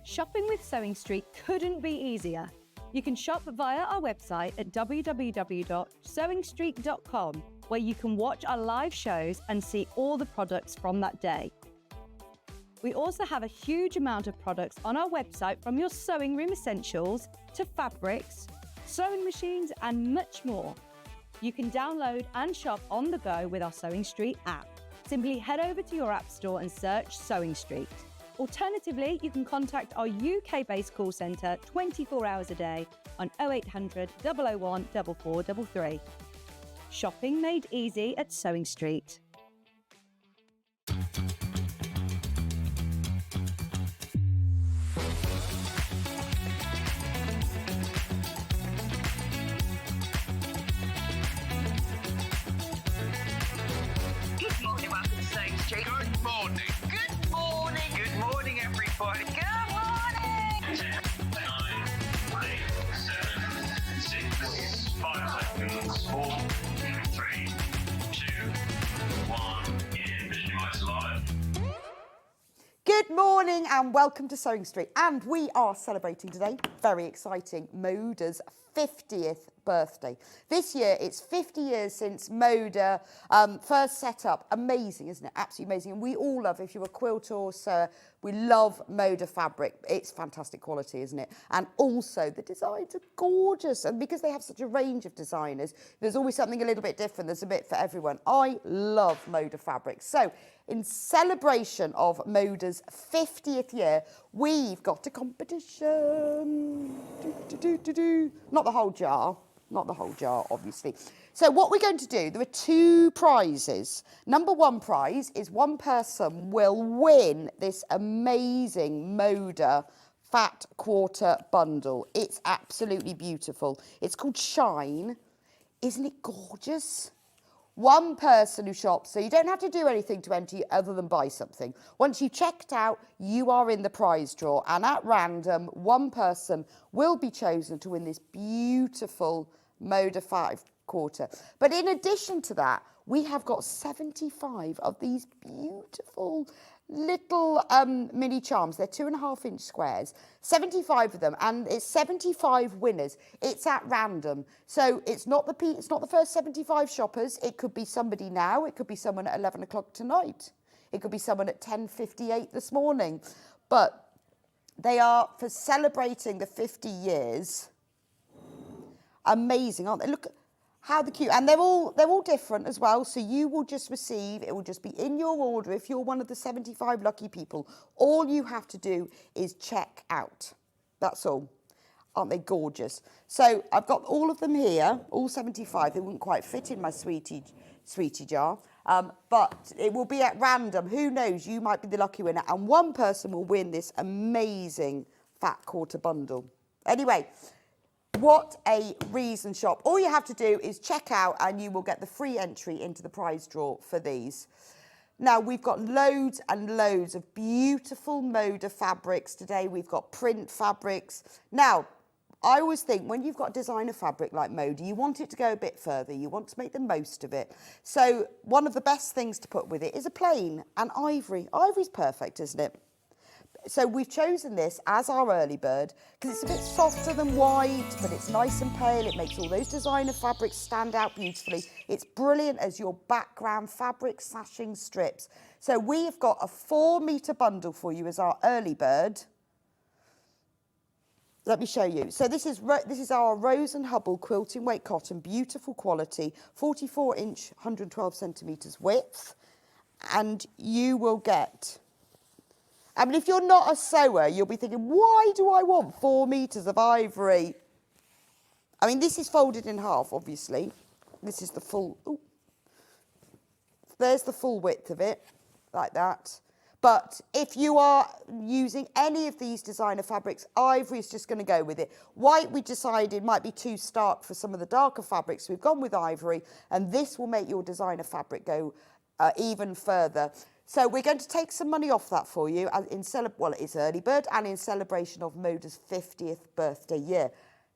Shopping with Sewing Street couldn't be easier. You can shop via our website at www.sewingstreet.com, where you can watch our live shows and see all the products from that day. We also have a huge amount of products on our website, from your sewing room essentials to fabrics, sewing machines and much more. You can download and shop on the go with our Sewing Street app. Simply head over to your app store and search Sewing Street. Alternatively, you can contact our UK-based call centre 24 hours a day on 0800 001 4433. Shopping made easy at Sewing Street. Good morning, welcome to Sewing Street. Good morning. Good morning. Good morning, everybody. Good morning. 10, 9, 8, 7, 6, 5 seconds, 4, 3, 2, 1, and visualize live. Good morning and welcome to Sewing Street. And we are celebrating today, very exciting, Moda's 50th birthday. This year, it's 50 years since Moda first set up. Amazing, isn't it? Absolutely amazing. And we all love, if you're a quilter or sewer, we love Moda fabric. It's fantastic quality, isn't it? And also, the designs are gorgeous. And because they have such a range of designers, there's always something a little bit different. There's a bit for everyone. I love Moda fabric. So, in celebration of Moda's 50th year, we've got a competition. Not the whole jar. Not the whole jar, obviously. So what we're going to do, there are two prizes. Number one prize is one person will win this amazing Moda Fat Quarter Bundle. It's absolutely beautiful. It's called Shine. Isn't it gorgeous? One person who shops, so you don't have to do anything to enter other than buy something. Once you've checked out, you are in the prize draw. And at random, one person will be chosen to win this beautiful Moda 5 quarter. But in addition to that, we have got 75 of these beautiful little mini charms. They're 2.5-inch squares, 75 of them, and it's 75 winners. It's at random, so it's not the first 75 shoppers. It could be somebody now. It could be someone at 11 o'clock tonight. It could be someone at 10:58 this morning. But they are for celebrating the 50 years. Amazing, aren't they? Look how they're cute, and they're all different as well. So you will just receive, it will just be in your order. If you're one of the 75 lucky people, all you have to do is check out. That's all. Aren't they gorgeous? So I've got all of them here, all 75. They wouldn't quite fit in my sweetie jar, but it will be at random. Who knows? You might be the lucky winner, and one person will win this amazing Fat Quarter Bundle. Anyway. What a reason shop. All you have to do is check out and you will get the free entry into the prize draw for these. Now, we've got loads and loads of beautiful Moda fabrics today. We've got print fabrics. Now, I always think when you've got designer fabric like Moda, you want it to go a bit further. You want to make the most of it. So one of the best things to put with it is a plain and ivory. Ivory's perfect, isn't it? So we've chosen this as our early bird because it's a bit softer than white, but it's nice and pale. It makes all those designer fabrics stand out beautifully. It's brilliant as your background fabric sashing strips. So we've got a 4-metre bundle for you as our early bird. Let me show you. So this is our Rose and Hubble quilting weight cotton, beautiful quality, 44-inch, 112 centimetres width, and you will get. I mean, if you're not a sewer, you'll be thinking, why do I want 4 metres of ivory? I mean, this is folded in half, obviously. This is the full, there's the full width of it, like that. But if you are using any of these designer fabrics, ivory is just going to go with it. White, we decided, might be too stark for some of the darker fabrics. We've gone with ivory, and this will make your designer fabric go even further. So we're going to take some money off that for you. Well, it's early bird and in celebration of Moda's 50th birthday year.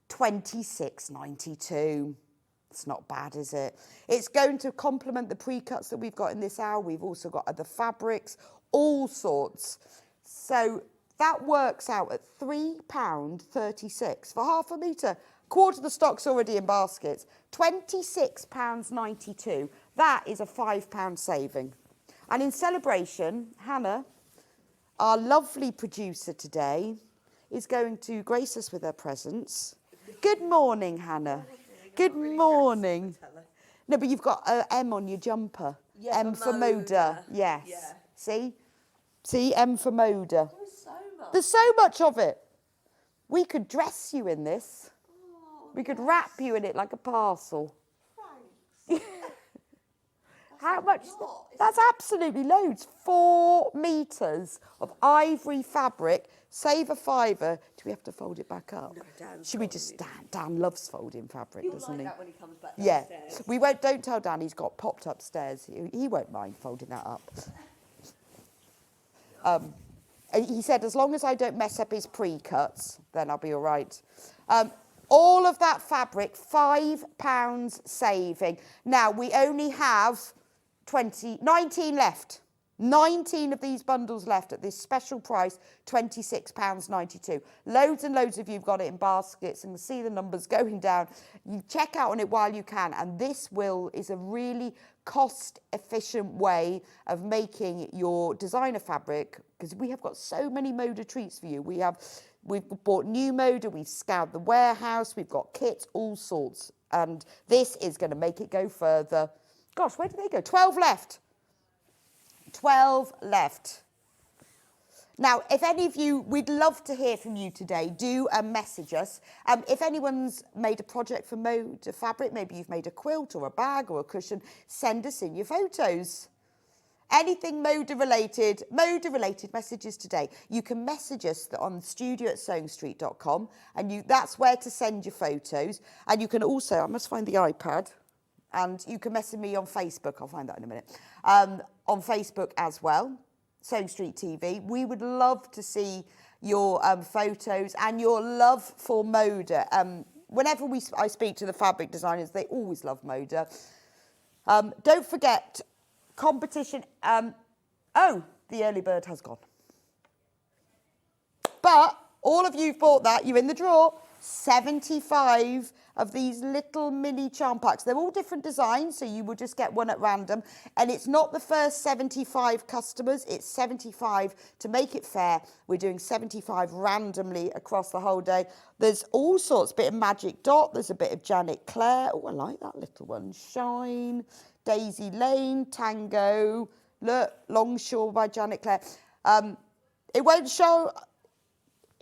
£26.92. It's not bad, is it? It's going to complement the pre-cuts that we've got in this hour. We've also got other fabrics, all sorts. So That works out at £3.36 for half a metre. Quarter of the stock's already in baskets. £26.92. That is a £5 saving. And in celebration, Hannah, our lovely producer today, is going to grace us with her presence. Good morning, Hannah. Good morning. No, but you've got an M on your jumper. Yeah, M for for Moda. Moda. Yes. Yeah. See? See, M for Moda. There's so much. There's so much of it. We could dress you in this. Oh, We could wrap you in it like a parcel. thanks. How much? lot, isn't That's absolutely loads. 4 metres of ivory fabric. Save a fiver. Do we have to fold it back up? No, Dan's Should we folding just it. Dan loves folding fabric, He'll doesn't like he? that when he comes back Yeah. downstairs. We won't. Don't tell Dan he's got popped upstairs. He won't mind folding that up. He said, as long as I don't mess up his pre-cuts, then I'll be all right. All of that fabric, £5 saving. Now, we only have 19 left. 19 of these bundles left at this special price, £26.92. Loads and loads of you have got it in baskets and see the numbers going down. You check out on it while you can, and this is a really cost-efficient way of making your designer fabric, because we have got so many Moda treats for you. We've bought new Moda, we've scoured the warehouse, we've got kits, all sorts, and this is going to make it go further. Gosh, where did they go? 12 left. 12 left. Now, if any of you, we'd love to hear from you today. Do message us. If anyone's made a project for Moda fabric, maybe you've made a quilt or a bag or a cushion, send us in your photos. Anything Moda related messages today. You can message us on studio@sewingstreet.com, and that's where to send your photos. And you can also, I must find the iPad, and you can message me on Facebook. I'll find that in a minute. On Facebook as well, Sewing Street TV. We would love to see your photos and your love for Moda. Whenever I speak to the fabric designers, they always love Moda. Don't forget, competition. The early bird has gone. But all of you who've bought that, you're in the draw. 75 of these little mini charm packs. They're all different designs, so you will just get one at random. And it's not the first 75 customers, it's 75 to make it fair. We're doing 75 randomly across the whole day. There's all sorts, bit of Magic Dot, there's a bit of Janet Claire. Oh, I like that little one. Shine, Daisy Lane, Tango, look, Longshore by Janet Claire.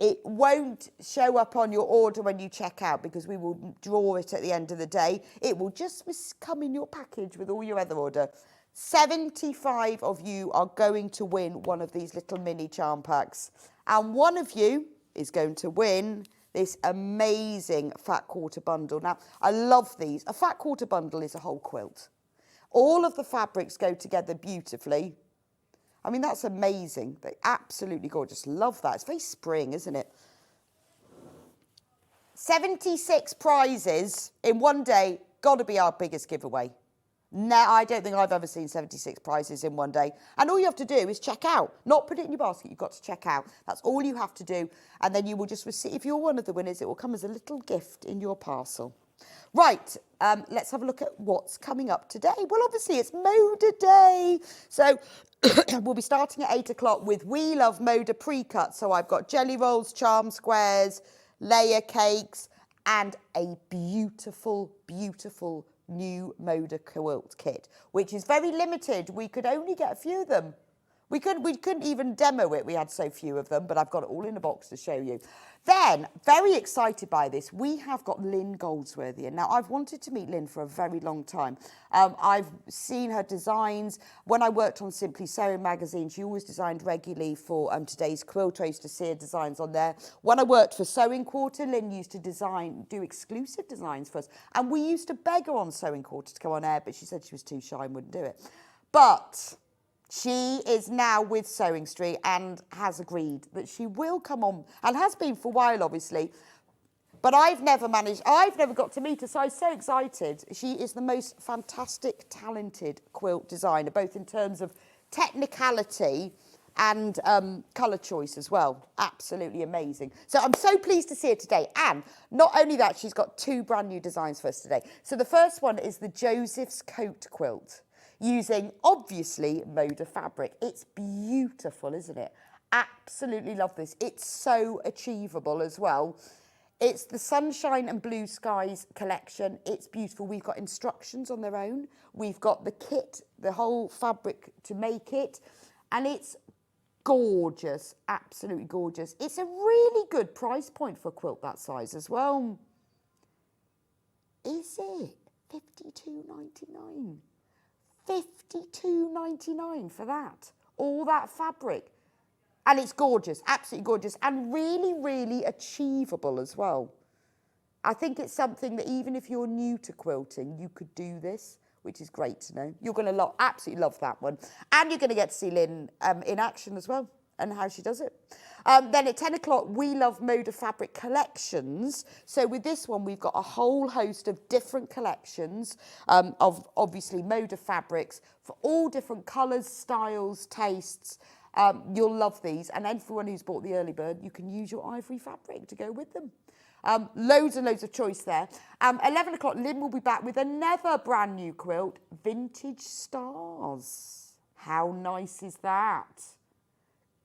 It won't show up on your order when you check out, because we will draw it at the end of the day. It will just come in your package with all your other order. 75 of you are going to win one of these little mini charm packs. And one of you is going to win this amazing fat quarter bundle. Now, I love these. A fat quarter bundle is a whole quilt. All of the fabrics go together beautifully. I mean, that's amazing. They're absolutely gorgeous. Love that. It's very spring, isn't it? 76 prizes in one day. Got to be our biggest giveaway. No, I don't think I've ever seen 76 prizes in one day. And all you have to do is check out. Not put it in your basket. You've got to check out. That's all you have to do. And then you will just receive, if you're one of the winners, it will come as a little gift in your parcel. Right, let's have a look at what's coming up today. Well, obviously, it's Moda Day. So we'll be starting at 8 o'clock with We Love Moda pre-cut. So I've got jelly rolls, charm squares, layer cakes, and a beautiful, beautiful new Moda quilt kit, which is very limited. We could only get a few of them. We couldn't even demo it. We had so few of them, but I've got it all in a box to show you. Then, very excited by this, we have got Lynne Goldsworthy. And now, I've wanted to meet Lynne for a very long time. I've seen her designs. When I worked on Simply Sewing magazine, she always designed regularly for Today's Quilt. I used to see her designs on there. When I worked for Sewing Quarter, Lynne used to do exclusive designs for us. And we used to beg her on Sewing Quarter to go on air, but she said she was too shy and wouldn't do it. But she is now with Sewing Street and has agreed that she will come on, and has been for a while, obviously. But I've never got to meet her, so I'm so excited. She is the most fantastic, talented quilt designer, both in terms of technicality, and colour choice as well. Absolutely amazing. So I'm so pleased to see her today. And not only that, she's got 2 brand new designs for us today. So the first one is the Joseph's Coat Quilt, using, obviously, Moda fabric. It's beautiful, isn't it? Absolutely love this. It's so achievable as well. It's the Sunshine and Blue Skies collection. It's beautiful. We've got instructions on their own. We've got the kit, the whole fabric to make it. And it's gorgeous, absolutely gorgeous. It's a really good price point for a quilt that size as well. Is it? $52.99. $52.99 for that. All that fabric. And it's gorgeous, absolutely gorgeous, and really, really achievable as well. I think it's something that even if you're new to quilting, you could do this, which is great to know. You're going to absolutely love that one. And you're going to get to see Lynne in action as well, and how she does it. Then at 10 o'clock, we love Moda fabric collections. So with this one, we've got a whole host of different collections of obviously Moda fabrics for all different colours, styles, tastes. You'll love these. And everyone who's bought the early bird, you can use your ivory fabric to go with them. Loads and loads of choice there. 11 o'clock, Lynne will be back with another brand new quilt, Vintage Stars. How nice is that?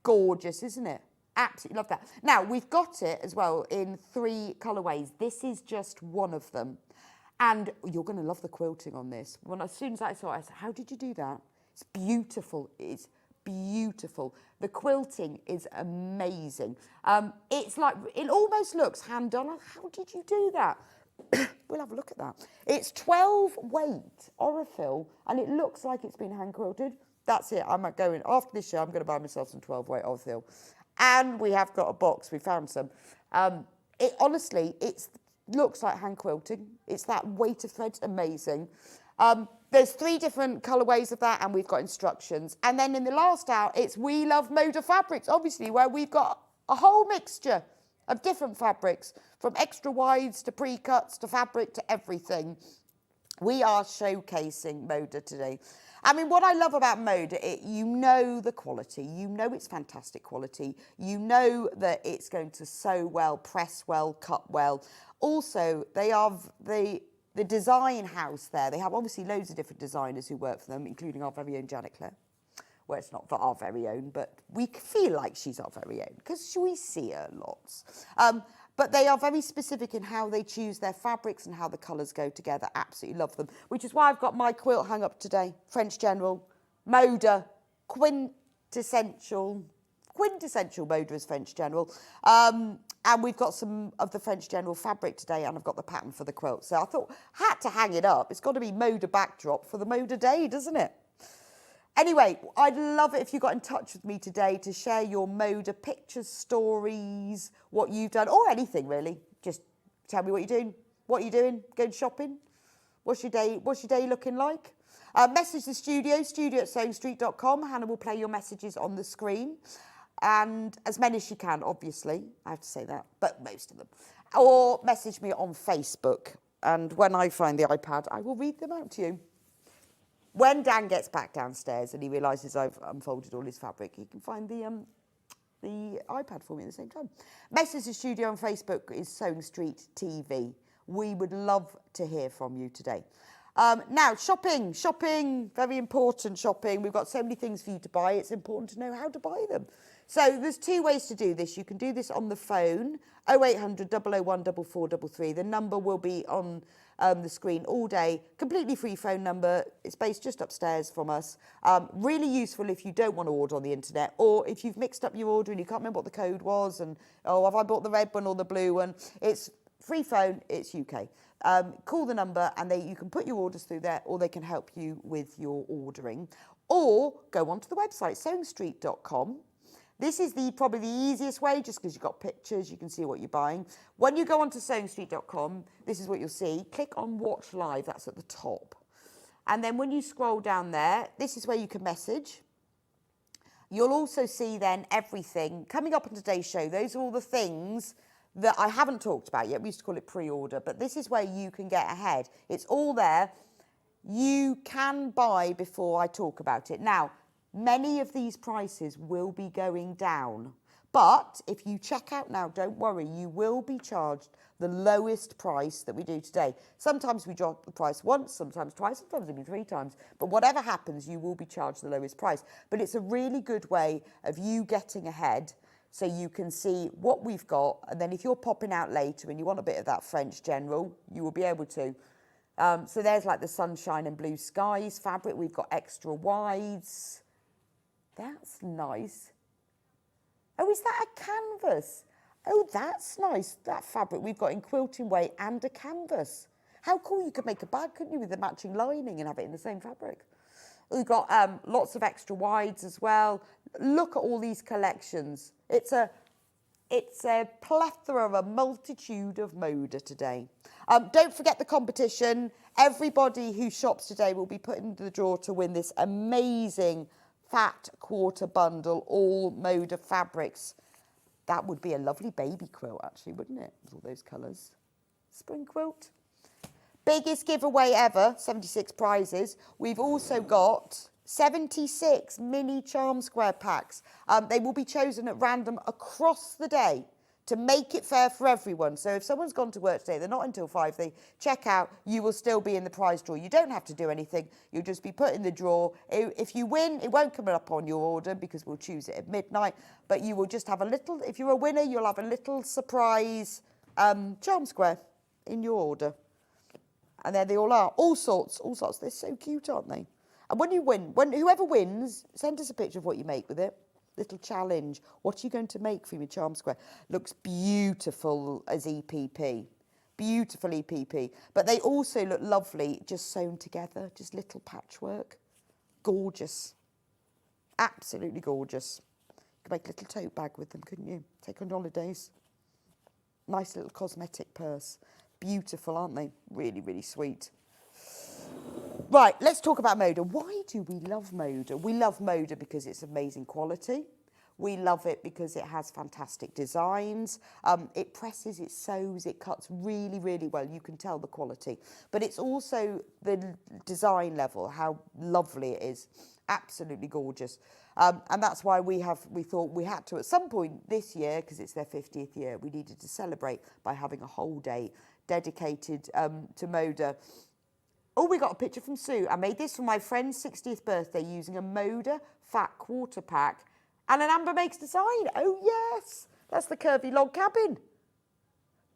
Gorgeous, isn't it? Absolutely love that. Now, we've got it as well in 3 colourways. This is just one of them. And you're going to love the quilting on this. As soon as I saw it, I said, how did you do that? It's beautiful. It's beautiful. The quilting is amazing. It's like, it almost looks hand done. How did you do that? We'll have a look at that. It's 12 weight Orifil, and it looks like it's been hand quilted. That's it. I'm going, after this show, I'm going to buy myself some 12 weight Orifil. And we have got a box. We found some. Honestly, it looks like hand quilting. It's that weight of threads, amazing. There's 3 different colourways of that, and we've got instructions. And then in the last hour, it's We Love Moda Fabrics, obviously, where we've got a whole mixture of different fabrics, from extra wides to pre-cuts to fabric to everything. We are showcasing Moda today. I mean, what I love about Moda, you know the quality. You know it's fantastic quality. You know that it's going to sew well, press well, cut well. Also, they are the design house there. They have obviously loads of different designers who work for them, including our very own Janet Clare. Well, it's not for our very own, but we feel like she's our very own because we see her lots. But they are very specific in how they choose their fabrics and how the colours go together. Absolutely love them, which is why I've got my quilt hung up today. French General, Moda, quintessential Moda is French General. And we've got some of the French General fabric today, and I've got the pattern for the quilt. So I thought, had to hang it up. It's got to be Moda backdrop for the Moda day, doesn't it? Anyway, I'd love it if you got in touch with me today to share your Moda pictures, stories, what you've done, or anything really. Just tell me what you're doing. What are you doing? Going shopping? What's your day looking like? Message the studio@sewingstreet.com. Hannah will play your messages on the screen. And as many as she can, obviously. I have to say that, but most of them. Or message me on Facebook. And when I find the iPad, I will read them out to you. When Dan gets back downstairs and he realises I've unfolded all his fabric, he can find the iPad for me at the same time. Message the studio on Facebook is Sewing Street TV. We would love to hear from you today. Now, shopping, very important shopping. We've got so many things for you to buy. It's important to know how to buy them. So there's 2 ways to do this. You can do this on the phone, 0800 001 4433. The number will be on the screen all day. Completely free phone number. It's based just upstairs from us. Really useful if you don't want to order on the internet, or if you've mixed up your order and you can't remember what the code was, and, oh, have I bought the red one or the blue one? It's free phone, it's UK. Call the number and you can put your orders through there, or they can help you with your ordering. Or go onto the website, sewingstreet.com. This is probably the easiest way, just because you've got pictures, you can see what you're buying. When you go onto sewingstreet.com, this is what you'll see. Click on Watch Live, that's at the top. And then when you scroll down there, this is where you can message. You'll also see then everything coming up on today's show. Those are all the things that I haven't talked about yet. We used to call it pre-order, but this is where you can get ahead. It's all there. You can buy before I talk about it. Now, Many of these prices will be going down. But if you check out now, don't worry, you will be charged the lowest price that we do today. Sometimes we drop the price once, sometimes twice, sometimes even 3 times. But whatever happens, you will be charged the lowest price. But it's a really good way of you getting ahead so you can see what we've got. And then if you're popping out later and you want a bit of that French general, you will be able to. So there's like the sunshine and blue skies fabric. We've got extra wides. That's nice. Oh, is that a canvas? Oh, that's nice. That fabric we've got in quilting weight and a canvas. How cool, you could make a bag, couldn't you, with the matching lining and have it in the same fabric. We've got lots of extra wides as well. Look at all these collections. It's a plethora, a multitude of Moda today. Don't forget the competition. Everybody who shops today will be put into the draw to win this amazing fat quarter bundle, all Moda fabrics. That would be a lovely baby quilt, actually, wouldn't it? With all those colours. Spring quilt. Biggest giveaway ever, 76 prizes. We've also got 76 mini charm square packs. They will be chosen at random across the day to make it fair for everyone. So if someone's gone to work today, they're not until 5, they check out, you will still be in the prize draw. You don't have to do anything. You'll just be put in the draw. If you win, it won't come up on your order because we'll choose it at midnight, but you will just have a little, if you're a winner, you'll have a little surprise charm square in your order. And there they all are. All sorts. They're so cute, aren't they? And when you win, whoever wins, send us a picture of what you make with it. Little challenge. What are you going to make from your charm square? Looks beautiful as EPP. Beautiful EPP. But they also look lovely just sewn together. Just little patchwork. Gorgeous. Absolutely gorgeous. You could make a little tote bag with them, couldn't you? Take on holidays. Nice little cosmetic purse. Beautiful, aren't they? Really, really sweet. Right, let's talk about Moda. Why do we love Moda? We love Moda because it's amazing quality. We love it because it has fantastic designs. It presses, it sews, it cuts really, really well. You can tell the quality. But it's also the design level, how lovely it is. Absolutely gorgeous. And that's why we thought we had to, at some point this year, because it's their 50th year, we needed to celebrate by having a whole day dedicated to Moda. Oh, we got a picture from Sue. I made this for my friend's 60th birthday using a Moda fat quarter pack and an Amber Makes design. Oh, yes. That's the curvy log cabin.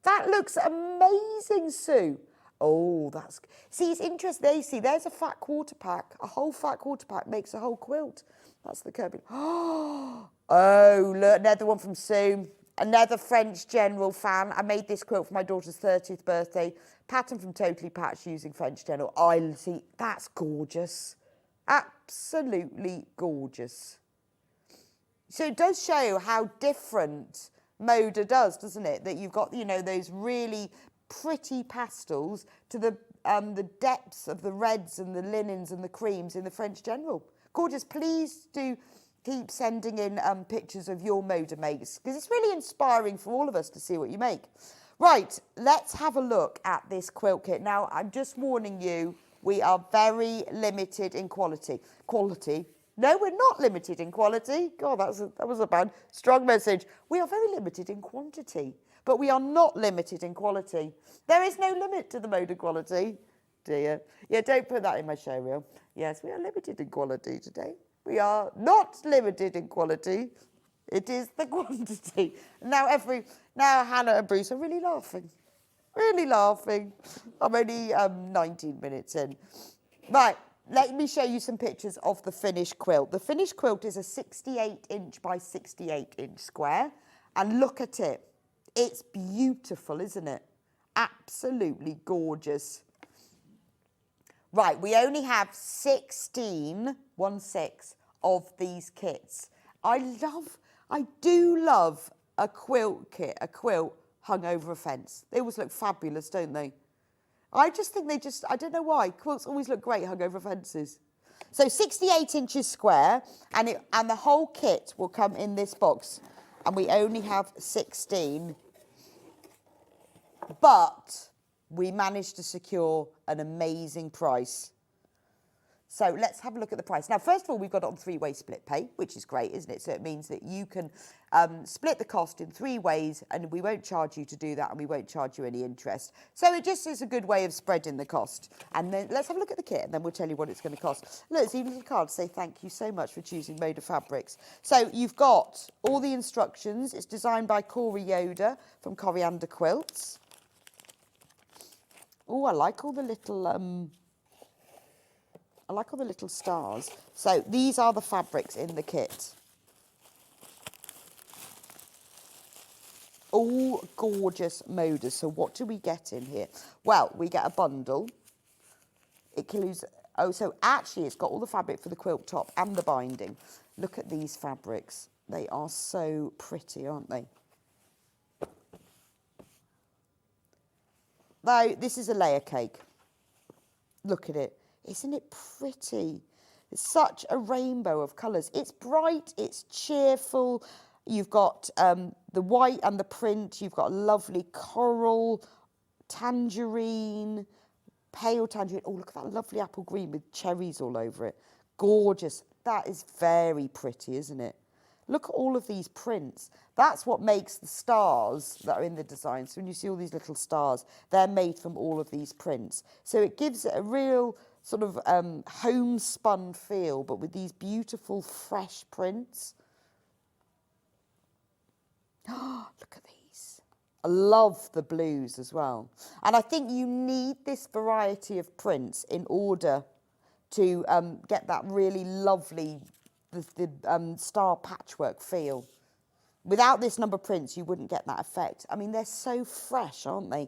That looks amazing, Sue. Oh, that's... See, it's interesting. There's a fat quarter pack. A whole fat quarter pack makes a whole quilt. That's the curvy... Oh, look, another one from Sue. Another French General fan. I made this quilt for my daughter's 30th birthday. Pattern from Totally Patched using French General. I see, that's gorgeous. Absolutely gorgeous. So it does show how different Moda does, doesn't it? That you've got, you know, those really pretty pastels to the depths of the reds and the linens and the creams in the French General. Gorgeous. Please do keep sending in pictures of your Moda makes because it's really inspiring for all of us to see what you make. Right, let's have a look at this quilt kit. Now, I'm just warning you, we are very limited in quality. Quality? No, we're not limited in quality. God, that was a bad, strong message. We are very limited in quantity, but we are not limited in quality. There is no limit to the Moda quality. Dear. Yeah, don't put that in my show reel. Yes, we are limited in quality today. We are not limited in quality. It is the quantity. Now Hannah and Bruce are really laughing. Really laughing. I'm only 19 minutes in. Right, let me show you some pictures of the finished quilt. The finished quilt is a 68-inch by 68-inch square. And look at it. It's beautiful, isn't it? Absolutely gorgeous. Right, we only have 16 of these kits. I do love a quilt kit, a quilt hung over a fence. They always look fabulous, don't they? I just think I don't know why, quilts always look great hung over fences. So 68 inches square, and the whole kit will come in this box. And we only have 16. But we managed to secure an amazing price. So let's have a look at the price. Now, first of all, we've got it on 3-way split pay, which is great, isn't it? So it means that you can split the cost in 3 ways, and we won't charge you to do that, and we won't charge you any interest. So it just is a good way of spreading the cost. And then let's have a look at the kit, and then we'll tell you what it's going to cost. Look, it's even a little card to say thank you so much for choosing Moda fabrics. So you've got all the instructions. It's designed by Corey Yoder from Coriander Quilts. Oh, I like all the little... I like all the little stars. So these are the fabrics in the kit. All gorgeous Modas. So what do we get in here? Well, we get a bundle. It includes, oh, so actually it's got all the fabric for the quilt top and the binding. Look at these fabrics. They are so pretty, aren't they? Now, this is a layer cake. Look at it. Isn't it pretty? It's such a rainbow of colours. It's bright, it's cheerful. You've got the white and the print. You've got a lovely coral, tangerine, pale tangerine. Oh, look at that lovely apple green with cherries all over it. Gorgeous. That is very pretty, isn't it? Look at all of these prints. That's what makes the stars that are in the design. So when you see all these little stars, they're made from all of these prints. So it gives it a real sort of homespun feel, but with these beautiful fresh prints. Oh, look at these. I love the blues as well. And I think you need this variety of prints in order to get that really lovely the star patchwork feel. Without this number of prints, you wouldn't get that effect. I mean, they're so fresh, aren't they?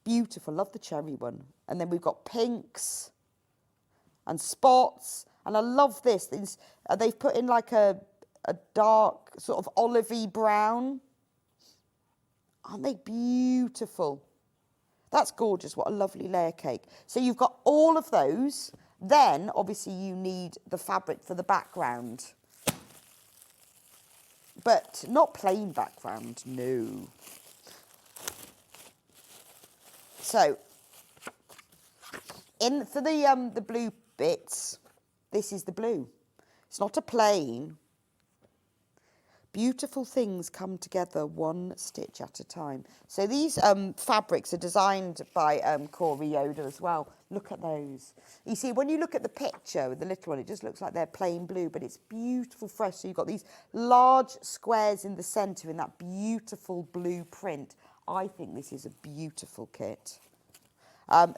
Beautiful. Love the cherry one. And then we've got pinks and spots. And I love this. They've put in like a dark sort of olivey brown. Aren't they beautiful? That's gorgeous. What a lovely layer cake. So you've got all of those. Then, obviously, you need the fabric for the background. But not plain background, no. So, for the blue bits, this is the blue. It's not a plain. Beautiful things come together one stitch at a time. So these fabrics are designed by Corey Yoder as well. Look at those. You see, when you look at the picture with the little one, it just looks like they're plain blue, but it's beautiful, fresh. So you've got these large squares in the centre in that beautiful blue print. I think this is a beautiful kit.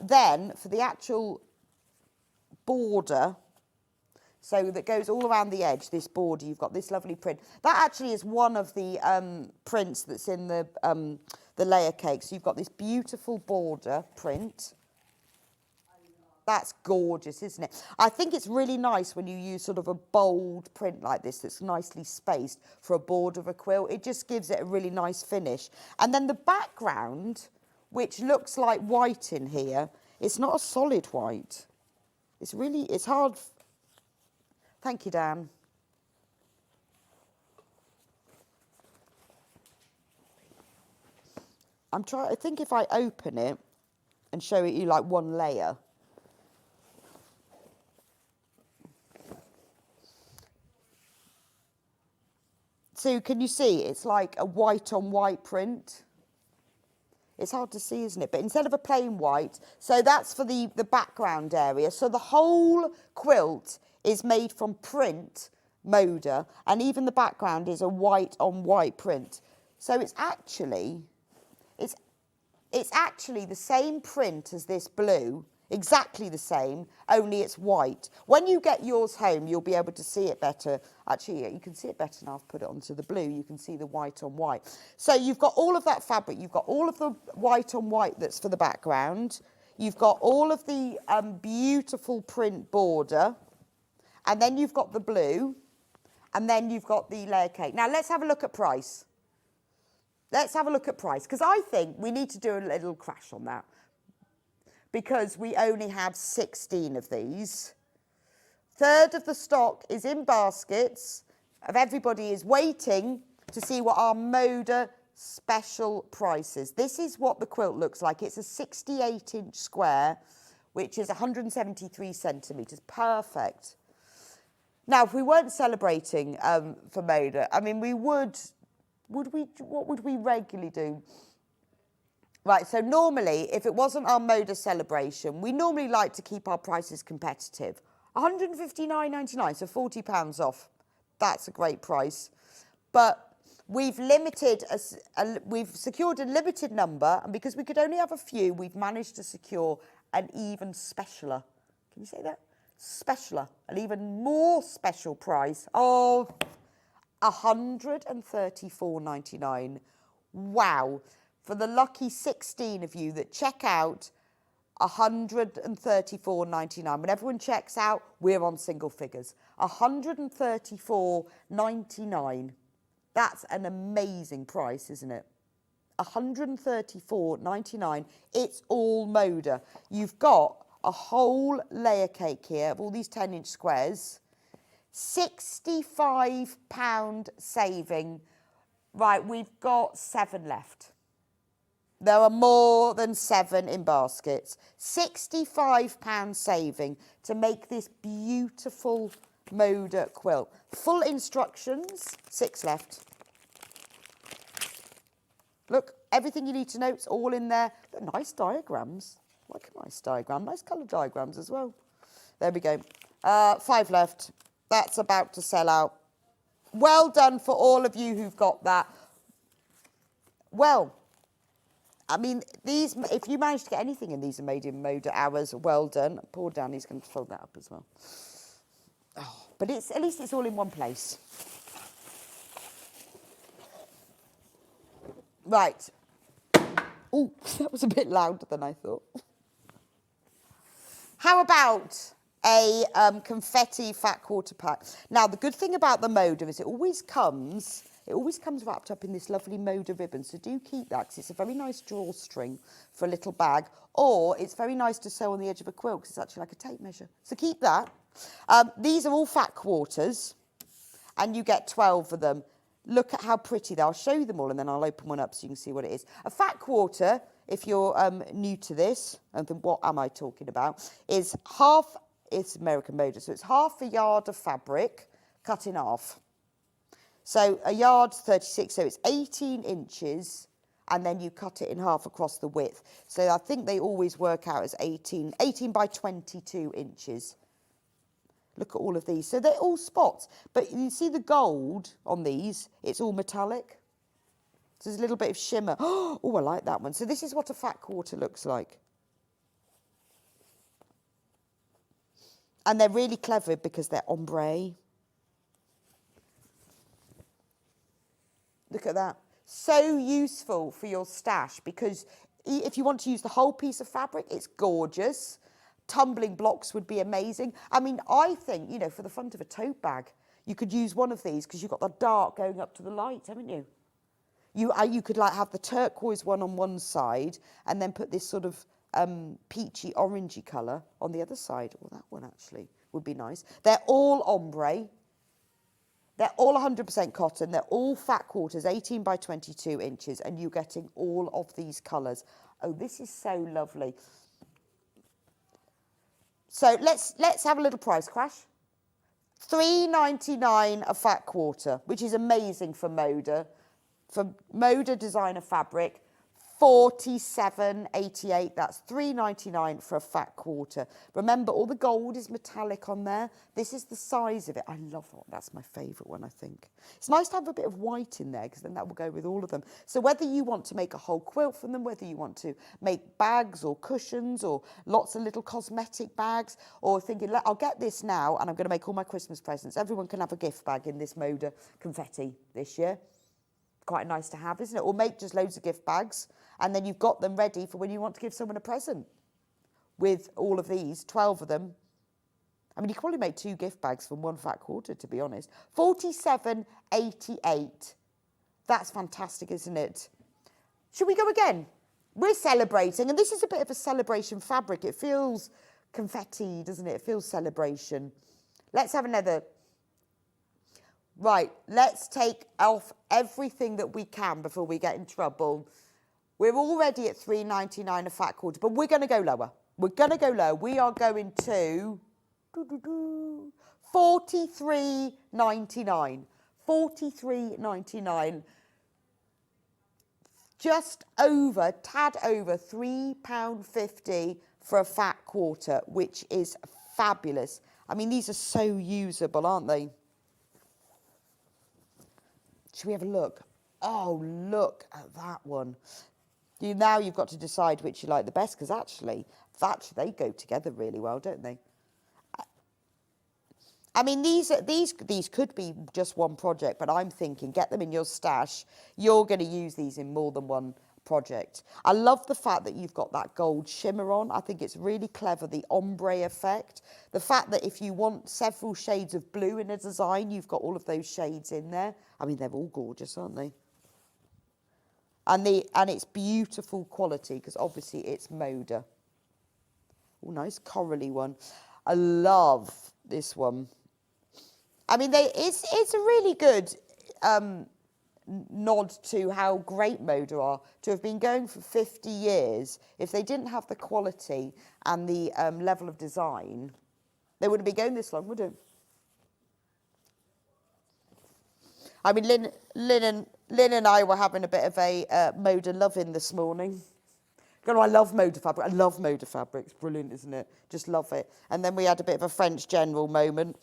Then, for the actual border, so that goes all around the edge, this border, you've got this lovely print. That actually is one of the prints that's in the layer cake. So you've got this beautiful border print. That's gorgeous, isn't it? I think it's really nice when you use sort of a bold print like this that's nicely spaced for a border of a quilt. It just gives it a really nice finish. And then the background, which looks like white in here, it's not a solid white. It's hard. Thank you, Dan. I think if I open it and show it you like one layer. So can you see it's like a white on white print? It's hard to see, isn't it? But instead of a plain white, so that's for the background area. So the whole quilt is made from print, Moda, and even the background is a white on white print. So it's actually the same print as this blue, exactly the same, only it's white. When you get yours home, you'll be able to see it better. Actually, you can see it better now. I've put it onto the blue. You can see the white on white. So you've got all of that fabric. You've got all of the white on white that's for the background. You've got all of the beautiful print border. And then you've got the blue. And then you've got the layer cake. Now, let's have a look at price. Let's have a look at price. Because I think we need to do a little crash on that. Because we only have 16 of these. Third of the stock is in baskets. Everybody is waiting to see what our Moda special price is. This is what the quilt looks like. It's a 68-inch square which is 173 centimetres. Perfect. Now, if we weren't celebrating for Moda, I mean, what would we regularly do? Right, so normally, if it wasn't our Moda celebration, we normally like to keep our prices competitive. £159.99, so £40 off. That's a great price. But we've we've secured a limited number, and because we could only have a few, we've managed to secure an even specialer. Can you say that? Specialer, an even more special price of £134.99. Wow. For the lucky 16 of you that check out, £134.99. When everyone checks out, we're on single figures. £134.99. That's an amazing price, isn't it? £134.99. It's all Moda. You've got a whole layer cake here of all these 10-inch squares. £65 saving. Right, we've got 7 left. There are more than 7 in baskets. £65 saving to make this beautiful Moda quilt. Full instructions, 6 left. Look, everything you need to know, it's all in there. They're nice diagrams. Like a nice diagram. Nice colour diagrams as well. There we go. 5 left. That's about to sell out. Well done for all of you who've got that. Well, I mean, these, if you manage to get anything in these are made in Moda hours, well done. Poor Danny's going to fold that up as well. Oh, but it's at least it's all in one place. Right. Oh, that was a bit louder than I thought. How about a confetti fat quarter pack? Now, the good thing about the Moda is it always comes wrapped up in this lovely Moda ribbon, so do keep that because it's a very nice drawstring for a little bag, or it's very nice to sew on the edge of a quilt because it's actually like a tape measure. So keep that. These are all fat quarters, and you get 12 of them. Look at how pretty they are. I'll show you them all, and then I'll open one up so you can see what it is. A fat quarter, if you're new to this, and what am I talking about, is half, it's American Moda, so it's half a yard of fabric cut in half. So a yard's 36, so it's 18 inches, and then you cut it in half across the width. So I think they always work out as 18 by 22 inches. Look at all of these. So they're all spots, but you see the gold on these, it's all metallic. So there's a little bit of shimmer. Oh, I like that one. So this is what a fat quarter looks like. And they're really clever because they're ombre. Look at that. So useful for your stash because if you want to use the whole piece of fabric, it's gorgeous. Tumbling blocks would be amazing. I mean, I think, you know, for the front of a tote bag, you could use one of these because you've got the dark going up to the light, haven't you? You could like have the turquoise one on one side and then put this sort of peachy orangey colour on the other side. Well, that one actually would be nice. They're all ombre. They're all 100% cotton. They're all fat quarters, 18 by 22 inches, and you're getting all of these colours. Oh, this is so lovely. So let's have a little price crash. £3.99 a fat quarter, which is amazing for Moda designer fabric. £47.88. That's £3.99 for a fat quarter. Remember, all the gold is metallic on there. This is the size of it. I love that. That's my favourite one, I think. It's nice to have a bit of white in there because then that will go with all of them. So whether you want to make a whole quilt from them, whether you want to make bags or cushions or lots of little cosmetic bags, or thinking, I'll get this now and I'm going to make all my Christmas presents. Everyone can have a gift bag in this Moda confetti this year. Quite nice to have, isn't it? Or make just loads of gift bags and then you've got them ready for when you want to give someone a present. With all of these, 12 of them. I mean, you can probably make 2 gift bags from one fat quarter, to be honest. £47.88. That's fantastic, isn't it? Should we go again? We're celebrating, and this is a bit of a celebration fabric. It feels confetti, doesn't it? It feels celebration. Let's have another. Right, let's take off everything that we can before we get in trouble. We're already at £3.99 a fat quarter, but we're going to go lower. We're going to go low. We are going to $43.99. $43.99. Just over, tad over £3.50 for a fat quarter, which is fabulous. I mean, these are so usable, aren't they? Should we have a look? Oh, look at that one. Now you've got to decide which you like the best, because actually, they go together really well, don't they? I mean, these could be just one project, but I'm thinking get them in your stash. You're going to use these in more than one project. I love the fact that you've got that gold shimmer on. I think it's really clever, the ombre effect. The fact that if you want several shades of blue in a design, you've got all of those shades in there. I mean, they're all gorgeous, aren't they? And it's beautiful quality, because obviously it's Moda. Oh, nice corally one. I love this one. I mean, it's a really good nod to how great Moda are to have been going for 50 years. If they didn't have the quality and the level of design, they wouldn't be going this long, would it? I mean, Lynn and I were having a bit of a Moda loving this morning. God, I love Moda fabric. I love Moda fabric. It's brilliant, isn't it? Just love it. And then we had a bit of a French general moment.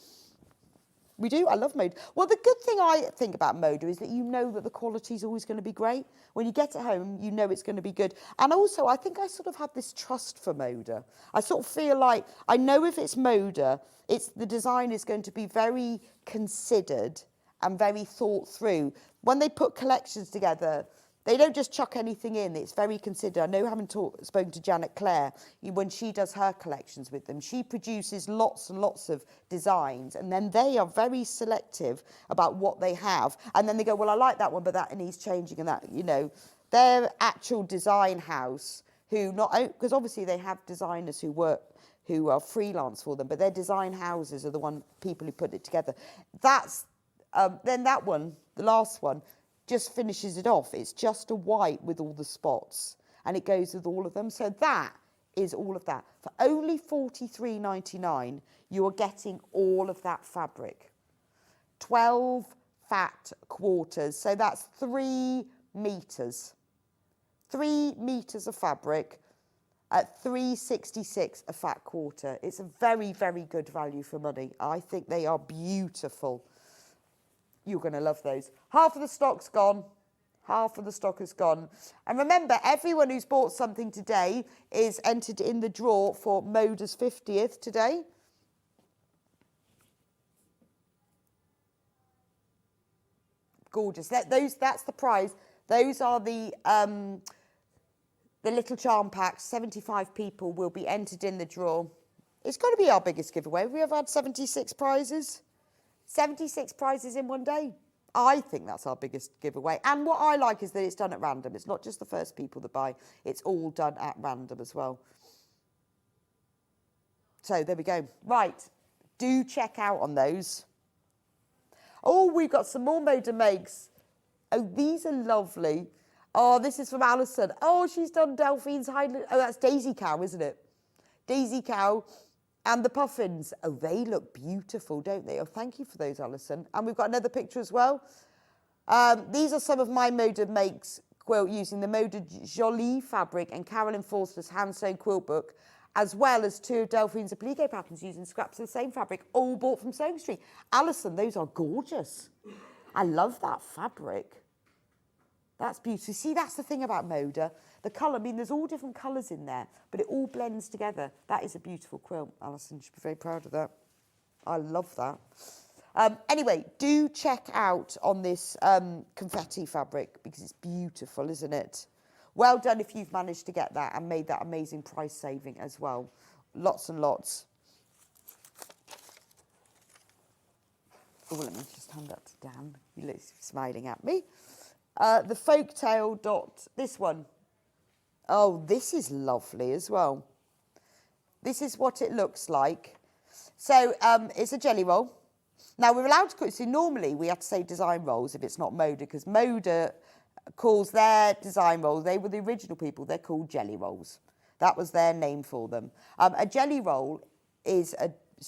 We do. I love Moda. Well, the good thing I think about Moda is that you know that the quality is always going to be great. When you get it home, you know it's going to be good. And also, I think I sort of have this trust for Moda. I sort of feel like I know if it's Moda, the design is going to be very considered and very thought through. When they put collections together, they don't just chuck anything in. It's very considered. I know, having spoken to Janet Clare, when she does her collections with them, she produces lots and lots of designs, and then they are very selective about what they have. And then they go, well, I like that one, but that needs changing, and that, you know, their actual design house, because obviously they have designers who are freelance for them, but their design houses are the people who put it together. Then that one, the last one, just finishes it off. It's just a white with all the spots, and it goes with all of them. So that is all of that. For only $43.99, you are getting all of that fabric. 12 fat quarters, so that's 3 meters. 3 meters of fabric at $3.66 a fat quarter. It's a very, very good value for money. I think they are beautiful. You're going to love those. Half of the stock's gone. Half of the stock is gone. And remember, everyone who's bought something today is entered in the draw for Moda's 50th today. Gorgeous. That's the prize. Those are the little charm packs. 75 people will be entered in the draw. It's got to be our biggest giveaway. Have we ever had 76 prizes? 76 prizes in one day. I think that's our biggest giveaway. And what I like is that it's done at random. It's not just the first people that buy. It's all done at random as well. So there we go. Right. Do check out on those. Oh, we've got some more Moda makes. Oh, these are lovely. Oh, this is from Alison. Oh, she's done Delphine's Highland. Oh, that's Daisy Cow, isn't it? Daisy Cow. And the puffins, oh, they look beautiful, don't they? Oh, thank you for those, Alison. And we've got another picture as well. These are some of my Moda makes quilt using the Moda Jolie fabric and Carolyn Forster's hand-sewn quilt book, as well as 2 of Delphine's applique patterns using scraps of the same fabric, all bought from Sewing Street. Alison, those are gorgeous. I love that fabric. That's beautiful. See, that's the thing about Moda. The colour, I mean, there's all different colours in there, but it all blends together. That is a beautiful quilt, Alison. You should be very proud of that. I love that. Anyway, do check out on this confetti fabric, because it's beautiful, isn't it? Well done if you've managed to get that and made that amazing price saving as well. Lots and lots. Oh, let me just hand that to Dan. He looks smiling at me. The Folktale dot, this one. Oh, this is lovely as well. This is what it looks like. So it's a jelly roll. Now we're allowed to call it, so normally we have to say design rolls if it's not Moda, because Moda calls their design rolls, they were the original people, they're called jelly rolls. That was their name for them. A jelly roll is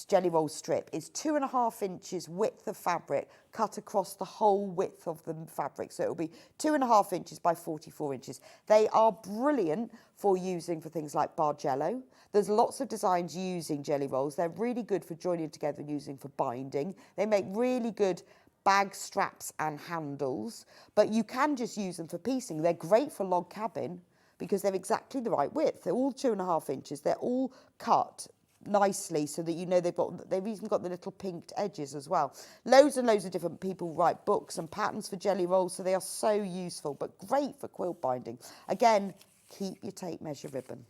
jelly roll strip is 2.5 inches width of fabric cut across the whole width of the fabric. So it'll be 2.5 inches by 44 inches. They are brilliant for using for things like bargello. There's lots of designs using jelly rolls. They're really good for joining together and using for binding. They make really good bag straps and handles, but you can just use them for piecing. They're great for log cabin because they're exactly the right width. They're all 2.5 inches. They're all cut nicely so that you know they've even got the little pinked edges as well. Loads and loads of different people write books and patterns for jelly rolls, so they are so useful, but great for quilt binding. Again, keep your tape measure ribbon.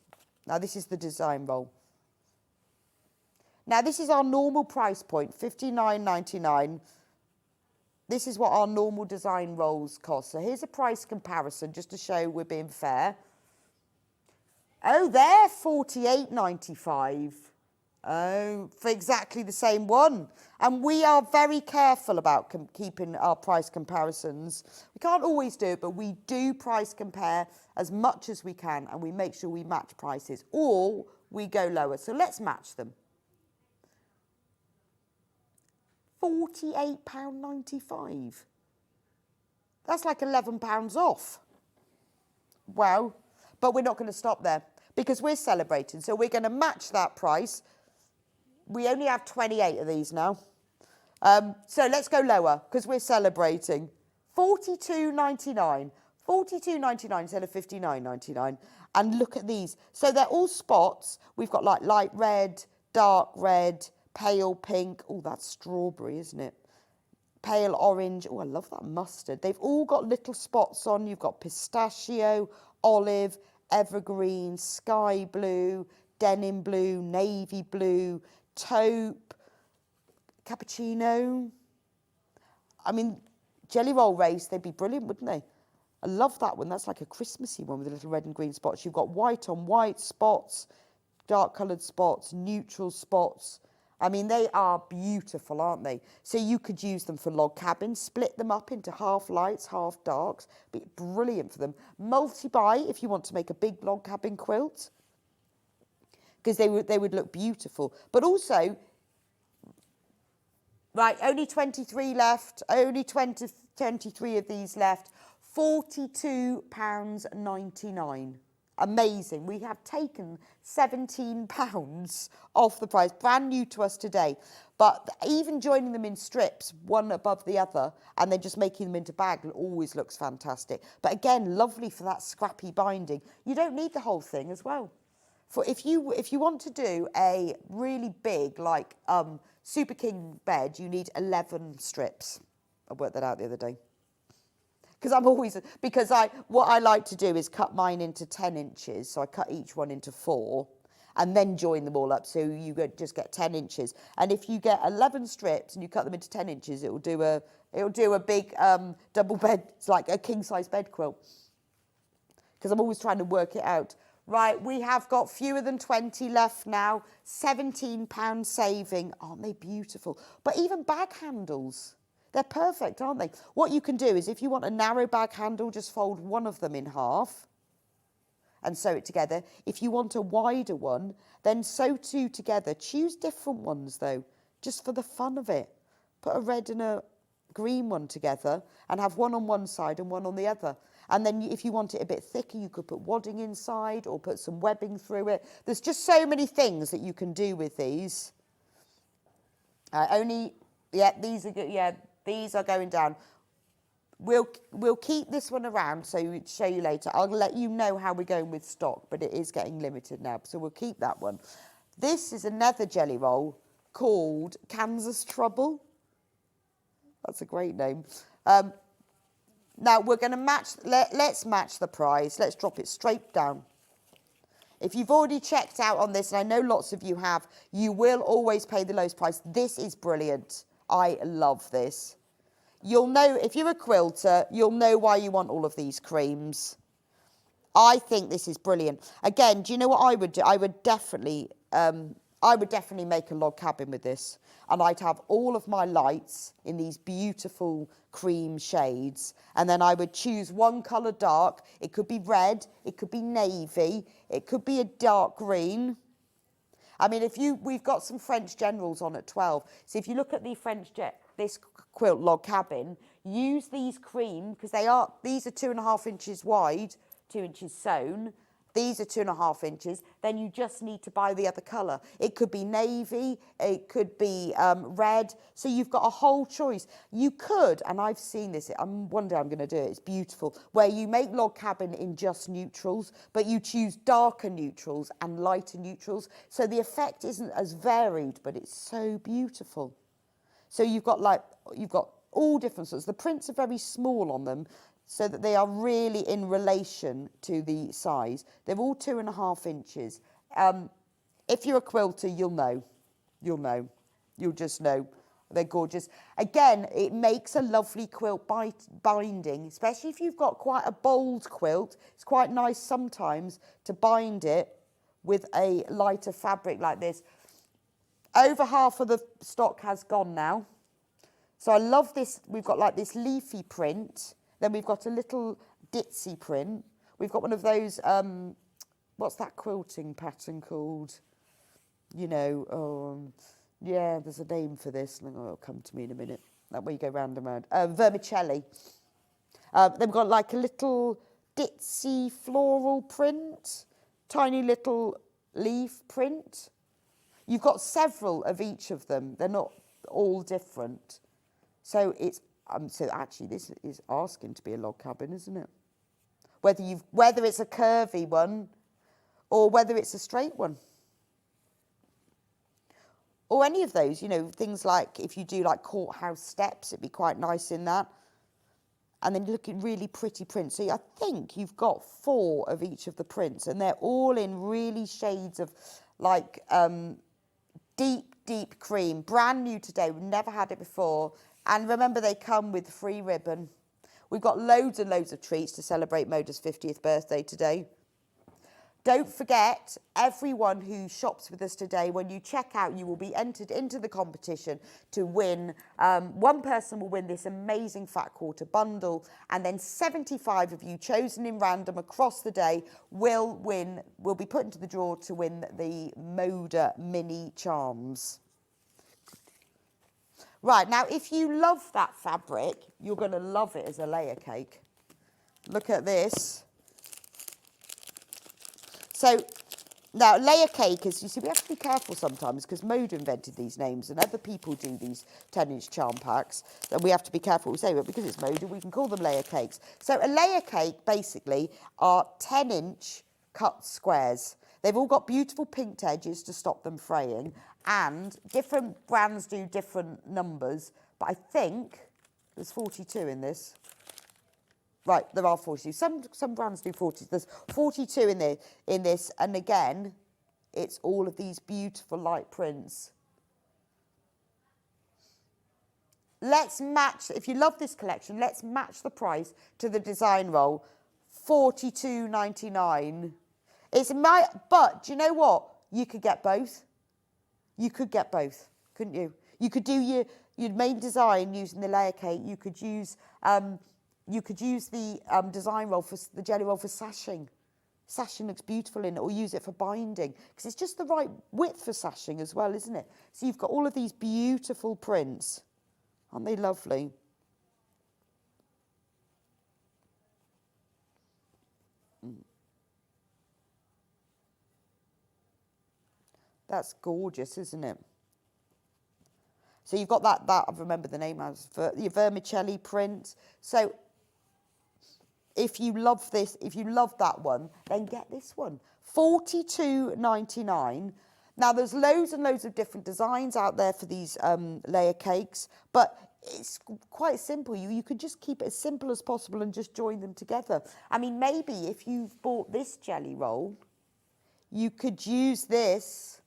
Now this is the design roll. Now this is our normal price point, $59.99. This is what our normal design rolls cost. So here's a price comparison just to show we're being fair. Oh, they're $48.95. Oh, for exactly the same one. And we are very careful about keeping our price comparisons. We can't always do it, but we do price compare as much as we can, and we make sure we match prices, or we go lower. So let's match them. £48.95. That's like £11 off. Wow. But we're not going to stop there because we're celebrating. So we're going to match that price. We only have 28 of these now. So let's go lower because we're celebrating. $42.99. $42.99 instead of $59.99. And look at these. So they're all spots. We've got like light red, dark red, pale pink. Oh, that's strawberry, isn't it? Pale orange. Oh, I love that mustard. They've all got little spots on. You've got pistachio, olive, evergreen, sky blue, denim blue, navy blue, taupe, cappuccino. I mean, jelly roll race, they'd be brilliant, wouldn't they? I love that one. That's like a Christmassy one with the little red and green spots. You've got white on white spots, dark coloured spots, neutral spots. I mean, they are beautiful, aren't they? So you could use them for log cabins, split them up into half lights, half darks. Be brilliant for them. Multi-buy if you want to make a big log cabin quilt, because they would look beautiful. But also, right, only 23 left, only 23 of these left, £42.99. Amazing. We have taken £17 off the price, brand new to us today. But even joining them in strips, one above the other, and then just making them into bag always looks fantastic. But again, lovely for that scrappy binding. You don't need the whole thing as well. For if you want to do a really big, like Super King bed, you need 11 strips. I worked that out the other day. What I like to do is cut mine into 10 inches. So I cut each one into 4 and then join them all up. So you just get 10 inches. And if you get 11 strips and you cut them into 10 inches, it'll do a big double bed. It's like a king size bed quilt. Because I'm always trying to work it out. Right, we have got fewer than 20 left now. £17 saving. Aren't they beautiful? But even bag handles. They're perfect, aren't they? What you can do is if you want a narrow bag handle, just fold one of them in half and sew it together. If you want a wider one, then sew two together. Choose different ones, though, just for the fun of it. Put a red and a green one together and have one on one side and one on the other. And then if you want it a bit thicker, you could put wadding inside or put some webbing through it. There's just so many things that you can do with these. These are going down. We'll keep this one around so show you later. I'll let you know how we're going with stock, but it is getting limited now, so we'll keep that one. This is another jelly roll called Kansas Trouble. That's a great name. Now we're going to match. Let's match the price. Let's drop it straight down. If you've already checked out on this, and I know lots of you have, you will always pay the lowest price. This is brilliant. I love this. You'll know, if you're a quilter, you'll know why you want all of these creams. I think this is brilliant. Again, do you know what I would do? I would definitely, I would definitely make a log cabin with this. And I'd have all of my lights in these beautiful cream shades. And then I would choose one colour dark. It could be red, it could be navy, it could be a dark green. I mean, we've got some French generals on at 12. So if you look at the this quilt log cabin, use these cream, because these are 2.5 inches wide, 2 inches sewn. These are 2.5 inches. Then you just need to buy the other colour. It could be navy, it could be red. So you've got a whole choice. You could, and I've seen this, one day I'm going to do it, it's beautiful, where you make log cabin in just neutrals, but you choose darker neutrals and lighter neutrals. So the effect isn't as varied, but it's so beautiful. So you've got all different sorts. The prints are very small on them, so that they are really in relation to the size. They're all 2.5 inches. If you're a quilter, you'll know. You'll just know. They're gorgeous. Again, it makes a lovely quilt binding, especially if you've got quite a bold quilt. It's quite nice sometimes to bind it with a lighter fabric like this. Over half of the stock has gone now. So I love this. We've got like this leafy print. Then we've got a little ditzy print. We've got one of those, what's that quilting pattern called? You know, yeah, there's a name for this. It'll come to me in a minute. That way you go round and round. Vermicelli. Then we've got like a little ditzy floral print. Tiny little leaf print. You've got several of each of them. They're not all different. So it's so actually this is asking to be a log cabin, isn't it? Whether it's a curvy one or whether it's a straight one. Or any of those, you know, things like if you do like courthouse steps, it'd be quite nice in that. And then you look at really pretty prints. So I think you've got 4 of each of the prints, and they're all in really shades of like deep cream. Brand new today. We've never had it before. And remember, they come with free ribbon. We've got loads and loads of treats to celebrate Moda's 50th birthday today. Don't forget, everyone who shops with us today, when you check out, you will be entered into the competition to win. One person will win this amazing Fat Quarter bundle, and then 75 of you chosen in random across the day will be put into the draw to win the Moda mini charms. Right, now if you love that fabric, you're going to love it as a layer cake. Look at this. So now layer cake is, you see, we have to be careful sometimes because Moda invented these names and other people do these 10-inch charm packs, and we have to be careful what we say, but because it's Moda, we can call them layer cakes. So a layer cake basically are 10-inch cut squares. They've all got beautiful pinked edges to stop them fraying, and different brands do different numbers, but I think there's 42 in this. Right, there are 42. Some brands do 40. There's 42 in this, and again, it's all of these beautiful light prints. Let's match, if you love this collection, let's match the price to the design roll, $42.99. But do you know what? You could get both. You could get both, couldn't you? You could do your main design using the layer cake. You could use the design roll for the jelly roll for sashing. Sashing looks beautiful in it, or use it for binding because it's just the right width for sashing as well, isn't it? So you've got all of these beautiful prints. Aren't they lovely? That's gorgeous, isn't it? So you've got that I remember the name as your vermicelli print. So if you love this, if you love that one, then get this one. $42.99. Now there's loads and loads of different designs out there for these layer cakes, but it's quite simple. You could just keep it as simple as possible and just join them together. I mean, maybe if you've bought this jelly roll, you could use this.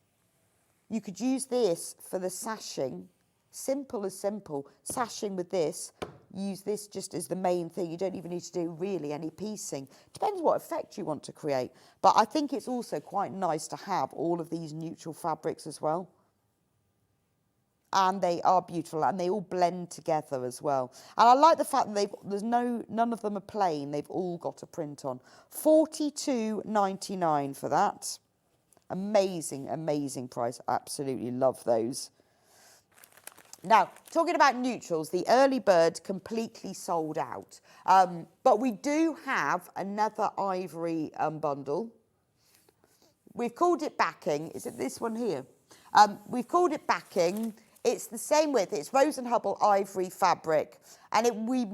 You could use this for the sashing. Simple as simple. Sashing with this. use this just as the main thing. You don't even need to do really any piecing. Depends what effect you want to create. But I think it's also quite nice to have all of these neutral fabrics as well. And they are beautiful, and they all blend together as well. And I like the fact that none of them are plain. They've all got a print on. $42.99 for that. Amazing, amazing price. Absolutely love those. Now, talking about neutrals, the early bird completely sold out. But we do have another ivory bundle. We've called it backing. Is it this one here? We've called it backing. It's the same width. It's Rose and Hubble ivory fabric. And we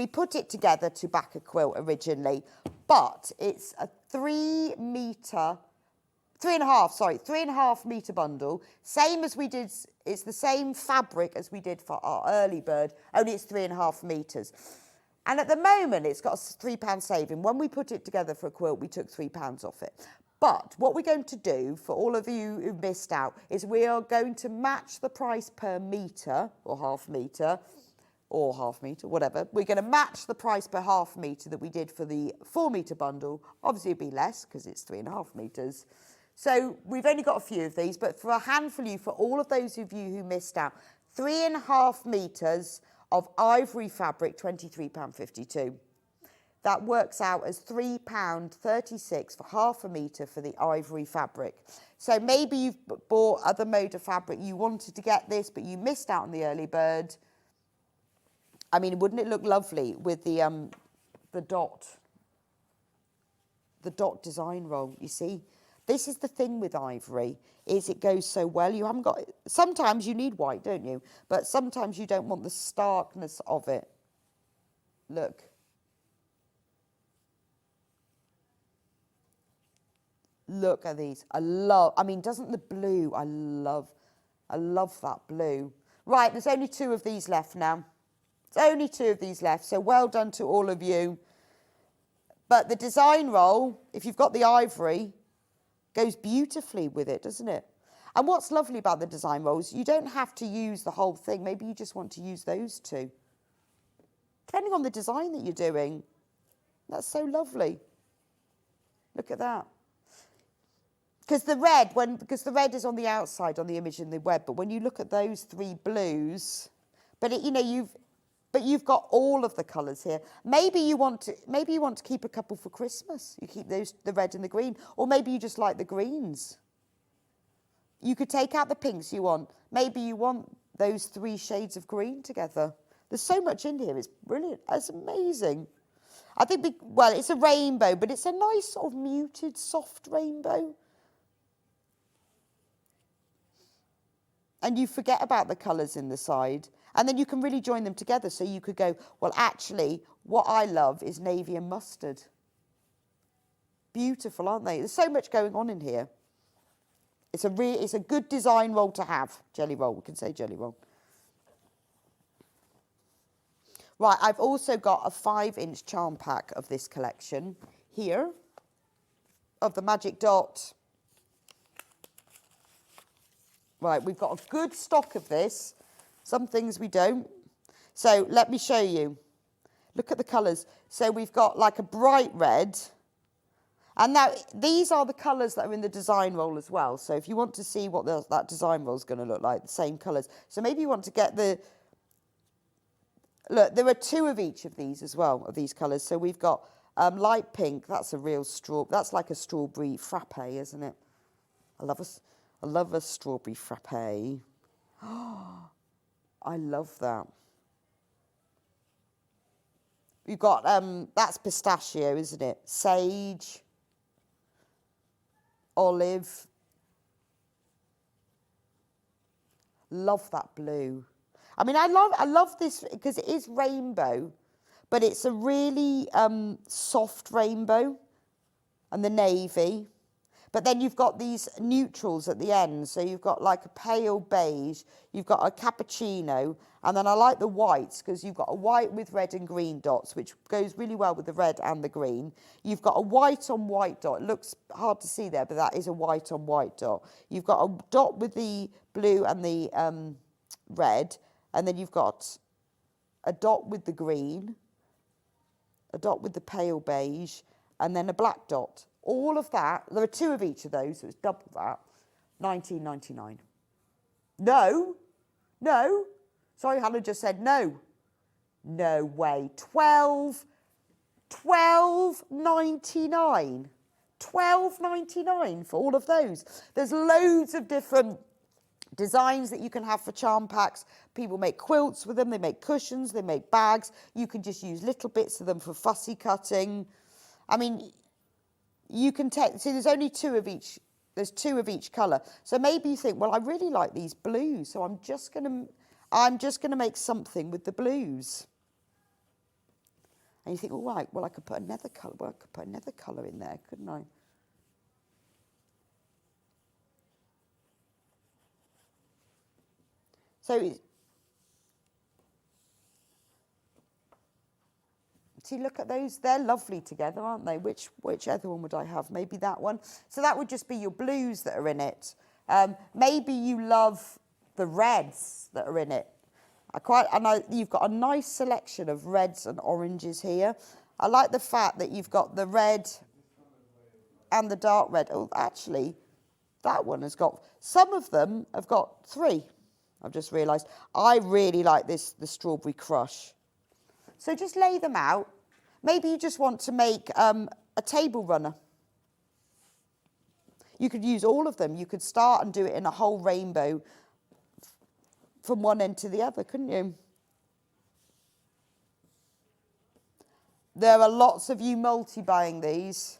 put it together to back a quilt originally. But it's a 3.5 metre bundle. Same as we did, it's the same fabric as we did for our early bird, only it's 3.5 metres. And at the moment, it's got a £3 saving. When we put it together for a quilt, we took £3 off it. But what we're going to do, for all of you who missed out, is we are going to match the price per metre, or half metre, whatever. We're going to match the price per half metre that we did for the 4 metre bundle. Obviously, it'd be less because it's 3.5 metres. So we've only got a few of these, but for a handful of you, for all of those of you who missed out, 3.5 metres of ivory fabric, £23.52. That works out as £3.36 for half a metre for the ivory fabric. So maybe you've bought other Moda fabric, you wanted to get this, but you missed out on the early bird. I mean, wouldn't it look lovely with the dot design roll, you see? This is the thing with ivory, is it goes so well. You haven't got, sometimes you need white, don't you? But sometimes you don't want the starkness of it. Look. Look at these. I mean, doesn't the blue, I love that blue. Right, there's only 2 of these left now. There's only 2 of these left, so well done to all of you. But the design roll, if you've got the ivory, goes beautifully with it, doesn't it? And what's lovely about the design rolls, you don't have to use the whole thing. Maybe you just want to use those 2. Depending on the design that you're doing. That's so lovely. Look at that. Because the red is on the outside on the image in the web, but when you look at those 3 blues, you've got all of the colours here. Maybe you want to keep a couple for Christmas. You keep those, the red and the green, or maybe you just like the greens. You could take out the pinks you want. Maybe you want those 3 shades of green together. There's so much in here. It's brilliant. It's amazing. I think, it's a rainbow, but it's a nice sort of muted, soft rainbow. And you forget about the colours in the side. And then you can really join them together. So you could go, well, actually, what I love is navy and mustard. Beautiful, aren't they? There's so much going on in here. It's a good design roll to have. Jelly roll, we can say jelly roll. Right, I've also got a 5-inch charm pack of this collection here, of the Magic Dot. Right, we've got a good stock of this. Some things we don't. So let me show you. Look at the colours. So we've got like a bright red. And now these are the colours that are in the design roll as well. So if you want to see what that design roll is going to look like, the same colours. So maybe you want to get the... Look, there are 2 of each of these as well, of these colours. So we've got light pink. That's a real that's like a strawberry frappe, isn't it? I love a strawberry frappe. Oh, I love that. You've got, that's pistachio, isn't it? Sage, olive. Love that blue. I mean, I love this because it is rainbow, but it's a really soft rainbow, and the navy. But then you've got these neutrals at the end. So you've got like a pale beige, you've got a cappuccino, and then I like the whites because you've got a white with red and green dots, which goes really well with the red and the green. You've got a white on white dot. It looks hard to see there, but that is a white on white dot. You've got a dot with the blue and the red, and then you've got a dot with the green, a dot with the pale beige, and then a black dot. All of that, there are 2 of each of those, so it's double that, £19.99. No, no. Sorry, Hannah just said no. No way. £12.99. £12.99 for all of those. There's loads of different designs that you can have for charm packs. People make quilts with them, they make cushions, they make bags. You can just use little bits of them for fussy cutting. I mean, you can take, see there's only 2 of each, there's 2 of each colour. So maybe you think, well, I really like these blues, so I'm just gonna make something with the blues. And you think, all right, well, I could put another colour, in there, couldn't I? So, see, look at those. They're lovely together, aren't they? Which other one would I have? Maybe that one. So that would just be your blues that are in it. Maybe you love the reds that are in it. You've got a nice selection of reds and oranges here. I like the fact that you've got the red and the dark red. Oh, actually, that one has got, some of them have got 3. I've just realised. I really like the strawberry crush. So just lay them out. Maybe you just want to make a table runner. You could use all of them. You could start and do it in a whole rainbow from one end to the other, couldn't you? There are lots of you multi-buying these.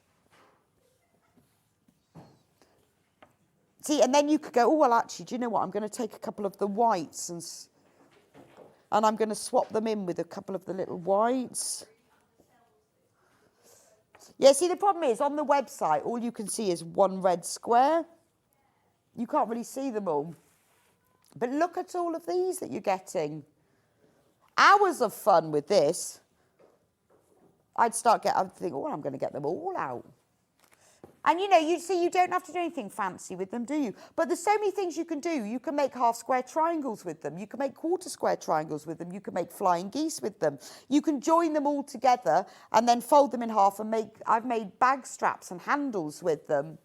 See, and then you could go, oh, well, actually, do you know what? I'm going to take a couple of the whites and I'm going to swap them in with a couple of the little whites. Yeah, see, the problem is, on the website, all you can see is one red square. You can't really see them all. But look at all of these that you're getting. Hours of fun with this. I'd think, oh, I'm going to get them all out. And, you know, you see, you don't have to do anything fancy with them, do you? But there's so many things you can do. You can make half-square triangles with them. You can make quarter-square triangles with them. You can make flying geese with them. You can join them all together and then fold them in half and make... I've made bag straps and handles with them.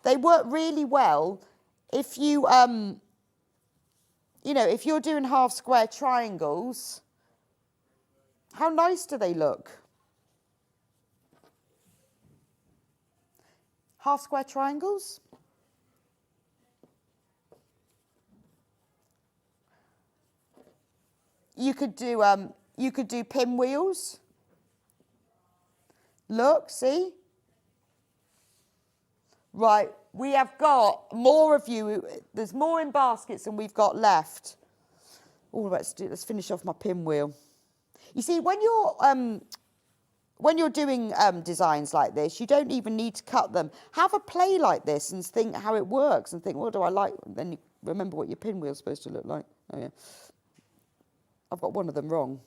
They work really well if you, you know, if you're doing half-square triangles. How nice do they look? Half-square triangles. You could do pinwheels. Look, see? Right, we have got more of you. There's more in baskets than we've got left. Oh, let's finish off my pinwheel. You see, when you're doing designs like this, you don't even need to cut them. Have a play like this and think how it works and think, what do I like? Then you remember what your pinwheel's supposed to look like. Oh, yeah. I've got one of them wrong.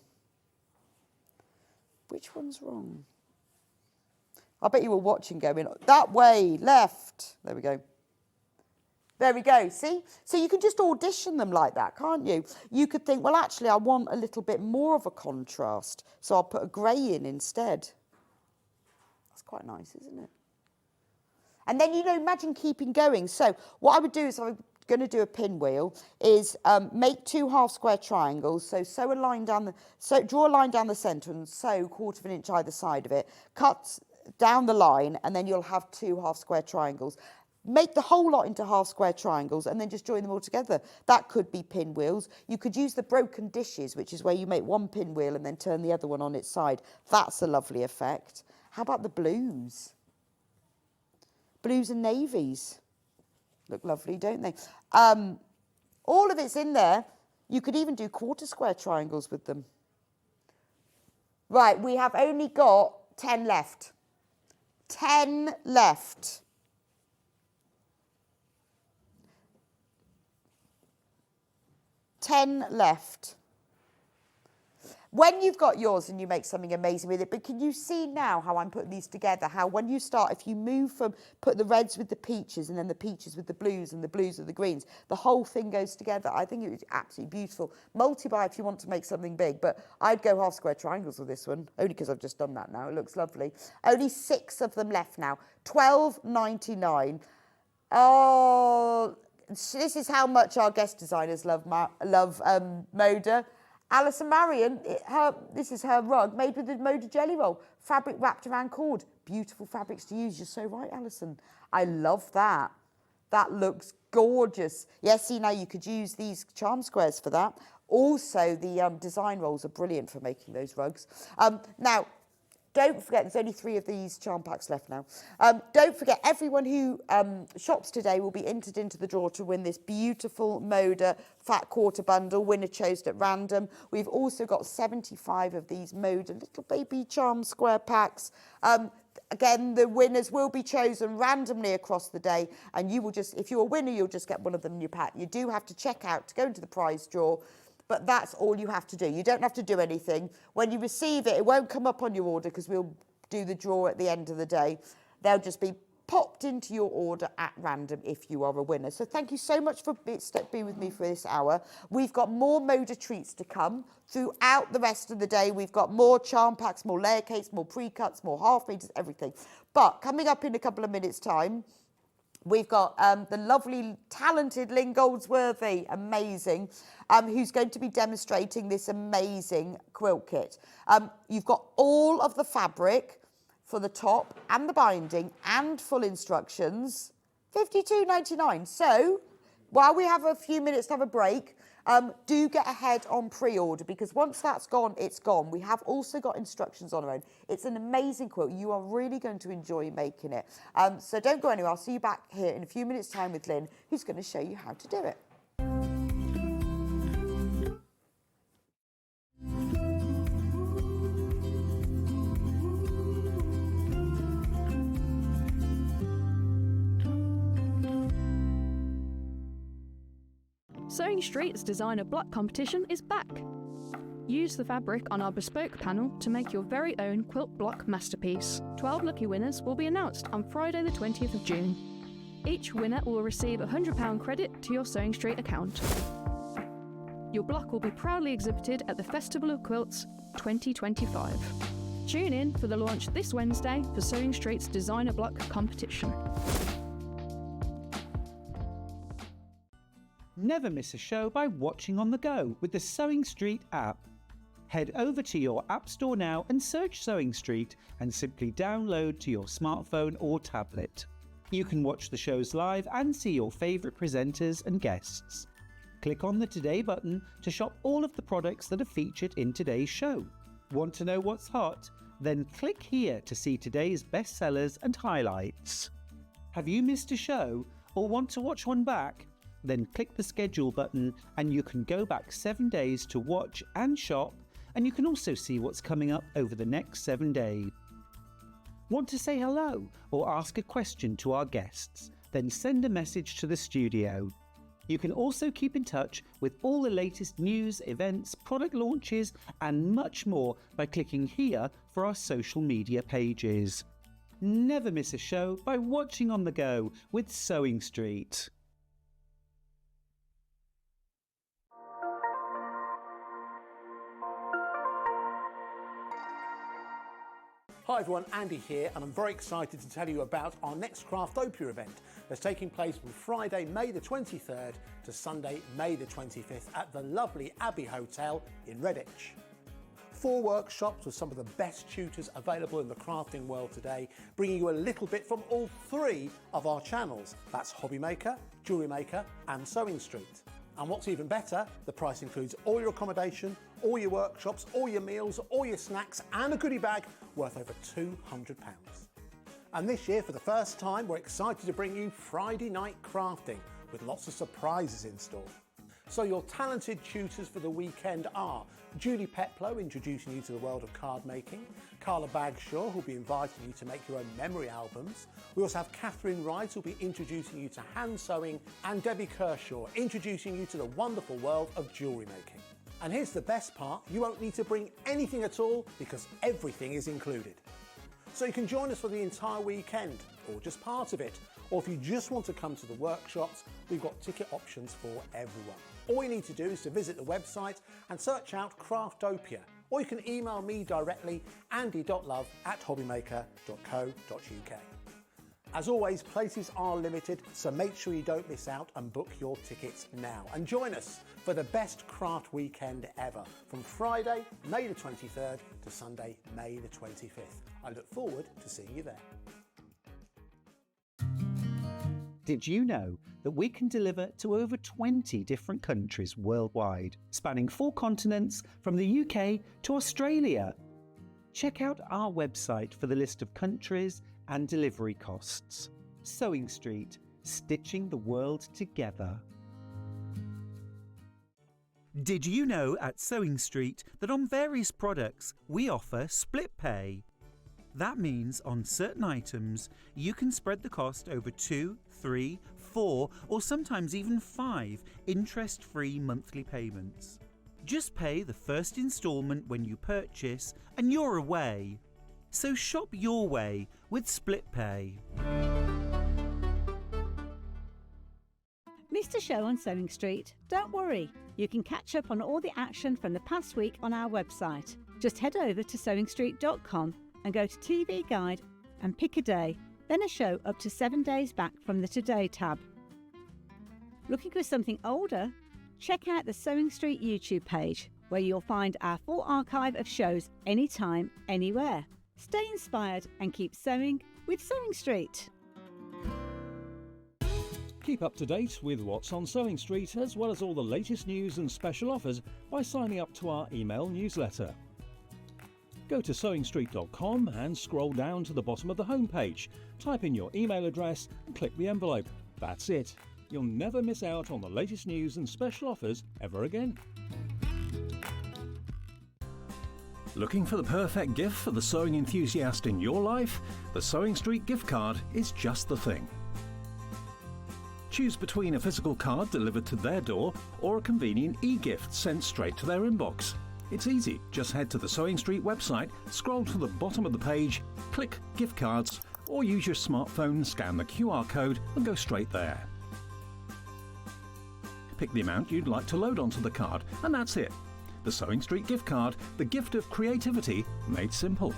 Which one's wrong? I bet you were watching going, that way, left. There we go. There we go, see? So you can just audition them like that, can't you? You could think, well, actually, I want a little bit more of a contrast, so I'll put a grey in instead. That's quite nice, isn't it? And then, you know, imagine keeping going. So what I would do is, I'm going to do a pinwheel, is make 2 half-square triangles. So draw a line down the centre and sew 1/4 of an inch either side of it. Cut down the line, and then you'll have 2 half-square triangles. Make the whole lot into half-square triangles and then just join them all together. That could be pinwheels. You could use the broken dishes, which is where you make one pinwheel and then turn the other one on its side. That's a lovely effect. How about the blues? Blues and navies. Look lovely, don't they? All of it's in there. You could even do 1/4 square triangles with them. Right, we have only got 10 left. 10 left. When you've got yours and you make something amazing with it, but can you see now how I'm putting these together? How when you start, if you move from, put the reds with the peaches and then the peaches with the blues and the blues with the greens, the whole thing goes together. I think it was absolutely beautiful. Multi-buy if you want to make something big, but I'd go half square triangles with this one, only because I've just done that now. It looks lovely. Only 6 of them left now. £12.99. Oh, this is how much our guest designers love Moda. Alison Marion, this is her rug made with the Moda jelly roll, fabric wrapped around cord. Beautiful fabrics to use. You're so right, Alison. I love that. That looks gorgeous. Yes, see, now you could use these charm squares for that. Also, the design rolls are brilliant for making those rugs. Now, don't forget, there's only 3 of these charm packs left now. Don't forget, everyone who shops today will be entered into the draw to win this beautiful Moda fat quarter bundle, winner chosen at random. We've also got 75 of these Moda little baby charm square packs. Again, the winners will be chosen randomly across the day, and you will just, if you're a winner, you'll just get one of them in your pack. You do have to check out to go into the prize draw, but that's all you have to do. You don't have to do anything. When you receive it, it won't come up on your order because we'll do the draw at the end of the day. They'll just be popped into your order at random if you are a winner. So thank you so much for being with me for this hour. We've got more Moda treats to come throughout the rest of the day. We've got more charm packs, more layer cakes, more pre-cuts, more half meters, everything. But coming up in a couple of minutes' time, we've got the lovely, talented Lynne Goldsworthy, amazing, who's going to be demonstrating this amazing quilt kit. You've got all of the fabric for the top and the binding and full instructions, $52.99. So while we have a few minutes to have a break, do get ahead on pre-order, because once that's gone, it's gone. We have also got instructions on our own. It's an amazing quilt. You are really going to enjoy making it. So don't go anywhere. I'll see you back here in a few minutes' time with Lynne, who's going to show you how to do it. Sewing Street's designer block competition is back. Use the fabric on our bespoke panel to make your very own quilt block masterpiece. 12 lucky winners will be announced on Friday the 20th of June. Each winner will receive a £100 credit to your Sewing Street account. Your block will be proudly exhibited at the Festival of Quilts 2025. Tune in for the launch this Wednesday for Sewing Street's designer block competition. Never miss a show by watching on the go with the Sewing Street app. Head over to your app store now and search Sewing Street and simply download to your smartphone or tablet. You can watch the shows live and see your favourite presenters and guests. Click on the Today button to shop all of the products that are featured in today's show. Want to know what's hot? Then click here to see today's bestsellers and highlights. Have you missed a show or want to watch one back? Then click the schedule button and you can go back 7 days to watch and shop, and you can also see what's coming up over the next 7 days. Want to say hello or ask a question to our guests? Then send a message to the studio. You can also keep in touch with all the latest news, events, product launches and much more by clicking here for our social media pages. Never miss a show by watching on the go with Sewing Street. Hi everyone, Andy here, and I'm very excited to tell you about our next Craftopia event that's taking place from Friday, May the 23rd to Sunday, May the 25th at the lovely Abbey Hotel in Redditch. 4 workshops with some of the best tutors available in the crafting world today, bringing you a little bit from all 3 of our channels. That's Hobby Maker, Jewellery Maker and Sewing Street. And what's even better, the price includes all your accommodation, all your workshops, all your meals, all your snacks and a goodie bag worth over £200. And this year, for the first time, we're excited to bring you Friday night crafting with lots of surprises in store. So your talented tutors for the weekend are Julie Peplow, introducing you to the world of card making, Carla Bagshaw, who'll be inviting you to make your own memory albums. We also have Catherine Wright, who'll be introducing you to hand sewing, and Debbie Kershaw, introducing you to the wonderful world of jewellery making. And here's the best part, you won't need to bring anything at all because everything is included. So you can join us for the entire weekend or just part of it. Or if you just want to come to the workshops, we've got ticket options for everyone. All you need to do is to visit the website and search out Craftopia. Or you can email me directly, andy.love@hobbymaker.co.uk. As always, places are limited, so make sure you don't miss out and book your tickets now. And join us for the best craft weekend ever, from Friday, May the 23rd to Sunday, May the 25th. I look forward to seeing you there. Did you know that we can deliver to over 20 different countries worldwide, spanning 4 continents from the UK to Australia? Check out our website for the list of countries and delivery costs. Sewing Street, stitching the world together. Did you know at Sewing Street that on various products we offer split pay? That means on certain items you can spread the cost over 2, 3, 4 or sometimes even 5 interest-free monthly payments. Just pay the first instalment when you purchase and you're away. So shop your way with split pay. Missed a show on Sewing Street? Don't worry, you can catch up on all the action from the past week on our website. Just head over to sewingstreet.com and go to TV Guide and pick a day, then a show up to 7 days back from the Today tab. Looking for something older? Check out the Sewing Street YouTube page, where you'll find our full archive of shows anytime, anywhere. Stay inspired and keep sewing with Sewing Street. Keep up to date with what's on Sewing Street, as well as all the latest news and special offers by signing up to our email newsletter. Go to sewingstreet.com and scroll down to the bottom of the homepage. Type in your email address and click the envelope. That's it. You'll never miss out on the latest news and special offers ever again. Looking for the perfect gift for the sewing enthusiast in your life? The Sewing Street gift card is just the thing. Choose between a physical card delivered to their door or a convenient e-gift sent straight to their inbox. It's easy. Just head to the Sewing Street website, scroll to the bottom of the page, click Gift Cards, or use your smartphone, scan the QR code and go straight there. Pick the amount you'd like to load onto the card, and that's it. The Sewing Street gift card, the gift of creativity made simple.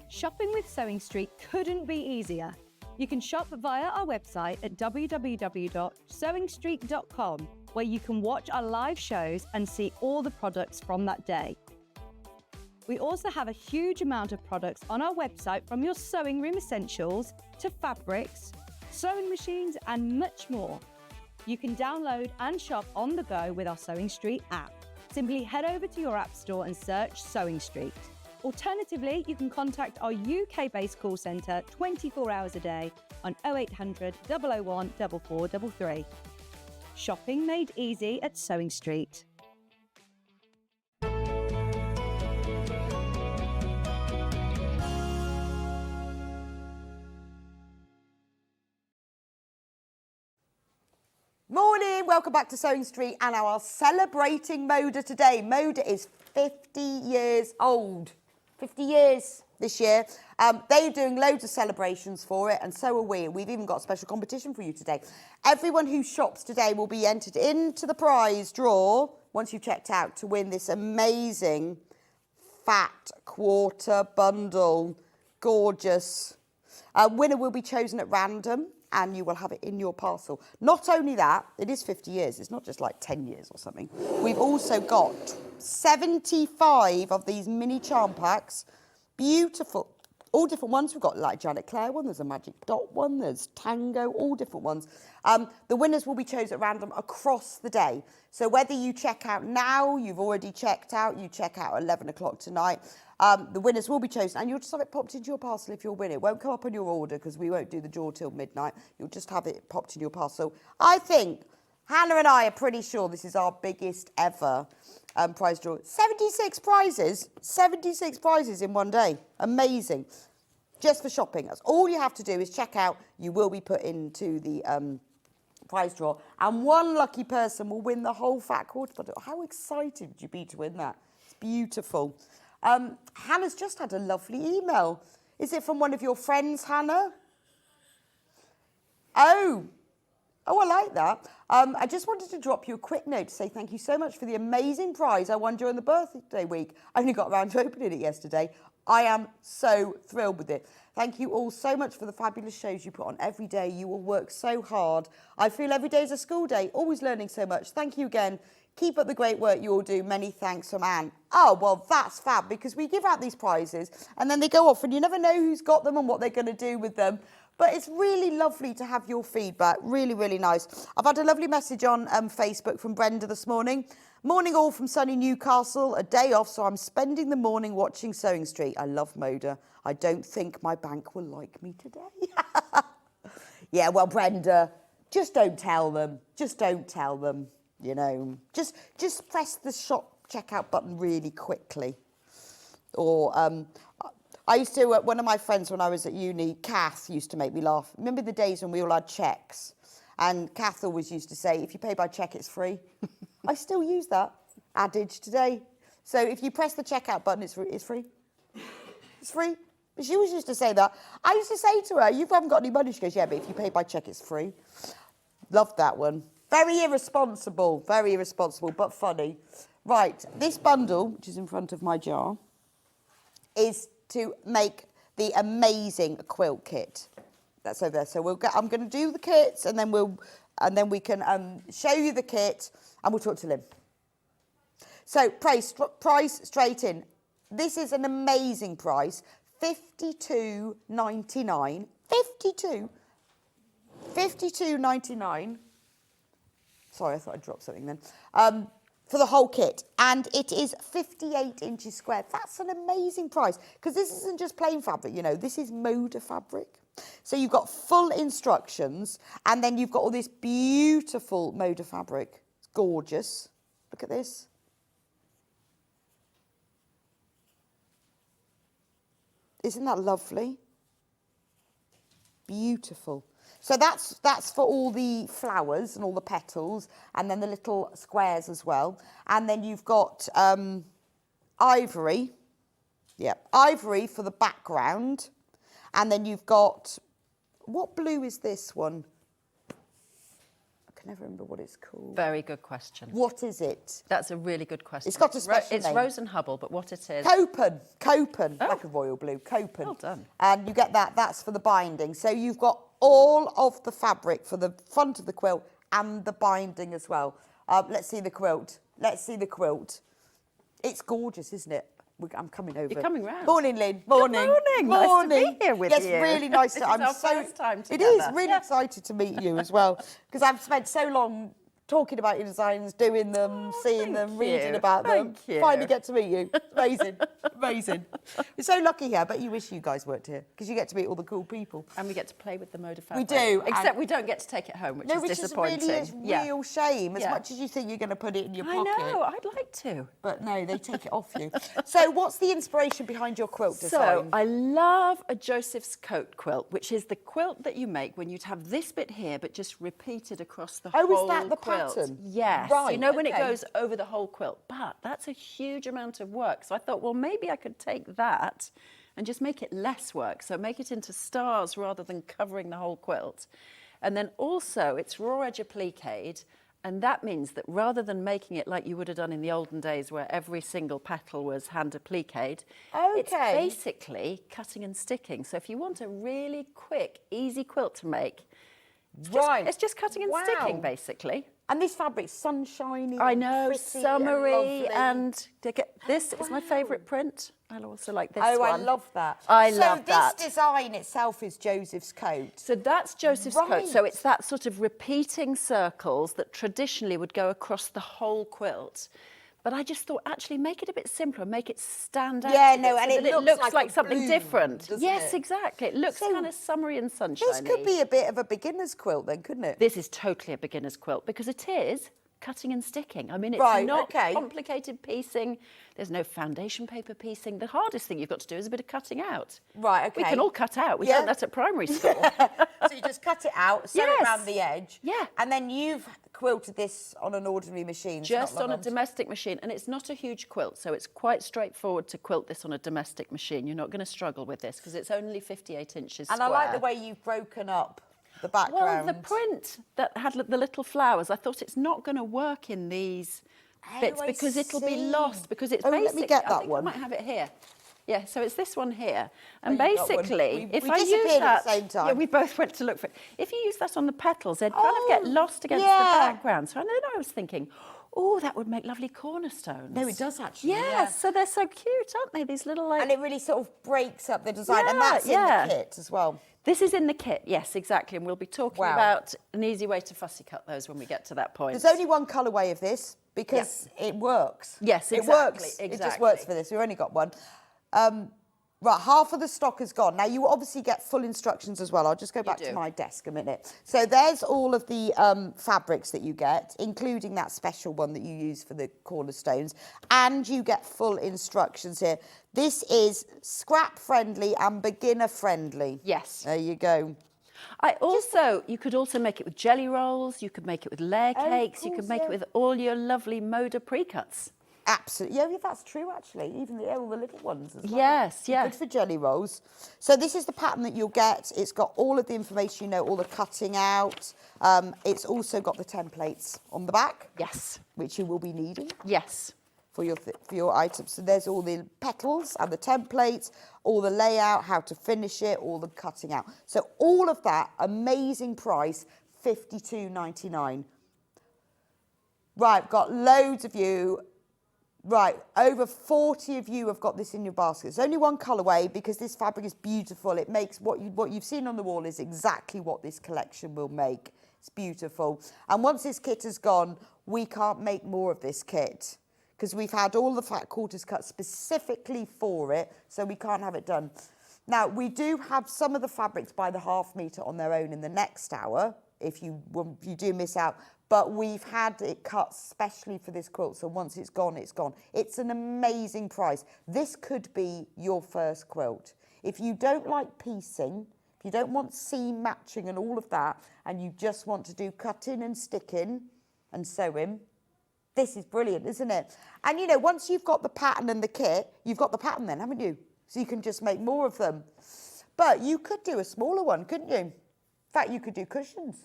Shopping with Sewing Street couldn't be easier. You can shop via our website at www.sewingstreet.com, where you can watch our live shows and see all the products from that day. We also have a huge amount of products on our website, from your sewing room essentials to fabrics, sewing machines and much more. You can download and shop on the go with our Sewing Street app. Simply head over to your app store and search Sewing Street. Alternatively, you can contact our UK-based call centre 24 hours a day on 0800 001 4433. Shopping made easy at Sewing Street. Morning, welcome back to Sewing Street and our celebrating Moda today. Moda is 50 years old. 50 years this year. They're doing loads of celebrations for it, and so are we. We've even got a special competition for you today. Everyone who shops today will be entered into the prize draw, once you've checked out, to win this amazing fat quarter bundle. Gorgeous. Winner will be chosen at random, and you will have it in your parcel. Not only that, it is 50 years. It's not just like 10 years or something. We've also got 75 of these mini charm packs. Beautiful. All different ones. We've got like Janet Claire one, there's a Magic Dot one, there's Tango, all different ones. The winners will be chosen at random across the day. So whether you check out now, you've already checked out, you check out at 11 o'clock tonight, the winners will be chosen, and you'll just have it popped into your parcel if you're winning. It won't come up on your order because we won't do the draw till midnight. You'll just have it popped in your parcel. I think Hannah and I are pretty sure this is our biggest ever prize draw. 76 prizes. 76 prizes in one day. Amazing. Just for shopping. That's all you have to do is check out. You will be put into the prize draw, and one lucky person will win the whole fat quarter bundle. How excited would you be to win that? It's beautiful. Hannah's just had a lovely email. Is it from one of your friends, Hannah? Oh, I like that. I just wanted to drop you a quick note to say thank you so much for the amazing prize I won during the birthday week. I only got around to opening it yesterday. I am so thrilled with it. Thank you all so much for the fabulous shows you put on every day. You all work so hard. I feel every day is a school day, always learning so much. Thank you again. Keep up the great work you all do. Many thanks from Anne. Oh, well, that's fab, because we give out these prizes and then they go off and you never know who's got them and what they're going to do with them. But it's really lovely to have your feedback. Really, really nice. I've had a lovely message on Facebook from Brenda this morning. Morning all from sunny Newcastle. A day off, so I'm spending the morning watching Sewing Street. I love Moda. I don't think my bank will like me today. Yeah, well, Brenda, just don't tell them. Just don't tell them, you know. Just press the shop checkout button really quickly. Or I used to, one of my friends when I was at uni, Kath, used to make me laugh. Remember the days when we all had cheques? And Kath always used to say, if you pay by cheque, it's free. I still use that adage today. So if you press the checkout button, it's free. It's free. But she always used to say that. I used to say to her, you haven't got any money. She goes, yeah, but if you pay by cheque, it's free. Loved that one. Very irresponsible, but funny. Right, this bundle, which is in front of my jar, is to make the amazing quilt kit. That's over there. So I'm going to do the kits, and then we can show you the kit, and we'll talk to Lynne. So price straight in. This is an amazing price, $52.99. $52.99. Sorry, I thought I dropped something then. For the whole kit, and it is 58 inches square. That's an amazing price, because this isn't just plain fabric, you know, this is Moda fabric. So you've got full instructions, and then you've got all this beautiful Moda fabric. It's gorgeous. Look at this. Isn't that lovely? Beautiful. So that's for all the flowers and all the petals, and then the little squares as well. And then you've got ivory. Yeah, ivory for the background. And then you've got, what blue is this one? I can never remember what it's called. Very good question. What is it? That's a really good question. It's got a special It's name. Rose and Hubble, but what it is... Copen, Oh. like a royal blue, Copen. Well done. And you get that, that's for the binding. So you've got all of the fabric for the front of the quilt and the binding as well. Let's see the quilt. It's gorgeous, isn't it? I'm coming over. You're coming round. Morning, Lynne. Morning. Good morning. Nice to be here with yes, you. Yes, really nice. This is our first time together. It is. Really excited to meet you as well, because I've spent so long talking about your designs, doing them, seeing them, reading about them. Finally get to meet you. Amazing. Amazing. We're so lucky here. I bet you wish you guys worked here, because you get to meet all the cool people. And we get to play with the Moda fabric. We do. Except we don't get to take it home, which is disappointing. Which is really a real shame, as much as you think you're going to put it in your pocket. I know, I'd like to. But no, they take it off you. So what's the inspiration behind your quilt design? So I love a Joseph's coat quilt, which is the quilt that you make when you'd have this bit here, but just repeated across the whole quilt. Oh, is that the pattern? Yes. Right, you know, when it goes over the whole quilt. But that's a huge amount of work. So I thought, well, maybe I could take that and just make it less work. So make it into stars rather than covering the whole quilt. And then also it's raw edge appliqued. And that means that rather than making it like you would have done in the olden days where every single petal was hand appliqued, it's basically cutting and sticking. So if you want a really quick, easy quilt to make, it's just cutting and sticking, basically. And this fabric's sunshiny. I know, summery, and this is my favourite print. I also like this one. Oh, I love that. I love that. So this design itself is Joseph's coat. So that's Joseph's coat. So it's that sort of repeating circles that traditionally would go across the whole quilt. But I just thought, actually, make it a bit simpler, make it stand out. Yeah, no, so and it looks like something bloom, different. Yes, exactly. It looks kind of summery and sunshiny. This could be a bit of a beginner's quilt then, couldn't it? This is totally a beginner's quilt because it is cutting and sticking. I mean, it's Right, not okay. complicated piecing. There's no foundation paper piecing. The hardest thing you've got to do is a bit of cutting out. Right, okay. We can all cut out. We Yeah. learned that at primary school. So you just cut it out, sew it Yes. around the edge. Yeah. And then you've quilted this on an ordinary machine. It's Just not on a long domestic machine, and it's not a huge quilt, so it's quite straightforward to quilt this on a domestic machine. You're not going to struggle with this because it's only 58 inches And square. I like the way you've broken up the Well, background. the print that had the little flowers, I thought it's not going to work in these bits I because it'll be see. lost because it's Oh, basic. let me get I that think one. I might have it here. Yeah, so it's this one here. And Oh, you've got one. basically, if We I use disappeared that... at the same time. Yeah, we both went to look for it. If you use that on the petals, they'd kind of get Oh, lost against yeah. the background. So then I was thinking, oh, that would make lovely cornerstones. No, it does actually. Yes, yeah. so they're so cute, aren't they? These little like... And it really sort of breaks up the design. And Yeah, that's yeah. in the kit as well. This is in the kit, yes, exactly. And we'll be talking Wow. about an easy way to fussy cut those when we get to that point. There's only one colourway of this because it works. Yes, It exactly, works. It just exactly. works for this. We've only got one. Right, half of the stock is gone. Now, you obviously get full instructions as well. I'll just go back to do. my desk a minute. So there's all of the fabrics that you get, including that special one that you use for the cornerstones. And you get full instructions here. This is scrap-friendly and beginner-friendly. Yes. There you go. You could also make it with jelly rolls, you could make it with layer cakes, you could course, make yeah. it with all your lovely Moda pre-cuts. Absolutely. Yeah, that's true, actually. Even all the little ones as well. Yes, yeah. Good for jelly rolls. So this is the pattern that you'll get. It's got all of the information, all the cutting out. It's also got the templates on the back. Yes. Which you will be needing. Yes. For your items. So there's all the petals and the templates, all the layout, how to finish it, all the cutting out. So all of that, amazing price, $52.99. Right, got loads of you. Right, over 40 of you have got this in your basket. It's only one colourway because this fabric is beautiful. It makes what you've seen on the wall is exactly what this collection will make. It's beautiful. And once this kit is gone, we can't make more of this kit because we've had all the fat quarters cut specifically for it, so we can't have it done. Now, we do have some of the fabrics by the ½ metre on their own in the next hour, if you do miss out. But we've had it cut specially for this quilt, so once it's gone, it's gone. It's an amazing price. This could be your first quilt. If you don't like piecing, if you don't want seam matching and all of that, and you just want to do cutting and sticking and sewing, this is brilliant, isn't it? And, once you've got the pattern and the kit, you've got the pattern then, haven't you? So you can just make more of them. But you could do a smaller one, couldn't you? In fact, you could do cushions.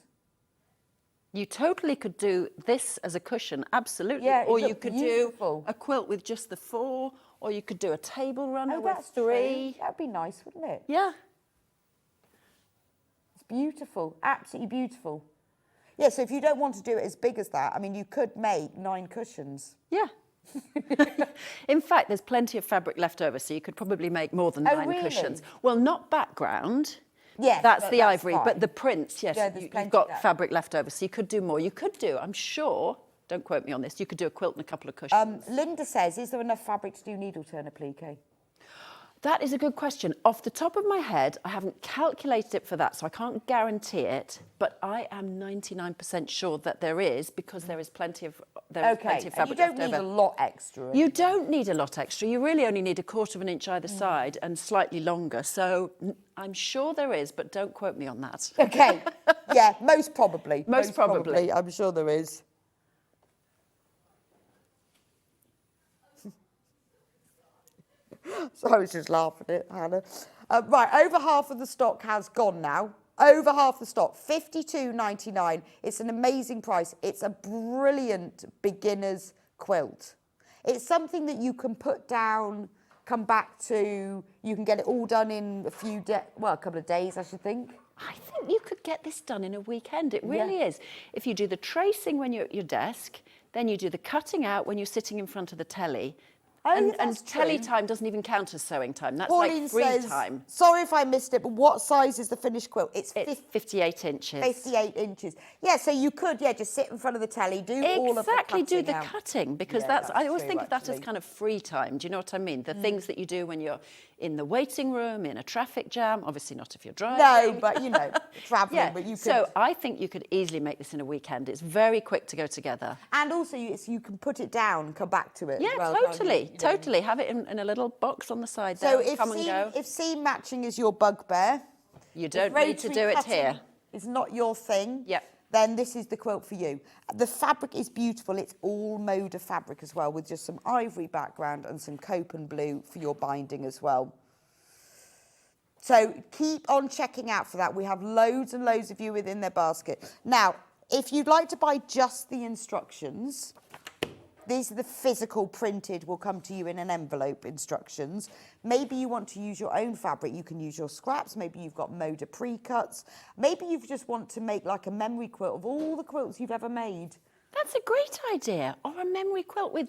You totally could do this as a cushion, absolutely. Yeah, or it'd you look could beautiful. do a quilt with just the 4, or you could do a table runner with that's 3. true. That'd be nice, wouldn't it? Yeah. It's beautiful, absolutely beautiful. Yeah, so if you don't want to do it as big as that, I mean, you could make 9 cushions. Yeah. In fact, there's plenty of fabric left over, so you could probably make more than 9 really? cushions. Well, not background. Yes, that's but the that's ivory, fine. but the prints, yes, Yeah, there's you've plenty got there. fabric left over, so you could do more. You could do, I'm sure, don't quote me on this, you could do a quilt and a couple of cushions. Linda says, is there enough fabric to do needle turn applique? That is a good question. Off the top of my head, I haven't calculated it for that, so I can't guarantee it, but I am 99% sure that there is, because there is plenty of fabric And you left don't need over. a lot extra. You don't need a lot extra. You really only need a 1/4 of an inch either side and slightly longer. So I'm sure there is, but don't quote me on that. Okay. Yeah, most probably. Most probably. I'm sure there is. So I was just laughing at it, Hannah. Right, over half of the stock has gone now. Over half the stock, $52.99. It's an amazing price. It's a brilliant beginner's quilt. It's something that you can put down, come back to. You can get it all done in a couple of days, I should think. I think you could get this done in a weekend. It really is. If you do the tracing when you're at your desk, then you do the cutting out when you're sitting in front of the telly. And telly time doesn't even count as sewing time. That's Pauline like free says, time. Sorry if I missed it, but what size is the finished quilt? It's 58 inches. 58 inches. Yeah, so you could, just sit in front of the telly, do all of the cutting. Exactly, do the out. cutting, because Yeah, that's I always true, think of that as actually. kind of free time. Do you know what I mean? The things that you do when you're in the waiting room, in a traffic jam. Obviously not if you're driving. No, but you know, travelling. Yeah. But you could. So I think you could easily make this in a weekend. It's very quick to go together. And also, you can put it down and come back to it. Yeah, as well, can't totally, you? You know. totally. Have it in a little box on the side So there. Come and go. if seam matching is your bugbear, You don't need to do it here. It's not your thing. Yep. Then this is the quilt for you. The fabric is beautiful. It's all Moda fabric as well, with just some ivory background and some cope and blue for your binding as well. So keep on checking out for that. We have loads and loads of you within their basket. Now, if you'd like to buy just the instructions, these are the physical printed, will come to you in an envelope instructions. Maybe you want to use your own fabric. You can use your scraps. Maybe you've got Moda pre-cuts. Maybe you just want to make like a memory quilt of all the quilts you've ever made. That's a great idea. Or a memory quilt with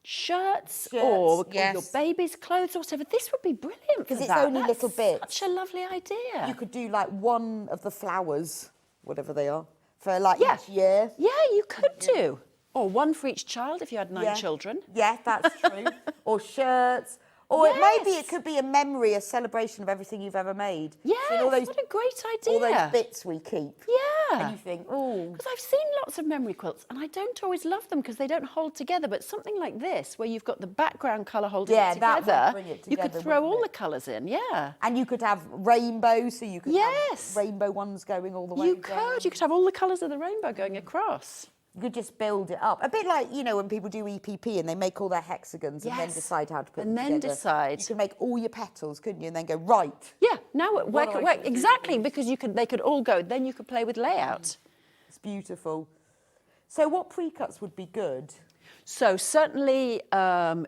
shirts or yes. your baby's clothes or whatever. This would be brilliant Because for it's that. only That's little bits. Such a lovely idea. You could do like one of the flowers, whatever they are, for like each year. Yeah, you could do. Or one for each child if you had 9 children. Yeah, that's true. Or shirts. Or maybe it could be a memory, a celebration of everything you've ever made. Yes, So all those, what a great idea. all those bits we keep. Yeah. And you think, oh. Because I've seen lots of memory quilts and I don't always love them because they don't hold together. But something like this, where you've got the background colour holding it that together, would bring it you could together, throw wouldn't all it? the colours in, yeah. And you could have rainbow, so you could Yes. have rainbow ones going all the way You down. could. You could have all the colours of the rainbow going across. You could just build it up. A bit like, you know, when people do EPP and they make all their hexagons and then Yes. decide how to put And them then together. decide. You can make all your petals, couldn't you? And then go, right. Yeah, now What work, do I work do? exactly, because they could all go. Then you could play with layout. It's beautiful. So what pre-cuts would be good? So certainly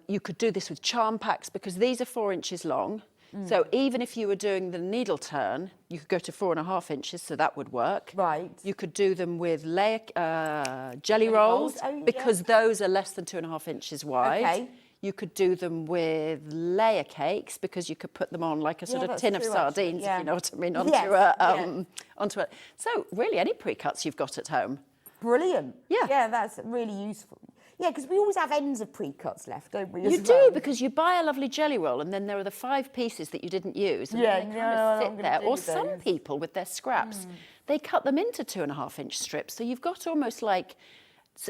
you could do this with charm packs because these are 4 inches long. So even if you were doing the needle turn, you could go to 4.5 inches, so that would work. Right. You could do them with jelly rolls rolls, oh, yeah. because those are less than 2.5 inches wide. Okay. You could do them with layer cakes because you could put them on like a sort of that's tin of true, actually, sardines, yeah. if you know what I mean, Yes, onto it. So really any pre-cuts you've got at home. Brilliant. Yeah. Yeah, that's really useful. Yeah, because we always have ends of pre-cuts left, don't we? You as do, well? because you buy a lovely jelly roll and then there are the 5 pieces that you didn't use. And Yeah, then they no, kind I'm of gonna sit there. do Or some those. people with their scraps, they cut them into 2.5 inch strips. So you've got almost like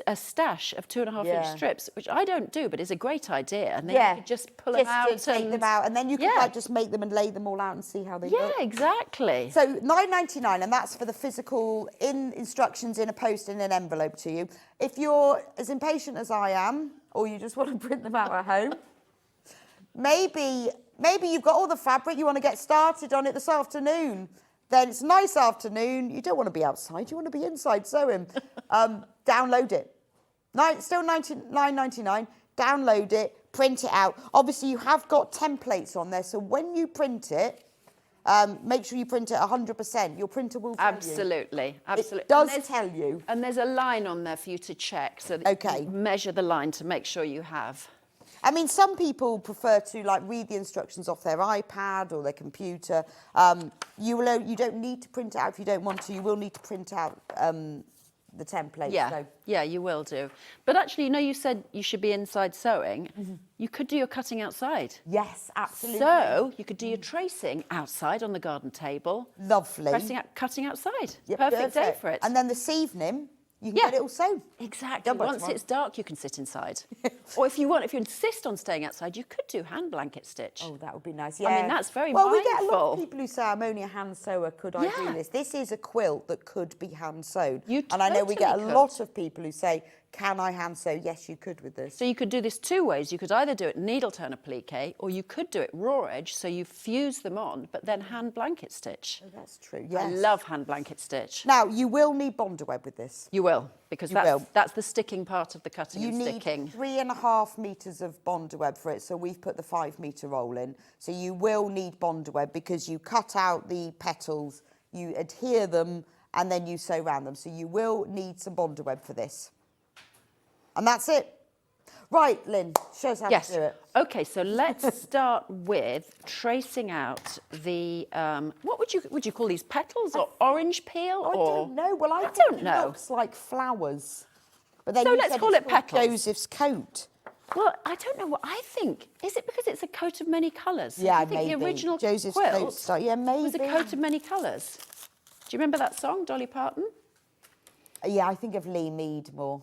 a stash of 2.5 Yeah. inch strips, which I don't do, but is a great idea. And then Yeah. you could just pull them out. to take them out, and then you could Yeah. like just make them and lay them all out and see how they Yeah, look. exactly. So £9.99, and that's for the physical instructions in a post in an envelope to you. If you're as impatient as I am, or you just want to print them out at home, maybe you've got all the fabric, you want to get started on it this afternoon. Then it's a nice afternoon. You don't want to be outside, you want to be inside sewing. Download it. Still $9.99. Download it, print it out. Obviously, you have got templates on there, so when you print it, make sure you print it 100%. Your printer will tell you. Absolutely, absolutely. It does tell you. And there's a line on there for you to check, so that Okay. you measure the line to make sure you have. I mean, some people prefer to like read the instructions off their iPad or their computer. You don't need to print it out if you don't want to. You will need to print out the template. Yeah, So. yeah, you will do. But actually, you know, you said you should be inside sewing. You could do your cutting outside. Yes, absolutely. So you could do your tracing outside on the garden table. Lovely. Cutting outside. Yep, Perfect day for it. And then this evening, you can Yeah. get it all sewn. Exactly. Done by Once tomorrow. it's dark, you can sit inside. Or if you insist on staying outside, you could do hand blanket stitch. Oh, that would be nice. I Yeah. mean, that's very well, we get a lot mindful. of people who say, I'm only a hand sewer, could I do Yeah. this? This is a quilt that could be hand sewn. You and I know we get a totally lot could. of people who say, can I hand sew? Yes, you could with this. So you could do this 2 ways. You could either do it needle turn applique, or you could do it raw edge, so you fuse them on, but then hand blanket stitch. Oh, that's true, yes. I love hand blanket stitch. Now, you will need Bondaweb with this. You will, because that's the sticking part of the cutting You and need sticking. 3.5 metres of Bondaweb for it, so we've put the 5 metre roll in. So you will need Bondaweb because you cut out the petals, you adhere them, and then you sew around them. So you will need some Bondaweb for this. And that's it. Right, Lynn, show us how to do it. Okay, so let's start with tracing out the, what would you call these, petals or orange peel? I or don't know. Well, I don't think know. it looks like flowers. But then So you let's said call it's it petals. Joseph's coat. Well, I don't know what I think. Is it because it's a coat of many colours? Yeah, I think maybe. the original Joseph's quilt coat style. Yeah, maybe. was a coat of many colours. Do you remember that song, Dolly Parton? Yeah, I think of Lee Mead more.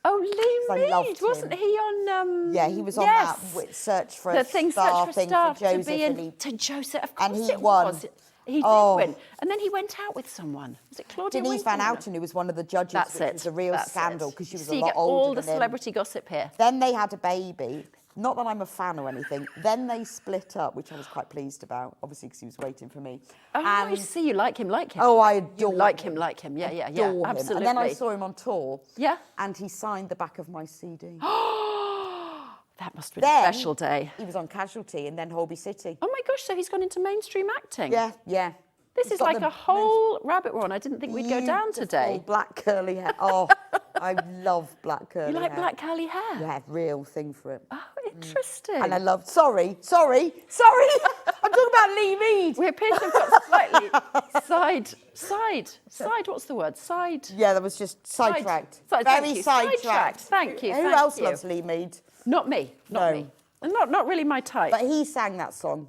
Oh, Lee I loved Reid, him. wasn't he on? Yeah, he was on yes. that search for the a thing, star search for thing staff for Joseph, to be and in he, to Joseph. Of and course he it won. was. He did Oh. win, and then he went out with someone. Was it Claudia Denise Van Winkleman? Houten, who was one of the judges, That's which it. was a real That's scandal it. because she was So a you lot get older all the than him. celebrity gossip here. Then they had a baby. Not that I'm a fan or anything. Then they split up, which I was quite pleased about, obviously because he was waiting for me. Oh, I see. You like him, Oh, I adore you like him, like him. Yeah, yeah, yeah. adore him. Absolutely. And then I saw him on tour. Yeah. And he signed the back of my CD. That must have been a special day. He was on Casualty and then Holby City. Oh my gosh! So he's gone into mainstream acting. Yeah, yeah. This He's is got like the a whole rabbit warren. I didn't think we'd go down beautiful today. black curly hair. Oh, I love black curly hair. You like black curly hair? Yeah, real thing for it. Oh, interesting. And I love. Sorry. I'm talking about Lee Mead. We appear to have got slightly side. What's the word? Side. Yeah, that was just sidetracked. Side- Very thank you. sidetracked. Thank you. Who thank else you. loves Lee Mead? Not me. Not me. And not really my type. But he sang that song.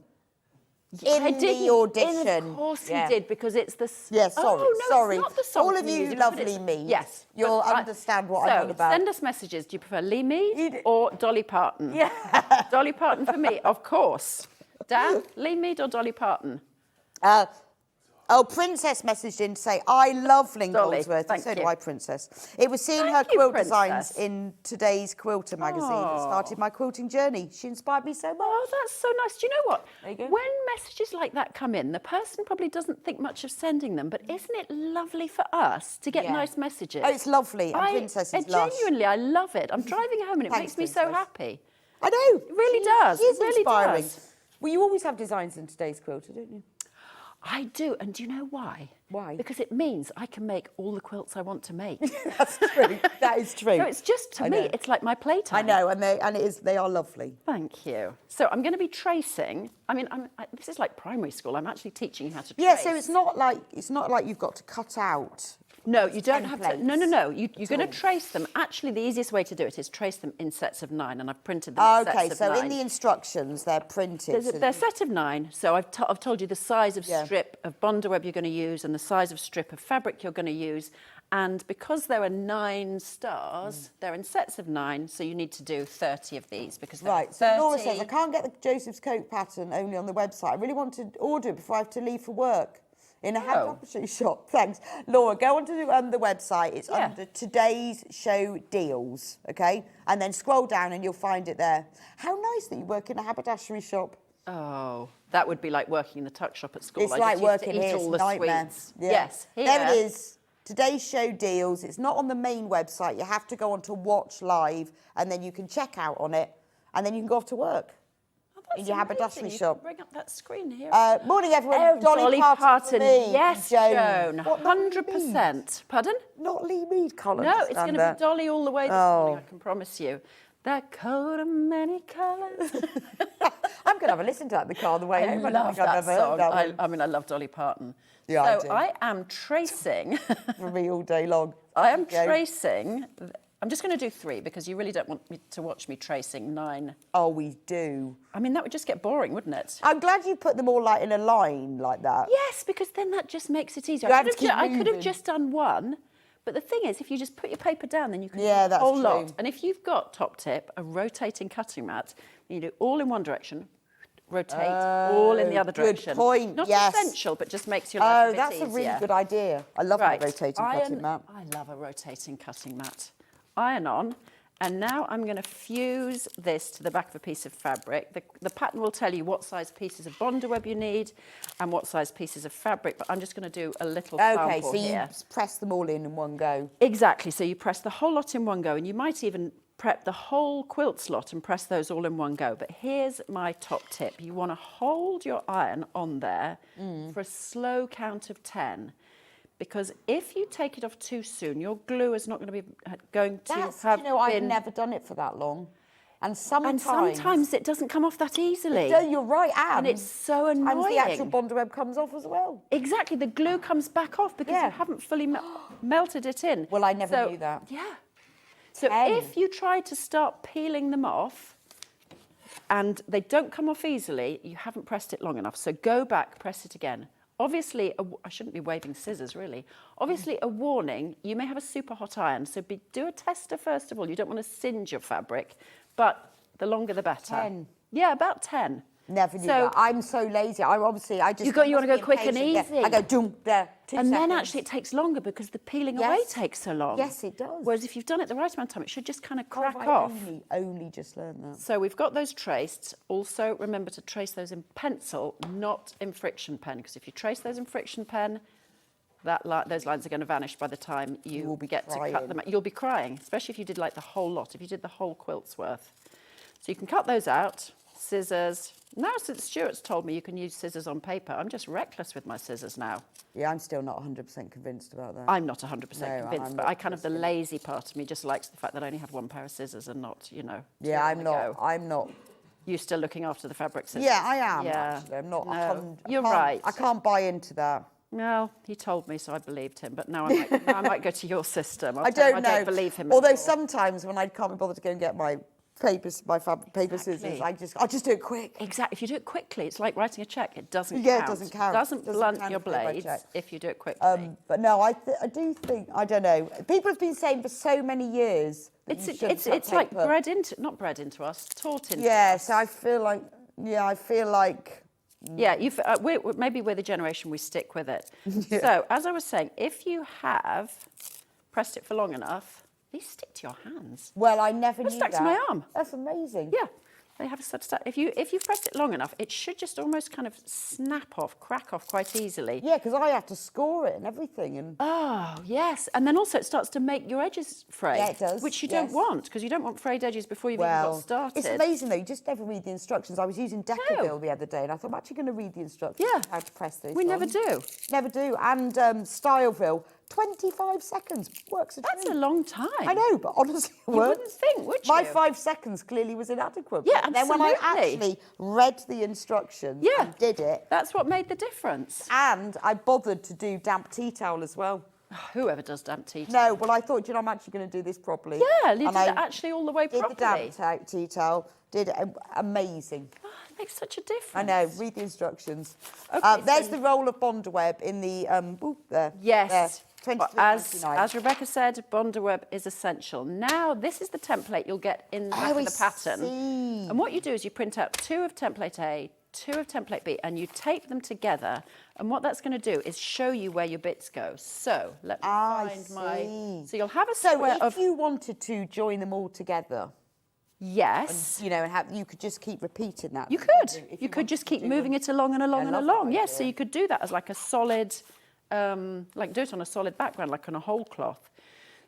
I In didn't- the audition. Of course Yeah. he did, because it's the... Yeah, sorry, oh, no, sorry. It's not the song All to of you music, love but it's- Lee Mead. Yes. You'll but understand what I'm on about. Send us messages. Do you prefer Lee Mead or Dolly Parton? Yeah. Dolly Parton for me, of course. Dan, Lee Mead or Dolly Parton? Princess messaged in to say, I love Lynne Dolly, Goldsworthy. thank So do you. I, Princess. It was seeing her Thank you, quilt Princess. designs in today's Quilter magazine that started my quilting journey. She inspired me so much. Oh, that's so nice. Do you know what? There you go. When messages like that come in, the person probably doesn't think much of sending them, but isn't it lovely for us to get Yeah. nice messages? Oh, it's lovely. And Princess is lush. Genuinely, I love it. I'm driving home and it Thanks, makes me so Princess. happy. I know. It really does. She is It really inspiring. does. Well, you always have designs in today's Quilter, don't you? I do, and do you know why? Why? Because it means I can make all the quilts I want to make. That's true. That is true. So it's just, to I me, know. it's like my playtime. I know, and they are lovely. Thank you. So I'm going to be tracing. I mean, this is like primary school. I'm actually teaching you how to trace. Yeah, so it's not like you've got to cut out. No, you don't have to. No, templates no, no. You're going to trace them. Actually, the easiest way to do it is trace them in sets of 9, and I've printed them in Okay, sets so of 9. in the instructions they're printed. They're a set of 9, so I've told you the size of Yeah. strip of Bondo web you're going to use and the size of strip of fabric you're going to use. And because there are 9 stars, they're in sets of 9, so you need to do 30 of these because there are Right, so 30. Laura says, I can't get the Joseph's coat pattern only on the website. I really want to order it before I have to leave for work in a haberdashery shop. Thanks. Laura, go onto the website. It's under today's show deals, okay? And then scroll down and you'll find it there. How nice that you work in a haberdashery shop. Oh, that would be like working in the tuck shop at school. It's I like just used to working eat here. all It's the a nightmare. sweets. Yeah. Yes, here. There it is. Today's show deals. It's not on the main website. You have to go on to Watch Live and then you can check out on it and then you can go off to work. In your haberdashery You shop. can bring up that screen here. Morning, everyone. Oh, Dolly Parton for me. Yes, Joan. Joan. What, not Lee 100%. Pardon? Not Lee Mead, Colin. No, it's going to be Dolly all the way this morning, I can promise you. That coat of many colours. I'm going to have a listen to that in the car on the way I home. love think I've that ever heard song. that one. I mean, I love Dolly Parton. Yeah, so I do. I am tracing. For me all day long. I am Go. tracing. I'm just going to do 3 because you really don't want me to watch me tracing 9. Oh, we do. I mean, that would just get boring, wouldn't it? I'm glad you put them all like in a line like that. Yes, because then that just makes it easier. You I have to could keep I could have moving. just done 1, but the thing is, if you just put your paper down, then you can Yeah, do the that's whole true. lot. And if you've got top tip, a rotating cutting mat, you do all in one direction, rotate all in the other good direction. point, Not yes. essential, but just makes your life a bit that's easier. a really good idea. I love Right, that rotating cutting mat. I love a rotating cutting mat. Iron on. And now I'm going to fuse this to the back of a piece of fabric. The pattern will tell you what size pieces of Bondo web you need and what size pieces of fabric, but I'm just going to do a little Okay, sample so here. you press them all in one go. Exactly, so you press the whole lot in one go, and you might even prep the whole quilt slot and press those all in one go. But here's my top tip. You want to hold your iron on there for a slow count of 10. Because if you take it off too soon, your glue is not going to be have you know, I've been... never done it for that long. And sometimes... And sometimes it doesn't come off that easily. No, you're right, And it's so annoying. And the actual Bondo web comes off as well. Exactly, the glue comes back off because you haven't fully melted it in. Well, I never knew that. Yeah. So 10. if you try to start peeling them off and they don't come off easily, you haven't pressed it long enough. So go back, press it again. Obviously, I shouldn't be waving scissors, really. Obviously, a warning, you may have a super hot iron, so do a tester first of all. You don't want to singe your fabric, but the longer the better. 10. Yeah, about 10. Never knew So- that. I'm so lazy. I just... You want to go quick and easy. I go, doom, there, 2 And seconds. then actually it takes longer because the peeling away Yes. takes so long. Yes, it does. Whereas if you've done it the right amount of time, it should just kind of Oh, crack I off. only just learned that. So we've got those traced. Also, remember to trace those in pencil, not in friction pen, because if you trace those in friction pen, those lines are going to vanish by the time you will be get to cut crying. them out. You'll be crying, especially if you did like the whole lot, if you did the whole quilt's worth. So you can cut those out, scissors. Now, since Stuart's told me you can use scissors on paper, I'm just reckless with my scissors now. Yeah, I'm still not 100% convinced about that. I'm not 100% No, convinced, I'm but not I kind of, the lazy part of me just likes the fact that I only had one pair of scissors and not, you know. Yeah, two on I'm the not. go. I'm not. You still looking after the fabric scissors? Yeah, I am, Yeah. actually. I'm not. No, I you're can't- right. I can't buy into that. No, he told me, so I believed him. But now I might go to your system. I don't know. I don't believe him. Although at all. sometimes when I can't be bothered to go and get my paper scissors, I'll just do it quick. Exactly. If you do it quickly, it's like writing a check. It doesn't count. Yeah, it doesn't count. Doesn't blunt count your if I write blades check. if you do it quickly. But no, I do think, I don't know. People have been saying for so many years that you shouldn't cut it's like paper. not bred into us, taught into Yeah, us. so I feel like, Yeah, maybe we're the generation we stick with it. So, as I was saying, if you have pressed it for long enough, these stick to your hands. well, I never They're knew stuck that. to my arm. That's amazing. Yeah, they have a sort of if you've pressed it long enough, it should just almost kind of snap off, crack off quite easily. Yeah, because I have to score it and everything. And Oh, yes. And then also it starts to make your edges fray. Yeah, it does, Which you yes. don't want, because you don't want frayed edges before you've even got started. it's amazing though. You just never read the instructions. I was using Decaville the other day, and I thought I'm actually going to read the instructions. Yeah. How to press this. We never on. do. Never do. And Styleville, 25 seconds works. That's a long time. I know, but honestly, it You works. wouldn't think, would My you? 5 seconds clearly was inadequate. Yeah, but then when I absolutely. actually read the instructions Yeah. and did it, That's what made the difference. and I bothered to do damp tea towel as well. Whoever does damp tea. No, well, I thought, I'm actually going to do this properly. Yeah, you And did I it actually all the way did properly. the damp tea towel. Did it amazing. Oh, it makes such a difference. I know. Read the instructions. Okay, there's so- the roll of Bondaweb in the there. Yes. There, But as Rebecca said, Bondaweb is essential. Now, this is the template you'll get in the back of I the pattern. see. And what you do is you print out 2 of template A, 2 of template B, and you tape them together. And what that's going to do is show you where your bits go. So let me find my. So you'll have a So square if of. you wanted to join them all together, Yes. and you could just keep repeating that. You then, could. couldn't you? If You could wanted just to keep do moving them. it along and along and love along. that Yes, so idea. you could do that as like a solid, like do it on a solid background, like on a whole cloth.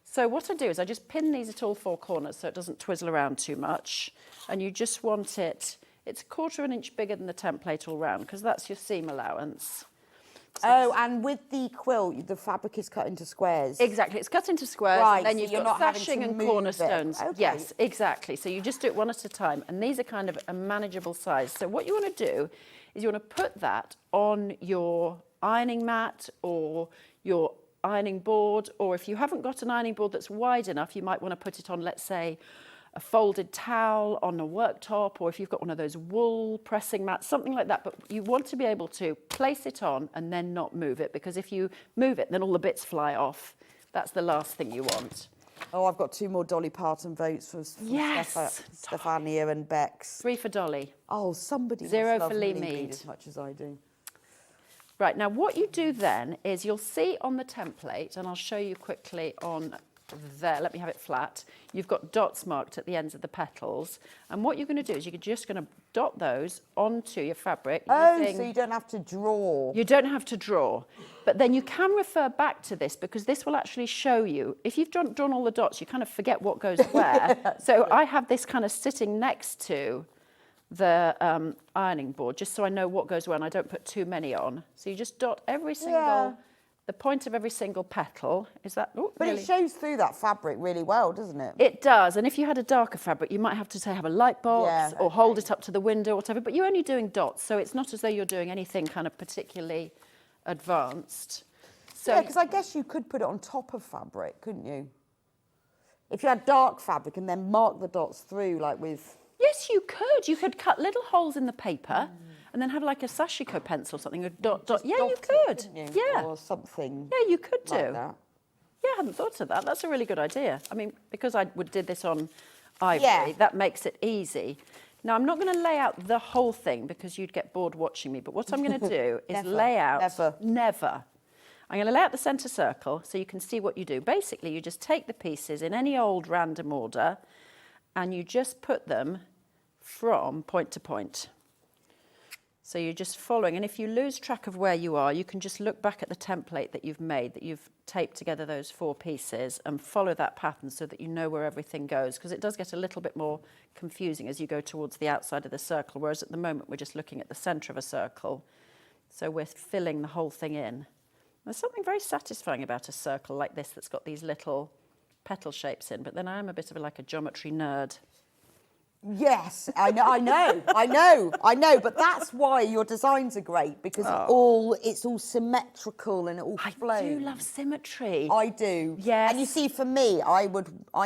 So what I do is I just pin these at all 4 corners so it doesn't twizzle around too much. And you just want it's 1/4 of an inch bigger than the template all round, because that's your seam allowance. Oh, and with the quilt, the fabric is cut into squares. Exactly, it's cut into squares, Right, and then so you've you're got not having sashing to and move it. cornerstones. Okay. Yes, exactly. So you just do it one at a time, and these are kind of a manageable size. So what you want to do is you want to put that on your ironing mat or your ironing board, or if you haven't got an ironing board that's wide enough, you might want to put it on, let's say, a folded towel on a worktop, or if you've got one of those wool pressing mats, something like that. But you want to be able to place it on and then not move it, because if you move it, then all the bits fly off. That's the last thing you want. Oh, I've got 2 more Dolly Parton votes from Yes. Stefania and Bex. 3 for Dolly. Oh, somebody 0 must love for Lee Lee Mead. as much as I do. Right, now what you do then is you'll see on the template, and I'll show you quickly on there, let me have it flat, you've got dots marked at the ends of the petals, and what you're going to do is you're just going to dot those onto your fabric. Oh, using- so you don't have to draw. You don't have to draw, but then you can refer back to this, because this will actually show you. If you've drawn all the dots, you kind of forget what goes where. So I have this kind of sitting next to the ironing board, just so I know what goes where, and I don't put too many on. So you just dot every single, the point of every single petal. Is that? Oh, But nearly. it shows through that fabric really well, doesn't it? It does, and if you had a darker fabric, you might have to, say, have a light box Yeah, or hold it up to the window or whatever, but you're only doing dots, so it's not as though you're doing anything kind of particularly advanced. So Yeah, because I guess you could put it on top of fabric, couldn't you? If you had dark fabric and then mark the dots through, like with... Yes, you could. You could cut little holes in the paper and then have like a sashiko pencil or something, a dot. Yeah, you dot could. it, couldn't you? Yeah. Or something. Yeah, you could do. like that. Yeah, I hadn't thought of that. That's a really good idea. I mean, because did this on ivory, Yeah. that makes it easy. Now, I'm not going to lay out the whole thing because you'd get bored watching me, but what I'm going to do is lay out... Never. I'm going to lay out the centre circle so you can see what you do. Basically, you just take the pieces in any old random order and you just put them from point to point. So you're just following, and if you lose track of where you are, you can just look back at the template that you've made, that you've taped together those 4 pieces, and follow that pattern so that you know where everything goes, because it does get a little bit more confusing as you go towards the outside of the circle, whereas at the moment we're just looking at the centre of a circle. So we're filling the whole thing in. There's something very satisfying about a circle like this that's got these little petal shapes in, but then I am a bit of like a geometry nerd. Yes, I know, but that's why your designs are great, because it's all symmetrical and it all flows. I do love symmetry. I do. Yes. And you see, for me, I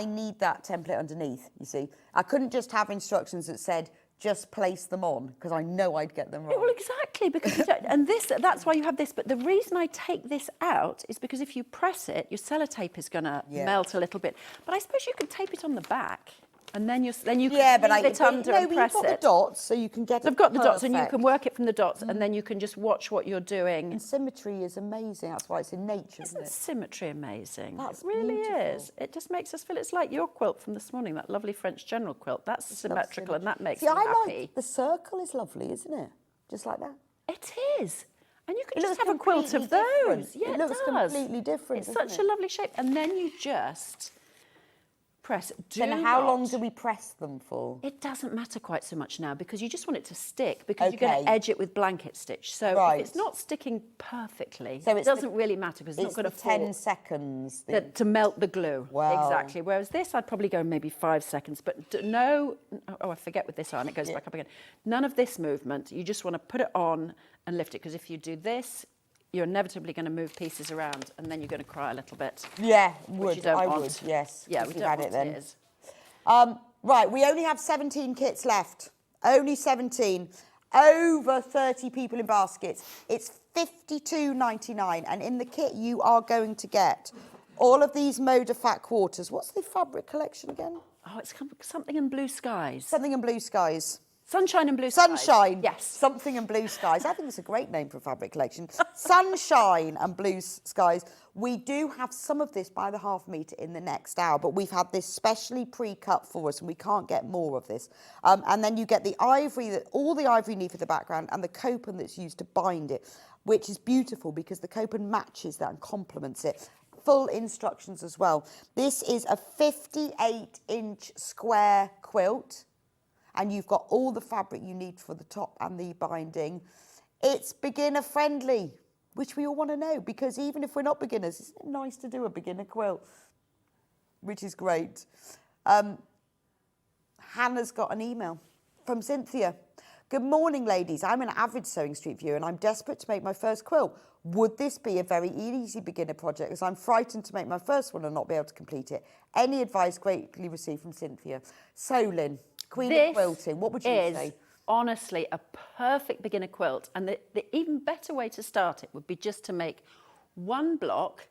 need that template underneath, you see. I couldn't just have instructions that said, just place them on, because I know I'd get them wrong. Well, exactly, because you don't, and that's why you have this. But the reason I take this out is because if you press it, your sellotape is going to melt a little bit. But I suppose you could tape it on the back. And then you can leave it under and press it. You've got the dots, so you can get it I've got the dots, and you perfect. can work it from the dots, and then you can just watch what you're doing. And symmetry is amazing. That's why it's in nature, isn't it? Symmetry amazing? That's it really beautiful. is. It just makes us feel it's like your quilt from this morning, that lovely French general quilt. That's symmetrical, and that makes me happy. Like the circle is lovely, isn't it? Just like that. It is. And you can just have a quilt of those. Yeah, it looks does. completely different. It's such a lovely shape. And then you just press. Then how long do we press them for? It doesn't matter quite so much now, because you just want it to stick, because you're going to edge it with blanket stitch. So if it's not sticking perfectly, so it doesn't really matter, because it's not going to 10 seconds to melt the glue. Wow. Exactly. Whereas this, I'd probably go maybe 5 seconds. But I forget with this on, it goes back up again. None of this movement. You just want to put it on and lift it, because if you do this, you're inevitably going to move pieces around, and then you're going to cry a little bit. Yeah, which you don't want. would, yes. Yeah, we don't want it then. tears. Right, we only have 17 kits left. Only 17. Over 30 people in baskets. It's $52.99, and in the kit you are going to get all of these Moda fat quarters. What's the fabric collection again? Oh, it's something in blue skies. Something in blue skies. Sunshine and blue skies. Sunshine. Yes. Something and blue skies. I think it's a great name for a fabric collection. Sunshine and blue skies. We do have some of this by the half metre in the next hour, but we've had this specially pre-cut for us, and we can't get more of this. And then you get the ivory, all the ivory you need for the background, and the copen that's used to bind it, which is beautiful because the copen matches that and complements it. Full instructions as well. This is a 58-inch square quilt, and you've got all the fabric you need for the top and the binding. It's beginner friendly, which we all want to know, because even if we're not beginners, isn't it nice to do a beginner quilt? Which is great. Hannah's got an email from Cynthia. Good morning, ladies. I'm an avid Sewing Street viewer and I'm desperate to make my first quilt. Would this be a very easy beginner project, as I'm frightened to make my first one and not be able to complete it? Any advice greatly received from Cynthia. So, Lynn, Queen of Quilting, what would you say? Honestly, a perfect beginner quilt. And the even better way to start it would be just to make one block,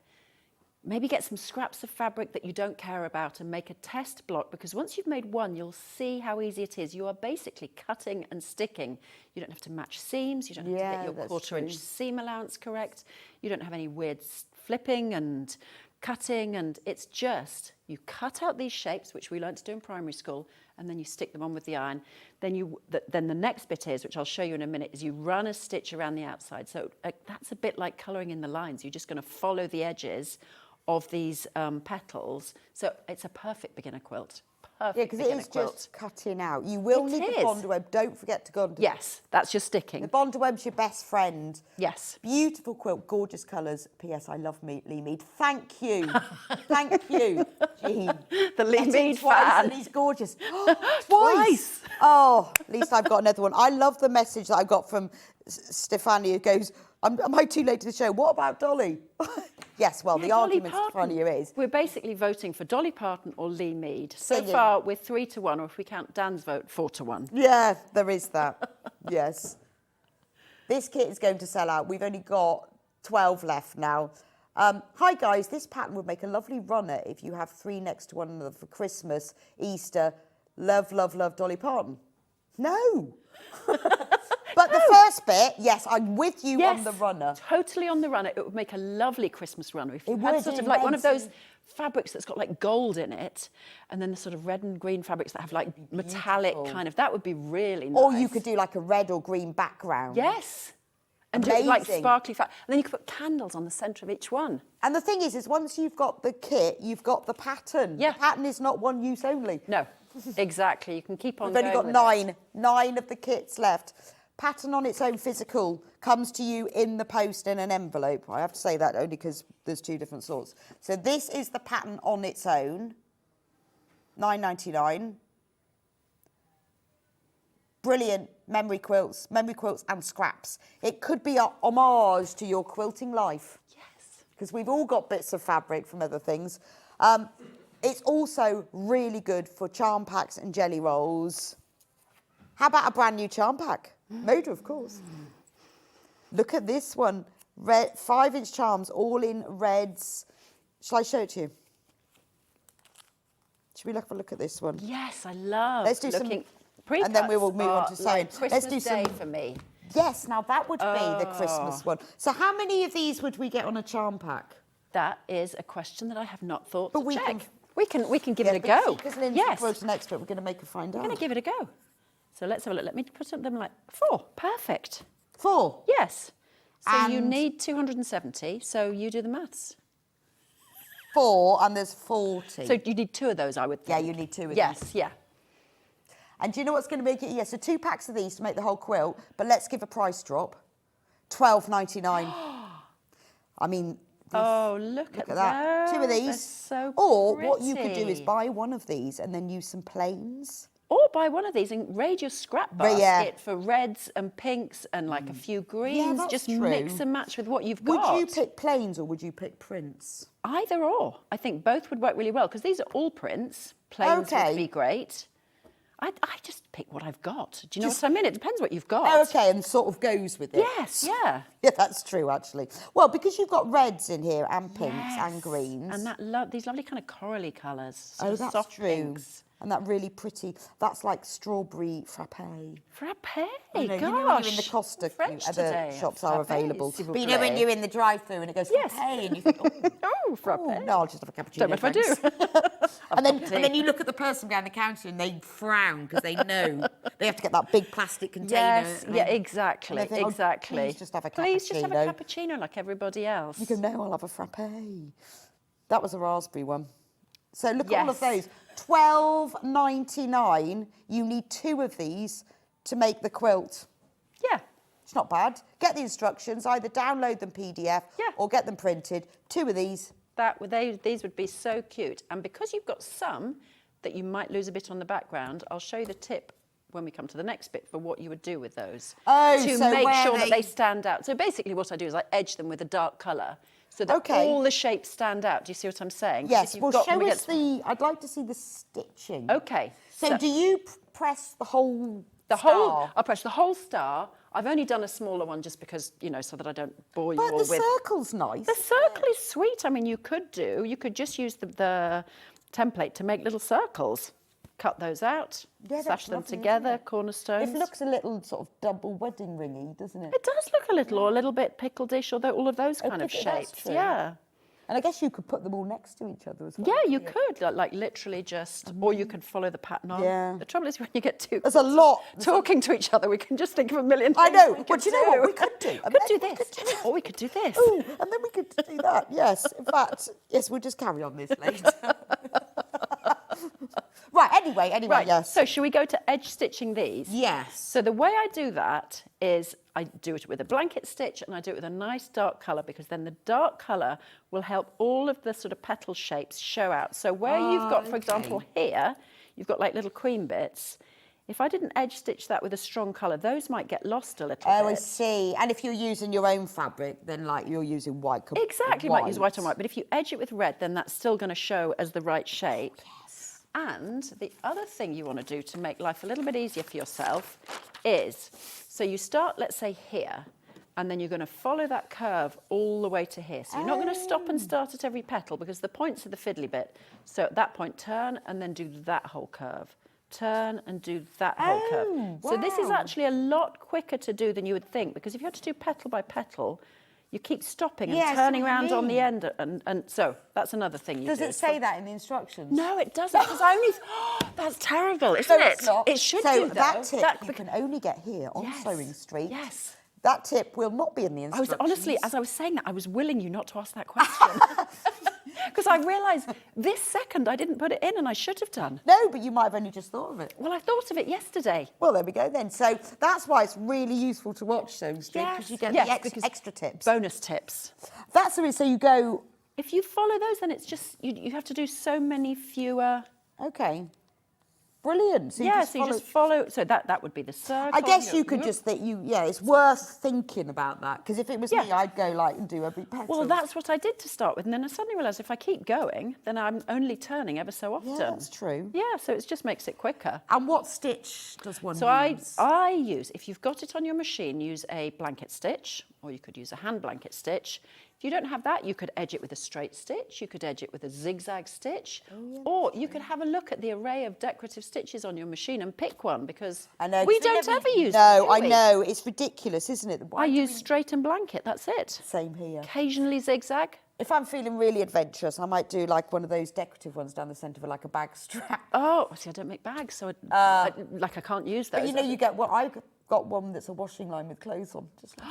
maybe get some scraps of fabric that you don't care about and make a test block, because once you've made one, you'll see how easy it is. You are basically cutting and sticking. You don't have to match seams. You don't have to get your quarter-inch seam allowance correct. You don't have any weird flipping and cutting, and it's just, you cut out these shapes, which we learned to do in primary school, and then you stick them on with the iron. Then then the next bit is, which I'll show you in a minute, is you run a stitch around the outside. So that's a bit like colouring in the lines. You're just going to follow the edges of these petals. So it's a perfect beginner quilt. Yeah, because it is just cutting out. You will need the bonder web. Don't forget to go under. Yes, that's your sticking. The bonder web's your best friend. Yes. Beautiful quilt, gorgeous colours. P.S. I love Lee Mead. Thank you. Thank you, Jean. The Lee Mead fan. And he's gorgeous. Twice. Oh, at least I've got another one. I love the message that I got from Stefania, who goes, am I too late to the show? What about Dolly? Yes, well, the Dolly argument Parton. funnier is... We're basically voting for Dolly Parton or Lee Mead. So Singing. far, we're 3-1, or if we count Dan's vote, 4-1. Yeah, there is that. Yes. This kit is going to sell out. We've only got 12 left now. Hi, guys. This pattern would make a lovely runner if you have 3 next to one another for Christmas, Easter. Love, love, love, Dolly Parton. No. But the first bit, yes, I'm with you on the runner. Totally on the runner. It would make a lovely Christmas runner. If you It had would, sort of in like one of reds those fabrics that's got like gold in it, and then the sort of red and green fabrics that have like metallic kind of, that would be really nice. Or you could do like a red or green background. Yes. And do it like Amazing. sparkly and then you could put candles on the centre of each one. And the thing is once you've got the kit, you've got the pattern. Yeah. The pattern is not one use only. No, exactly. You can keep on We've only going got with it. nine of the kits left. Pattern on its own physical comes to you in the post in an envelope. I have to say that only because there's 2 different sorts. So this is the pattern on its own, £9.99. Brilliant memory quilts and scraps. It could be a homage to your quilting life. Yes. Because we've all got bits of fabric from other things. It's also really good for charm packs and jelly rolls. How about a brand new charm pack? Moda, of course. Look at this one. 5-inch charms, all in reds. Shall I show it to you? Should we have a look at this one? Yes, I love Let's do looking. some, and then we will move on to sewing. Like Christmas Let's do Day some for me. Yes, now that would be the Christmas one. So how many of these would we get on a charm pack? That is a question that I have not thought to we check. can- We can give it a go. Because Lynne's yes. the quilting expert, we're going to make her find out. I'm going to give it a go. So let's have a look. Let me put them like 4. Perfect. 4? Yes. So you And- need 270. So you do the maths. 4 and there's 40. So you need 2 of those, I would think. Yeah, you need 2 of these. Yes, yeah. And do you know what's going to make it? Yeah, so 2 packs of these to make the whole quilt, but let's give a price drop. £12.99. I mean... Oh, look at that. 2 of those. these. They're so or what you could do is pretty. buy one of these and then use some plains. Or buy one of these and raid your scrap But yeah. basket for reds and pinks and like a few greens. that's Just true. mix and match with what you've Would got. you pick plains or would you pick prints? Either or. I think both would work really well because these are all prints. Plains Okay. would be great. I just pick what I've got. Do you know what I mean? It depends what you've got. Okay, and sort of goes with it. Yes, yeah. Yeah, that's true, actually. Well, because you've got reds in here and pinks and greens. And that these lovely kind of corally colours. Sort Oh, of that's soft true. pinks. And that really pretty, that's like strawberry frappe. Frappe, You know, gosh. you know when you're in the Costa, French other today. shops are Frappe, available. s'il vous But you know when plaît. you're in the drive-through and it goes Yes. frappe and you think, Oh, frappe. oh, no, I'll just have a cappuccino. Don't know if I thanks. do. and then you look at the person behind the counter and they frown because they know they have to get that big plastic container. Yes, and yeah, then- exactly, and they think, oh, exactly. please just have a Please just have a cappuccino. cappuccino like everybody else. You go, no, I'll have a frappe. That was a raspberry one. So look at all of Yes. those. £12.99. You need 2 of these to make the quilt. Yeah. It's not bad. Get the instructions, either download them PDF Yeah. or get them printed. 2 of these. These would be so cute. And because you've got some that you might lose a bit on the background, I'll show you the tip when we come to the next bit for what you would do with those. Oh, to so make where sure that they- they stand out. So basically what I do is I edge them with a dark colour so that all the shapes stand out. Do you see what I'm saying? 'Cause Yes, if you've well, got them show us against- the... I'd like to see the stitching. Okay. So do you press the whole I'll press the whole star. I've only done a smaller one just because, you know, so that I don't bore you But all the with... circle's nice. The circle is sweet. I mean, you could just use the template to make little circles. Cut those out, Yeah, slash that's them lovely, together, isn't it? cornerstones. It looks a little sort of double wedding ringy, doesn't it? It does look a little, or a little bit pickle dish, or all of those kind of that's shapes. true. Yeah. And I guess you could put them all next to each other as well. Yeah, you could, like literally just, or you could follow the pattern on. Yeah. The trouble is when you get too There's a lot. talking to each other, we can just think of a million I things know. we But could you know what do. we could do? Could do this. Or we could do this. Ooh, and then we could do that. Yes. In fact, yes, we'll just carry on this later. Right, anyway, Right, yes. so should we go to edge stitching these? Yes. So the way I do that is I do it with a blanket stitch and I do it with a nice dark colour because then the dark colour will help all of the sort of petal shapes show out. So where you've got, for example, here, you've got like little queen bits. If I didn't edge stitch that with a strong colour, those might get lost a little Oh, bit. I see. And if you're using your own fabric, then like you're using white. Exactly, you might use white on white, but if you edge it with red, then that's still going to show as the right shape. Yes. And the other thing you want to do to make life a little bit easier for yourself is, so you start, let's say here, and then you're going to follow that curve all the way to here. So you're not going to stop and start at every petal because the points are the fiddly bit. So at that point, turn and then do that whole curve. Turn and do that whole curve. So this is actually a lot quicker to do than you would think, because if you had to do petal by petal, you keep stopping and turning around on the end, and so that's another thing you do. Does it say that in the instructions? No, it doesn't. Because I only. That's terrible, isn't it? It's not. It should so do, though. that tip you can only get here on Sewing Street. Yes. That tip will not be in the instructions. Honestly, as I was saying that, I was willing you not to ask that question. Because I realised this second I didn't put it in, and I should have done. No, but you might have only just thought of it. Well, I thought of it yesterday. Well, there we go then. So that's why it's really useful to watch Sewing Street, because you get the extra tips. Bonus tips. That's the reason. So you go... If you follow those, then it's just, you have to do so many fewer... Okay. Brilliant. So you just follow. So that would be the circle. I guess you could just think it's worth thinking about that, because if it was me, I'd go like and do every petal. Well, that's what I did to start with, and then I suddenly realised if I keep going, then I'm only turning ever so often. Yeah, that's true. Yeah, so it just makes it quicker. And what stitch does one use? So I use, if you've got it on your machine, use a blanket stitch, or you could use a hand blanket stitch. If you don't have that, you could edge it with a straight stitch, you could edge it with a zigzag stitch, or you could have a look at the array of decorative stitches on your machine and pick one, because we don't ever use them, do I we? know, it's ridiculous, isn't it? I use straight and blanket, that's it. Same here. Occasionally zigzag. If I'm feeling really adventurous, I might do like one of those decorative ones down the centre of like a bag strap. Oh, see, I don't make bags, so I can't use those. But you know, you get I've got one that's a washing line with clothes on. Just like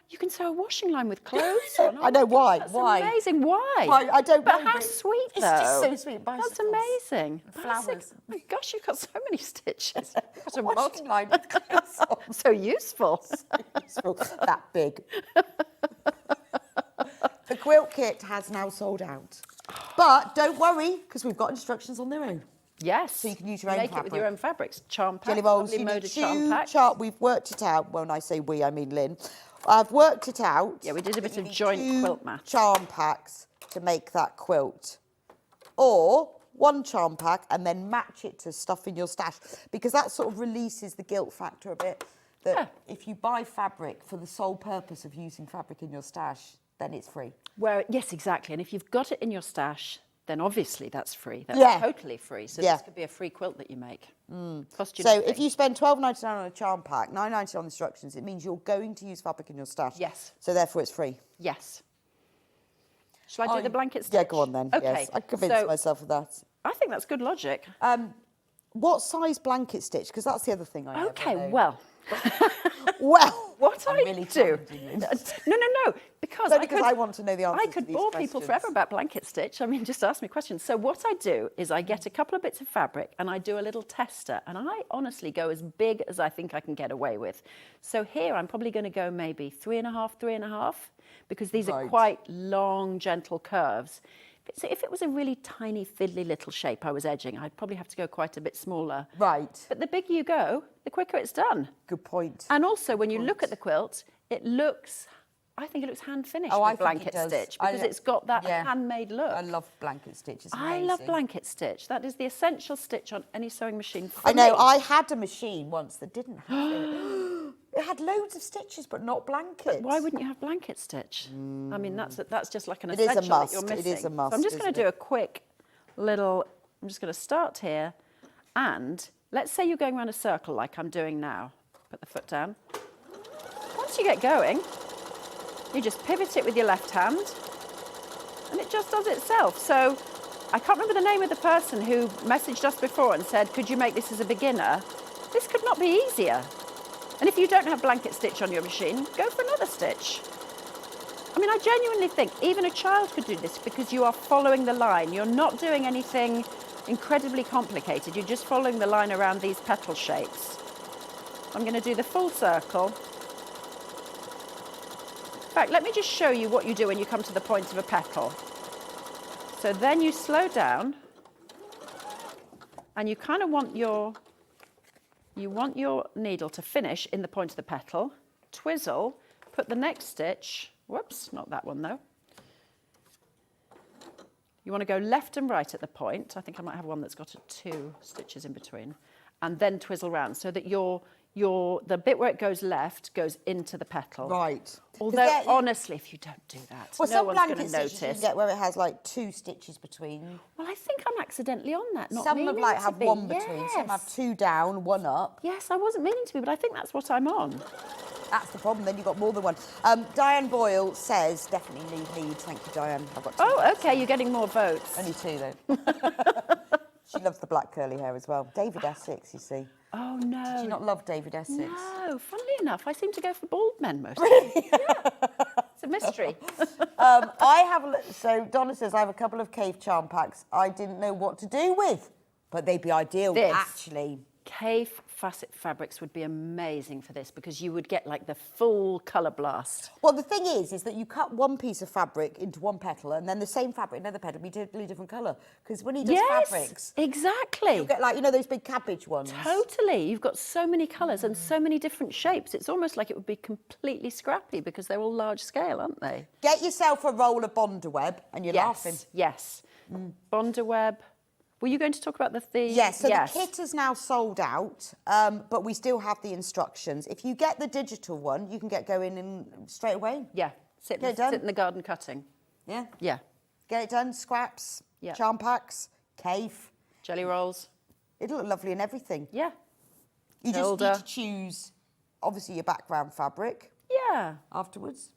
you can sew a washing line with clothes on. I know why. That's why? Amazing. Why? I don't know. But how sweet, it's though. It's just so sweet. That's amazing. Flowers. Oh my gosh, you've got so many stitches. Got a washing line with clothes on. So useful. So useful. That big. The quilt kit has now sold out. But don't worry, because we've got instructions on their own. Yes. So you can use your own Make fabric. it with your own fabrics. Charm pack. Jelly rolls, lovely you Moda need charm pack. we've worked it out. Well, when I say we, I mean Lynn. I've worked it out. Yeah, we did a bit of need joint 2 quilt match. charm packs to make that quilt. Or 1 charm pack and then match it to stuff in your stash, because that sort of releases the guilt factor a bit. That if you buy fabric for the sole purpose of using fabric in your stash, then it's free. Yes, exactly. And if you've got it in your stash, then obviously that's free. That's totally free. So this could be a free quilt that you make. Cost you nothing. If you spend $12.99 on a charm pack, $9.99 on instructions, it means you're going to use fabric in your stash. Yes. So therefore it's free. Yes. Shall I do the blanket stitch? Yeah, go on then. Okay. Yes, I convinced myself of that. I think that's good logic. What size blanket stitch? Because that's the other thing I Okay, never know. well. Well, what I'm I really do. No, Because I want to know the answers I to could these bore people questions. forever about blanket stitch. I mean, just ask me questions. So what I do is I get a couple of bits of fabric and I do a little tester, and I honestly go as big as I think I can get away with. So here I'm probably going to go maybe 3.5, because these are quite long, gentle curves. If it was a really tiny, fiddly little shape I was edging, I'd probably have to go quite a bit smaller. Right. But the bigger you go, the quicker it's done. Good point. And also, when you look at the quilt, I think it looks hand-finished with blanket stitch, because it's got that handmade look. I love blanket stitch. It's I amazing. love blanket stitch. That is the essential stitch on any sewing machine. I know. I had a machine once that didn't have it. It had loads of stitches, but not blankets. But why wouldn't you have blanket stitch? I mean, that's just like an It is a essential must. that you're missing. It is a must, So I'm just going isn't to do it? a quick little. I'm just going to start here, and let's say you're going around a circle like I'm doing now. Put the foot down. Once you get going, you just pivot it with your left hand, and it just does itself. So I can't remember the name of the person who messaged us before and said, could you make this as a beginner? This could not be easier. And if you don't have blanket stitch on your machine, go for another stitch. I mean, I genuinely think even a child could do this, because you are following the line. You're not doing anything incredibly complicated. You're just following the line around these petal shapes. I'm going to do the full circle. In fact, let me just show you what you do when you come to the point of a petal. So then you slow down, and you kind of want your you want your needle to finish in the point of the petal, twizzle, put the next stitch, whoops, not that one though. You want to go left and right at the point. I think I might have one that's got 2 stitches in between, and then twizzle round so that the bit where it goes left goes into the petal. Right. Although, honestly, if you don't do that, well, no some one's going blanket to stitches you notice. get where it has like 2 stitches between. Well, I think I'm accidentally on that, not Some meaning have like to have be. 1 between, some have 2 down, 1 up. Yes, I wasn't meaning to be, but I think that's what I'm on. That's the problem, then you've got more than 1. Diane Boyle says, definitely need Leeds. Thank you, Diane. I've got 2. Oh, okay, you're getting more votes. Only 2, though. She loves the black curly hair as well. David Essex, you see. Oh, no. Did you not love David Essex? No, funnily enough, I seem to go for bald men mostly. Yeah. It's a mystery. So Donna says, I have a couple of cave charm packs I didn't know what to do with, but they'd be ideal, actually. Cave facet fabrics would be amazing for this because you would get like the full colour blast. Well, the thing is that you cut one piece of fabric into one petal and then the same fabric, another petal, will be totally different colour. Because when he does fabrics... exactly. You get like, you know, those big cabbage ones. Totally. You've got so many colours and so many different shapes. It's almost like it would be completely scrappy because they're all large scale, aren't they? Get yourself a roll of Bonderweb and you're laughing. Yes. Bonderweb. Were you going to talk about the Yes, so the kit is now sold out, but we still have the instructions. If you get the digital one, you can get going in straight away. Yeah, sit in the garden cutting. Yeah? Yeah. Get it done, scraps, charm packs, cave. Jelly rolls. It'll look lovely in everything. Yeah. You just need to choose, obviously, your background fabric. Yeah. Afterwards.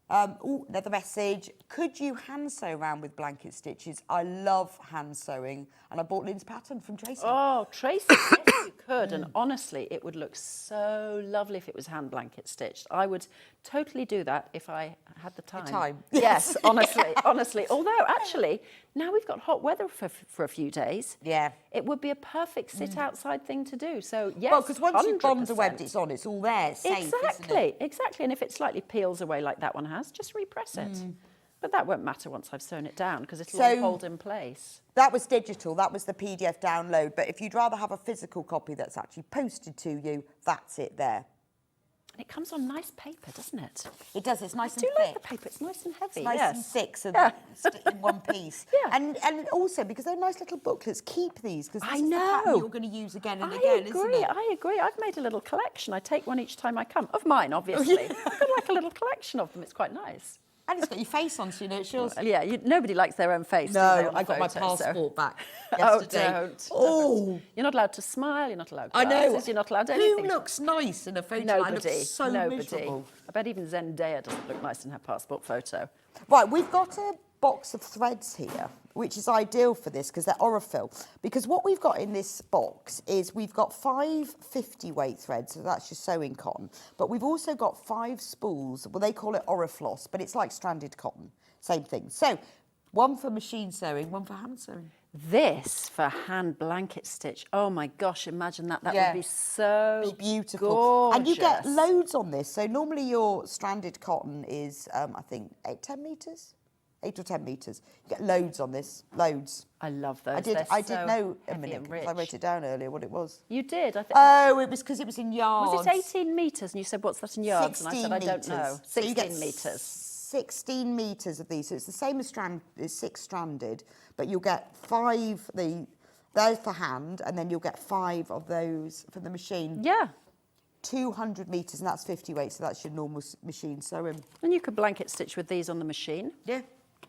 Another message. Could you hand sew around with blanket stitches? I love hand sewing, and I bought Lynne's pattern from Tracy. Oh, Tracy, yes, you could. And honestly, it would look so lovely if it was hand blanket stitched. I would totally do that if I had the time. Yes, honestly. Although, actually, now we've got hot weather for a few days. Yeah. It would be a perfect sit outside thing to do. So, yes, well, because once you've 100%. Bonderwebbed it's on, it's all there, it's safe, isn't it? Exactly. And if it slightly peels away like that one has, just repress it. But that won't matter once I've sewn it down because it'll all hold in place. That was digital, that was the PDF download. But if you'd rather have a physical copy that's actually posted to you, that's it there. It comes on nice paper, doesn't it? It does, it's nice and thick. I do like the paper, it's nice and heavy. It's nice and thick, so in one piece. Yeah. And also, because they're nice little booklets, keep these, because this I is the know. pattern you're going to use again and again, isn't it? I agree. I've made a little collection. I take one each time I come. Of mine, obviously. I've got like a little collection of them. It's quite nice. And it's got your face on, so you know it's yours. Yeah, nobody likes their own face. No, I got my passport back yesterday. Don't. You're not allowed to smile, you're not allowed to you're not allowed anything. Who looks nice in a photo? Nobody. I look so miserable. I bet even Zendaya doesn't look nice in her passport photo. Right, we've got a box of threads here, which is ideal for this because they're Aurifil. Because what we've got in this box is we've got 5 50 weight threads, so that's your sewing cotton, but we've also got 5 spools. Well, they call it Aurifloss, but it's like stranded cotton, same thing. So, one for machine sewing, one for hand sewing. This for hand blanket stitch. Oh my gosh, imagine that. That would be so beautiful. Gorgeous. And you get loads on this. So normally your stranded cotton is, I think, 10 metres? 8 or 10 metres. You get loads on this, loads. I love those. I did know a minute because I wrote it down earlier what it was. You did? Oh, it was because it was in yards. Was it 18 metres? And you said, what's that in yards? 16 and I said, I don't know. 16 metres. 16 metres of these. So it's the same as 6 stranded, but you'll get 5, they're for hand, and then you'll get 5 of those for the machine. Yeah. 200 metres, and that's 50 weight, so that's your normal machine sewing. And you could blanket stitch with these on the machine. Yeah.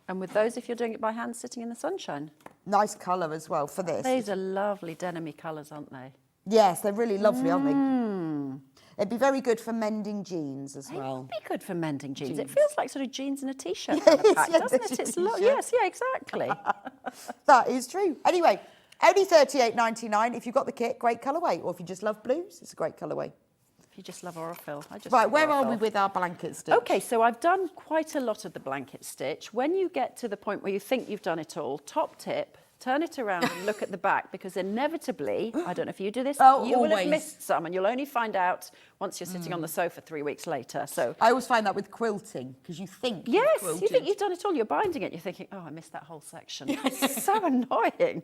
And with those, if you're doing it by hand, sitting in the sunshine. Nice colour as well for this. These are lovely denim-y colours, aren't they? Yes, they're really lovely, aren't they? It'd be very good for mending jeans as well. It would be good for mending jeans. It feels like sort of jeans and a T-shirt kind of pack, doesn't it? It's yes, yeah, exactly. That is true. Anyway, only $38.99 if you've got the kit, great colourway. Or if you just love blues, it's a great colourway. If you just love Aurifil. Right, where are we with our blanket stitch? OK, so I've done quite a lot of the blanket stitch. When you get to the point where you think you've done it all, top tip, turn it around and look at the back, because inevitably, I don't know if you do this, you will have missed some, and you'll only find out once you're sitting on the sofa 3 weeks later. So I always find that with quilting, because you think you think quilted. you've done it all, you're binding it, you're thinking, oh, I missed that whole section. It's so annoying.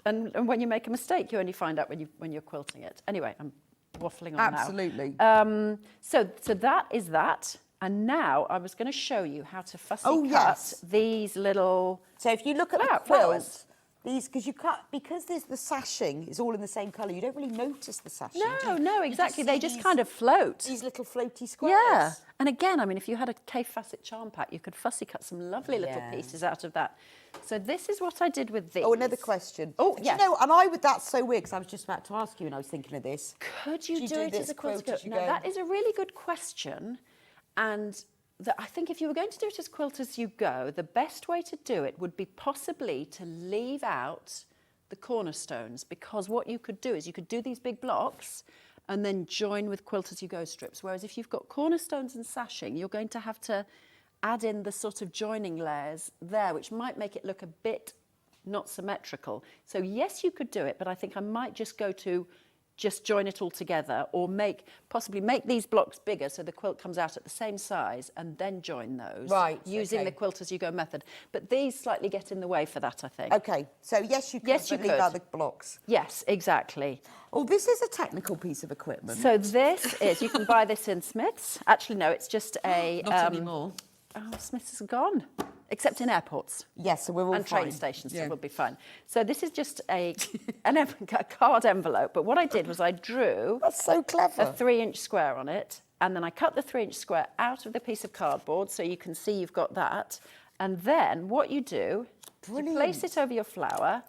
And when you make a mistake, you only find out when you're quilting it. Anyway, I'm waffling on Absolutely. now. So that is that. And now I was going to show you how to fussy cut these little. So if you look at the quilt, flowers. these, because there's the sashing, it's all in the same colour. You don't really notice the sashing. No, exactly. They just kind of float. These little floaty squares. Yeah. And again, I mean, if you had a K-Facet charm pack, you could fussy cut some lovely little pieces out of that. So this is what I did with these. Oh, another question. Oh, Do yes. you know, and that's so weird because I was just about to ask you and I was thinking of this. Could you do it as a quilt? Now, that is a really good question. And I think if you were going to do it as quilt as you go, the best way to do it would be possibly to leave out the cornerstones, because what you could do is you could do these big blocks and then join with quilt as you go strips. Whereas if you've got cornerstones and sashing, you're going to have to add in the sort of joining layers there, which might make it look a bit not symmetrical. So yes, you could do it, but I think I might just go to just join it all together, or possibly make these blocks bigger so the quilt comes out at the same size and then join those. Right, using the quilt as you go method. But these slightly get in the way for that, I think. Okay, so yes, you could, but leave out the blocks. Yes, exactly. Oh, this is a technical piece of equipment. So this is, you can buy this in Smith's. Actually, no, it's just a... Not anymore. Oh, Smith's is gone. Except in airports. Yes, so we're all and fine. train stations, so we'll be fine. So this is just a card envelope. But what I did was I drew That's so clever. a 3-inch square on it, and then I cut the 3-inch square out of the piece of cardboard, so you can see you've got that. And then what you do, you place it over your flower.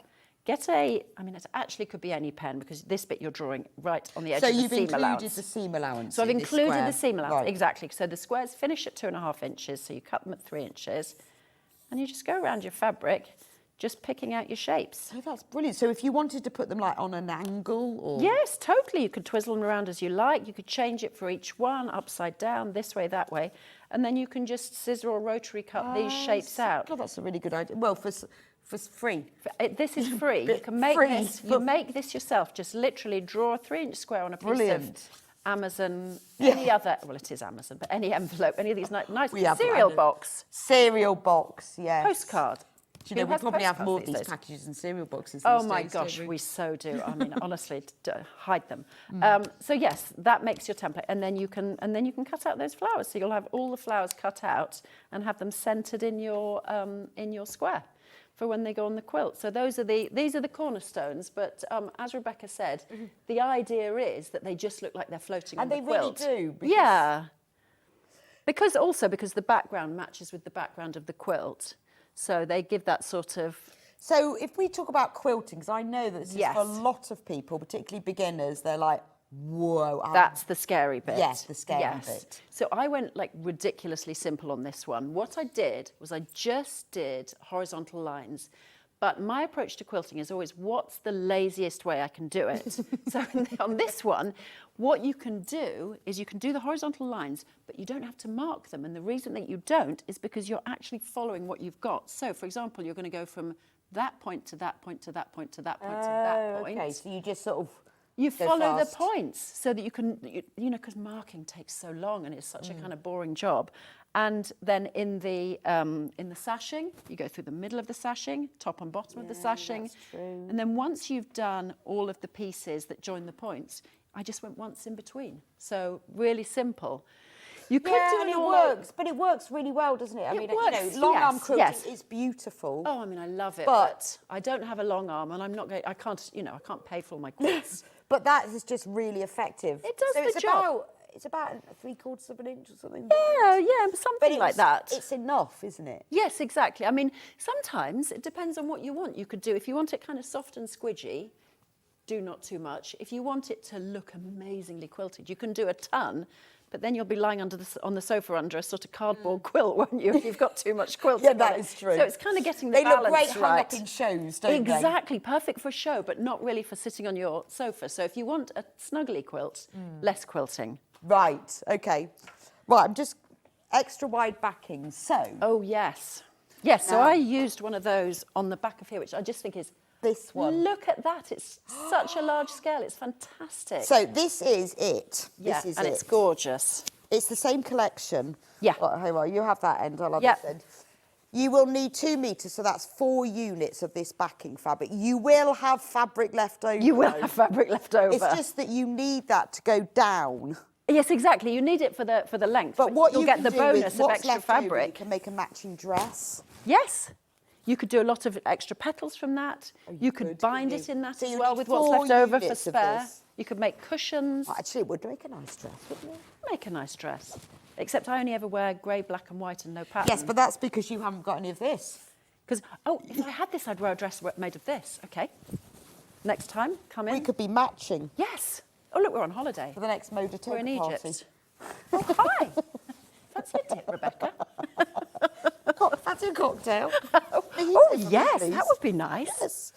I mean, it actually could be any pen, because this bit you're drawing right on the edge of the seam allowance. So you've included the seam allowance. So I've included the seam allowance, right. exactly. So the squares finish at 2.5 inches, so you cut them at 3 inches, and you just go around your fabric, just picking out your shapes. Oh, that's brilliant. So if you wanted to put them like on an angle, or yes, totally. You could twizzle them around as you like. You could change it for each one, upside down, this way, that way, and then you can just scissor or rotary cut these shapes out. God, that's a really good idea. Well, for free. This is free. You can make this. You make this yourself. Just literally draw a 3-inch square on a piece of Amazon, any other. Well, it is Amazon, but any envelope, any of these nice cereal box. Cereal box, yes. Postcard. Do you know, we probably have more of these packages and cereal boxes. Oh my gosh, we so do. I mean, honestly, hide them. So yes, that makes your template, and then you can cut out those flowers. So you'll have all the flowers cut out and have them centered in your square for when they go on the quilt. So these are the cornerstones, but as Rebecca said, the idea is that they just look like they're floating on the quilt. And they really do. Yeah. Because the background matches with the background of the quilt. So they give that sort of... So if we talk about quilting, because I know that this is for a lot of people, particularly beginners, they're like, whoa. That's the scary bit. Yes, the scary bit. So I went like ridiculously simple on this one. What I did was I just did horizontal lines. But my approach to quilting is always, what's the laziest way I can do it? So on this one, what you can do is you can do the horizontal lines, but you don't have to mark them. And the reason that you don't is because you're actually following what you've got. So, for example, you're going to go from that point to that point to that point to that point to that point. Okay, so you just sort of you follow the points so that you can, you know, because marking takes so long and it's such a kind of boring job. And then in the sashing, you go through the middle of the sashing, top and bottom of the sashing. That's true. And then once you've done all of the pieces that join the points, I just went once in between. So really simple. You could do and it works, but it works really well, doesn't it? I mean, works, you know, long arm quilting is beautiful. Oh, I mean, I love it, but I don't have a long arm, and I can't pay for all my quilts. But that is just really effective. It does the job. It's about 3/4 of an inch or something. Yeah, something like that. It's enough, isn't it? Yes, exactly. I mean, sometimes it depends on what you want. You could do, if you want it kind of soft and squidgy, do not too much. If you want it to look amazingly quilted, you can do a ton, but then you'll be lying on the sofa under a sort of cardboard quilt, won't you, if you've got too much quilting Yeah, that is true. So it's kind of getting the balance right. They look great hung up in shows, don't they? Exactly, perfect for show, but not really for sitting on your sofa. So if you want a snuggly quilt, less quilting. Right, okay. Right, I'm just extra wide backing, so... Oh, yes. Yes, so I used one of those on the back of here, which I just think is... This one. Look at that, it's such a large scale, it's fantastic. So this is it. Yeah, this is and it. It's gorgeous. It's the same collection. Yeah. Well, you have that end, I'll have this end. You will need 2 metres, so that's 4 units of this backing fabric. You will have fabric left over. You will have fabric left over. It's just that you need that to go down. Yes, exactly. You need it for the length. But what you'll you get can the do bonus is of what's extra left over, fabric. you can make a matching dress. Yes. You could do a lot of extra petals from that. You could bind it in that So as you well need with what's 4 left over for units of spare. this. You could make cushions. Well, actually, it would make a nice dress, wouldn't it? Make a nice dress. Except I only ever wear grey, black and white and no pattern. Yes, but that's because you haven't got any of this. Because, oh, if I had this, I'd wear a dress made of this. Okay. Next time, come in. We could be matching. Yes. Oh, look, we're on holiday. For the next Moda We're in party. Egypt. Oh, hi. Fancy a dip, Rebecca? Fancy a cocktail? Oh, yes, that would be nice. Yes.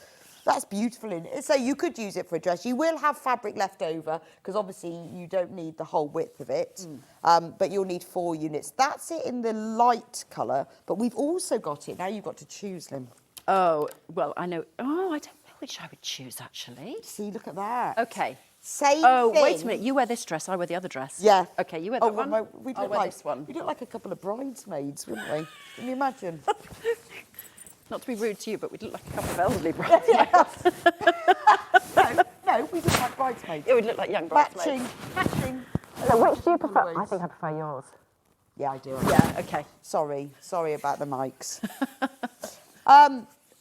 That's beautiful. So you could use it for a dress. You will have fabric left over because obviously you don't need the whole width of it, but you'll need 4 units. That's it in the light colour, but we've also got it. Now you've got to choose, Lynn. Oh, well, I know. Oh, I don't know which I would choose, actually. See, look at that. Okay. Same Oh, thing. wait a minute. You wear this dress, I wear the other dress. Yeah. Okay, you wear that one. Well, we'd I'll look wear like, this one. We'd look like a couple of bridesmaids, wouldn't we? Can you imagine? Not to be rude to you, but we'd look like a couple of elderly brides. No, we look like bridesmaids. It would look like young bridesmaids. Matching. So which do you prefer? I think I prefer yours. Yeah, I do. Yeah, okay. Sorry about the mics.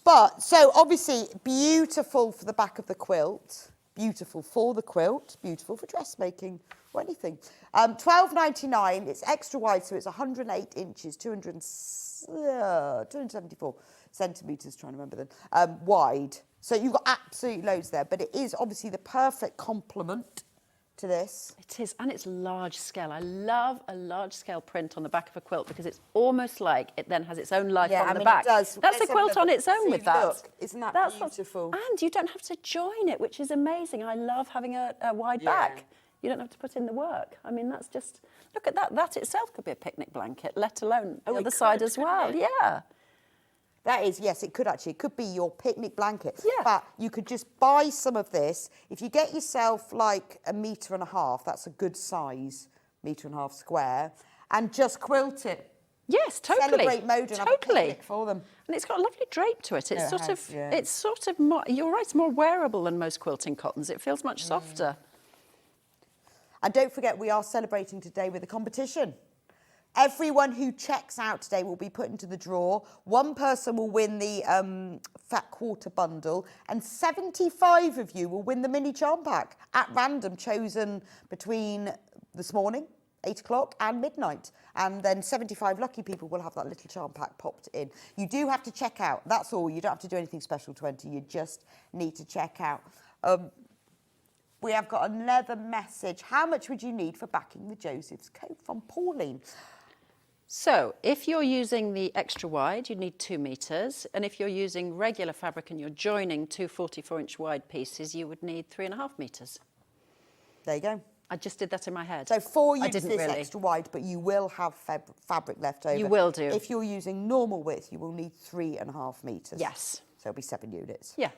But, so obviously, beautiful for the back of the quilt, beautiful for the quilt, beautiful for dressmaking or anything. £12.99, it's extra wide, so it's 108 inches, 274 centimetres, trying to remember them, wide. So you've got absolute loads there, but it is obviously the perfect complement to this. It is, and it's large scale. I love a large scale print on the back of a quilt because it's almost like it then has its own life on the back. It does. That's Let's a quilt have on its own See, with that. Look, isn't that beautiful? And you don't have to join it, which is amazing. I love having a wide back. You don't have to put in the work. I mean, that's just, look at that. That itself could be a picnic blanket, let alone the other side as well. Yeah. That is, yes, it could actually. It could be your picnic blanket. Yeah. But you could just buy some of this. If you get yourself like 1.5 meters, that's a good size, 1.5 meters square, and just quilt it. Yes, totally. Celebrate Moda and have a picnic for them. And it's got a lovely drape to it. It's No, it's sort of more, you're right, it's more wearable than most quilting cottons. It feels much softer. And don't forget, we are celebrating today with a competition. Everyone who checks out today will be put into the draw. One person will win the Fat Quarter Bundle, and 75 of you will win the mini charm pack at random, chosen between this morning, 8 o'clock, and midnight. And then 75 lucky people will have that little charm pack popped in. You do have to check out. That's all. You don't have to do anything special to enter. You just need to check out. We have got another message. How much would you need for backing the Joseph's coat from Pauline? So if you're using the extra wide, you'd need 2 meters. And if you're using regular fabric and you're joining 2 44-inch wide pieces, you would need 3.5 meters. There you go. I just did that in my head. So 4 I units didn't this really. extra wide, but you will have fabric left over. You will do. If you're using normal width, you will need 3.5 meters. Yes. So it'll be 7 units. Yeah.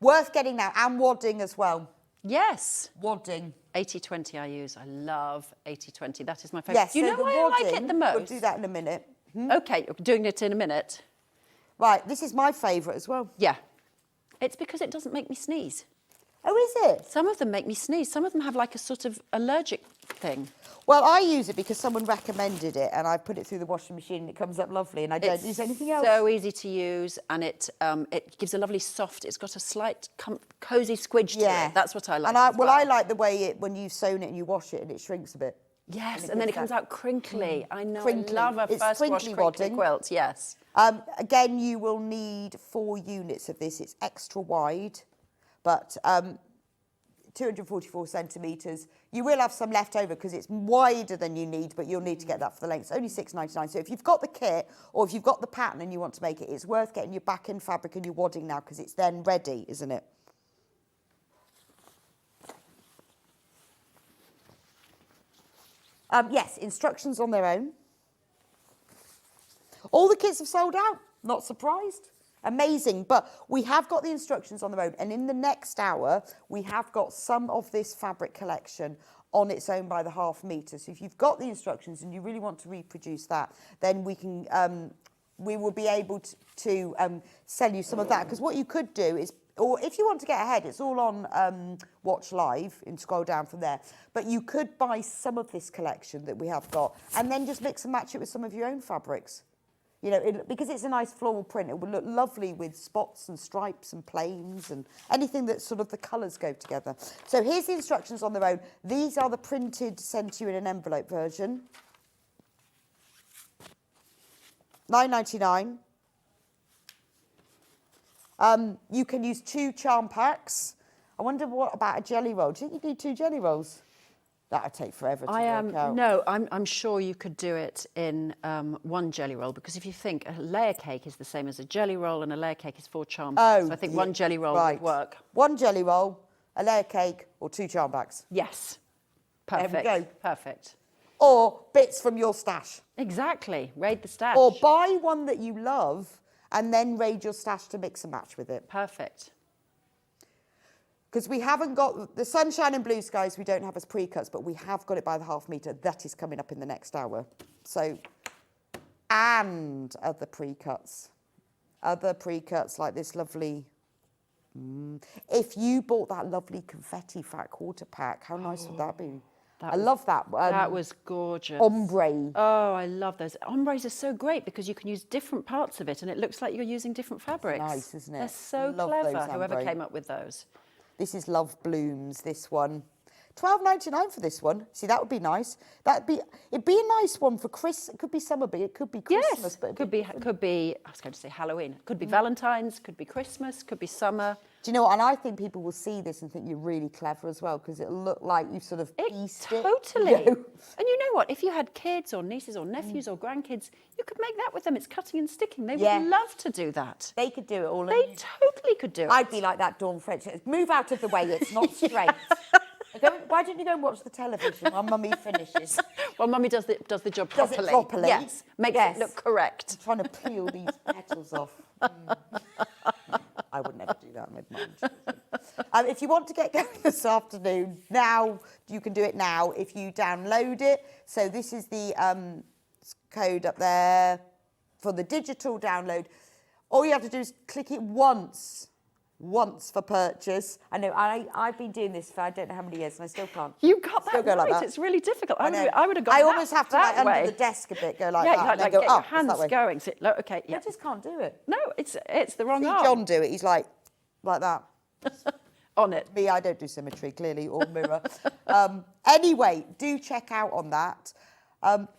Worth getting now, and wadding as well. Yes. Wadding. 80-20 I use. I love 80-20. That is my favourite. Yes, Do you so know the why I like wadding, it the most? We'll do that in a minute. Okay, you're doing it in a minute. Right, this is my favourite as well. Yeah. It's because it doesn't make me sneeze. Oh, is it? Some of them make me sneeze. Some of them have like a sort of allergic thing. Well, I use it because someone recommended it, and I put it through the washing machine, and it comes up lovely, and I don't use anything else. So easy to use, and it gives a lovely soft. It's got a slight cosy squidge to it. That's what I like. And I like the way when you've sewn it and you wash it and it shrinks a bit. Yes, and then it comes out crinkly. I know. Crinkly. I love a It's first wash crinkly crinkly wadding. quilt. Yes. Again, you will need 4 units of this. It's extra wide, but 244 centimetres. You will have some left over because it's wider than you need, but you'll need to get that for the length. It's only £6.99. So if you've got the kit or if you've got the pattern and you want to make it, it's worth getting your back-end fabric and your wadding now because it's then ready, isn't it? Yes, instructions on their own. All the kits have sold out. Not surprised. Amazing, but we have got the instructions on the road, and in the next hour we have got some of this fabric collection on its own by the ½ metre. So if you've got the instructions and you really want to reproduce that, then we can we will be able to sell you some of that. Because what you could do is, or if you want to get ahead, it's all on Watch Live and scroll down from there. But you could buy some of this collection that we have got and then just mix and match it with some of your own fabrics. You know, because it's a nice floral print, it would look lovely with spots and stripes and plains and anything that sort of the colours go together. So here's the instructions on their own. These are the printed, sent to you in an envelope version. $9.99. You can use 2 charm packs. I wonder what about a jelly roll. Do you think you need 2 jelly rolls? That would take forever to work out. No, I'm sure you could do it in 1 jelly roll, because if you think a layer cake is the same as a jelly roll and a layer cake is 4 charm packs, so I think 1 jelly roll would work. 1 jelly roll, a layer cake, or 2 charm packs. Yes. Perfect. There we go. Perfect. Or bits from your stash. Exactly. Raid the stash. Or buy one that you love and then raid your stash to mix and match with it. Perfect. Because we haven't got the sunshine and blue skies, we don't have as pre-cuts, but we have got it by the half metre. That is coming up in the next hour. So, and other pre-cuts. Other pre-cuts like this lovely... If you bought that lovely confetti fat quarter pack, how nice would that be? I love that. That was gorgeous. Ombre. Oh, I love those. Ombres are so great because you can use different parts of it and it looks like you're using different fabrics. Nice, isn't it? They're so Love clever, those whoever ombre. came up with those. This is Love Blooms, this one. $12.99 for this one. See, that would be nice. It'd be a nice one for It could be summer, but it could be Christmas. Yes, But could be, I was going to say Halloween. Could be Valentine's, could be Christmas, could be summer. Do you know what? And I think people will see this and think you're really clever as well, because it'll look like you've sort of pieced it. Totally. You know? And you know what? If you had kids or nieces or nephews or grandkids, you could make that with them. It's cutting and sticking. They would love to do that. They could do it all. They totally could do it. I'd be like that Dawn French. Move out of the way. It's not straight. Why don't you go and watch the television while Mummy finishes? Well, Mummy does the job Does properly. it properly? Yes. Makes it look correct. I'm trying to peel these petals off. I would never do that with my children. If you want to get going this afternoon, now you can do it now if you download it. So this is the code up there for the digital download. All you have to do is click it once for purchase. I know, I've been doing this for I don't know how many years and I still can't. You got that right. Like that. It's really difficult. I would have gone I almost have to like way. under the desk a bit, go like yeah, that. Like, and then go, get your hands that way. going. So, okay, yeah. I just can't do it. No, it's the wrong See arm. John do it. He's like that. On it. Me, I don't do symmetry, clearly, or mirror. Anyway, do check out on that.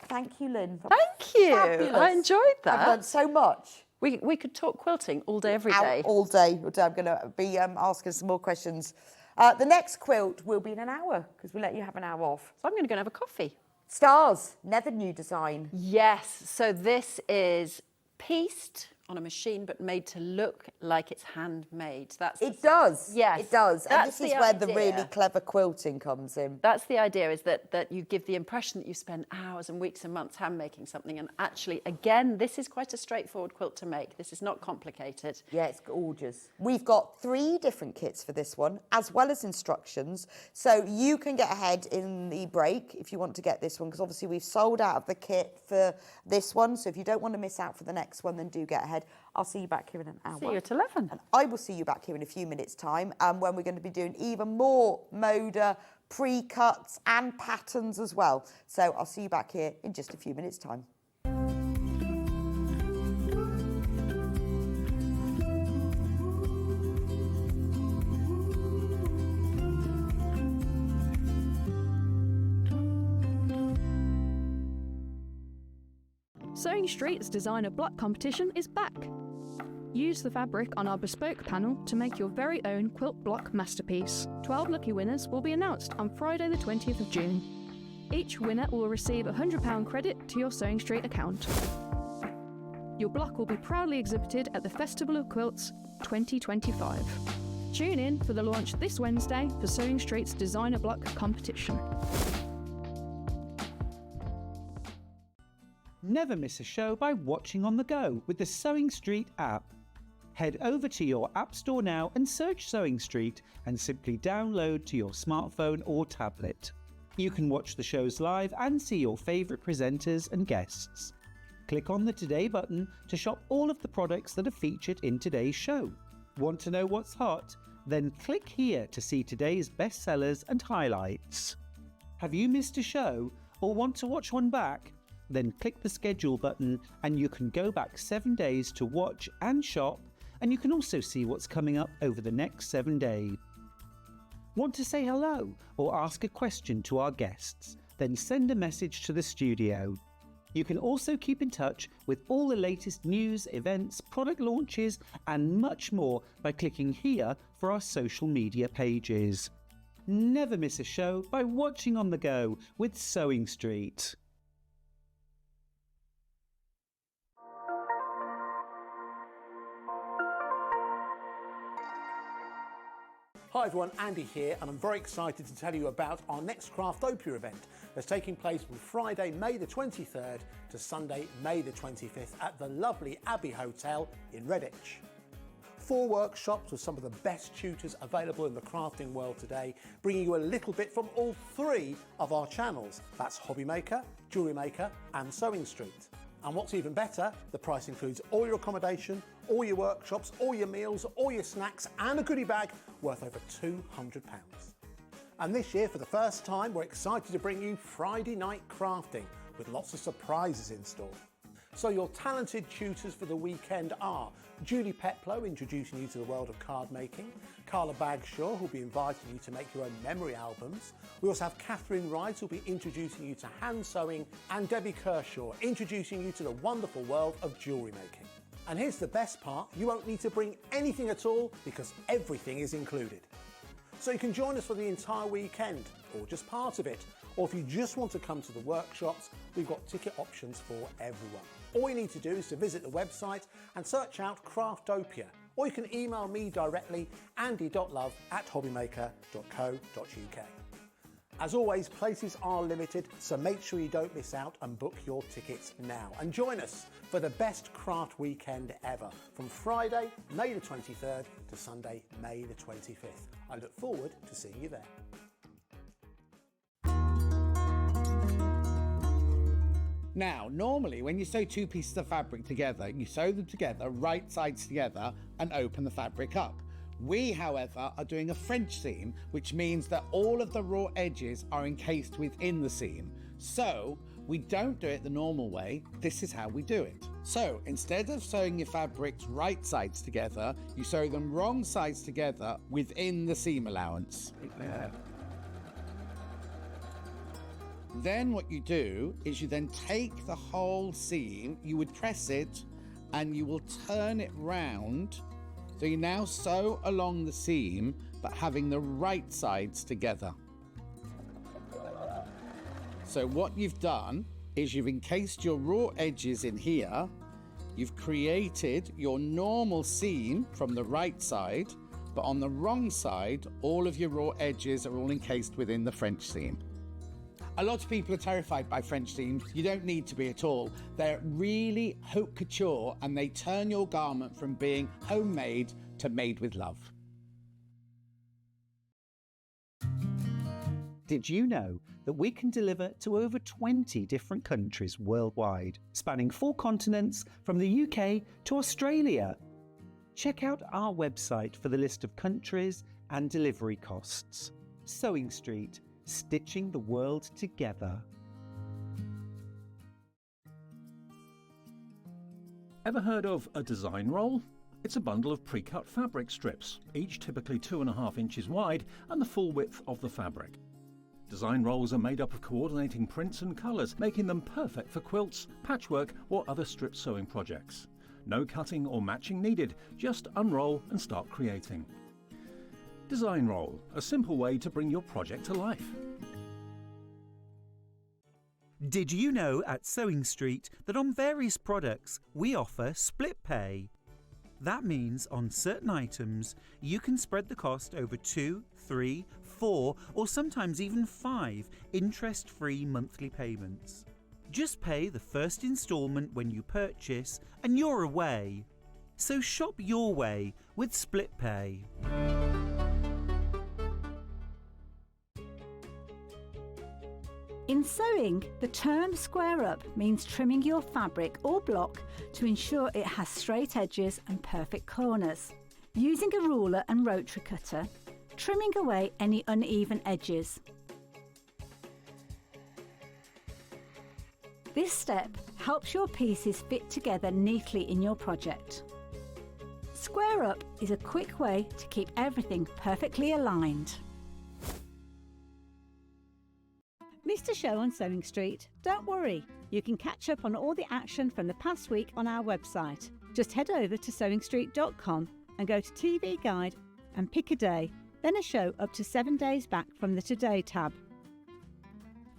Thank you, Lynn. Thank you. Fabulous. I enjoyed that. I've learned so much. We could talk quilting all day, every day. All day. I'm going to be asking some more questions. The next quilt will be in an hour, because we let you have an hour off. So I'm going to go and have a coffee. Stars, another new design. Yes. So this is pieced on a machine, but made to look like it's handmade. It does. Yes. It does. And That's this is the where the idea. really clever quilting comes in. That's the idea, is that you give the impression that you spend hours and weeks and months hand making something, and actually, again, this is quite a straightforward quilt to make. This is not complicated. Yeah, it's gorgeous. We've got 3 different kits for this one, as well as instructions. So you can get ahead in the break if you want to get this one, because obviously we've sold out of the kit for this one. So if you don't want to miss out for the next one, then do get ahead. I'll see you back here in an hour. See you at 11. And I will see you back here in a few minutes' time, when we're going to be doing even more Moda pre-cuts and patterns as well. So I'll see you back here in just a few minutes' time. Sewing Street's designer block competition is back. Use the fabric on our bespoke panel to make your very own quilt block masterpiece. 12 lucky winners will be announced on Friday the 20th of June. Each winner will receive a £100 credit to your Sewing Street account. Your block will be proudly exhibited at the Festival of Quilts 2025. Tune in for the launch this Wednesday for Sewing Street's designer block competition. Never miss a show by watching on the go with the Sewing Street app. Head over to your App Store now and search Sewing Street and simply download to your smartphone or tablet. You can watch the shows live and see your favourite presenters and guests. Click on the Today button to shop all of the products that are featured in today's show. Want to know what's hot? Then click here to see today's bestsellers and highlights. Have you missed a show or want to watch one back? Then click the schedule button and you can go back 7 days to watch and shop, and you can also see what's coming up over the next 7 days. Want to say hello or ask a question to our guests? Then send a message to the studio. You can also keep in touch with all the latest news, events, product launches and much more by clicking here for our social media pages. Never miss a show by watching on the go with Sewing Street. Hi everyone, Andy here, and I'm very excited to tell you about our next Craftopia event that's taking place from Friday, May the 23rd to Sunday, May the 25th at the lovely Abbey Hotel in Redditch. 4 workshops with some of the best tutors available in the crafting world today, bringing you a little bit from all 3 of our channels. That's Hobby Maker, Jewellery Maker and Sewing Street. And what's even better, the price includes all your accommodation, all your workshops, all your meals, all your snacks and a goodie bag worth over £200. And this year, for the first time, we're excited to bring you Friday night crafting with lots of surprises in store. So your talented tutors for the weekend are Julie Peplow, introducing you to the world of card making, Carla Bagshaw, who'll be inviting you to make your own memory albums. We also have Catherine Wright, who'll be introducing you to hand sewing, and Debbie Kershaw, introducing you to the wonderful world of jewellery making. And here's the best part, you won't need to bring anything at all because everything is included. So you can join us for the entire weekend, or just part of it, or if you just want to come to the workshops, we've got ticket options for everyone. All you need to do is to visit the website and search out Craftopia, or you can email me directly, andy.love@hobbymaker.co.uk. As always, places are limited, so make sure you don't miss out and book your tickets now. And join us for the best craft weekend ever, from Friday, May the 23rd to Sunday, May the 25th. I look forward to seeing you there. Now, normally when you sew 2 pieces of fabric together, you sew them together, right sides together, and open the fabric up. We, however, are doing a French seam, which means that all of the raw edges are encased within the seam. So, we don't do it the normal way, this is how we do it. So, instead of sewing your fabrics right sides together, you sew them wrong sides together within the seam allowance. Then what you do is you then take the whole seam, you would press it, and you will turn it round. So you now sew along the seam, but having the right sides together. So what you've done is you've encased your raw edges in here, you've created your normal seam from the right side, but on the wrong side, all of your raw edges are all encased within the French seam. A lot of people are terrified by French seams. You don't need to be at all. They're really haute couture and they turn your garment from being homemade to made with love. Did you know that we can deliver to over 20 different countries worldwide, spanning 4 continents from the UK to Australia? Check out our website for the list of countries and delivery costs. Sewing Street, stitching the world together. Ever heard of a design roll? It's a bundle of pre-cut fabric strips, each typically 2.5 inches wide and the full width of the fabric. Design rolls are made up of coordinating prints and colours, making them perfect for quilts, patchwork or other strip sewing projects. No cutting or matching needed, just unroll and start creating. Design roll, a simple way to bring your project to life. Did you know at Sewing Street that on various products we offer split pay? That means on certain items you can spread the cost over 2, 3, 4 or sometimes even 5 interest-free monthly payments. Just pay the first instalment when you purchase and you're away. So shop your way with split pay. In sewing, the term square up means trimming your fabric or block to ensure it has straight edges and perfect corners. Using a ruler and rotary cutter, trimming away any uneven edges. This step helps your pieces fit together neatly in your project. Square up is a quick way to keep everything perfectly aligned. Missed a show on Sewing Street? Don't worry, you can catch up on all the action from the past week on our website. Just head over to sewingstreet.com and go to TV Guide and pick a day, then a show up to 7 days back from the Today tab.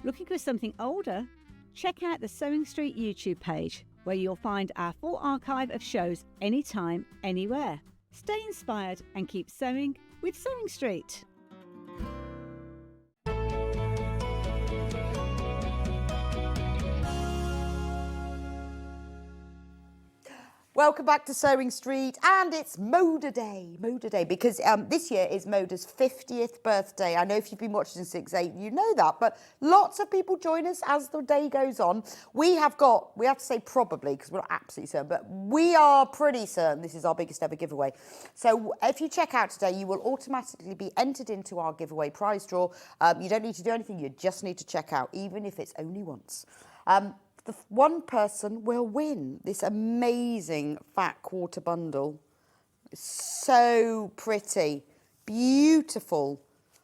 Looking for something older? Check out the Sewing Street YouTube page, where you'll find our full archive of shows anytime, anywhere. Stay inspired and keep sewing with Sewing Street. Welcome back to Sewing Street, and it's Moda Day, because this year is Moda's 50th birthday. I know if you've been watching 6/8, you know that, but lots of people join us as the day goes on. We have to say probably, because we're not absolutely certain, but we are pretty certain this is our biggest ever giveaway. So if you check out today, you will automatically be entered into our giveaway prize draw. You don't need to do anything, you just need to check out, even if it's only once. The one person will win this amazing fat quarter bundle. It's so pretty, beautiful,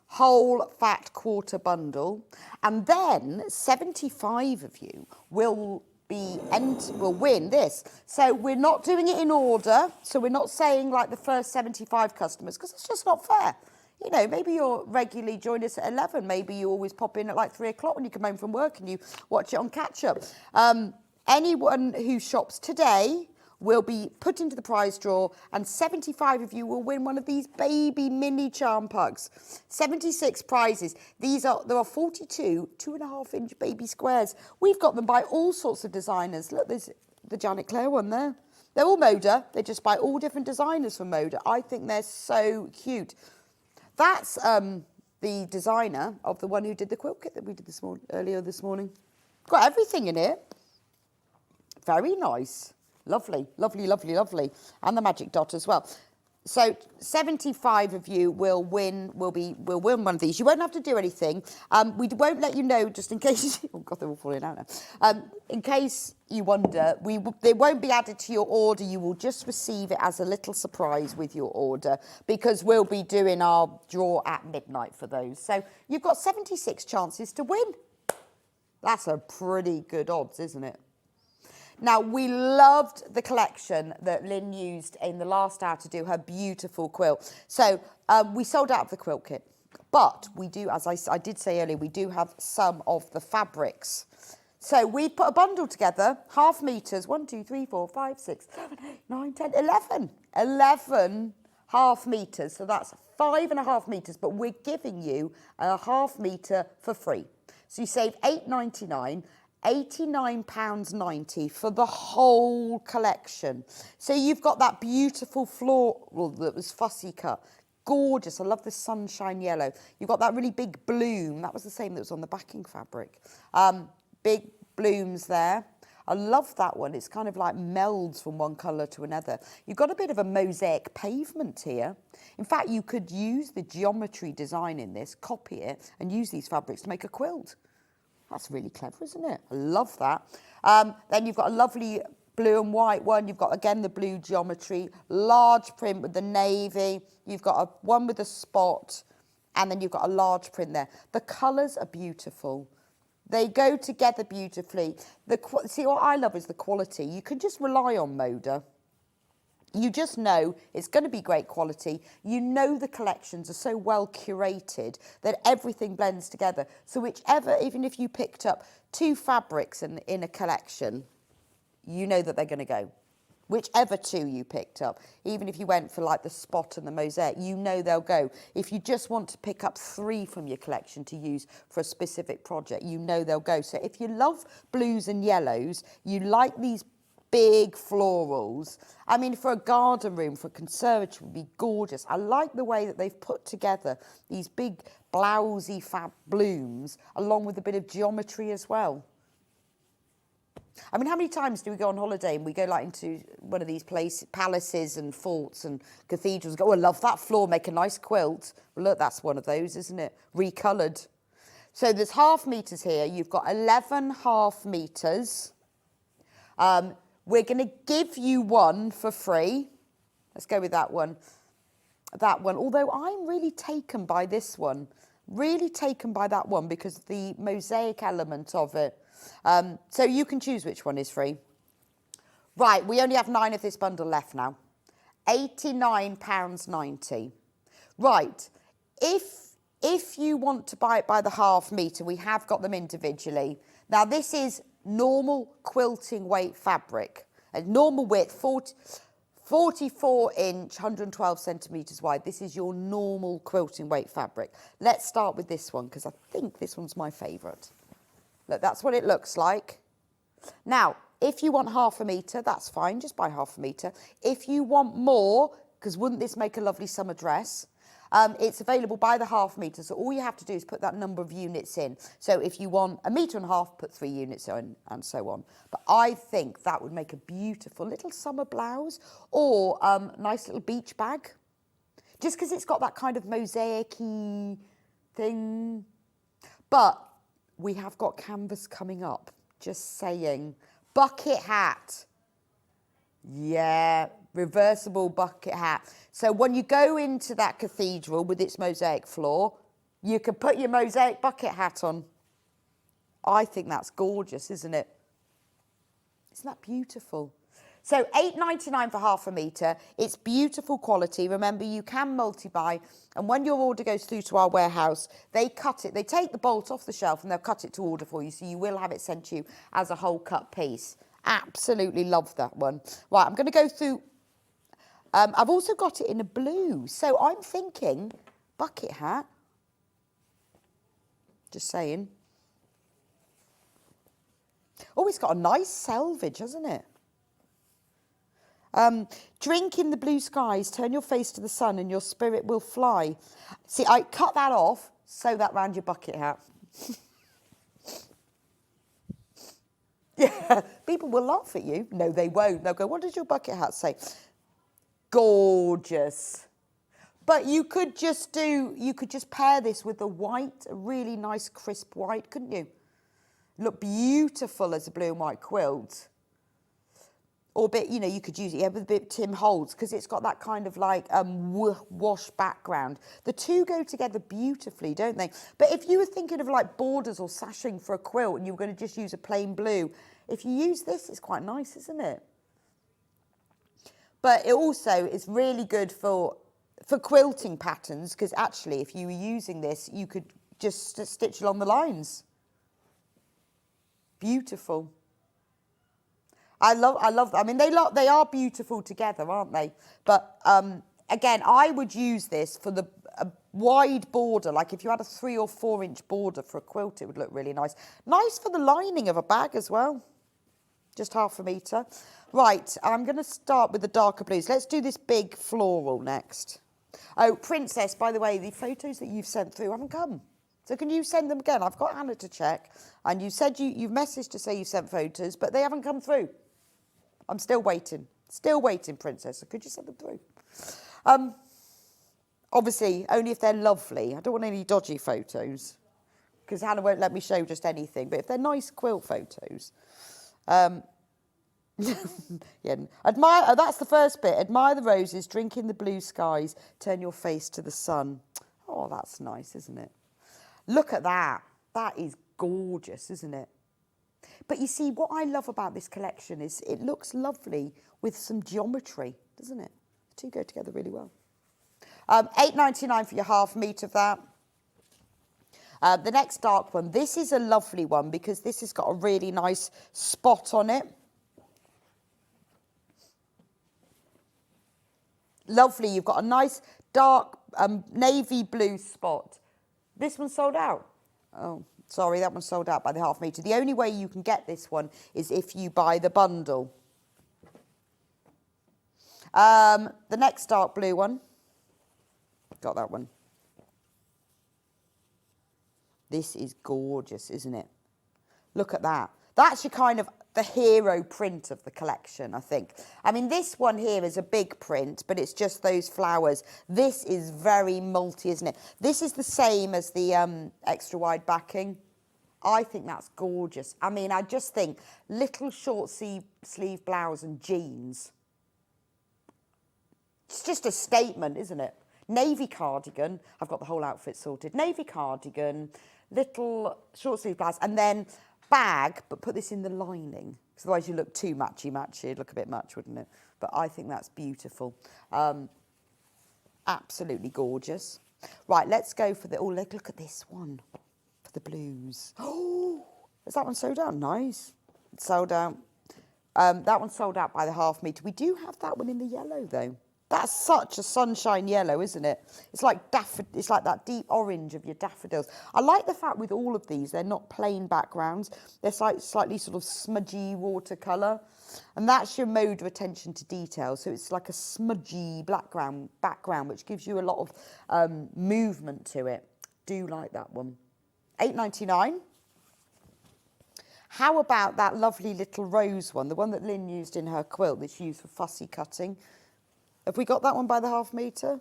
whole fat quarter bundle. And then 75 of you will win this. So we're not doing it in order. So we're not saying like the first 75 customers, because it's just not fair. You know, maybe you're regularly join us at 11. Maybe you always pop in at like 3 o'clock when you come home from work and you watch it on catch up. Anyone who shops today will be put into the prize draw, and 75 of you will win one of these baby mini charm pugs. 76 prizes. There are 42 2.5-inch baby squares. We've got them by all sorts of designers. Look, there's the Janet Clare one there. They're all Moda. They're just by all different designers from Moda. I think they're so cute. That's the designer of the one who did the quilt kit that we did earlier this morning. Got everything in it. Very nice. Lovely, lovely, lovely, lovely. And the magic dot as well. So 75 of you will win one of these. You won't have to do anything. We won't let you know, just in case. Oh God, they're all falling out now. In case you wonder, they won't be added to your order. You will just receive it as a little surprise with your order, because we'll be doing our draw at midnight for those. So you've got 76 chances to win. That's a pretty good odds, isn't it? Now, we loved the collection that Lynne used in the last hour to do her beautiful quilt. So we sold out of the quilt kit, but we do, as I did say earlier, we do have some of the fabrics. So we put a bundle together, 1/2 meters, 1, 2, 3, 4, 5, 6, 7, 8, 9, 10, 11. 11 1/2 meters. So that's 5.5 meters, but we're giving you a 1/2 meter for free. So you save £8.99. £89.90 for the whole collection. So you've got that beautiful floral that was fussy cut. Gorgeous. I love the sunshine yellow. You've got that really big bloom. That was the same that was on the backing fabric. Big blooms there. I love that one. It's kind of like melds from one colour to another. You've got a bit of a mosaic pavement here. In fact, you could use the geometry design in this, copy it, and use these fabrics to make a quilt. That's really clever, isn't it? I love that. Then you've got a lovely blue and white one. You've got, again, the blue geometry, large print with the navy. You've got one with a spot, and then you've got a large print there. The colours are beautiful. They go together beautifully. See, what I love is the quality. You can just rely on Moda. You just know it's going to be great quality. You know the collections are so well curated that everything blends together. So whichever, even if you picked up 2 fabrics in a collection, you know that they're going to go. Whichever 2 you picked up, even if you went for like the spot and the mosaic, you know they'll go. If you just want to pick up 3 from your collection to use for a specific project, you know they'll go. So if you love blues and yellows, you like these big florals. I mean, for a garden room, for a conservatory, would be gorgeous. I like the way that they've put together these big blousy fab blooms along with a bit of geometry as well. I mean, how many times do we go on holiday and we go like into one of these palaces and forts and cathedrals, go, oh, I love that floor, make a nice quilt. Well, look, that's one of those, isn't it? Recoloured. So there's half metres here. You've got 11 half metres. We're going to give you one for free. Let's go with that one. That one. Although I'm really taken by this one. Really taken by that one because of the mosaic element of it. So you can choose which one is free. Right, we only have 9 of this bundle left now. £89.90. Right, if you want to buy it by the half metre, we have got them individually. Now, this is normal quilting weight fabric. A normal width, 44 inch, 112 centimetres wide. This is your normal quilting weight fabric. Let's start with this one, because I think this one's my favourite. Look, that's what it looks like. Now, if you want half a metre, that's fine, just buy half a metre. If you want more, because wouldn't this make a lovely summer dress? It's available by the half metre, so all you have to do is put that number of units in. So if you want 1.5 metres, put 3 units in, and so on. But I think that would make a beautiful little summer blouse or nice little beach bag. Just because it's got that kind of mosaic-y thing. But we have got canvas coming up, just saying. Bucket hat. Yeah, reversible bucket hat. So when you go into that cathedral with its mosaic floor, you can put your mosaic bucket hat on. I think that's gorgeous, isn't it? Isn't that beautiful? So £8.99 for half a metre. It's beautiful quality. Remember, you can multi-buy. And when your order goes through to our warehouse, they cut it. They take the bolt off the shelf and they'll cut it to order for you. So you will have it sent to you as a whole cut piece. Absolutely love that one. Right, I'm going to go through. I've also got it in a blue. So I'm thinking bucket hat. Just saying. Oh, it's got a nice selvage, hasn't it? Drink in the blue skies, turn your face to the sun and your spirit will fly. See, I cut that off, sew that round your bucket hat. Yeah, people will laugh at you. No, they won't. They'll go, what does your bucket hat say? Gorgeous. But you could just pair this with the white, a really nice crisp white, couldn't you? Look beautiful as a blue and white quilt. Or a bit, you know, you could use it with a bit of Tim Holtz because it's got that kind of like wash background. The two go together beautifully, don't they? But if you were thinking of like borders or sashing for a quilt and you were going to just use a plain blue, if you use this, it's quite nice, isn't it? But it also is really good for quilting patterns because actually if you were using this, you could just stitch along the lines. Beautiful. I love. I mean, they are beautiful together, aren't they? But again, I would use this for a wide border. Like if you had a 3 or 4 inch border for a quilt, it would look really nice. Nice for the lining of a bag as well. Just half a metre. Right, I'm going to start with the darker blues. Let's do this big floral next. Oh, Princess, by the way, the photos that you've sent through haven't come. So can you send them again? I've got Hannah to check. And you said you've messaged to say you sent photos, but they haven't come through. I'm still waiting. Still waiting, Princess. So could you send them through? Obviously, only if they're lovely. I don't want any dodgy photos because Hannah won't let me show just anything. But if they're nice quilt photos. Yeah, admire. That's the first bit. Admire the roses, drink in the blue skies, turn your face to the sun. Oh, that's nice, isn't it? Look at that. That is gorgeous, isn't it? But you see, what I love about this collection is it looks lovely with some geometry, doesn't it? The two go together really well. £8.99 for your half metre of that. The next dark one, this is a lovely one because this has got a really nice spot on it. Lovely, you've got a nice dark navy blue spot. This one's sold out. Oh, sorry, that one's sold out by the half metre. The only way you can get this one is if you buy the bundle. The next dark blue one. Got that one. This is gorgeous, isn't it? Look at that. That's your kind of the hero print of the collection, I think. I mean, this one here is a big print, but it's just those flowers. This is very multi, isn't it? This is the same as the extra wide backing. I think that's gorgeous. I mean, I just think little short sleeve blouse and jeans. It's just a statement, isn't it? Navy cardigan. I've got the whole outfit sorted. Navy cardigan, little short sleeve blouse, and then bag, but put this in the lining. Because otherwise you look too matchy-matchy. It'd look a bit much, wouldn't it? But I think that's beautiful. Absolutely gorgeous. Right, let's go for the... Oh, look at this one. For the blues. Oh, is that one sold out? Nice. It's sold out. That one sold out by the half metre. We do have that one in the yellow, though. That's such a sunshine yellow, isn't it? It's like it's like that deep orange of your daffodils. I like the fact with all of these, they're not plain backgrounds. They're slightly sort of smudgy watercolour. And that's your Moda attention to detail. So it's like a smudgy background, which gives you a lot of movement to it. Do like that one. £8.99. How about that lovely little rose one, the one that Lynne used in her quilt that she used for fussy cutting? Have we got that one by the half metre?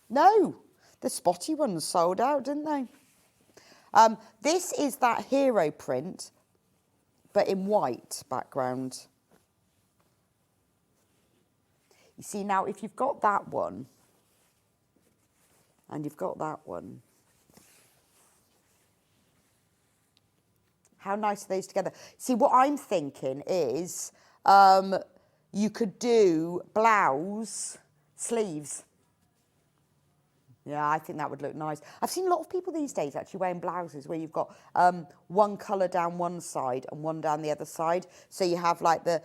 No, the spotty ones sold out, didn't they? This is that hero print, but in white background. You see, now if you've got that one, and you've got that one, how nice are those together? See, what I'm thinking is... you could do blouse, sleeves. Yeah, I think that would look nice. I've seen a lot of people these days actually wearing blouses where you've got one colour down one side and one down the other side. So you have like the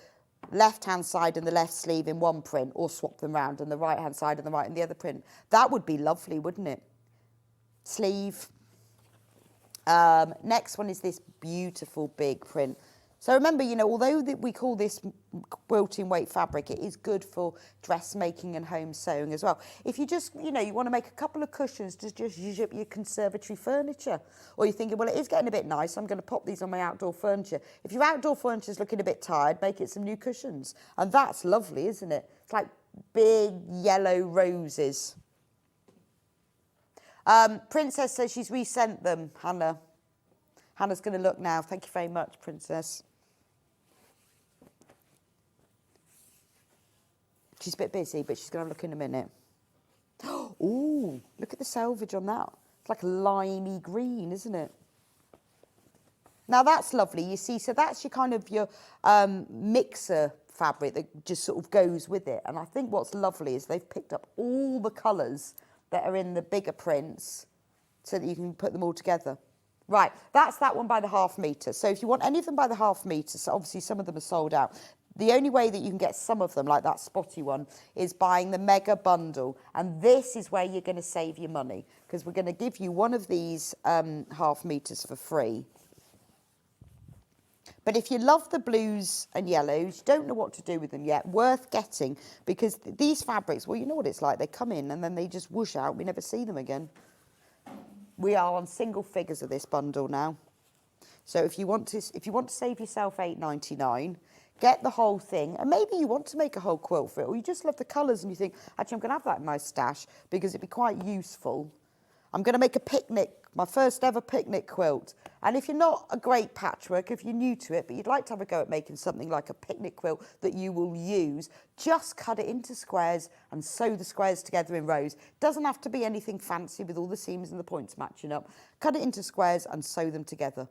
left-hand side and the left sleeve in one print, or swap them round, and the right-hand side and the right in the other print. That would be lovely, wouldn't it? Sleeve. Next one is this beautiful big print. So remember, you know, although we call this quilting weight fabric, it is good for dressmaking and home sewing as well. If you just, you know, you want to make a couple of cushions to just use up your conservatory furniture, or you're thinking, well, it is getting a bit nice, I'm going to pop these on my outdoor furniture. If your outdoor furniture is looking a bit tired, make it some new cushions. And that's lovely, isn't it? It's like big yellow roses. Princess says she's resent them, Hannah. Hannah's going to look now. Thank you very much, Princess. She's a bit busy, but she's going to look in a minute. Oh, look at the selvage on that. It's like a limey green, isn't it? Now, that's lovely, you see. So that's your kind of your mixer fabric that just sort of goes with it. And I think what's lovely is they've picked up all the colours that are in the bigger prints so that you can put them all together. Right, that's that one by the half metre. So if you want any of them by the half metre, so obviously some of them are sold out. The only way that you can get some of them, like that spotty one, is buying the mega bundle. And this is where you're going to save your money, because we're going to give you one of these half metres for free. But if you love the blues and yellows, you don't know what to do with them yet, worth getting, because these fabrics, well, you know what it's like. They come in and then they just whoosh out. We never see them again. We are on single figures of this bundle now. So if you want to save yourself £8.99, get the whole thing. And maybe you want to make a whole quilt for it, or you just love the colours and you think, actually, I'm going to have that in my stash because it'd be quite useful. I'm going to make a picnic, my first ever picnic quilt. And if you're not a great patchwork, if you're new to it, but you'd like to have a go at making something like a picnic quilt that you will use, just cut it into squares and sew the squares together in rows. Doesn't have to be anything fancy with all the seams and the points matching up. Cut it into squares and sew them together.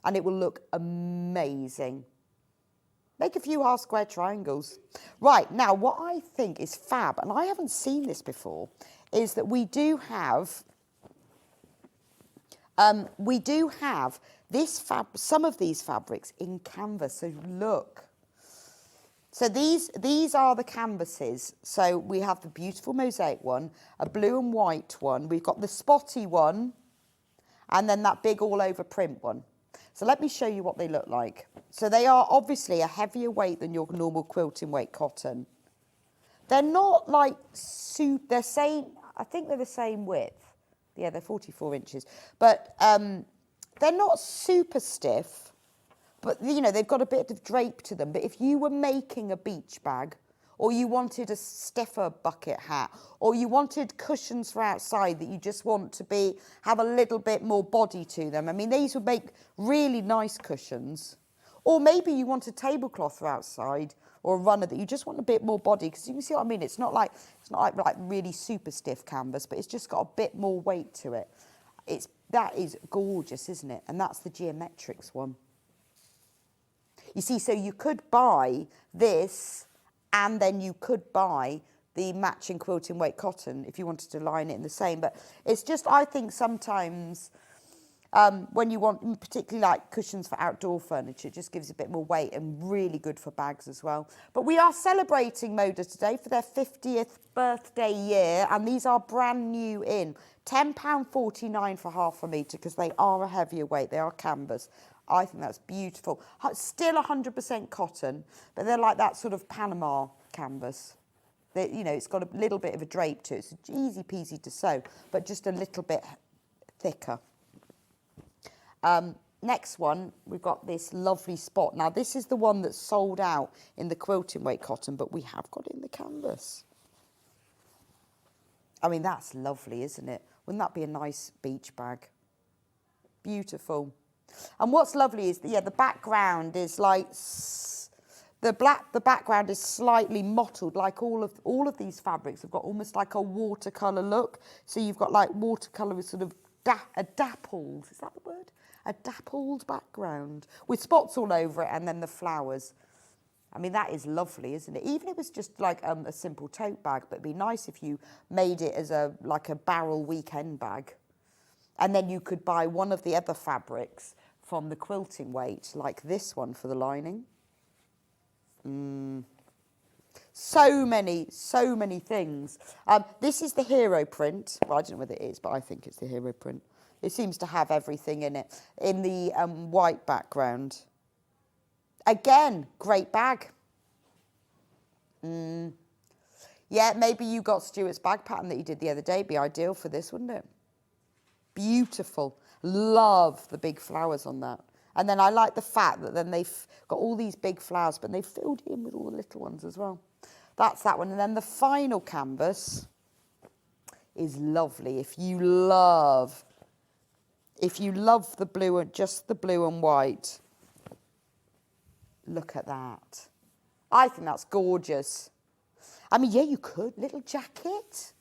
And it will look amazing. Make a few half square triangles. Right, now what I think is fab, and I haven't seen this before, is that we do have this some of these fabrics in canvas. So look. So these are the canvases. So we have the beautiful mosaic one, a blue and white one. We've got the spotty one, and then that big all over print one. So let me show you what they look like. So they are obviously a heavier weight than your normal quilting weight cotton. They're not like they're same, I think they're the same width. Yeah, they're 44 inches. But they're not super stiff, but you know, they've got a bit of drape to them. But if you were making a beach bag, or you wanted a stiffer bucket hat, or you wanted cushions for outside that you just want to have a little bit more body to them. I mean, these would make really nice cushions. Or maybe you want a tablecloth for outside, or a runner that you just want a bit more body, because you can see what I mean. It's not like really super stiff canvas, but it's just got a bit more weight to it. That is gorgeous, isn't it? And that's the Geometrics one. You see, so you could buy this, and then you could buy the matching quilting weight cotton if you wanted to line it in the same. But it's just, I think sometimes when you want, particularly like cushions for outdoor furniture, it just gives a bit more weight, and really good for bags as well. But we are celebrating Moda today for their 50th birthday year, and these are brand new in. £10.49 for half a metre, because they are a heavier weight, they are canvas. I think that's beautiful. Still 100% cotton, but they're like that sort of Panama canvas. You know, it's got a little bit of a drape to it. It's easy peasy to sew, but just a little bit thicker. Next one, we've got this lovely spot. Now, this is the one that's sold out in the quilting weight cotton, but we have got it in the canvas. I mean, that's lovely, isn't it? Wouldn't that be a nice beach bag? Beautiful. And what's lovely is, the background is like, the background is slightly mottled, like all of these fabrics have got almost like a watercolour look. So you've got like watercolour with sort of a dappled, is that the word? A dappled background with spots all over it, and then the flowers. I mean, that is lovely, isn't it? Even if it was just like a simple tote bag, but it'd be nice if you made it as like a barrel weekend bag. And then you could buy one of the other fabrics from the quilting weight, like this one for the lining. So many things. This is the hero print. Well, I don't know whether it is, but I think it's the hero print. It seems to have everything in it, in the white background. Again, great bag. Yeah, maybe you got Stuart's bag pattern that you did the other day. It'd be ideal for this, wouldn't it? Beautiful. Love the big flowers on that. And then I like the fact that then they've got all these big flowers, but they've filled in with all the little ones as well. That's that one. And then the final canvas is lovely. If you love the blue, and just the blue and white, look at that. I think that's gorgeous. I mean, yeah, you could. Little jacket.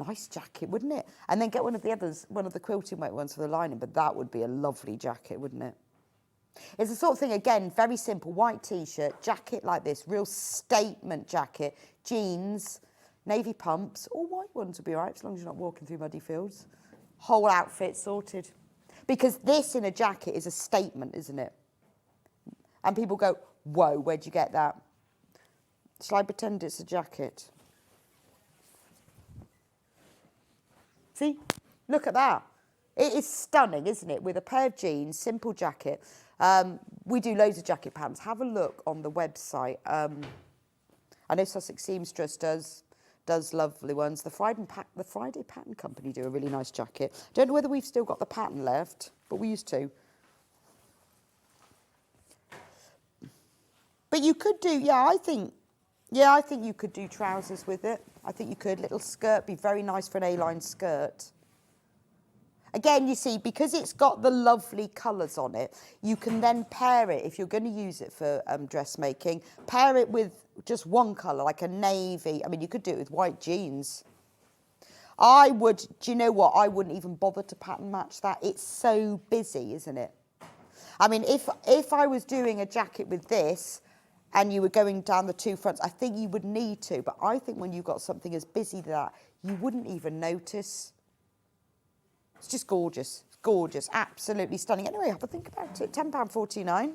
Nice jacket, wouldn't it? And then get one of the others, one of the quilting weight ones for the lining, but that would be a lovely jacket, wouldn't it? It's the sort of thing, again, very simple, white t-shirt, jacket like this, real statement jacket, jeans, navy pumps, or white ones would be all right, as long as you're not walking through muddy fields. Whole outfit sorted. Because this in a jacket is a statement, isn't it? And people go, whoa, where'd you get that? Shall I pretend it's a jacket? See? Look at that. It is stunning, isn't it? With a pair of jeans, simple jacket. We do loads of jacket patterns. Have a look on the website. I know Sussex Seamstress does lovely ones. The Friday Pattern Company do a really nice jacket. Don't know whether we've still got the pattern left, but we used to. But you could do, I think you could do trousers with it. I think you could. Little skirt, be very nice for an A-line skirt. Again, you see, because it's got the lovely colours on it, you can then pair it, if you're going to use it for dressmaking, pair it with just one colour, like a navy. I mean, you could do it with white jeans. Do you know what? I wouldn't even bother to pattern match that. It's so busy, isn't it? I mean, if I was doing a jacket with this, and you were going down the two fronts, I think you would need to. But I think when you've got something as busy as that, you wouldn't even notice. It's just gorgeous. It's gorgeous. Absolutely stunning. Anyway, have a think about it. £10.49.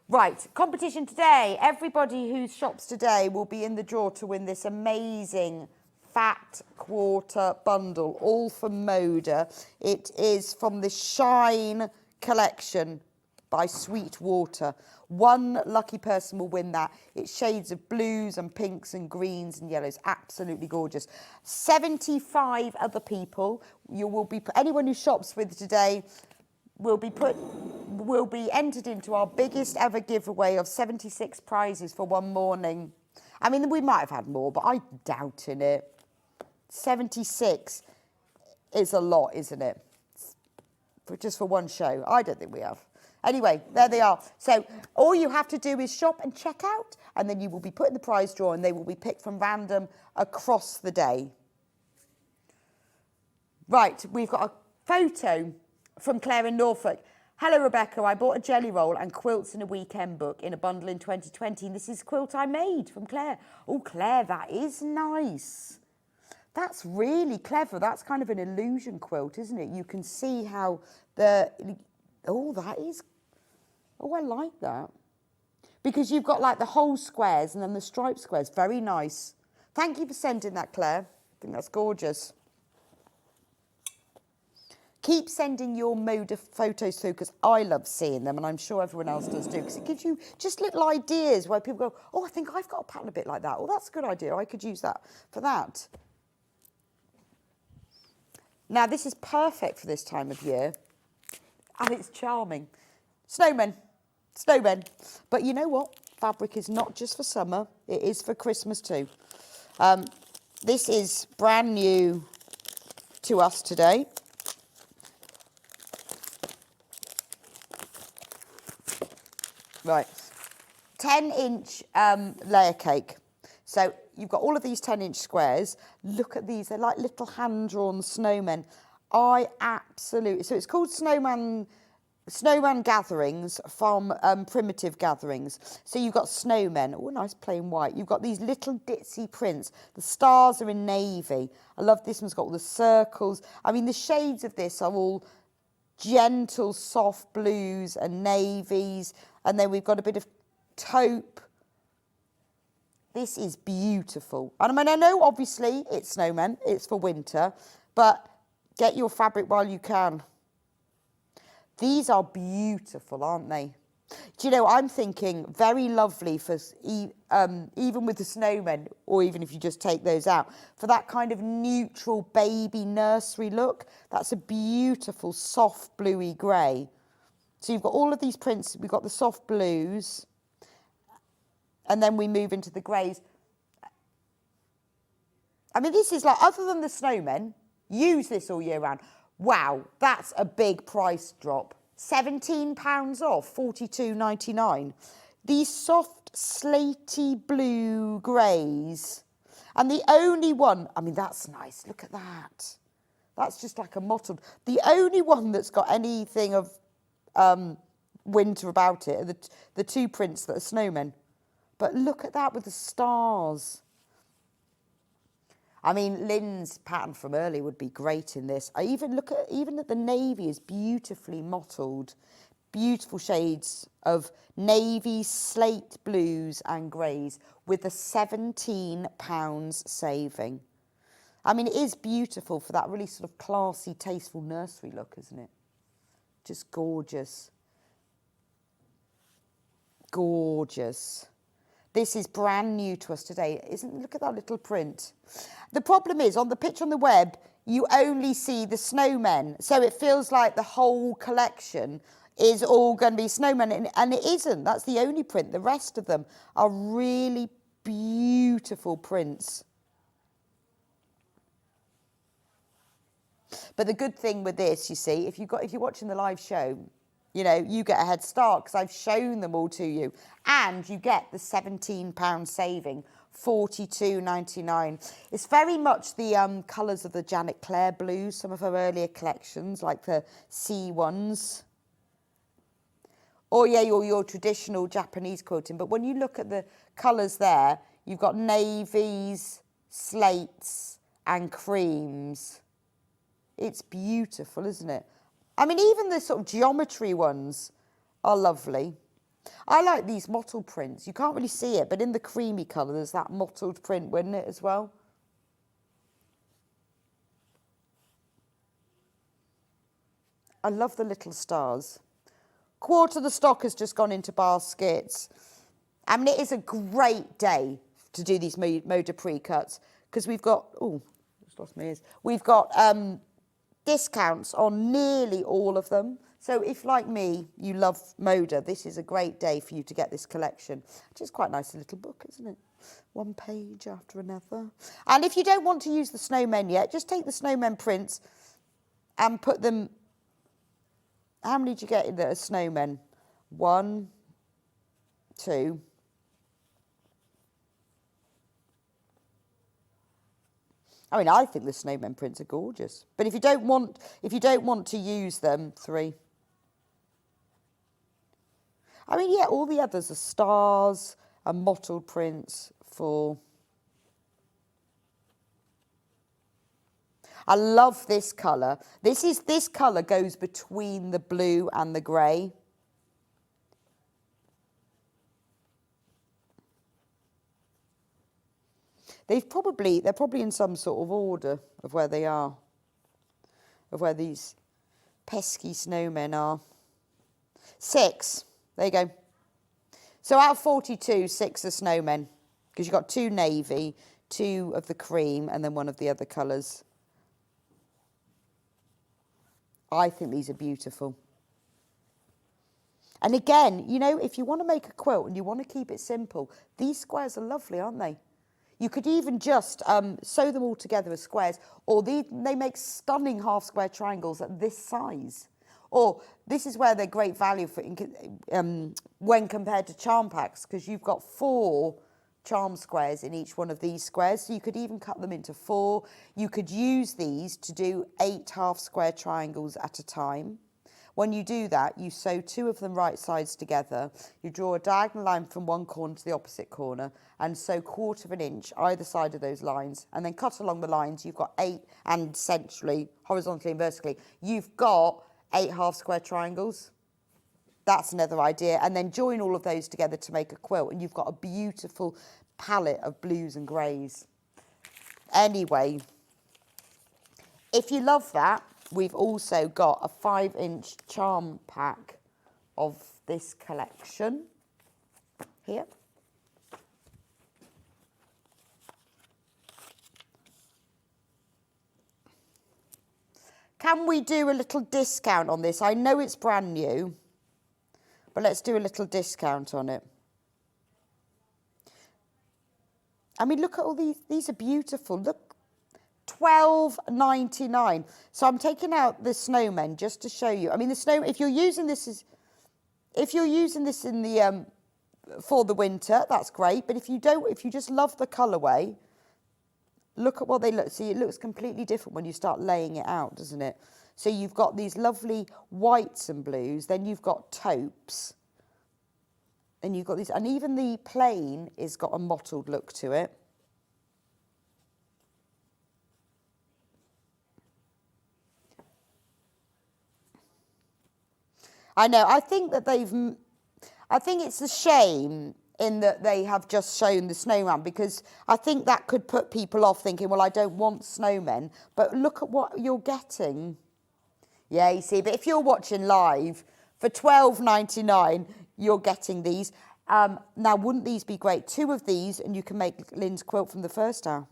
Right, competition today. Everybody who shops today will be in the draw to win this amazing Fat Quarter Bundle, all from Moda. It is from the Shine collection by Sweetwater. One lucky person will win that. It's shades of blues and pinks and greens and yellows. Absolutely gorgeous. 75 other people. You will be, anyone who shops with today will be entered into our biggest ever giveaway of 76 prizes for one morning. I mean, we might have had more, but I'm doubting it. 76 is a lot, isn't it? Just for one show. I don't think we have. Anyway, there they are. So all you have to do is shop and check out, and then you will be put in the prize draw, and they will be picked from random across the day. Right, we've got a photo from Claire in Norfolk. Hello, Rebecca. I bought a jelly roll and quilts in a weekend book in a bundle in 2020. And this is a quilt I made from Claire. Oh, Claire, that is nice. That's really clever. That's kind of an illusion quilt, isn't it? You can see how the... Oh, that is... Oh, I like that. Because you've got like the whole squares and then the striped squares. Very nice. Thank you for sending that, Claire. I think that's gorgeous. Keep sending your Moda photos through because I love seeing them and I'm sure everyone else does too because it gives you just little ideas where people go, oh, I think I've got a pattern a bit like that. Oh, that's a good idea. I could use that for that. Now, this is perfect for this time of year and it's charming. Snowmen. Snowmen. But you know what? Fabric is not just for summer. It is for Christmas too. This is brand new to us today. Right, 10-inch layer cake. So you've got all of these 10-inch squares. Look at these, they're like little hand-drawn snowmen. So it's called Snowman Gatherings from Primitive Gatherings. So you've got snowmen, oh, nice plain white. You've got these little ditzy prints. The stars are in navy. I love this one's got all the circles. I mean, the shades of this are all gentle, soft blues and navies. And then we've got a bit of taupe. This is beautiful. And I mean, I know obviously it's snowmen, it's for winter, but get your fabric while you can. These are beautiful, aren't they? Do you know, I'm thinking very lovely for, even with the snowmen, or even if you just take those out, for that kind of neutral baby nursery look. That's a beautiful, soft, bluey grey. So you've got all of these prints. We've got the soft blues, and then we move into the greys. I mean, this is like, other than the snowmen, use this all year round. Wow, that's a big price drop. £17 off, $42.99. These soft slatey blue greys. And the only one, I mean, that's nice. Look at that. That's just like a mottled. The only one that's got anything of winter about it are the two prints that are snowmen. But look at that with the stars. I mean, Lynne's pattern from earlier would be great in this. Even at the navy is beautifully mottled. Beautiful shades of navy, slate blues and greys with a £17 saving. I mean, it is beautiful for that really sort of classy, tasteful nursery look, isn't it? Just gorgeous. Gorgeous. This is brand new to us today. Look at that little print. The problem is, on the picture on the web, you only see the snowmen. So it feels like the whole collection is all going to be snowmen. And it isn't. That's the only print. The rest of them are really beautiful prints. But the good thing with this, you see, if you're watching the live show, you know, you get a head start because I've shown them all to you. And you get the £17 saving, $42.99. It's very much the colours of the Janet Clare blues, some of her earlier collections, like the sea ones. Or, yeah, your traditional Japanese quilting. But when you look at the colours there, you've got navies, slates and creams. It's beautiful, isn't it? I mean, even the sort of geometry ones are lovely. I like these mottled prints. You can't really see it, but in the creamy colour, there's that mottled print, wouldn't it, as well? I love the little stars. Quarter of the stock has just gone into baskets. I mean, it is a great day to do these Moda pre-cuts because we've got, oh, just lost my ears. We've got discounts on nearly all of them. So if, like me, you love Moda, this is a great day for you to get this collection. Which is quite a nice little book, isn't it? One page after another. And if you don't want to use the snowmen yet, just take the snowmen prints and put them... How many did you get in there as snowmen? 1, 2... I mean, I think the snowmen prints are gorgeous. But if you don't want to use them, 3. I mean, yeah, all the others are stars and mottled prints, 4. I love this colour. This colour goes between the blue and the grey. They're probably in some sort of order of where they are, of where these pesky snowmen are. 6, there you go. So out of 42, 6 are snowmen, because you've got 2 navy, 2 of the cream, and then 1 of the other colours. I think these are beautiful. And again, you know, if you want to make a quilt and you want to keep it simple, these squares are lovely, aren't they? You could even just sew them all together as squares, or they make stunning half-square triangles at this size. Or this is where they're great value for when compared to charm packs, because you've got 4 charm squares in each one of these squares. So you could even cut them into 4. You could use these to do 8 half-square triangles at a time. When you do that, you sew 2 of them right sides together. You draw a diagonal line from one corner to the opposite corner and sew 1/4 of an inch either side of those lines, and then cut along the lines. You've got 8, and centrally, horizontally and vertically, you've got 8 half-square triangles. That's another idea. And then join all of those together to make a quilt, and you've got a beautiful palette of blues and greys. Anyway, if you love that, we've also got a 5-inch charm pack of this collection here. Can we do a little discount on this? I know it's brand new, but let's do a little discount on it. I mean, look at all these. These are beautiful. Look, $12.99. So I'm taking out the snowmen just to show you. I mean, the snow. If you're using this in the for the winter, that's great. But if you don't, if you just love the colourway, look at what they look. See, it looks completely different when you start laying it out, doesn't it? So you've got these lovely whites and blues. Then you've got taupes. And you've got these, and even the plain has got a mottled look to it. I know, I think it's a shame in that they have just shown the snowman, because I think that could put people off thinking, well, I don't want snowmen, but look at what you're getting. Yeah, you see, but if you're watching live, for $12.99, you're getting these. Now, wouldn't these be great? 2 of these, and you can make Lynne's quilt from the first hour.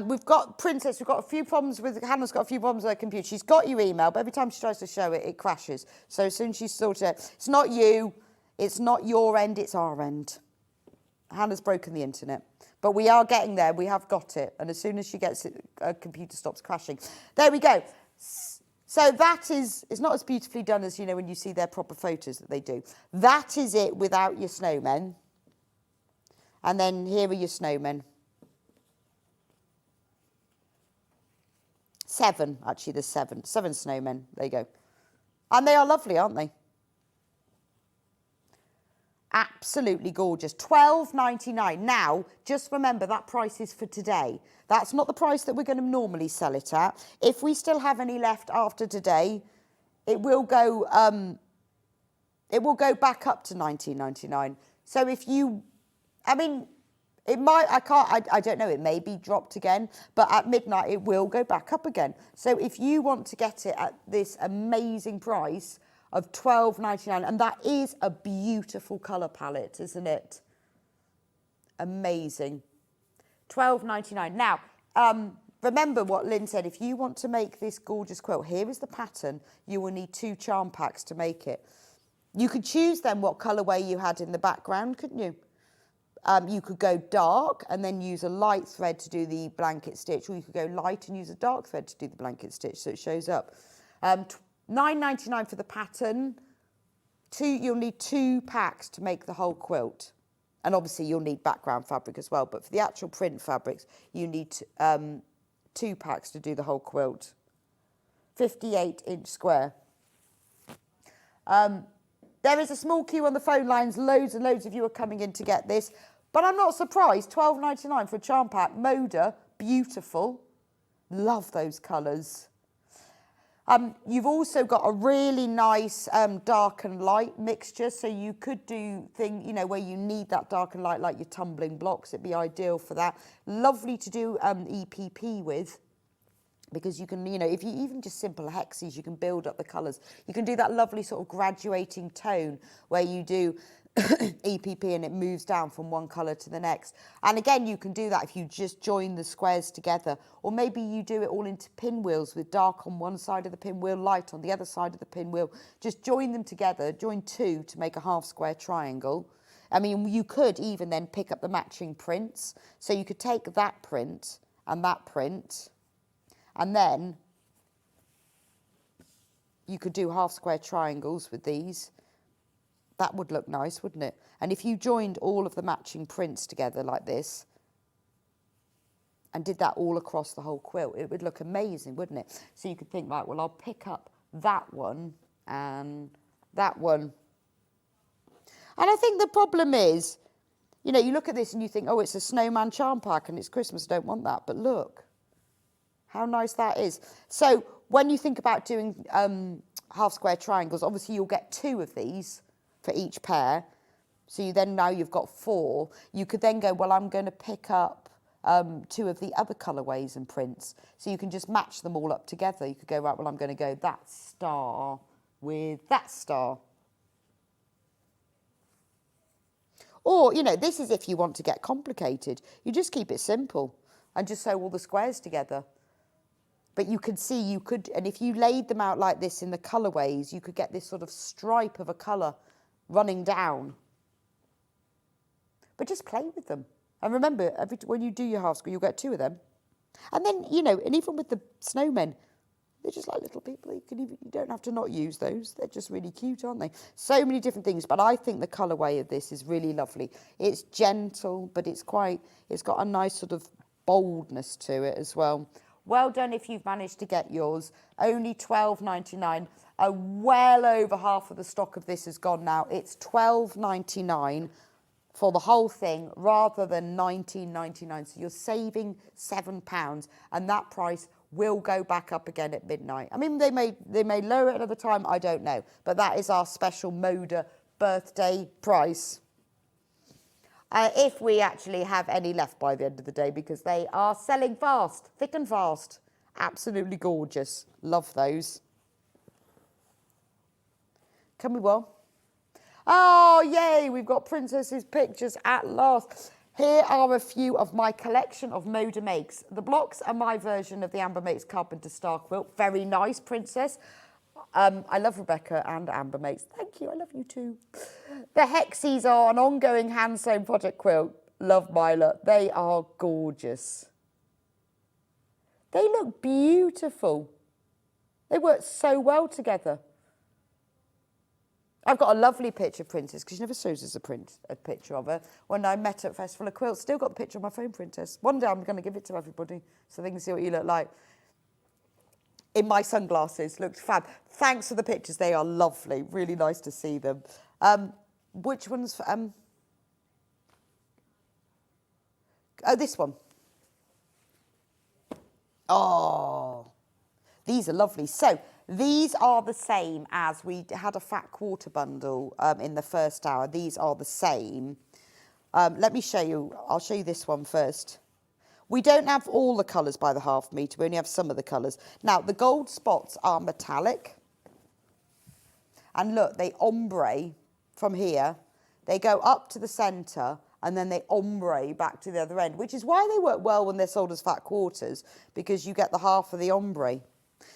We've got Princess, we've got a few problems with, Hannah's got a few problems with her computer. She's got your email, but every time she tries to show it, it crashes. So as soon as she's sorted it, it's not you, it's not your end, it's our end. Hannah's broken the internet. But we are getting there, we have got it. And as soon as she gets it, her computer stops crashing. There we go. So that is, it's not as beautifully done as, you know, when you see their proper photos that they do. That is it without your snowmen. And then here are your snowmen. 7, actually there's 7 snowmen, there you go. And they are lovely, aren't they? Absolutely gorgeous. $12.99. Now, just remember that price is for today. That's not the price that we're going to normally sell it at. If we still have any left after today, it will go back up to $19.99. So if you, I mean, it might, I don't know, it may be dropped again, but at midnight it will go back up again. So if you want to get it at this amazing price of $12.99, and that is a beautiful colour palette, isn't it? Amazing. $12.99. Now, remember what Lynn said, if you want to make this gorgeous quilt, here is the pattern. You will need 2 charm packs to make it. You could choose then what colourway you had in the background, couldn't you? You could go dark and then use a light thread to do the blanket stitch, or you could go light and use a dark thread to do the blanket stitch so it shows up. $9.99 for the pattern. You'll need 2 packs to make the whole quilt. And obviously you'll need background fabric as well, but for the actual print fabrics, you need 2 packs to do the whole quilt. 58-inch square. There is a small queue on the phone lines. Loads and loads of you are coming in to get this. But I'm not surprised. $12.99 for a charm pack. Moda, beautiful. Love those colours. You've also got a really nice dark and light mixture. So you could do where you need that dark and light, like your tumbling blocks. It'd be ideal for that. Lovely to do EPP with. Because you can, if you even just simple hexes, you can build up the colours. You can do that lovely sort of graduating tone where you do EPP and it moves down from one colour to the next. And again, you can do that if you just join the squares together. Or maybe you do it all into pinwheels with dark on one side of the pinwheel, light on the other side of the pinwheel. Just join them together, join 2 to make a half square triangle. I mean, you could even then pick up the matching prints. So you could take that print and that print, and then you could do half square triangles with these. That would look nice, wouldn't it? And if you joined all of the matching prints together like this and did that all across the whole quilt, it would look amazing, wouldn't it? So you could think, right, well, I'll pick up that one and that one. And I think the problem is, you look at this and you think, oh, it's a snowman charm pack and it's Christmas, I don't want that. But look how nice that is. So when you think about doing half square triangles, obviously you'll get 2 of these for each pair. So now you've got 4. You could then go, well, I'm going to pick up 2 of the other colourways and prints. So you can just match them all up together. You could go, right, well, I'm going to go that star with that star. Or, this is if you want to get complicated. You just keep it simple and just sew all the squares together. But you could see, and if you laid them out like this in the colourways, you could get this sort of stripe of a colour running down. But just play with them. And remember, when you do your half square, you'll get 2 of them. And then, and even with the snowmen, they're just like little people. You don't have to not use those. They're just really cute, aren't they? So many different things. But I think the colourway of this is really lovely. It's gentle, but it's got a nice sort of boldness to it as well. Well done if you've managed to get yours. Only $12.99. Well over half of the stock of this is gone now. It's $12.99 for the whole thing rather than $19.99. So you're saving £7, and that price will go back up again at midnight. I mean, they may lower it another time, I don't know. But that is our special Moda birthday price. If we actually have any left by the end of the day, because they are selling fast, thick and fast. Absolutely gorgeous. Love those. Can we well? Oh, yay, we've got Princess's pictures at last. Here are a few of my collection of Moda Makes. The blocks are my version of the Amber Makes Carpenter Star Quilt. Very nice, Princess. I love Rebecca and Amber Makes. Thank you, I love you too. The Hexies are an ongoing hand-sewn project quilt. Love Mila. They are gorgeous. They look beautiful. They work so well together. I've got a lovely picture of Princess, because she never shows us a picture of her. When I met her at Festival of Quilts, still got the picture on my phone, Princess. One day I'm going to give it to everybody so they can see what you look like. In my sunglasses, looked fab. Thanks for the pictures, they are lovely. Really nice to see them. Which one's for, oh, this one. Oh, these are lovely. So, These are the same as we had a fat quarter bundle in the first hour. These are the same. Let me show you. I'll show you this one first. We don't have all the colours by the ½ metre. We only have some of the colours. Now, the gold spots are metallic. And look, they ombre from here. They go up to the centre and then they ombre back to the other end, which is why they work well when they're sold as fat quarters, because you get the half of the ombre.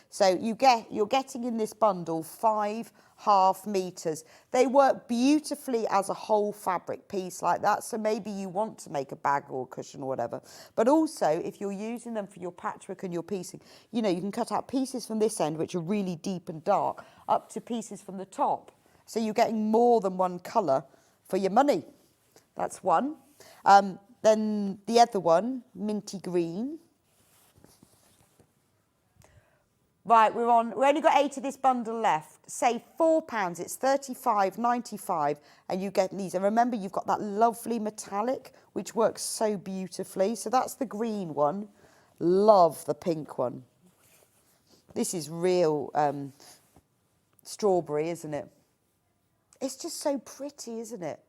So you're getting in this bundle 5 ½ metres. They work beautifully as a whole fabric piece like that. So maybe you want to make a bag or a cushion or whatever. But also, if you're using them for your patchwork and your piecing, you know, you can cut out pieces from this end, which are really deep and dark, up to pieces from the top. So you're getting more than one colour for your money. That's one. Then the other one, minty green. Right, we only got 8 of this bundle left. Say £4, it's $35.95, and you get these. And remember, you've got that lovely metallic, which works so beautifully. So that's the green one. Love the pink one. This is real strawberry, isn't it? It's just so pretty, isn't it?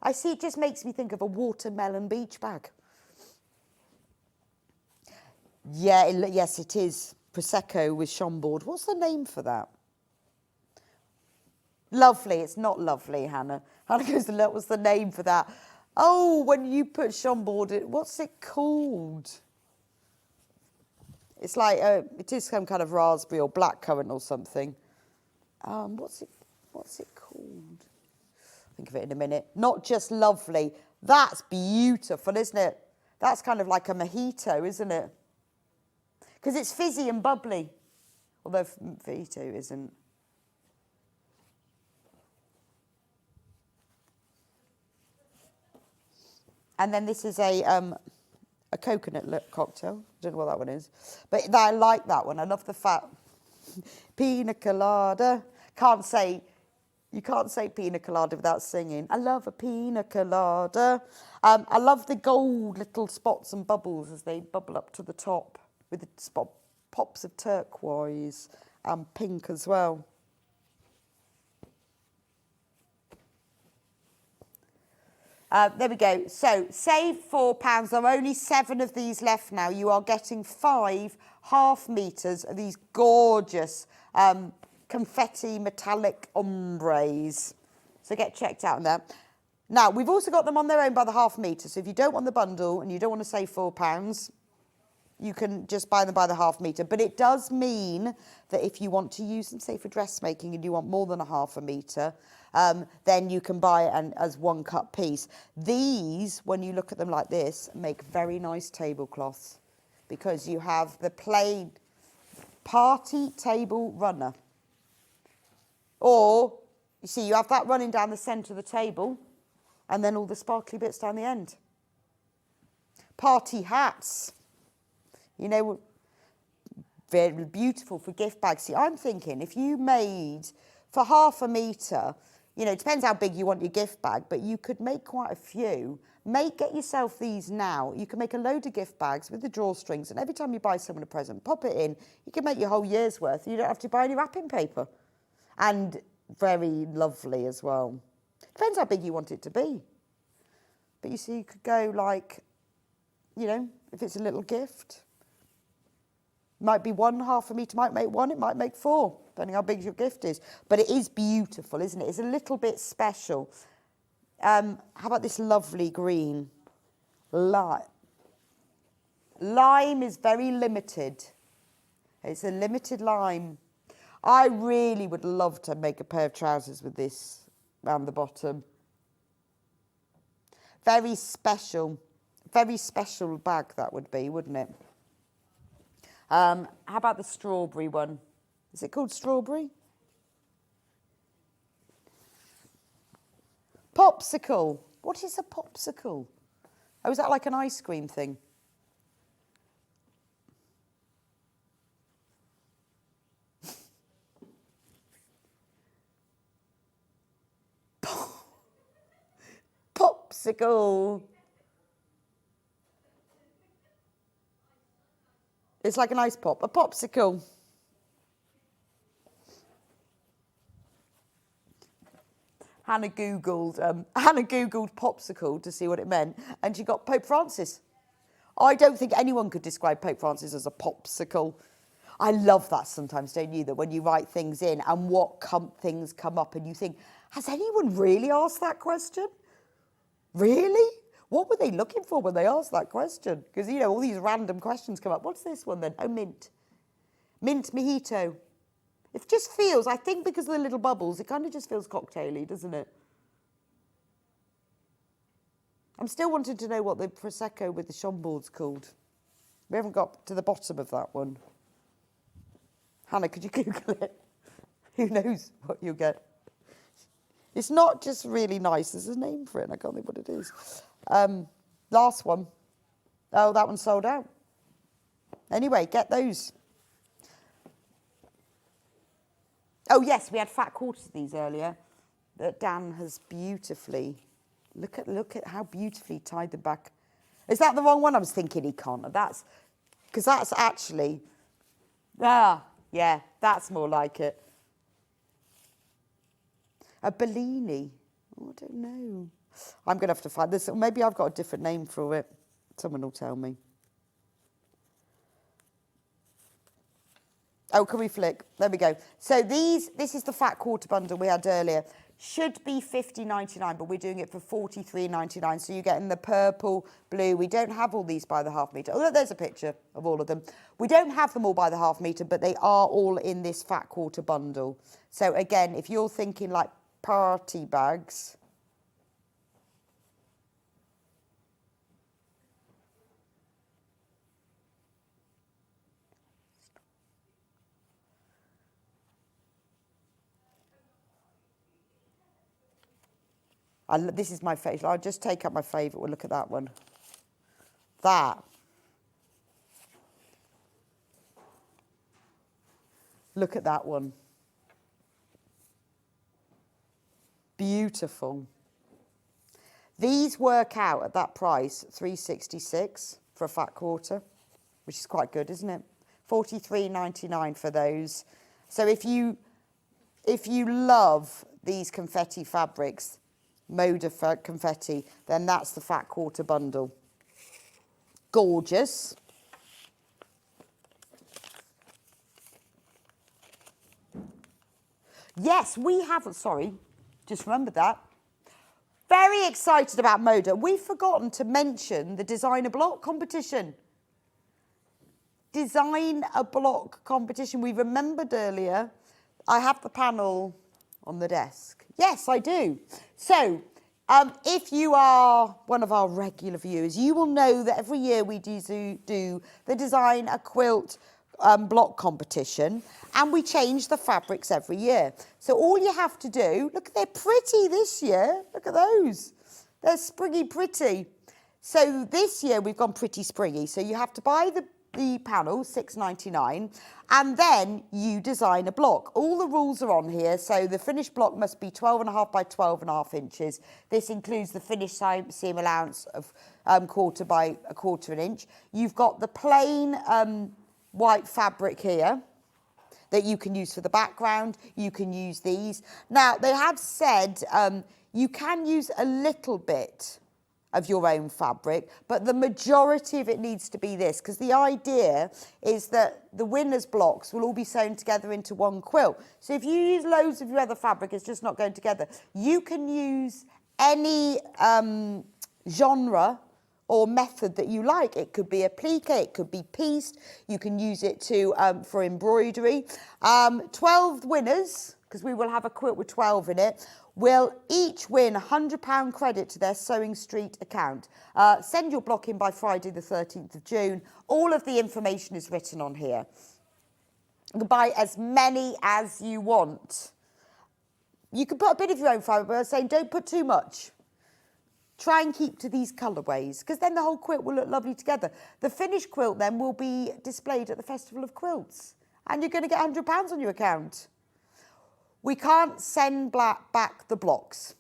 I see, it just makes me think of a watermelon beach bag. Yeah, yes, it is. Prosecco with chambord. What's the name for that? Lovely. It's not lovely, Hannah. Hannah goes, what's the name for that? Oh, when you put chambord in, what's it called? It's like, it is some kind of raspberry or blackcurrant or something. What's it called? Think of it in a minute. Not just lovely. That's beautiful, isn't it? That's kind of like a mojito, isn't it? Because it's fizzy and bubbly, although mojito isn't. And then this is a coconut cocktail. I don't know what that one is. But I like that one. I love the fat. Pina colada. You can't say pina colada without singing. I love a pina colada. I love the gold little spots and bubbles as they bubble up to the top, with the pops of turquoise and pink as well. There we go. So save £4. There are only 7 of these left now. You are getting 5 ½ metres of these gorgeous confetti metallic ombres. So get checked out on that. Now, we've also got them on their own by the ½ metre. So if you don't want the bundle and you don't want to save £4, you can just buy them by the ½ metre. But it does mean that if you want to use them, say, for dressmaking and you want more than a ½ metre, then you can buy it as 1 cut piece. These, when you look at them like this, make very nice tablecloths because you have the plain party table runner. Or, you see, you have that running down the centre of the table and then all the sparkly bits down the end. Party hats. You know, very beautiful for gift bags. See, I'm thinking if you made for ½ metre, you know, it depends how big you want your gift bag, but you could make quite a few. Get yourself these now. You can make a load of gift bags with the drawstrings, and every time you buy someone a present, pop it in. You can make your whole year's worth. You don't have to buy any wrapping paper. And very lovely as well. Depends how big you want it to be. But you see, you could go like, you know, if it's a little gift. Might be ½ metre, might make 1, it might make 4, depending how big your gift is. But it is beautiful, isn't it? It's a little bit special. How about this lovely green? Lime is very limited. It's a limited lime. I really would love to make a pair of trousers with this around the bottom. Very special bag that would be, wouldn't it? How about the strawberry one? Is it called strawberry? Popsicle. What is a popsicle? Oh, is that like an ice cream thing? Popsicle. It's like an ice pop, a popsicle. Hannah Googled popsicle to see what it meant, and she got Pope Francis. I don't think anyone could describe Pope Francis as a popsicle. I love that sometimes, don't you? That when you write things in and things come up and you think, has anyone really asked that question? Really? What were they looking for when they asked that question? Because, you know, all these random questions come up. What's this one then? Oh, mint. Mint mojito. It just feels, I think because of the little bubbles, it kind of just feels cocktaily, doesn't it? I'm still wanting to know what the Prosecco with the Chambord's called. We haven't got to the bottom of that one. Hannah, could you Google it? Who knows what you'll get? It's not just really nice. There's a name for it, and I can't think what it is. Last one. Oh, that one's sold out. Anyway, get those. Oh, yes, we had fat quarters of these earlier that Dan has beautifully... Look at how beautifully tied them back. Is that the wrong one? I was thinking he can't. Because that's actually... yeah, that's more like it. A Bellini. Oh, I don't know. I'm going to have to find this. Maybe I've got a different name for it. Someone will tell me. Oh, can we flick? There we go. So this is the fat quarter bundle we had earlier. Should be $50.99, but we're doing it for $43.99. So you're getting the purple, blue. We don't have all these by the half metre. Oh, there's a picture of all of them. We don't have them all by the half metre, but they are all in this fat quarter bundle. So again, if you're thinking like party bags... this is my favourite. I'll just take up my favourite. We'll look at that one. That. Look at that one. Beautiful. These work out at that price, $3.66 for a fat quarter, which is quite good, isn't it? $43.99 for those. So if you love these confetti fabrics, Moda confetti, then that's the fat quarter bundle. Gorgeous. Yes, we have, sorry, just remembered that. Very excited about Moda. We've forgotten to mention the Design a Block competition. Design a Block competition. We remembered earlier. I have the panel on the desk. Yes, I do. So, if you are one of our regular viewers, you will know that every year we do the Design a Quilt block competition, and we change the fabrics every year. So all you have to do, look, they're pretty this year. Look at those. They're springy pretty. So this year we've gone pretty springy. So you have to buy the panel, $6.99, and then you design a block. All the rules are on here. So the finished block must be 12.5 by 12.5 inches. This includes the finished seam allowance of 1/4 by 1/4 inch. You've got the plain white fabric here that you can use for the background. You can use these. Now, they have said you can use a little bit of your own fabric, but the majority of it needs to be this, because the idea is that the winner's blocks will all be sewn together into one quilt. So if you use loads of your other fabric, it's just not going together. You can use any genre or method that you like. It could be applique, it could be pieced. You can use it for embroidery. 12 winners, because we will have a quilt with 12 in it, will each win £100 credit to their Sewing Street account. Send your block in by Friday the 13th of June. All of the information is written on here. You can buy as many as you want. You can put a bit of your own fabric, but I'm saying don't put too much. Try and keep to these colourways, because then the whole quilt will look lovely together. The finished quilt then will be displayed at the Festival of Quilts, and you're going to get £100 on your account. We can't send back the blocks.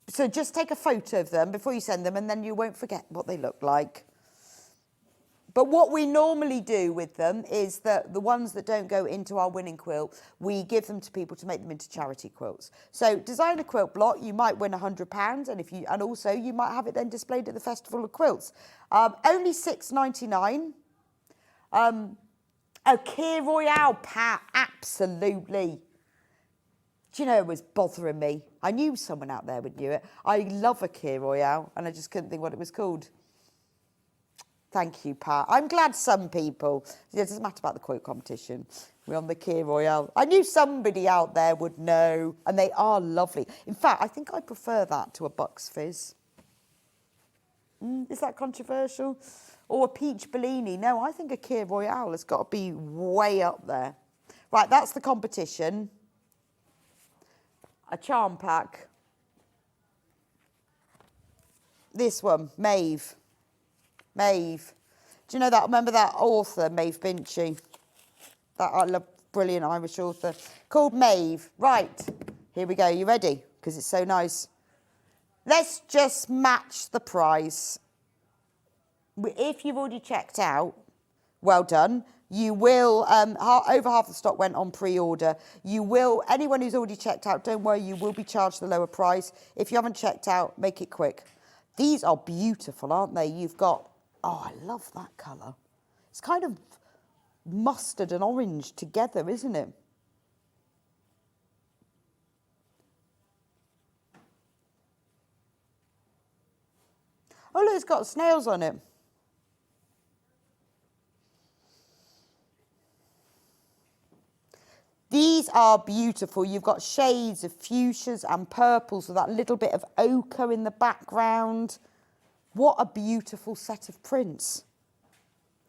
So just take a photo of them before you send them, and then you won't forget what they look like. But what we normally do with them is that the ones that don't go into our winning quilt, we give them to people to make them into charity quilts. So design a quilt block, you might win £100, and also you might have it then displayed at the Festival of Quilts. Only £6.99. A Key Royale, Pat, absolutely. Do you know, it was bothering me. I knew someone out there would knew it. I love a Key Royale, and I just couldn't think what it was called. Thank you, Pat. I'm glad some people, it doesn't matter about the quote competition. We're on the Key Royale. I knew somebody out there would know, and they are lovely. In fact, I think I prefer that to a Bucks Fizz. Is that controversial? Or a Peach Bellini? No, I think a Key Royale has got to be way up there. Right, that's the competition. A charm pack. This one, Maeve. Maeve. Do you know that? Remember that author, Maeve Binchy? That I love, brilliant Irish author. Called Maeve. Right, here we go. You ready? Because it's so nice. Let's just match the price. If you've already checked out, well done. You will, over half the stock went on pre-order. You will, anyone who's already checked out, don't worry, you will be charged the lower price. If you haven't checked out, make it quick. These are beautiful, aren't they? You've got, oh, I love that colour. It's kind of mustard and orange together, isn't it? Oh, look, it's got snails on it. These are beautiful. You've got shades of fuchsias and purples with that little bit of ochre in the background. What a beautiful set of prints.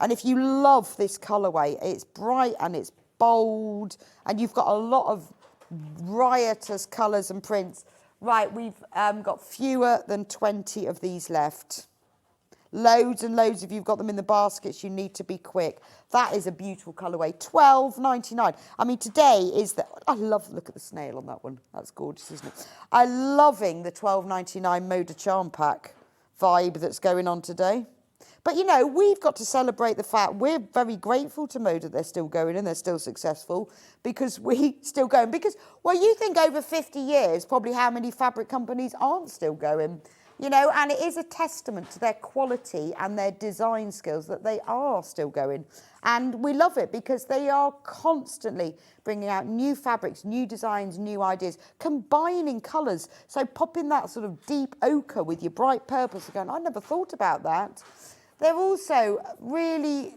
And if you love this colourway, it's bright and it's bold, and you've got a lot of riotous colours and prints. Right, we've got fewer than 20 of these left. Loads and loads. If you've got them in the baskets, you need to be quick. That is a beautiful colourway. £12.99. I mean, today is the... I love... Look at the snail on that one. That's gorgeous, isn't it? I'm loving the £12.99 Moda Charm Pack vibe that's going on today. But, you know, we've got to celebrate the fact we're very grateful to Moda they're still going and they're still successful, because we still going. Because, well, you think over 50 years, probably how many fabric companies aren't still going? You know, and it is a testament to their quality and their design skills that they are still going. And we love it because they are constantly bringing out new fabrics, new designs, new ideas, combining colours. So popping that sort of deep ochre with your bright purples and going, I never thought about that. They're also really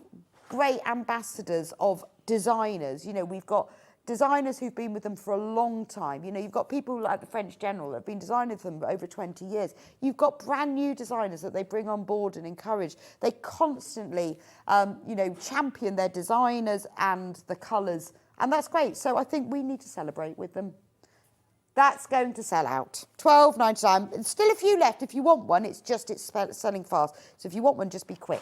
great ambassadors of designers. You know, we've got designers who've been with them for a long time. You know, you've got people like the French General that have been designing for them for over 20 years. You've got brand new designers that they bring on board and encourage. They constantly, you know, champion their designers and the colours. And that's great. So I think we need to celebrate with them. That's going to sell out. £12.99. Still a few left. If you want one, it's selling fast. So if you want one, just be quick.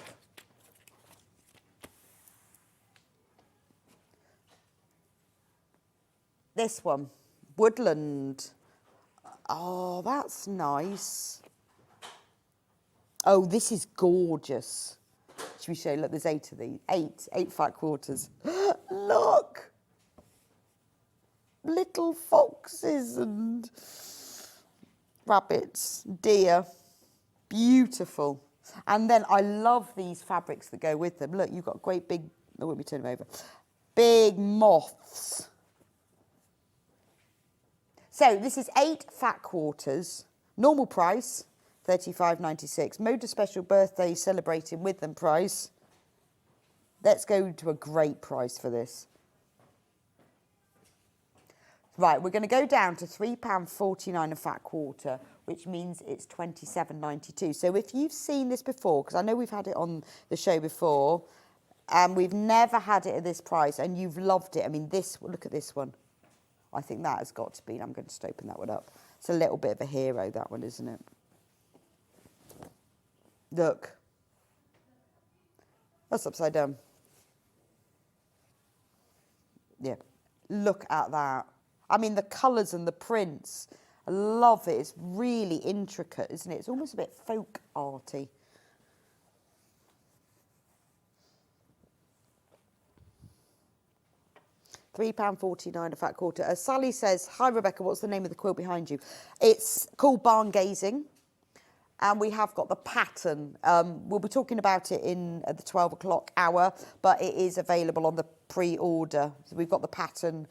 This one, Woodland. Oh, that's nice. Oh, this is gorgeous. Should we show? Look, there's 8 of these. Eight fat quarters. Look. Little foxes and rabbits, deer. Beautiful. And then I love these fabrics that go with them. Look, you've got great big, oh, let me turn them over. Big moths. So this is 8 fat quarters, normal price, $35.96. Moda Special Birthday Celebrating With Them price. Let's go to a great price for this. Right, we're going to go down to £3.49 a fat quarter, which means it's $27.92. So if you've seen this before, because I know we've had it on the show before, and we've never had it at this price, and you've loved it. I mean, look at this one. I think that has got to be, I'm going to just open that one up. It's a little bit of a hero, that one, isn't it? Look. That's upside down. Yeah. Look at that. I mean, the colours and the prints. I love it. It's really intricate, isn't it? It's almost a bit folk arty. £3.49 a fat quarter. Sally says, hi Rebecca, what's the name of the quilt behind you? It's called Barn Gazing. And we have got the pattern. We'll be talking about it at the 12 o'clock hour, but it is available on the pre-order. So we've got the pattern.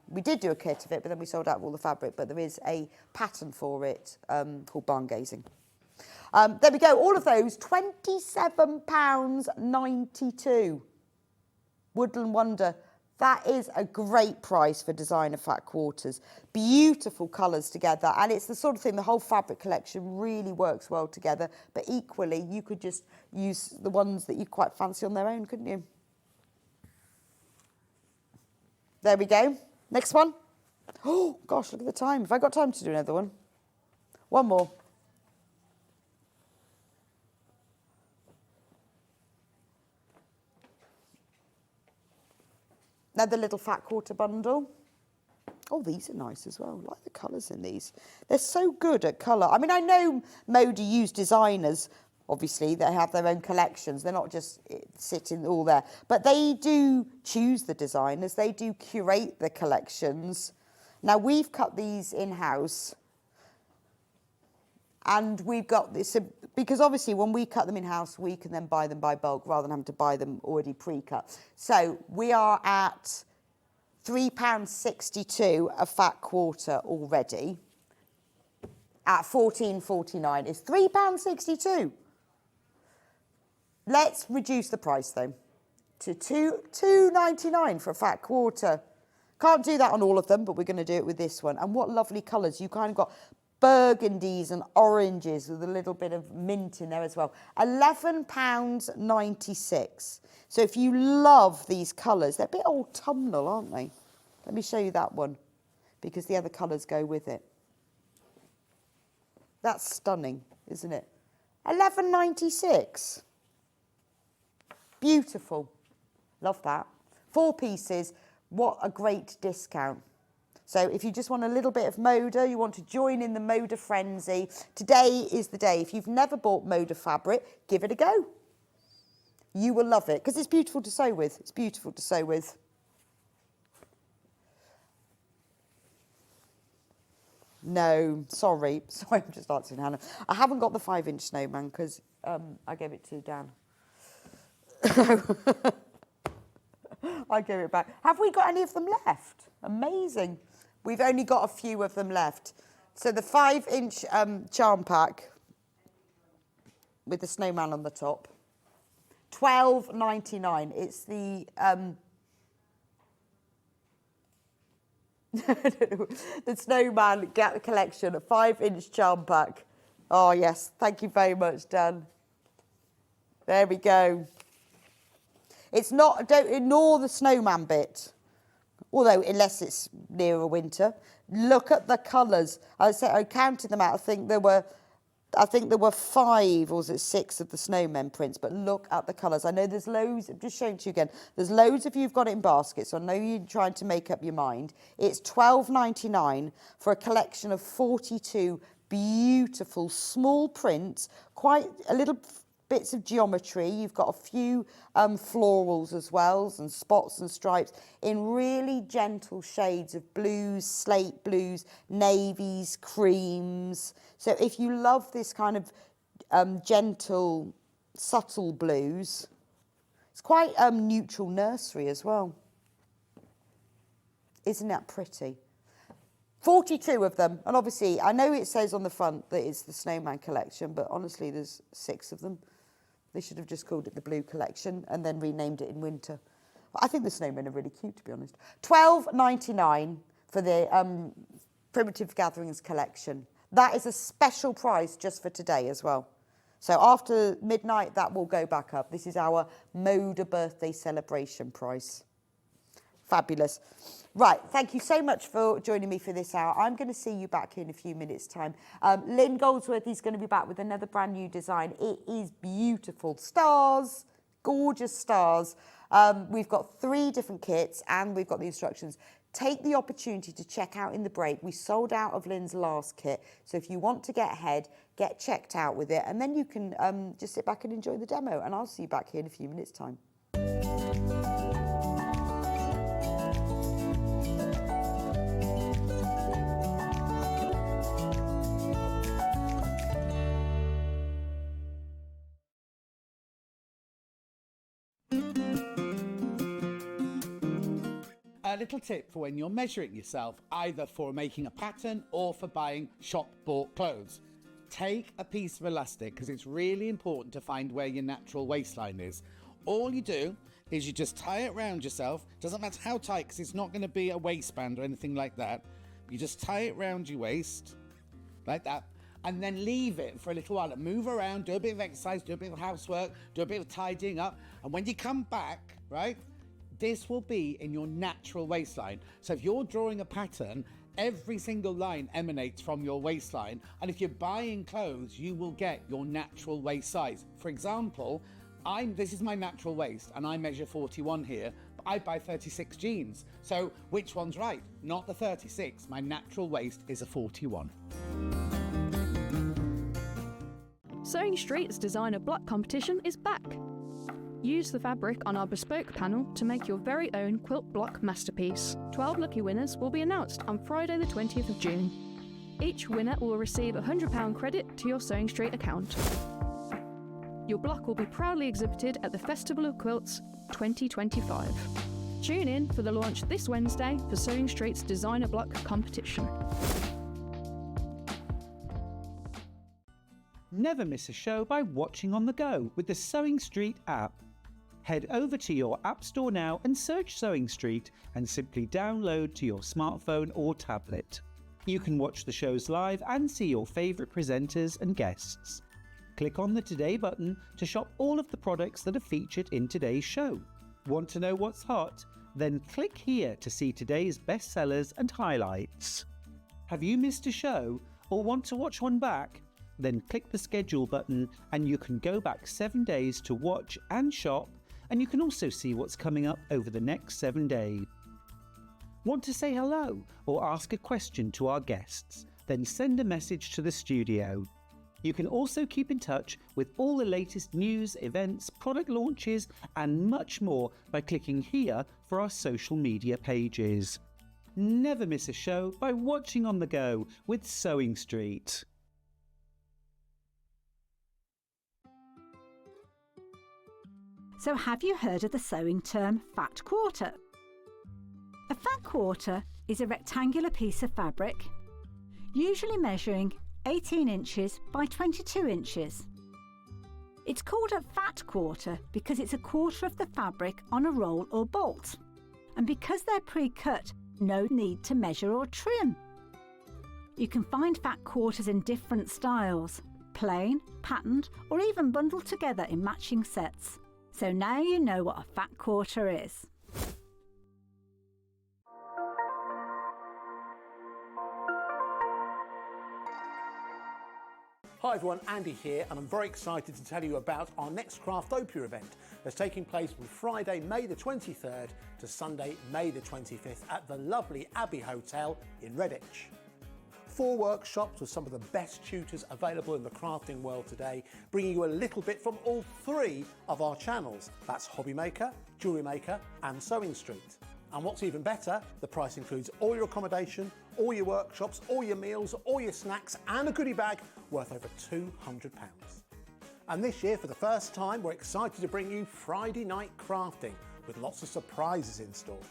We did do a kit of it, but then we sold out of all the fabric, but there is a pattern for it called Barn Gazing. There we go, all of those, £27.92. Woodland Wonder. That is a great price for designer fat quarters. Beautiful colours together, and it's the sort of thing, the whole fabric collection really works well together, but equally you could just use the ones that you quite fancy on their own, couldn't you? There we go. Next one. Oh gosh, look at the time. Have I got time to do another one? One more. Another little fat quarter bundle. Oh, these are nice as well. I like the colours in these. They're so good at colour. I mean, I know Moda use designers, obviously, they have their own collections. They're not just sitting all there. But they do choose the designers. They do curate the collections. Now, we've cut these in-house. And we've got this, because obviously when we cut them in-house, we can then buy them by bulk rather than having to buy them already pre-cut. So we are at £3.62 a fat quarter already at £14.49. It's £3.62. Let's reduce the price though to £2.99 for a fat quarter. Can't do that on all of them, but we're going to do it with this one. And what lovely colours. You kind of got burgundies and oranges with a little bit of mint in there as well. £11.96. So if you love these colours, they're a bit autumnal, aren't they? Let me show you that one, because the other colours go with it. That's stunning, isn't it? £11.96. Beautiful. Love that. 4 pieces. What a great discount. So if you just want a little bit of Moda, you want to join in the Moda frenzy, today is the day. If you've never bought Moda fabric, give it a go. You will love it, because it's beautiful to sew with. It's beautiful to sew with. No, sorry. Sorry, I'm just answering Hannah. I haven't got the 5-inch snowman, because I gave it to Dan. I gave it back. Have we got any of them left? Amazing. We've only got a few of them left. So the 5-inch charm pack with the snowman on the top, £12.99. It's the the snowman collection, a 5-inch charm pack. Oh yes, thank you very much, Dan. There we go. It's not, don't ignore the snowman bit. Although, unless it's nearer winter, look at the colours. I counted them out. I think there were 5 or was it 6 of the snowmen prints. But look at the colours. I know there's loads. I'm just showing it to you again. There's loads of you've got it in baskets. So I know you're trying to make up your mind. It's £12.99 for a collection of 42 beautiful small prints. Quite a little bits of geometry. You've got a few florals as well, and spots and stripes in really gentle shades of blues, slate blues, navies, creams. So if you love this kind of gentle, subtle blues, it's quite neutral nursery as well. Isn't that pretty? 42 of them, and obviously I know it says on the front that it's the Snowman collection, but honestly there's 6 of them. They should have just called it the Blue Collection and then renamed it in winter. I think the snowmen are really cute, to be honest. £12.99 for the Primitive Gatherings collection. That is a special price just for today as well. So after midnight, that will go back up. This is our Moda birthday celebration price. Fabulous. Right, thank you so much for joining me for this hour. I'm going to see you back in a few minutes' time. Lynne Goldsworthy is going to be back with another brand new design. It is beautiful. Stars, gorgeous stars. We've got 3 different kits and we've got the instructions. Take the opportunity to check out in the break. We sold out of Lynne's last kit. So if you want to get ahead, get checked out with it. And then you can just sit back and enjoy the demo. And I'll see you back here in a few minutes' time. A little tip for when you're measuring yourself, either for making a pattern or for buying shop-bought clothes. Take a piece of elastic, because it's really important to find where your natural waistline is. All you do is you just tie it around yourself. Doesn't matter how tight, because it's not going to be a waistband or anything like that. You just tie it around your waist, like that, and then leave it for a little while. Move around, do a bit of exercise, do a bit of housework, do a bit of tidying up. And when you come back, right, this will be in your natural waistline. So if you're drawing a pattern, every single line emanates from your waistline. And if you're buying clothes, you will get your natural waist size. For example, this is my natural waist and I measure 41 here, but I buy 36 jeans. So which one's right? Not the 36. My natural waist is a 41. Sewing Street's designer block competition is back. Use the fabric on our bespoke panel to make your very own quilt block masterpiece. 12 lucky winners will be announced on Friday the 20th of June. Each winner will receive a £100 credit to your Sewing Street account. Your block will be proudly exhibited at the Festival of Quilts 2025. Tune in for the launch this Wednesday for Sewing Street's designer block competition. Never miss a show by watching on the go with the Sewing Street app. Head over to your App Store now and search Sewing Street and simply download to your smartphone or tablet. You can watch the shows live and see your favourite presenters and guests. Click on the Today button to shop all of the products that are featured in today's show. Want to know what's hot? Then click here to see today's bestsellers and highlights. Have you missed a show or want to watch one back? Then click the schedule button and you can go back 7 days to watch and shop, and you can also see what's coming up over the next 7 days. Want to say hello or ask a question to our guests? Then send a message to the studio. You can also keep in touch with all the latest news, events, product launches and much more by clicking here for our social media pages. Never miss a show by watching on the go with Sewing Street. So have you heard of the sewing term fat quarter? A fat quarter is a rectangular piece of fabric, usually measuring 18 inches by 22 inches. It's called a fat quarter because it's a quarter of the fabric on a roll or bolt, and because they're pre-cut, no need to measure or trim. You can find fat quarters in different styles, plain, patterned, or even bundled together in matching sets. So now you know what a fat quarter is. Hi everyone, Andy here, and I'm very excited to tell you about our next Craftopia event that's taking place from Friday, May the 23rd to Sunday, May the 25th at the lovely Abbey Hotel in Redditch. 4 workshops with some of the best tutors available in the crafting world today, bringing you a little bit from all 3 of our channels. That's Hobby Maker, Jewellery Maker and Sewing Street. And what's even better, the price includes all your accommodation, all your workshops, all your meals, all your snacks and a goodie bag worth over £200. And this year, for the first time, we're excited to bring you Friday night crafting with lots of surprises in store.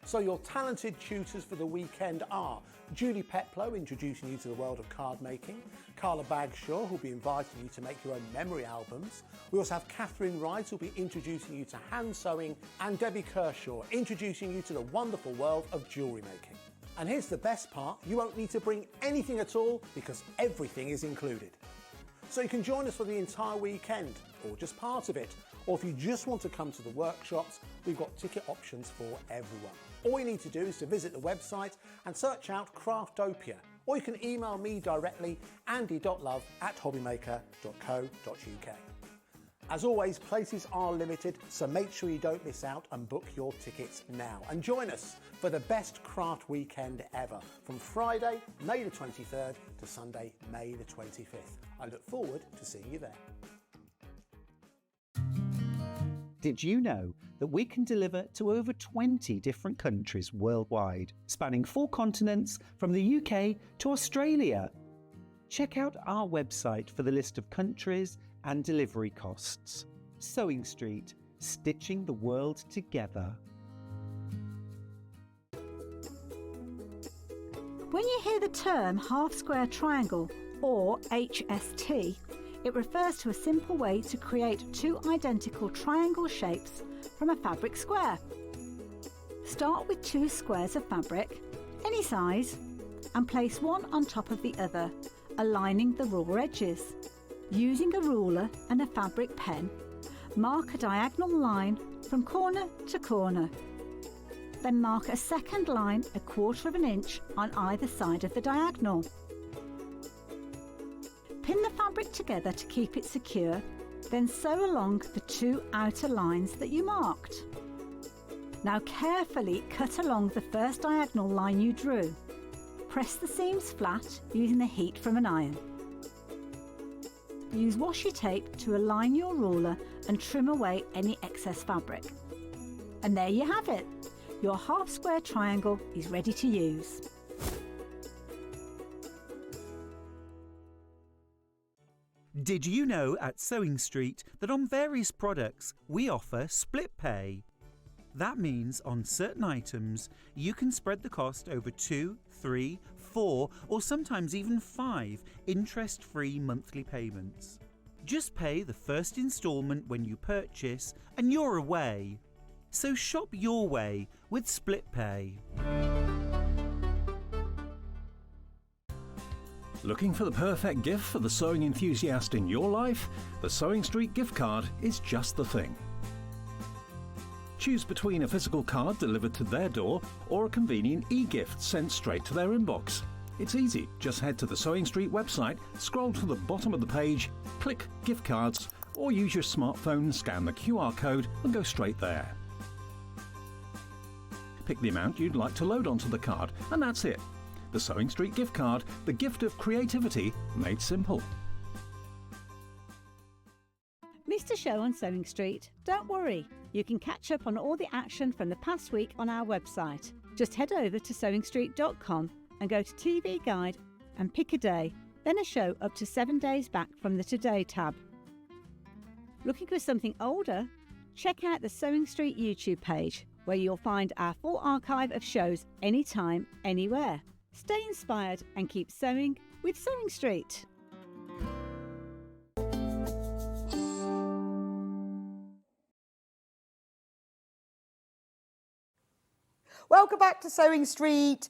So your talented tutors for the weekend are Julie Peplow, introducing you to the world of card making, Carla Bagshaw, who'll be inviting you to make your own memory albums. We also have Catherine Wright, who'll be introducing you to hand sewing, and Debbie Kershaw, introducing you to the wonderful world of jewellery making. And here's the best part, you won't need to bring anything at all because everything is included. So you can join us for the entire weekend, or just part of it, or if you just want to come to the workshops, we've got ticket options for everyone. All you need to do is to visit the website and search out Craftopia, or you can email me directly, andy.love@hobbymaker.co.uk. As always, places are limited, so make sure you don't miss out and book your tickets now. And join us for the best craft weekend ever, from Friday, May the 23rd to Sunday, May the 25th. I look forward to seeing you there. Did you know that we can deliver to over 20 different countries worldwide, spanning 4 continents from the UK to Australia? Check out our website for the list of countries and delivery costs. Sewing Street, stitching the world together. When you hear the term half square triangle or HST, it refers to a simple way to create two identical triangle shapes from a fabric square. Start with two squares of fabric, any size, and place one on top of the other, aligning the raw edges. Using a ruler and a fabric pen, mark a diagonal line from corner to corner. Then mark a second line 1/4 inch on either side of the diagonal. Pin the fabric together to keep it secure, then sew along the two outer lines that you marked. Now carefully cut along the first diagonal line you drew. Press the seams flat using the heat from an iron. Use washi tape to align your ruler and trim away any excess fabric. And there you have it. Your half square triangle is ready to use. Did you know at Sewing Street that on various products we offer split pay? That means on certain items you can spread the cost over 2, 3, 4 or sometimes even 5 interest-free monthly payments. Just pay the first instalment when you purchase and you're away. So shop your way with split pay. Looking for the perfect gift for the sewing enthusiast in your life? The Sewing Street gift card is just the thing. Choose between a physical card delivered to their door or a convenient e-gift sent straight to their inbox. It's easy. Just head to the Sewing Street website, scroll to the bottom of the page, click Gift Cards, or use your smartphone, scan the QR code and go straight there. Pick the amount you'd like to load onto the card, and that's it. The Sewing Street gift card, the gift of creativity made simple. Missed a show on Sewing Street? Don't worry, you can catch up on all the action from the past week on our website. Just head over to sewingstreet.com and go to TV Guide and pick a day, then a show up to 7 days back from the Today tab. Looking for something older? Check out the Sewing Street YouTube page, where you'll find our full archive of shows anytime, anywhere. Stay inspired and keep sewing with Sewing Street. Welcome back to Sewing Street.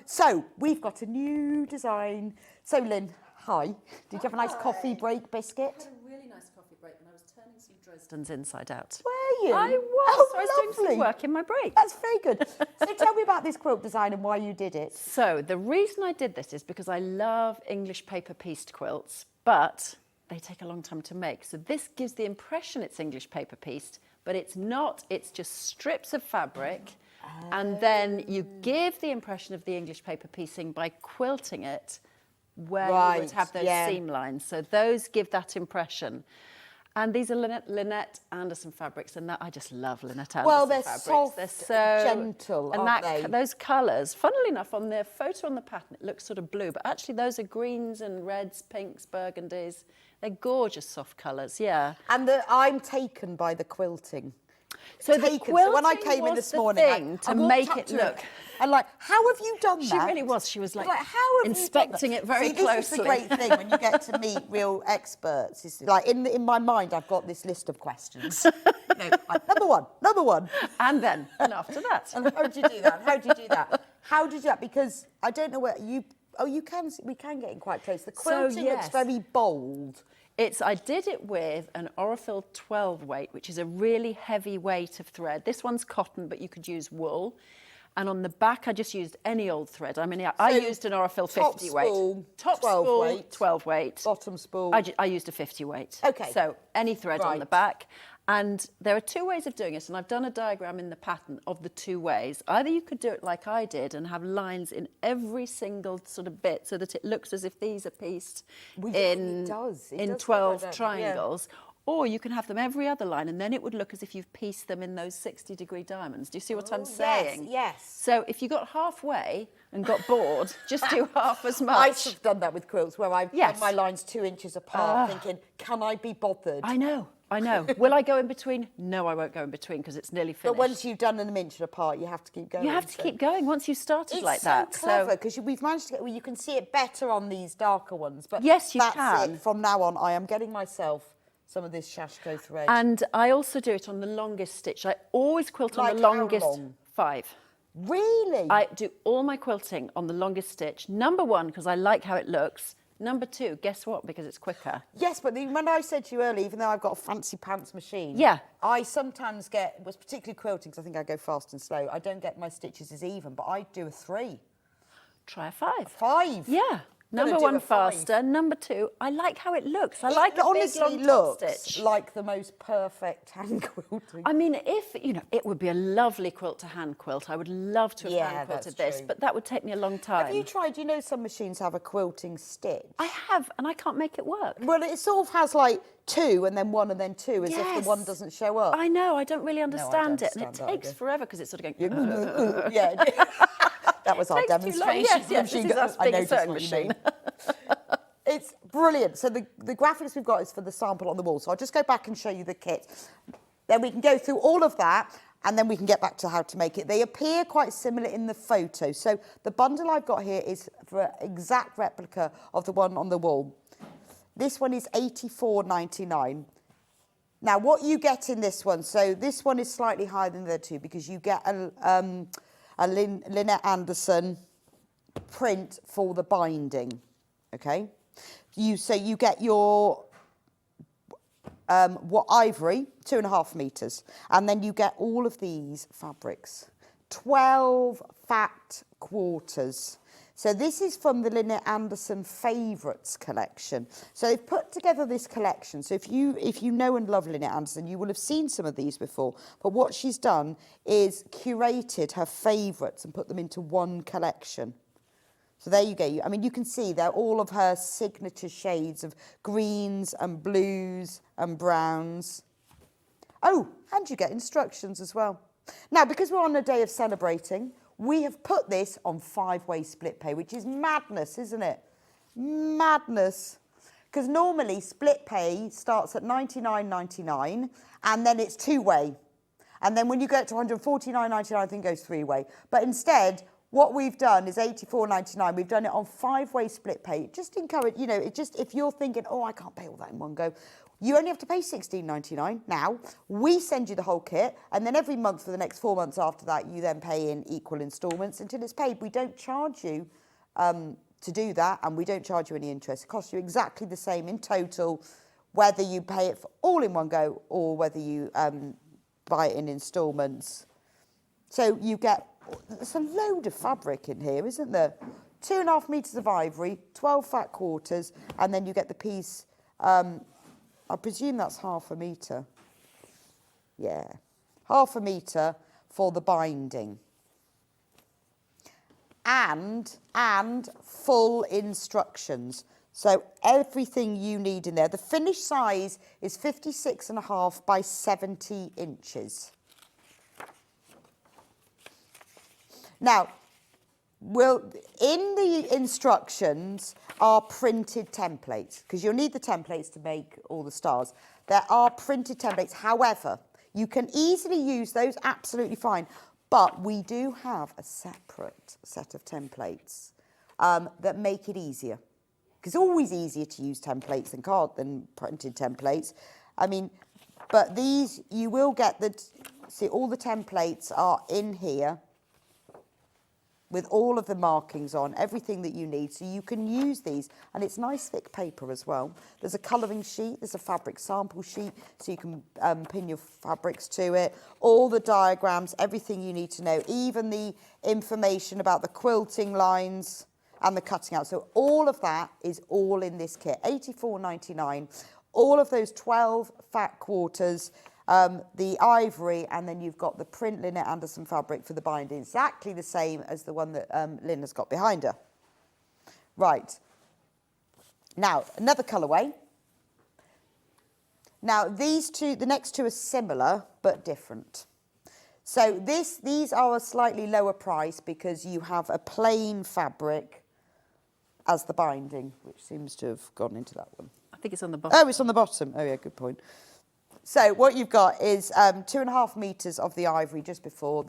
So we've got a new design. So Lynn, hi. Did you have a nice coffee break biscuit? I had a really nice coffee break when I was turning some Dresdens inside out. Were you? I was. Oh, so I was doing some work in my break. That's very good. So tell me about this quilt design and why you did it. So the reason I did this is because I love English paper pieced quilts, but they take a long time to make. So this gives the impression it's English paper pieced, but it's not. It's just strips of fabric. And then you give the impression of the English paper piecing by quilting it where you would have those seam lines. So those give that impression. And these are Lynette Anderson fabrics, and that I just love Lynette Anderson fabrics. Soft, they're so gentle, and aren't they? Those colours, funnily enough, on the photo on the pattern, it looks sort of blue, but actually those are greens and reds, pinks, burgundies. They're gorgeous soft colours, yeah. And I'm taken by the quilting. So the quilting so when I came in this morning, to make it look. And like, how have you done that? She really was. She was like how have inspecting it very closely. This is the great thing when you get to meet real experts. It's like in my mind, I've got this list of questions. Number one. And after that. And how did you do that? How did you do that? Because I don't know where you. Oh, we can get in quite close. The quilting looks very bold. I did it with an Orifil 12 weight, which is a really heavy weight of thread. This one's cotton, but you could use wool. And on the back, I just used any old thread. I mean, I used an Orifil 50 weight. Top spool, 12 weight. Bottom spool. I used a 50 weight. Okay. So any thread on the back. And there are two ways of doing it, and I've done a diagram in the pattern of the two ways. Either you could do it like I did and have lines in every single sort of bit so that it looks as if these are pieced in 12 triangles, or you can have them every other line, and then it would look as if you've pieced them in those 60-degree diamonds. Do you see what I'm saying? Yes. So if you got halfway and got bored, just do half as much. I have done that with quilts where I've done my lines 2 inches apart, thinking, can I be bothered? I know. I know. Will I go in between? No, I won't go in between because it's nearly finished. But once you've done an inch apart, you have to keep going. You have to keep going once you've started like that. It's so clever because we've managed to get, well, you can see it better on these darker ones. But yes, you that's can. It. From now on, I am getting myself some of this Shashko thread. And I also do it on the longest stitch. I always quilt on Like the longest how long? 5. Really? I do all my quilting on the longest stitch. Number 1, because I like how it looks. Number 2, guess what? Because it's quicker. Yes, but when I said to you earlier, even though I've got a fancy pants machine, yeah, I sometimes get, particularly quilting, because I think I go fast and slow, I don't get my stitches as even, but I do a 3. Try a 5. 5? Yeah. Number 1 faster. Number 2, I like how it looks. I like it honestly big, long looks stitch. like the most perfect hand quilting. I mean, if, you know, it would be a lovely quilt to hand quilt. I would love to have hand quilted this, but that would take me a long time. Have you tried, you know some machines have a quilting stitch? I have, and I can't make it work. Well, it sort of has like 2 and then 1 and then 2, as if the one doesn't show up. I know, I don't really understand it, and it takes forever because it's sort of going... Yeah. That was our demonstration. Yes, this is us being a sewing machine. It's brilliant. So the graphics we've got is for the sample on the wall. So I'll just go back and show you the kit. Then we can go through all of that and then we can get back to how to make it. They appear quite similar in the photo. So the bundle I've got here is for an exact replica of the one on the wall. This one is $84.99. Now, what you get in this one, so this one is slightly higher than the other two because you get a Lynette Anderson print for the binding, okay? So you get your ivory, 2.5 meters, and then you get all of these fabrics, 12 fat quarters. So this is from the Lynette Anderson Favourites collection. So they've put together this collection. So if you know and love Lynette Anderson, you will have seen some of these before. But what she's done is curated her favourites and put them into one collection. So there you go. I mean, you can see they're all of her signature shades of greens and blues and browns. Oh, and you get instructions as well. Now, because we're on a day of celebrating, we have put this on 5-way split pay, which is madness, isn't it? Madness. Because normally split pay starts at $99.99 and then it's 2-way. And then when you get to $149.99, I think it goes 3-way. But instead, what we've done is $84.99. We've done it on 5-way split pay. Just encourage, you know, it just, if you're thinking, oh, I can't pay all that in one go, you only have to pay $16.99 now. We send you the whole kit, and then every month for the next 4 months after that, you then pay in equal instalments until it's paid. We don't charge you to do that, and we don't charge you any interest. It costs you exactly the same in total, whether you pay it for all in one go or whether you buy it in instalments. So you get, there's a load of fabric in here, isn't there? 2.5 meters of ivory, 12 fat quarters, and then you get the piece. I presume that's 1/2 meter. Yeah, 1/2 meter for the binding. And full instructions. So everything you need in there. The finished size is 56.5 by 70 inches. Now, in the instructions are printed templates, because you'll need the templates to make all the stars. There are printed templates. However, you can easily use those, absolutely fine. But we do have a separate set of templates that make it easier. Because it's always easier to use templates than printed templates. I mean, but these, you will get see, all the templates are in here, with all of the markings on, everything that you need. So you can use these, and it's nice thick paper as well. There's a colouring sheet, there's a fabric sample sheet, so you can pin your fabrics to it. All the diagrams, everything you need to know, even the information about the quilting lines and the cutting out. So all of that is all in this kit, $84.99. All of those 12 fat quarters, the ivory, and then you've got the print Lynette Anderson fabric for the binding, exactly the same as the one that Lynn has got behind her. Right. Now, another colourway. Now, these two, the next two are similar, but different. So these are a slightly lower price because you have a plain fabric as the binding, which seems to have gone into that one. I think it's on the bottom. Oh, it's on the bottom. Oh, yeah, good point. So what you've got is 2.5 metres of the ivory just before.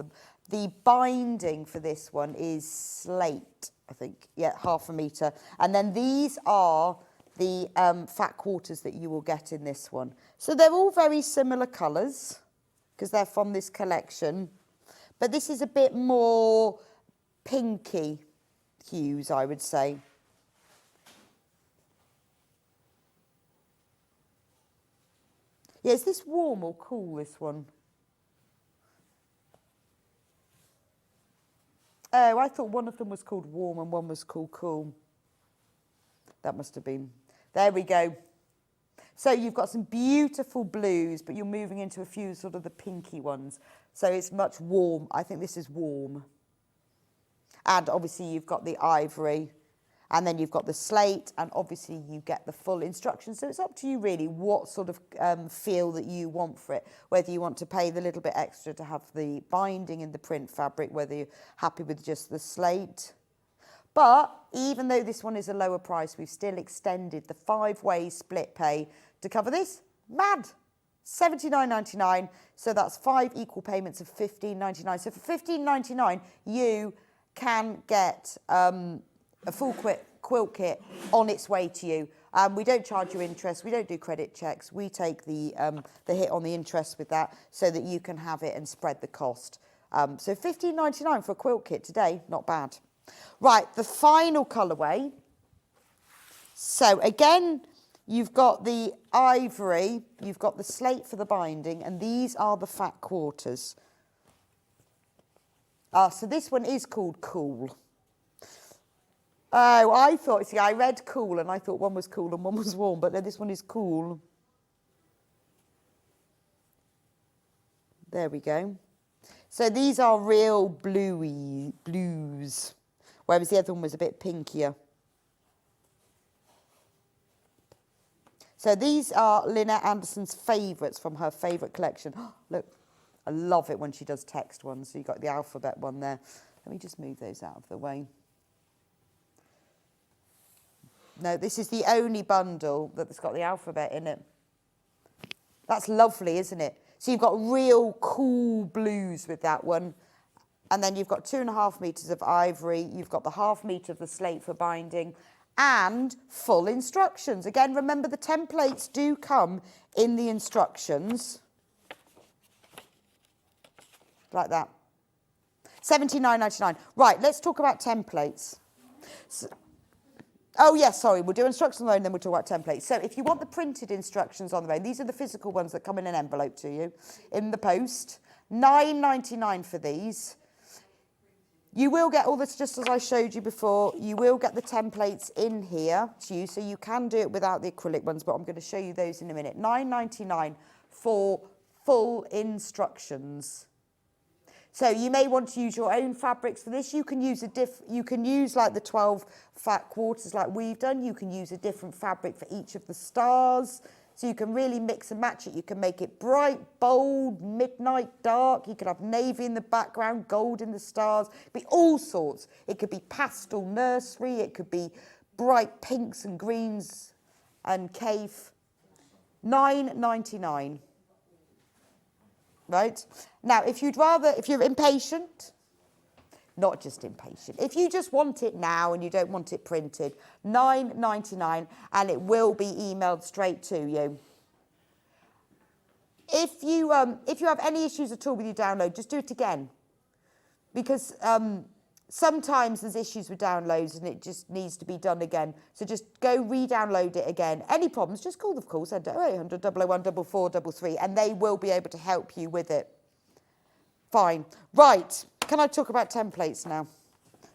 The binding for this one is slate, I think. Yeah, 0.5 metre. And then these are the fat quarters that you will get in this one. So they're all very similar colours because they're from this collection. But this is a bit more pinky hues, I would say. Yeah, is this warm or cool, this one? Oh, I thought one of them was called warm and one was called cool. That must have been. There we go. So you've got some beautiful blues, but you're moving into a few sort of the pinky ones. So it's much warm. I think this is warm. And obviously you've got the ivory. And then you've got the slate, and obviously you get the full instructions. So it's up to you really what sort of feel that you want for it. Whether you want to pay the little bit extra to have the binding in the print fabric, whether you're happy with just the slate. But even though this one is a lower price, we've still extended the 5-way split pay to cover this. Mad! $79.99. So that's 5 equal payments of $15.99. So for $15.99, you can get a full quilt kit on its way to you. We don't charge you interest. We don't do credit checks. We take the hit on the interest with that so that you can have it and spread the cost. So $15.99 for a quilt kit today, not bad. Right, the final colourway. So again, you've got the ivory, you've got the slate for the binding, and these are the fat quarters. So this one is called Cool. Oh, I thought, see, I read cool and I thought one was cool and one was warm, but no, this one is cool. There we go. So these are real blues, whereas the other one was a bit pinkier. So these are Lynette Anderson's favourites from her favourite collection. Look, I love it when she does text ones. So you've got the alphabet one there. Let me just move those out of the way. No, this is the only bundle that's got the alphabet in it. That's lovely, isn't it? So you've got real cool blues with that one. And then you've got 2.5 metres of ivory. You've got the 0.5 metre of the slate for binding and full instructions. Again, remember the templates do come in the instructions. Like that. $79.99. Right, let's talk about templates. So, oh, yes, sorry, we'll do instructions on their own, then we'll talk about templates. So if you want the printed instructions on their own, these are the physical ones that come in an envelope to you in the post. $9.99 for these. You will get all this, just as I showed you before, you will get the templates in here to you, so you can do it without the acrylic ones, but I'm going to show you those in a minute. $9.99 for full instructions. So you may want to use your own fabrics for this. You can use like the 12 fat quarters like we've done. You can use a different fabric for each of the stars. So you can really mix and match it. You can make it bright, bold, midnight, dark. You can have navy in the background, gold in the stars. It could be all sorts. It could be pastel nursery. It could be bright pinks and greens and cave. $9.99. Right? Now, if you're impatient, not just impatient, if you just want it now and you don't want it printed, $9.99, and it will be emailed straight to you. If you have any issues at all with your download, just do it again. Because sometimes there's issues with downloads and it just needs to be done again. So just go re-download it again. Any problems, just call the call centre 0800 001 4433 and they will be able to help you with it. Fine. Right. Can I talk about templates now?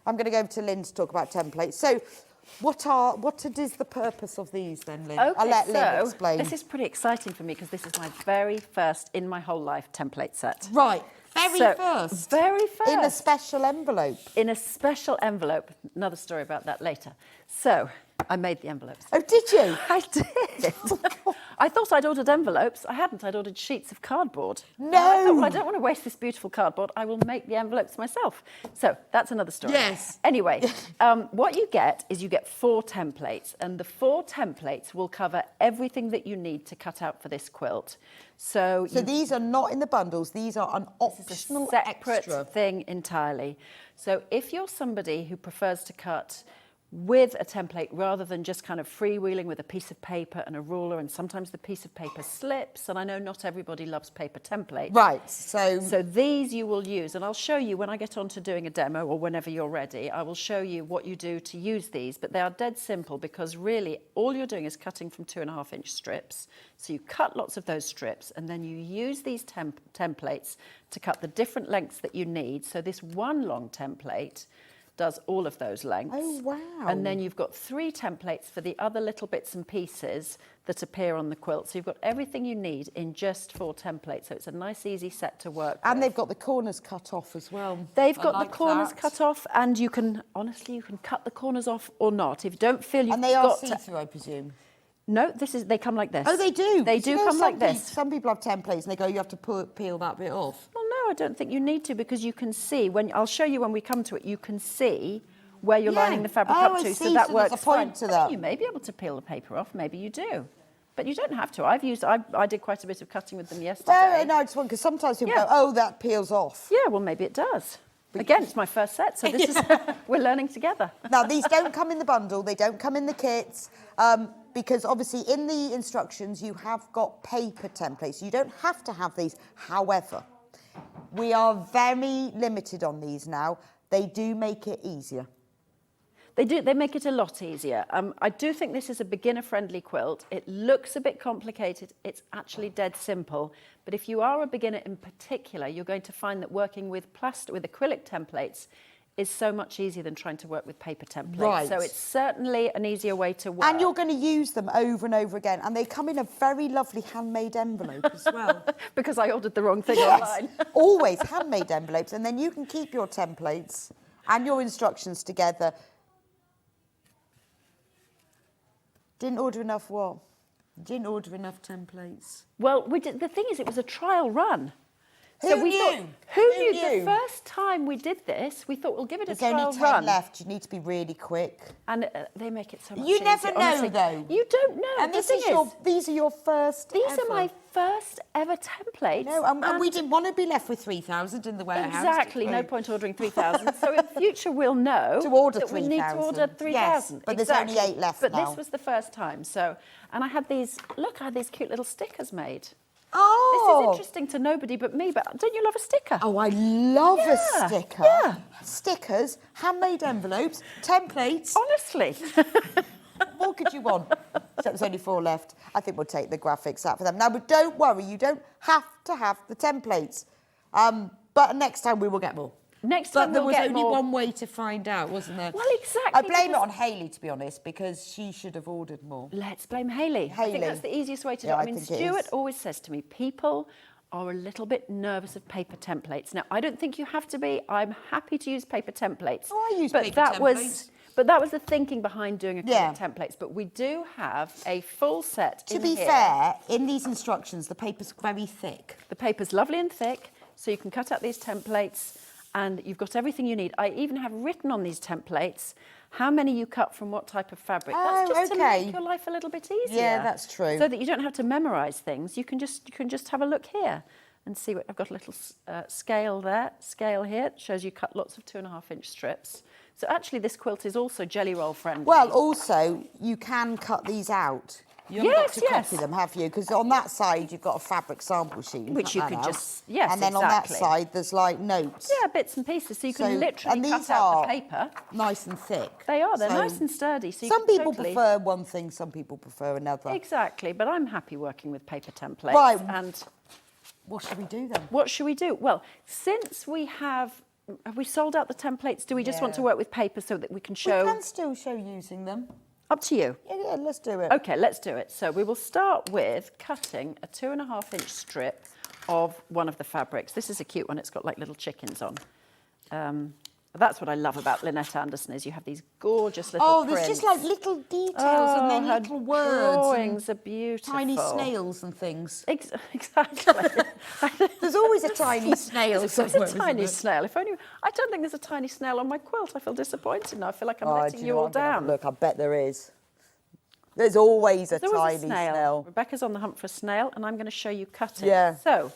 I'm going to go over to Lynne to talk about templates. So what is the purpose of these then, Lynne? Okay, I'll let Lynne explain. This is pretty exciting for me because this is my very first in my whole life template set. Right. Very first. In a special envelope. In a special envelope. Another story about that later. So I made the envelopes. Oh, did you? I did. I thought I'd ordered envelopes. I hadn't. I'd ordered sheets of cardboard. No! And I thought, well, I don't want to waste this beautiful cardboard. I will make the envelopes myself. So that's another story. Yes. Anyway, what you get is you get 4 templates, and the 4 templates will cover everything that you need to cut out for this quilt. So these are not in the bundles. These are an optional separate extra thing entirely. So if you're somebody who prefers to cut with a template rather than just kind of freewheeling with a piece of paper and a ruler, and sometimes the piece of paper slips, and I know not everybody loves paper templates. Right, so these you will use, and I'll show you when I get on to doing a demo, or whenever you're ready, I will show you what you do to use these, but they are dead simple because really all you're doing is cutting from 2.5-inch strips. So you cut lots of those strips, and then you use these templates to cut the different lengths that you need. So this one long template does all of those lengths. Oh, wow. And then you've got 3 templates for the other little bits and pieces that appear on the quilt. So you've got everything you need in just 4 templates. So it's a nice, easy set to work And with. they've got the corners cut off as well. They've I got like the corners that. cut off, and you can, honestly, you can cut the corners off or not. If you don't feel you've And they are got to... see-through, I presume. No, they come like this. Oh, they do? They do come like this. Some people have templates and they go, you have to peel that bit off. Well, no, I don't think you need to, because you can see, I'll show you when we come to it, you can see where you're lining the fabric up to, so that works there's a point fine. to that. You may be able to peel the paper off, maybe you do. But you don't have to. I did quite a bit of cutting with them yesterday. No, I just want, because sometimes people go, oh, that peels off. Yeah, well, maybe it does. Again, it's my first set, so this is, we're learning together. Now, these don't come in the bundle, they don't come in the kits, because obviously in the instructions you have got paper templates. You don't have to have these. However, we are very limited on these now. They do make it easier. They do. They make it a lot easier. I do think this is a beginner-friendly quilt. It looks a bit complicated. It's actually dead simple. But if you are a beginner in particular, you're going to find that working with acrylic templates is so much easier than trying to work with paper templates. Right. So it's certainly an easier way to work. And you're going to use them over and over again. And they come in a very lovely handmade envelope as well. Because I ordered the wrong thing Yes, online. always handmade envelopes. And then you can keep your templates and your instructions together. Didn't order enough what? Didn't order enough templates. Well, the thing is, it was a trial run. Who knew? Who knew? The first time we did this, we thought we'll give it a trial run. There's only 10 left. You need to be really quick. And they make it so much You easier. never know, Honestly, though. You don't know. And these are your first These ever. are my first ever templates. No, and we didn't want to be left with 3,000 in the warehouse. Exactly. No point ordering 3,000. So in future we'll know to order that we need to order 3,000. Yes, but there's only 8 left But now. this was the first time. So, and I had these. Look, I had these cute little stickers made. Oh! This is interesting to nobody but me, but don't you love a sticker? Oh, I love a sticker. Yeah. Stickers, handmade envelopes, templates. Honestly. What could you want? So there's only 4 left. I think we'll take the graphics out for them. Now, but don't worry, you don't have to have the templates. But next time we will get more. Next time there we'll was get only more. one way to find out, wasn't there? Well, exactly. I blame it on Hayley, to be honest, because she should have ordered more. Let's blame Hayley. I think that's the easiest way to do it. I mean, Stuart always says to me, people are a little bit nervous of paper templates. Now, I don't think you have to be. I'm happy to use paper templates. Oh, I use but paper that templates. But that was the thinking behind doing acrylic templates. But we do have a full set To in be here. fair, in these instructions, the paper's very thick. The paper's lovely and thick, so you can cut out these templates and you've got everything you need. I even have written on these templates how many you cut from what type of fabric. That's just to make your life a little bit easier. Yeah, that's true. So that you don't have to memorise things. You can just have a look here and see what I've got. A little scale there, scale here. It shows you cut lots of 2.5-inch strips. So actually, this quilt is also jelly roll friendly. Well, also you can cut these out. You haven't got to copy them, have you? Because on that side you've got a fabric sample sheet, which you could just and then on that side there's like notes. Yeah, bits and pieces, so you can literally cut out the paper. Nice and thick. They are. They're nice and sturdy. So some people prefer one thing, some people prefer another. Exactly, but I'm happy working with paper templates. Right. And what should we do then? What should we do? Well, since we have we sold out the templates, do we just want to work with paper so that we can show? We can still show using them. Up to you. Yeah, let's do it. Okay, let's do it. So we will start with cutting a 2.5-inch strip of one of the fabrics. This is a cute one. It's got like little chickens on. That's what I love about Lynette Anderson is you have these gorgeous little prints. there's just like little details and then her little words. drawings are beautiful. Tiny snails and things. Exactly. There's always a tiny snail somewhere. There's a tiny snail. If only I don't think there's a tiny snail on my quilt. I feel disappointed now. I feel like I'm letting you all down. Look, I bet there is. There's always a There's tiny always a snail. Rebecca's on the hunt for a snail, and I'm going to show you cutting. Yeah. So,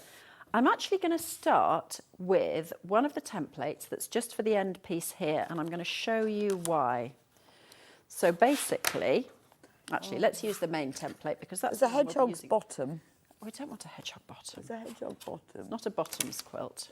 I'm actually going to start with one of the templates that's just for the end piece here, and I'm going to show you why. So basically, actually, let's use the main template because that's a hedgehog's bottom. We don't want a hedgehog bottom. It's a hedgehog bottom. It's not a bottoms quilt.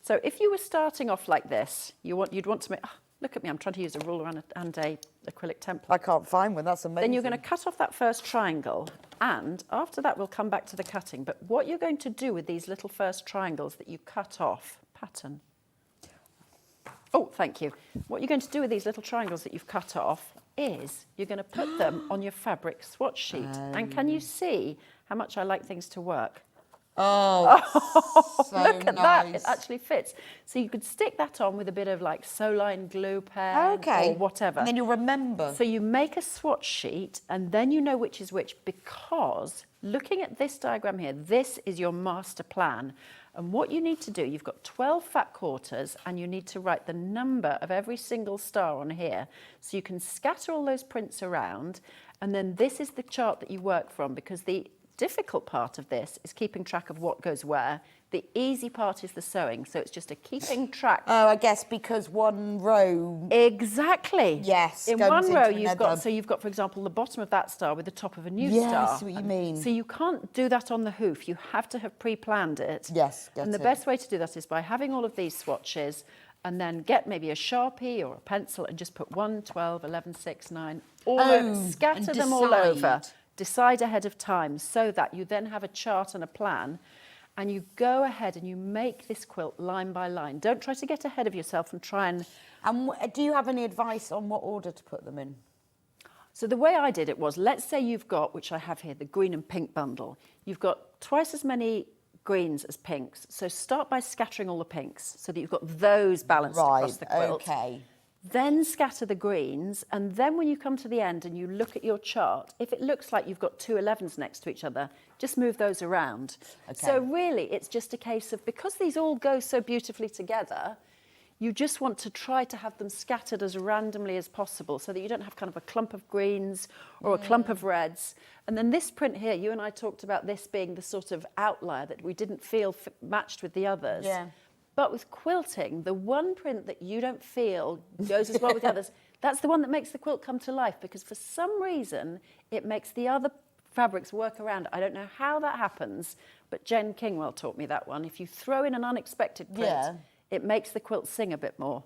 So if you were starting off like this, you'd want to make. Oh, look at me! I'm trying to use a ruler and a acrylic template. I can't find one. That's amazing. Then you're going to cut off that first triangle, and after that we'll come back to the cutting. But what you're going to do with these little first triangles that you cut off, pattern. Oh, thank you. What you're going to do with these little triangles that you've cut off is you're going to put them on your fabric swatch sheet. And can you see how much I like things to work? Oh, so look at nice. that. It actually fits. So you could stick that on with a bit of like Soline glue pen or whatever. And then you'll remember. So you make a swatch sheet and then you know which is which because looking at this diagram here, this is your master plan. And what you need to do, you've got 12 fat quarters and you need to write the number of every single star on here. So you can scatter all those prints around and then this is the chart that you work from because the difficult part of this is keeping track of what goes where. The easy part is the sewing, so it's just a keeping track. Oh, I guess because one row. Exactly. Yes. In one row, you've got, for example, the bottom of that star with the top of a new star. Yes, what you mean. So you can't do that on the hoof. You have to have pre-planned it. Yes, and the best way to do that is by having all of these swatches and then get maybe a Sharpie or a pencil and just put 1, 12, 11, 6, 9, all over, scatter them all over. Decide ahead of time so that you then have a chart and a plan and you go ahead and you make this quilt line by line. Don't try to get ahead of yourself and try and... And do you have any advice on what order to put them in? So the way I did it was, let's say you've got, which I have here, the green and pink bundle. You've got twice as many greens as pinks. So start by scattering all the pinks so that you've got those balanced across the quilt. Okay. Then scatter the greens, and then when you come to the end and you look at your chart, if it looks like you've got two 11s next to each other, just move those around. Okay. So really, it's just a case of, because these all go so beautifully together, you just want to try to have them scattered as randomly as possible so that you don't have kind of a clump of greens or a clump of reds. And then this print here, you and I talked about this being the sort of outlier that we didn't feel matched with the others. Yeah. But with quilting, the one print that you don't feel goes as well with the others, that's the one that makes the quilt come to life because for some reason, it makes the other fabrics work around. I don't know how that happens, but Jen Kingwell taught me that one. If you throw in an unexpected print, it makes the quilt sing a bit more.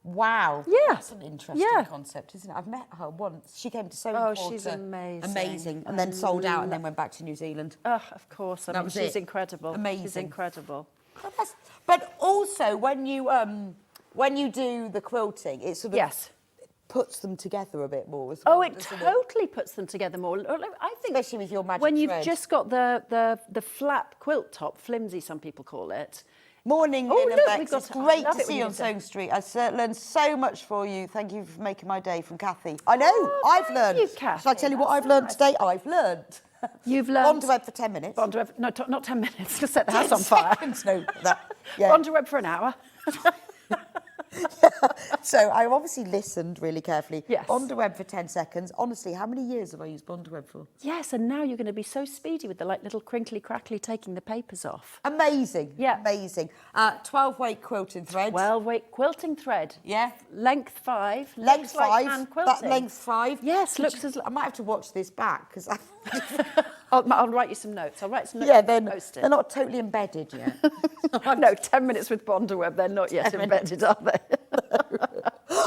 Wow. Yeah. That's an interesting concept, isn't it? I've met her once. She came to Sewing Quarter. Oh, she's amazing. Amazing. And then sold out and then went back to New Zealand. Oh, of course. I mean, she's incredible. Amazing. She's incredible. But also, when you do the quilting, it sort of puts them together a bit more as well. Oh, it totally puts them together more. I think, especially with your magic when you've thread. just got the flat quilt top, flimsy, some people call it. Morning, oh, Lynne and look, Bex. It's great to see you on Sewing Street. I learned so much for you. Thank you for making my day from Kathy. I know, I've learned. You, Kathy. Shall I tell you what I've learned today? I've learned. You've learned. Bondweb for 10 minutes. Bondweb, no, not 10 minutes, to set the house on fire. No, yeah. Bondweb for an hour. So I obviously listened really carefully. Yes. Bondweb for 10 seconds. Honestly, how many years have I used Bondweb for? Yes, and now you're going to be so speedy with the like little crinkly crackly taking the papers off. Amazing. Yeah. Amazing. 12-weight quilting thread. 12-weight quilting thread. Yeah. Length 5. Length 5. Like hand quilting. That length 5. Yes, looks as... I might have to watch this back because I... I'll write you some notes. I'll write some notes. Yeah, and post it. They're not totally embedded yet. No, 10 minutes with Bondweb, they're not yet embedded, are they?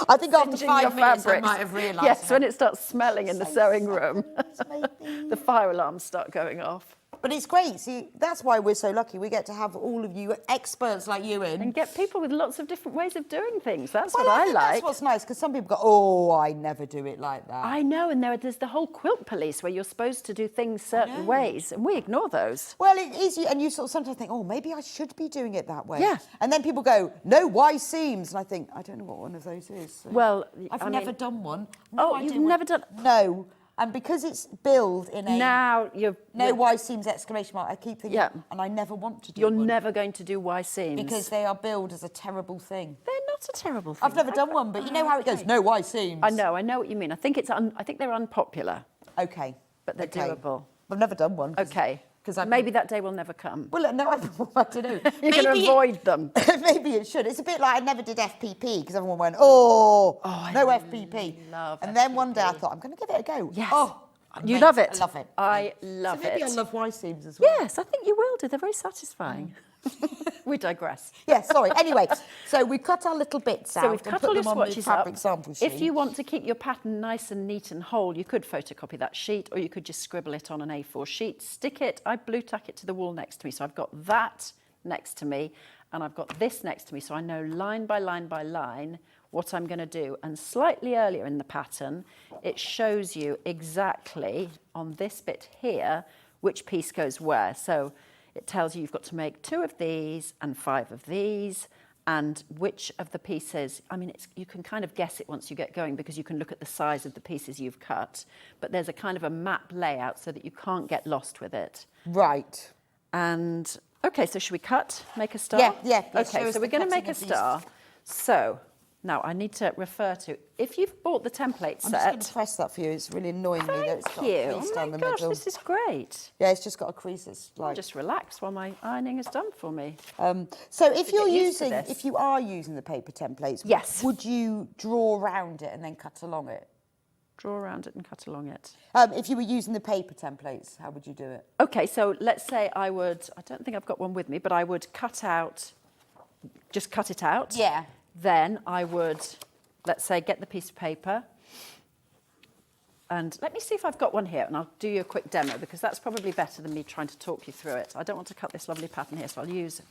I think after Singeing 5 your minutes fabrics. I might have realised. Yes, when it starts smelling in the sewing room, maybe. the fire alarms start going off. But it's great. See, that's why we're so lucky. We get to have all of you experts like you in. And get people with lots of different ways of doing things. That's Well, what I think like. That's what's nice, because some people go, oh, I never do it like that. I know, and there's the whole quilt police where you're supposed to do things certain ways, and we ignore those. Well, it is, and you sort of sometimes think, oh, maybe I should be doing it that way. Yeah. And then people go, no, why seams? And I think, I don't know what one of those is. So. Well, I've never done one. Oh, you've never done... No. And because it's billed in a... Now you're... No Y seams, exclamation mark. I keep thinking, and I never want to do one. You're never going to do Y seams. Because they are billed as a terrible thing. They're not a terrible thing. I've never done one, but you know how it goes, no Y seams. I know what you mean. I think they're unpopular. Okay. But they're doable. I've never done one. Okay. Because maybe that day will never come. Well, no, I don't know. You're going to avoid them. Maybe it should. It's a bit like I never did FPP because everyone went, no FPP. And then one day I thought, I'm going to give it a go. Yes. Oh, you love it. I love it. I love so maybe it. I love Y seams as well. Yes, I think you will do. They're very satisfying. We digress. Yeah, sorry. Anyway, so we cut our little bits out. So we've and cut put all your them on the swatches fabric up. sample sheet. If you want to keep your pattern nice and neat and whole, you could photocopy that sheet, or you could just scribble it on an A4 sheet, stick it. I blue tack it to the wall next to me, so I've got that next to me, and I've got this next to me, so I know line by line by line what I'm going to do. And slightly earlier in the pattern, it shows you exactly on this bit here which piece goes where. So it tells you you've got to make 2 of these and 5 of these, and which of the pieces, I mean, you can kind of guess it once you get going because you can look at the size of the pieces you've cut, but there's a kind of a map layout so that you can't get lost with it. Right. And, okay, so should we make a star? Yeah. Okay, so we're going to make a star. So, now I need to refer to, if you've bought the template set... I'm just going to press that for you. It's really annoying me that it's got a crease down the middle. Oh my gosh, this is great. Yeah, it's just got a crease that's like... I'll just relax while my ironing is done for me. So if you are using the paper templates, yes, would you draw around it and then cut along it? Draw around it and cut along it. If you were using the paper templates, how would you do it? Okay, so let's say I don't think I've got one with me, but I would just cut it out. Yeah. Then I would, let's say, get the piece of paper. And let me see if I've got one here, and I'll do you a quick demo, because that's probably better than me trying to talk you through it. I don't want to cut this lovely pattern here, so I'll use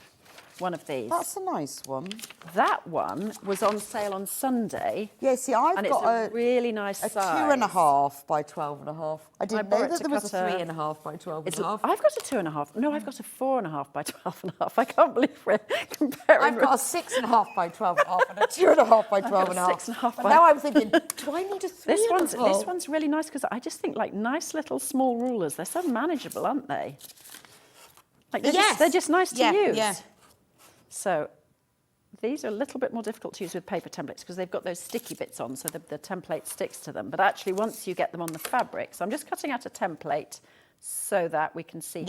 one of these. That's a nice one. That one was on sale on Sunday. Yeah, see, I've got a really nice size. 2.5 by 12.5. I didn't know that there was a 3.5 by 12.5. I've got a 2.5. No, I've got a 4.5 by 12.5. I can't believe we're comparing. I've got a 6.5 by 12.5 and a 2.5 by 12.5. 6.5 by... Now I'm thinking, do I need a 3.5? This one's really nice because I just think like nice little small rulers. They're so manageable, aren't they? Like they're just nice to use. Yeah. So these are a little bit more difficult to use with paper templates because they've got those sticky bits on, so the template sticks to them. But actually, once you get them on the fabric, so I'm just cutting out a template so that we can see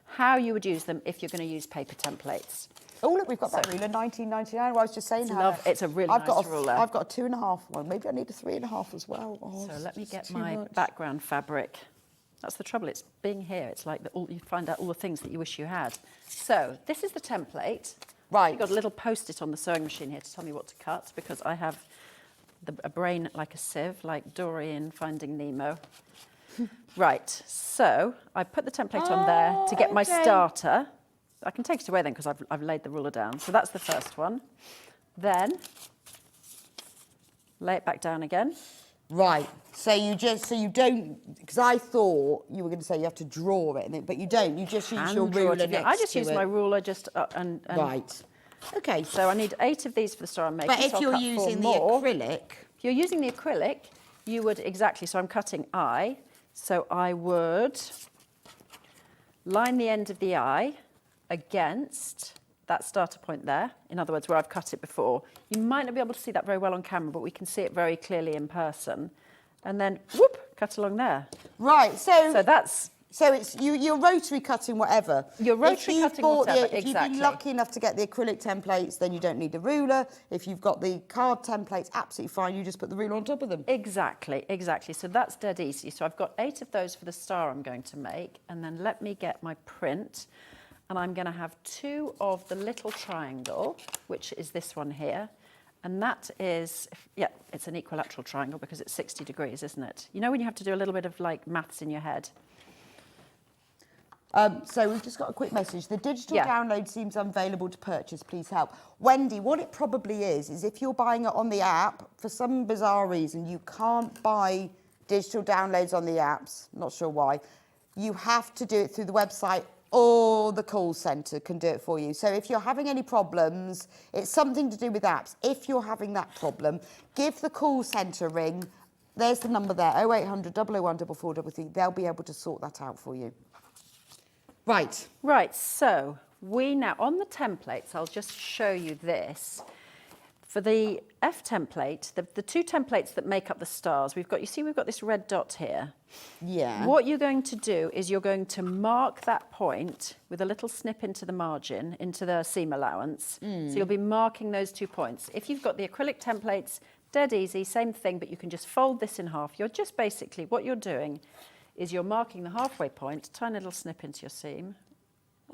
how you would use them if you're going to use paper templates. Oh, look, we've got that ruler, 19.99. I was just saying it's a really nice ruler. I've got a 2.5 one. Maybe I need a 3.5 as well. Oh, so let me get my background fabric. That's the trouble. It's being here. It's like you find out all the things that you wish you had. So this is the template. Right. You've got a little post-it on the sewing machine here to tell me what to cut because I have a brain like a sieve, like Dory in Finding Nemo. Right. So I put the template on there to get my starter. I can take it away then because I've laid the ruler down. So that's the first one. Then lay it back down again. Right. So you don't, because I thought you were going to say you have to draw it, but you don't. You just use your ruler next to it. I just use my ruler and right. Okay. So I need 8 of these for the star I'm making. But if you're using the acrylic, if you're using the acrylic, you would exactly. So I'm cutting eye. So I would line the end of the eye against that starter point there, in other words, where I've cut it before. You might not be able to see that very well on camera, but we can see it very clearly in person. And then, whoop, cut along there. Right, so that's... So it's you're rotary cutting whatever. You're rotary cutting whatever, if you've been lucky enough to get the acrylic templates, then you don't need a ruler. If you've got the card templates, absolutely fine. You just put the ruler on top of them. Exactly. So that's dead easy. So I've got 8 of those for the star I'm going to make. And then let me get my print. And I'm going to have 2 of the little triangle, which is this one here. And that is, it's an equilateral triangle because it's 60 degrees, isn't it? You know when you have to do a little bit of like maths in your head? So we've just got a quick message. The digital Yeah. download seems unavailable to purchase. Please help. Wendy, what it probably is if you're buying it on the app, for some bizarre reason, you can't buy digital downloads on the apps. Not sure why. You have to do it through the website, or the call centre can do it for you. So if you're having any problems, it's something to do with apps. If you're having that problem, give the call centre a ring. There's the number there, 0800 001 4433. They'll be able to sort that out for you. Right. Right, so we now, on the templates, I'll just show you this. For the F template, the two templates that make up the stars, we've got this red dot here. Yeah. What you're going to do is you're going to mark that point with a little snip into the margin, into the seam allowance. So you'll be marking those 2 points. If you've got the acrylic templates, dead easy, same thing, but you can just fold this in half. You're just basically, what you're doing is you're marking the halfway point, tiny little snip into your seam.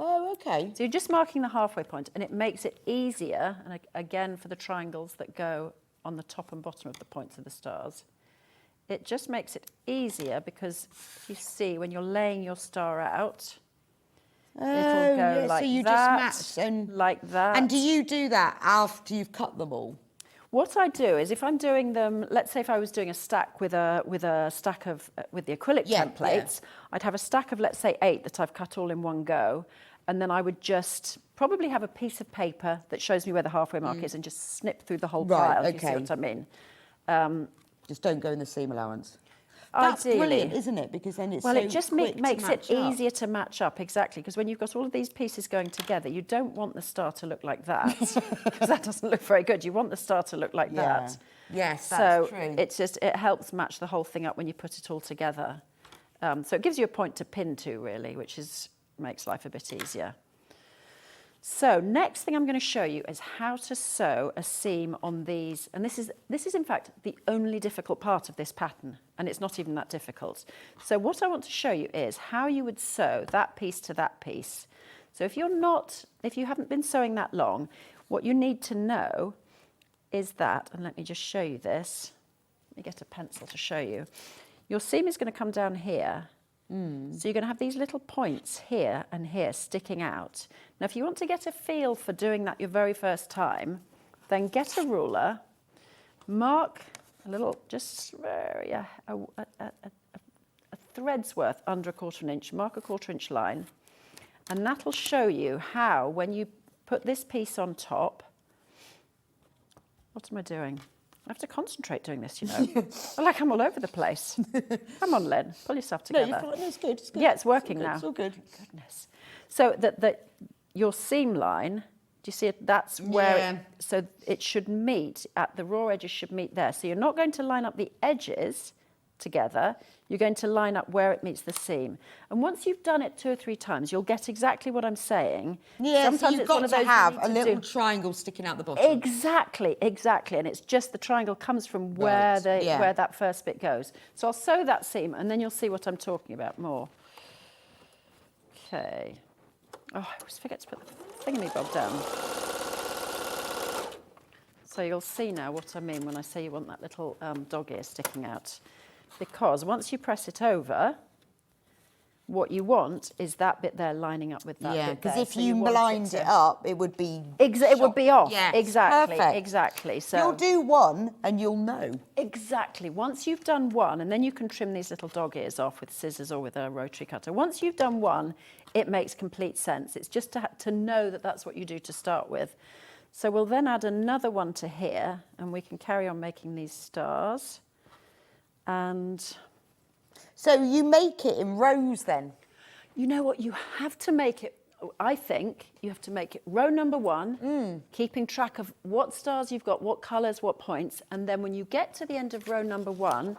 Oh, okay. So you're just marking the halfway point, and it makes it easier, and again for the triangles that go on the top and bottom of the points of the stars. It just makes it easier because you see when you're laying your star out, it'll go like so you that, just match and like that. And do you do that after you've cut them all? What I do is if I'm doing them, let's say if I was doing a stack with a stack of with the acrylic templates, I'd have a stack of, let's say, 8 that I've cut all in one go, and then I would just probably have a piece of paper that shows me where the halfway mark is and just snip through the whole pile. If you see what I mean? Just don't go in the seam allowance. That's Ideally. brilliant, isn't it? Because then it's Well, so it just quick makes to it match up. easier to match up, exactly, because when you've got all of these pieces going together, you don't want the star to look like that, because that doesn't look very good. You want the star to look like that. Yes, So that's true. it helps match the whole thing up when you put it all together. So it gives you a point to pin to, really, which makes life a bit easier. So next thing I'm going to show you is how to sew a seam on these, and this is in fact the only difficult part of this pattern, and it's not even that difficult. So what I want to show you is how you would sew that piece to that piece. So if you haven't been sewing that long, what you need to know is that, and let me just show you this. Let me get a pencil to show you. Your seam is going to come down here. So you're going to have these little points here and here sticking out. Now, if you want to get a feel for doing that your very first time, then get a ruler, mark a little, just a thread's worth under 1/4 inch, mark a 1/4 inch line, and that'll show you how, when you put this piece on top, what am I doing? I have to concentrate doing this, you know. Like I'm all over the place. Come on, Lynne, pull yourself together. No, you're fine. It's good. It's good. Yeah, it's working now. It's all good. Goodness. So that your seam line, do you see it? That's where so it should meet at the raw edges should meet there. So you're not going to line up the edges together. You're going to line up where it meets the seam. And once you've done it 2 or 3 times, you'll get exactly what I'm saying. Yeah, sometimes so you've it's one got of to those have you a need to little do. triangle sticking out the bottom. Exactly. And it's just the triangle comes from where where that first bit goes. So I'll sew that seam, and then you'll see what I'm talking about more. Okay. Oh, I always forget to put the thingamabob down. So you'll see now what I mean when I say you want that little dog ear sticking out. Because once you press it over, what you want is that bit there lining up with that bit there. Yeah, because if So you want lined it up, it would be... it would be off. Yes, Exactly, perfect. exactly. So You'll do one and you'll know. Exactly. Once you've done one, and then you can trim these little dog ears off with scissors or with a rotary cutter. Once you've done one, it makes complete sense. It's just to know that that's what you do to start with. So we'll then add another one to here, and we can carry on making these stars. And so you make it in rows then? You know what? You have to make it, I think, you have to make it row number 1, keeping track of what stars you've got, what colours, what points. And then when you get to the end of row number 1,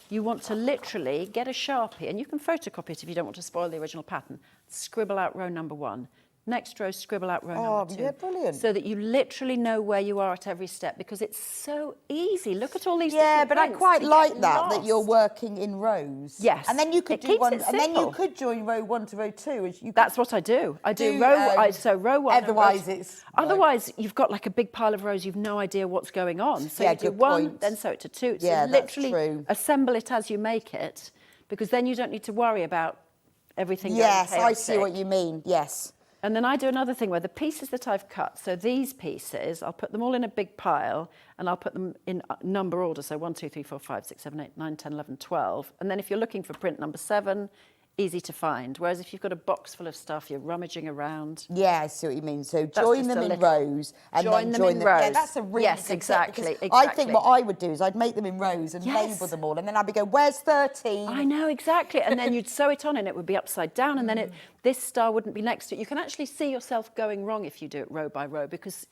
you want to literally get a Sharpie, and you can photocopy it if you don't want to spoil the original pattern. Scribble out row number 1. Next row, scribble out row number 2. Yeah, brilliant. So that you literally know where you are at every step, because it's so easy. Look at all these Yeah, different but I lengths quite to like get that lost. you're working in rows. Yes. And then you could It do keeps one, it and then you simple. could join row 1 to row 2. As you That's what I do. I do row row 1. and Otherwise, row it's... Otherwise, you've got like a big pile of rows. You've no idea what's going on. So Yeah, you do good 1, point. then sew it to 2. So Yeah, that's literally true. assemble it as you make it, because then you don't need to worry about everything going Yes, I see chaotic. what you mean. Yes. And then I do another thing where the pieces that I've cut, so these pieces, I'll put them all in a big pile and I'll put them in number order. So 1, 2, 3, 4, 5, 6, 7, 8, 9, 10, 11, 12. And then if you're looking for print number 7, easy to find. Whereas if you've got a box full of stuff, you're rummaging around. Yeah, I see what you mean. So That's join just them a in little- rows and join then them join in them. Yeah, rows. that's a really Yes, good tip, exactly, because I think exactly. what I would do is I'd make them in rows and Yes. label them all, and then I'd be go, where's 13? I know, exactly. And then you'd sew it on and it would be upside down and then this star wouldn't be next to it. You can actually see yourself going wrong if you do it row by row because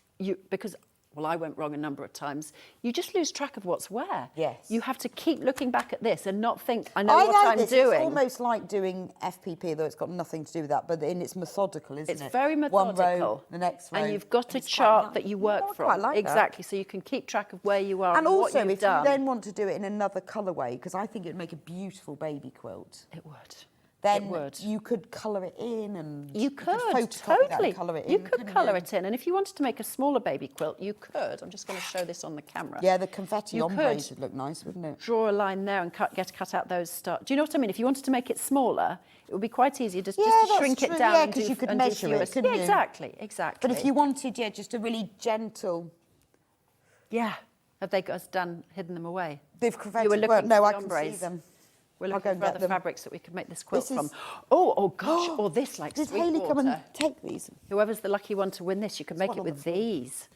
well, I went wrong a number of times. You just lose track of what's where. Yes. You have to keep looking back at this and not think, I know I what like I'm this. doing. It's almost like doing FPP, though it's got nothing to do with that, but it's methodical, isn't it? It's very methodical. One row, the next row. And you've got a It's quite chart nice. that you work I from. quite like that. Exactly, so you can keep track of where you are And and also, what you've if done. you then want to do it in another colourway, because I think it'd make a beautiful baby quilt. It would. Then It would. you could colour it in and You could, photocopy that totally. and colour it in. You could couldn't colour you? it in, and if you wanted to make a smaller baby quilt, you could. I'm just going to show this on the camera. Yeah, the confetti You ombres could would look nice, wouldn't it? draw a line there and cut out those stars. Do you know what I mean? If you wanted to make it smaller, it would be quite easy just Yeah, to that's shrink true. it down Yeah, and 'cause do, you could and do measure it, fewer. couldn't Yeah, you? exactly, exactly. But if you wanted, just a really gentle... Yeah. Have they hidden them away? They've confetti... You were looking well, no, for I the can see ombres. them. We're I'll looking go and for get other them. fabrics that we could make this quilt This from. is- Oh gosh, or this like Did sweet Hayley come and water. take these? Whoever's the lucky one to win this, you could make one it on the with floor. these.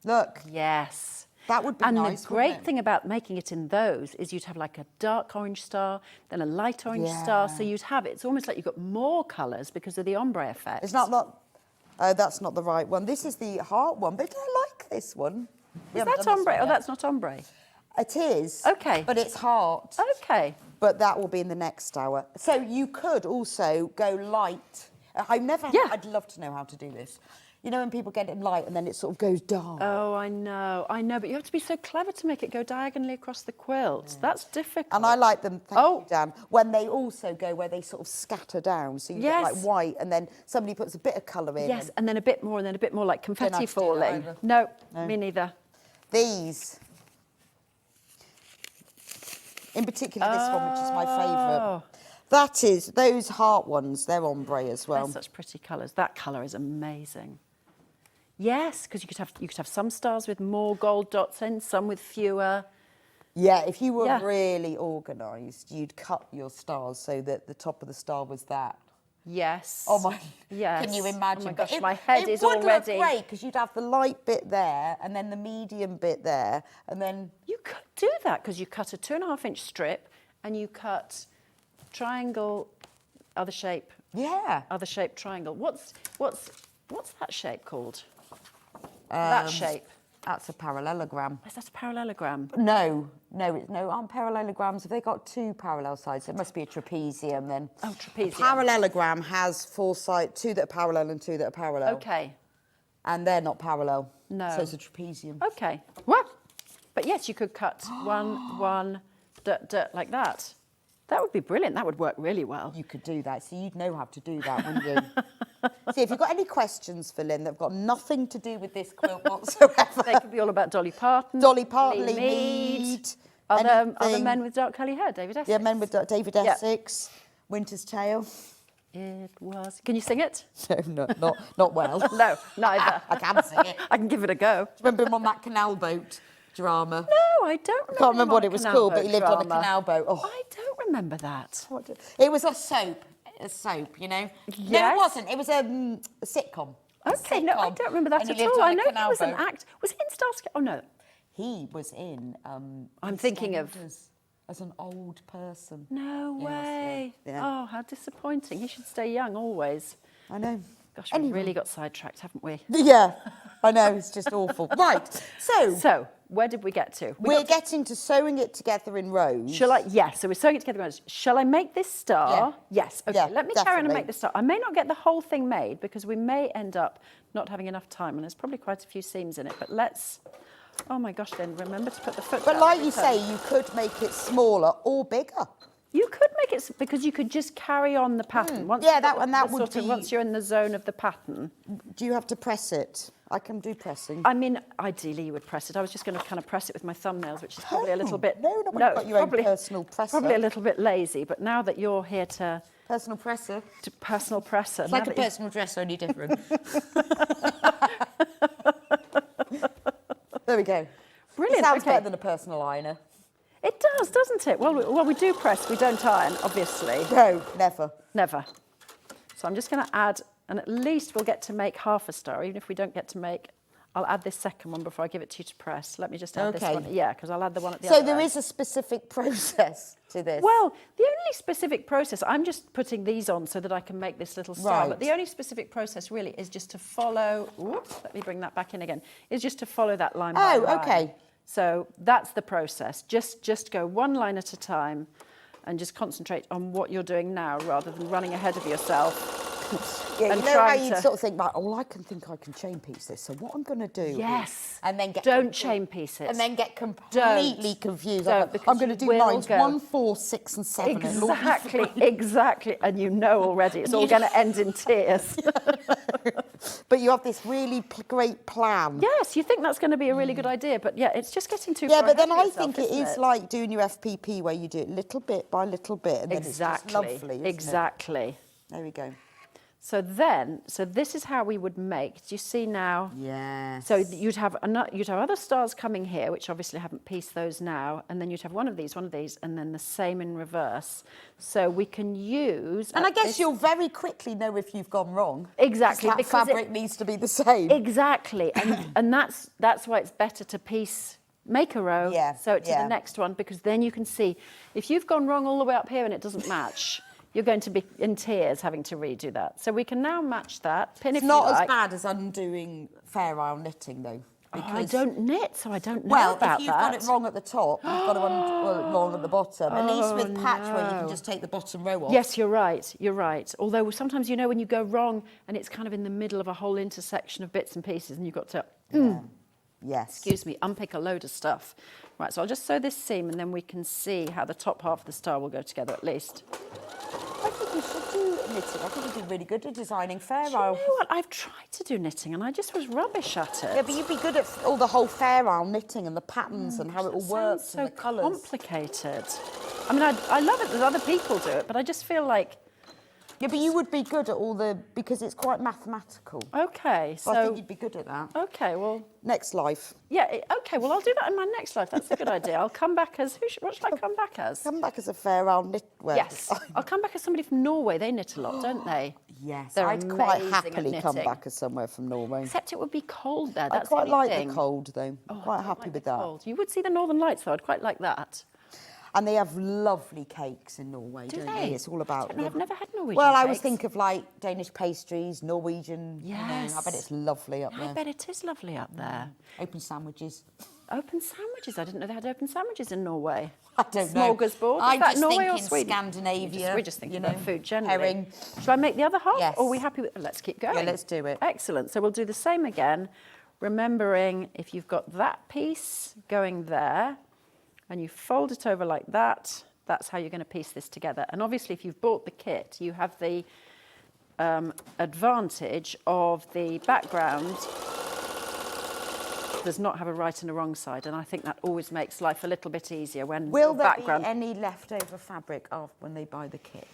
Look, Yes. that would be And nice, the great wouldn't it? thing about making it in those is you'd have like a dark orange star, then a light orange star. So Yeah. you'd have it's almost like you've got more colours because of the ombre effect. It's not... Oh, that's not the right one. This is the heart one, but I like this one. We Is haven't that done this ombre? one Oh, yet. that's not ombre. It is. Okay. But it's heart. Okay. But that will be in the next hour. So you could also go light. I'd love to know how to do this. You know when people get it light and then it sort of goes dark? Oh, I know, but you have to be so clever to make it go diagonally across the quilt. That's difficult. And I like them, thank you, Dan, when they also go where they sort of scatter down. So you get like Yes. white and then somebody puts a bit of colour in. Yes, and then a bit more, and then a bit more like confetti have to do that falling. either. No, No. me neither. These. In particular, this one, which is my favourite. That is, those heart ones, they're ombre as well. They're such pretty colours. That colour is amazing. Yes, because you could have some stars with more gold dots in, some with fewer. Yeah, if you were Yeah. really organised, you'd cut your stars so that the top of the star was that. Yes. Oh my! Yes. Can you imagine? Oh my gosh, But my head is it would already. look great because you'd have the light bit there, and then the medium bit there, and then You could do that because you cut a 2.5-inch strip, and you cut triangle, other shape. Yeah. Other shape triangle. What's that shape called? That shape. That's a parallelogram. Is that a parallelogram? No, aren't parallelograms? Have they got two parallel sides? It must be a trapezium then. Oh, trapezium. A parallelogram has four sides, two that are parallel and two that are parallel. Okay. And they're not parallel. No. So it's a trapezium. Okay. What? But yes, you could cut one, like that. That would be brilliant. That would work really well. You could do that. So you'd know how to do that, wouldn't you? See, if you've got any questions for Lynn that have got nothing to do with this quilt whatsoever. They could be all about Dolly Parton. Dolly Parton, Lee Lee Mead. Other anything. men with dark curly hair, David Essex. Yeah, men with David Essex, Winter's Tale. It was. Can you sing it? No, not well. No, neither. I can sing it. I can give it a go. Remember him on that canal boat drama? No, I don't remember. I can't remember him what on it was canal called, but boat he lived on a drama. canal boat. Oh, I don't remember that. it was a soap, you know? No, Yes. it wasn't. It was a sitcom. Okay, no, I don't remember that And he at lived all. on I a know he canal was an boat. act. Was he in Starsky? Oh no. He was in. I'm thinking of. EastEnders as an old person. No Yes, way. yeah. Oh, how disappointing. He should stay young always. I know. Gosh, we've Anyway. really got sidetracked, haven't we? Yeah, I know. It's just awful. Right. So, where did we get to? We're getting to sewing it together in rows. Shall I? Yes. So we're sewing it together. in rows. Shall I make this star? Yeah. Yes. Okay. Yeah, Let me carry on and definitely. make this star. I may not get the whole thing made because we may end up not having enough time, and there's probably quite a few seams in it. But let's. Oh my gosh! Then remember to put the foot. But down like every you time. say, you could make it smaller or bigger. You could make it because you could just carry on the pattern. Once Yeah, you've got that the would sort of- be- once you're in the zone of the pattern. Do you have to press it? I can do pressing. I mean, ideally you would press it. I was just going to kind of press it with my thumbnails, which is probably a little bit... No, you've got your own personal presser. Probably a little bit lazy, but now that you're here to... Personal presser. Personal presser. It's like a personal dress, only different. There we go. Brilliant. It sounds okay. better than a personal ironer. It does, doesn't it? Well, we do press, we don't iron, obviously. No, never. Never. So I'm just going to add, and at least we'll get to make half a star, even if we don't get to make... I'll add this second one before I give it to you to press. Let me just add this one. Yeah, because I'll add the one at the other So there end. is a specific process to this? Well, the only specific process, I'm just putting these on so that I can make this little star, Right. but the only specific process really is just to follow, whoops, let me bring that back in again, is just to follow that line by line. Okay. So that's the process. Just go one line at a time and just concentrate on what you're doing now rather than running ahead of yourself. Yeah, and you know how trying you to- sort of think, right, oh, I can chain piece this, so what I'm going to do Yes. and then get... Don't chain piece it. And then get completely confused. Don't, I'm because going to you do will lines go- 1, 4, 6 and 7. and it'll all be Exactly, fine. exactly. And you know already it's all going to end in tears. But you have this really great plan. Yes, you think that's going to be a really good idea, but yeah, it's just getting too Yeah, far but then ahead I of yourself, think it isn't is like doing your FPP where you do it little bit by little bit and then Exactly, it's just lovely, isn't exactly. it? There we go. So this is how we would make. Do you see now? Yes. So you'd have other stars coming here, which obviously haven't pieced those now, and then you'd have one of these, and then the same in reverse. So we can use... And I guess you'll very quickly know if you've gone wrong. Exactly. That because fabric needs to be the same. Exactly. And that's why it's better to make a row, sew it to the next one, because then you can see if you've gone wrong all the way up here and it doesn't match, you're going to be in tears having to redo that. So we can now match that. Pin It's if not you as like. bad as undoing fair isle knitting though. I don't knit, so I don't know Well, about if you've got it wrong at the top, you've got to undo it wrong at the bottom. At least with patchwork, you can just take the bottom row off. Yes, you're right. You're right. Although sometimes you know when you go wrong and it's kind of in the middle of a whole intersection of bits and pieces, and you've got to. Yes. Excuse me, unpick a load of stuff. Right, so I'll just sew this seam and then we can see how the top half of the star will go together at least. I think you should do knitting. I think you did really good at designing fair Do you isle. know what? I've tried to do knitting and I just was rubbish at it. Yeah, but you'd be good at all the whole fair isle knitting and the patterns and how it all works so and the colours. complicated. I mean, I love it that other people do it, but I just feel like... Yeah, but you would be good at all the... because it's quite mathematical. Okay, so... I think you'd be good at that. Okay, well... Next life. Yeah, okay, well, I'll do that in my next life. That's a good idea. I'll come back as... what should I come back as? Come back as a fair isle knitwear. Yes, I'll come back as somebody from Norway. They knit a lot, don't they? Yes, They're I'd quite amazing at happily come knitting. back as somewhere from Norway. Except it would be cold there. I That's quite the like thing. the cold, though. I'm quite happy with that. Cold. You would see the Northern Lights, though. I'd quite like that. And they have lovely cakes in Norway, Do don't they? It's all about... I don't know, I've never had Norwegian Well, I cakes. always think of, like, Danish pastries, Norwegian... Yes. You know, I bet it's lovely up there. I bet it is lovely up there. Open sandwiches. Open sandwiches? I didn't know they had open sandwiches in Norway. I don't know. Smorgasbord? I'm Is that just Norway or thinking Sweden? Scandinavia. We're just thinking you about know, food generally. herring. Shall I make the other half? Yes. Or are we happy with... Let's keep going. Yeah, let's do it. Excellent. So we'll do the same again, remembering if you've got that piece going there and you fold it over like that, that's how you're going to piece this together. And obviously, if you've bought the kit, you have the advantage of the background does not have a right and a wrong side, and I think that always makes life a little bit easier when Will the there background... be any leftover fabric when they buy the kit?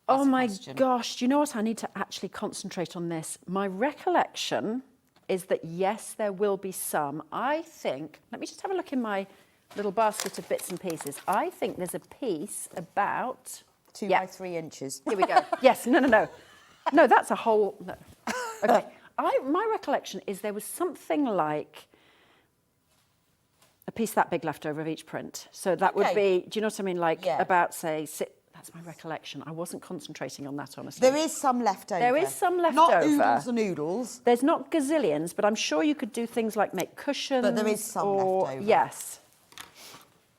Oh That's a my question. gosh, do you know what? I need to actually concentrate on this. My recollection is that yes, there will be some. I think, let me just have a look in my little basket of bits and pieces. I think there's a piece about... 2 by 3 inches. Here we go. Yes, no. No, that's a whole... No. Okay. My recollection is there was something like a piece that big left over of each print. So that would be, do you know what I mean? Like about, say, that's my recollection. I wasn't concentrating on that, honestly. There is some left over. There is some left Not over. oodles and oodles. There's not gazillions, but I'm sure you could do things like make cushions. But there is some left over. Yes.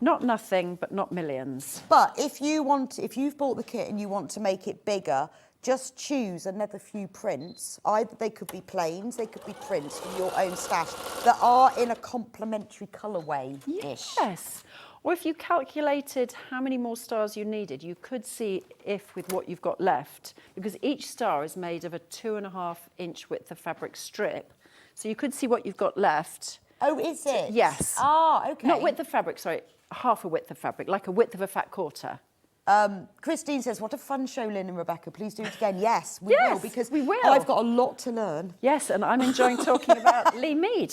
Not nothing, but not millions. But if you've bought the kit and you want to make it bigger, just choose another few prints. Either they could be plains, they could be prints from your own stash that are in a complementary colourway-ish. Yes. Or if you calculated how many more stars you needed, you could see if with what you've got left, because each star is made of a 2.5 inch width of fabric strip. So you could see what you've got left. Oh, is it? Yes. Ah, okay. Not width of fabric, sorry, half a width of fabric, like a width of a fat quarter. Christine says, what a fun show, Lynn and Rebecca. Please do it again. Yes, we Yes, will, because we will. I've got a lot to learn. Yes, and I'm enjoying talking about Lee Mead.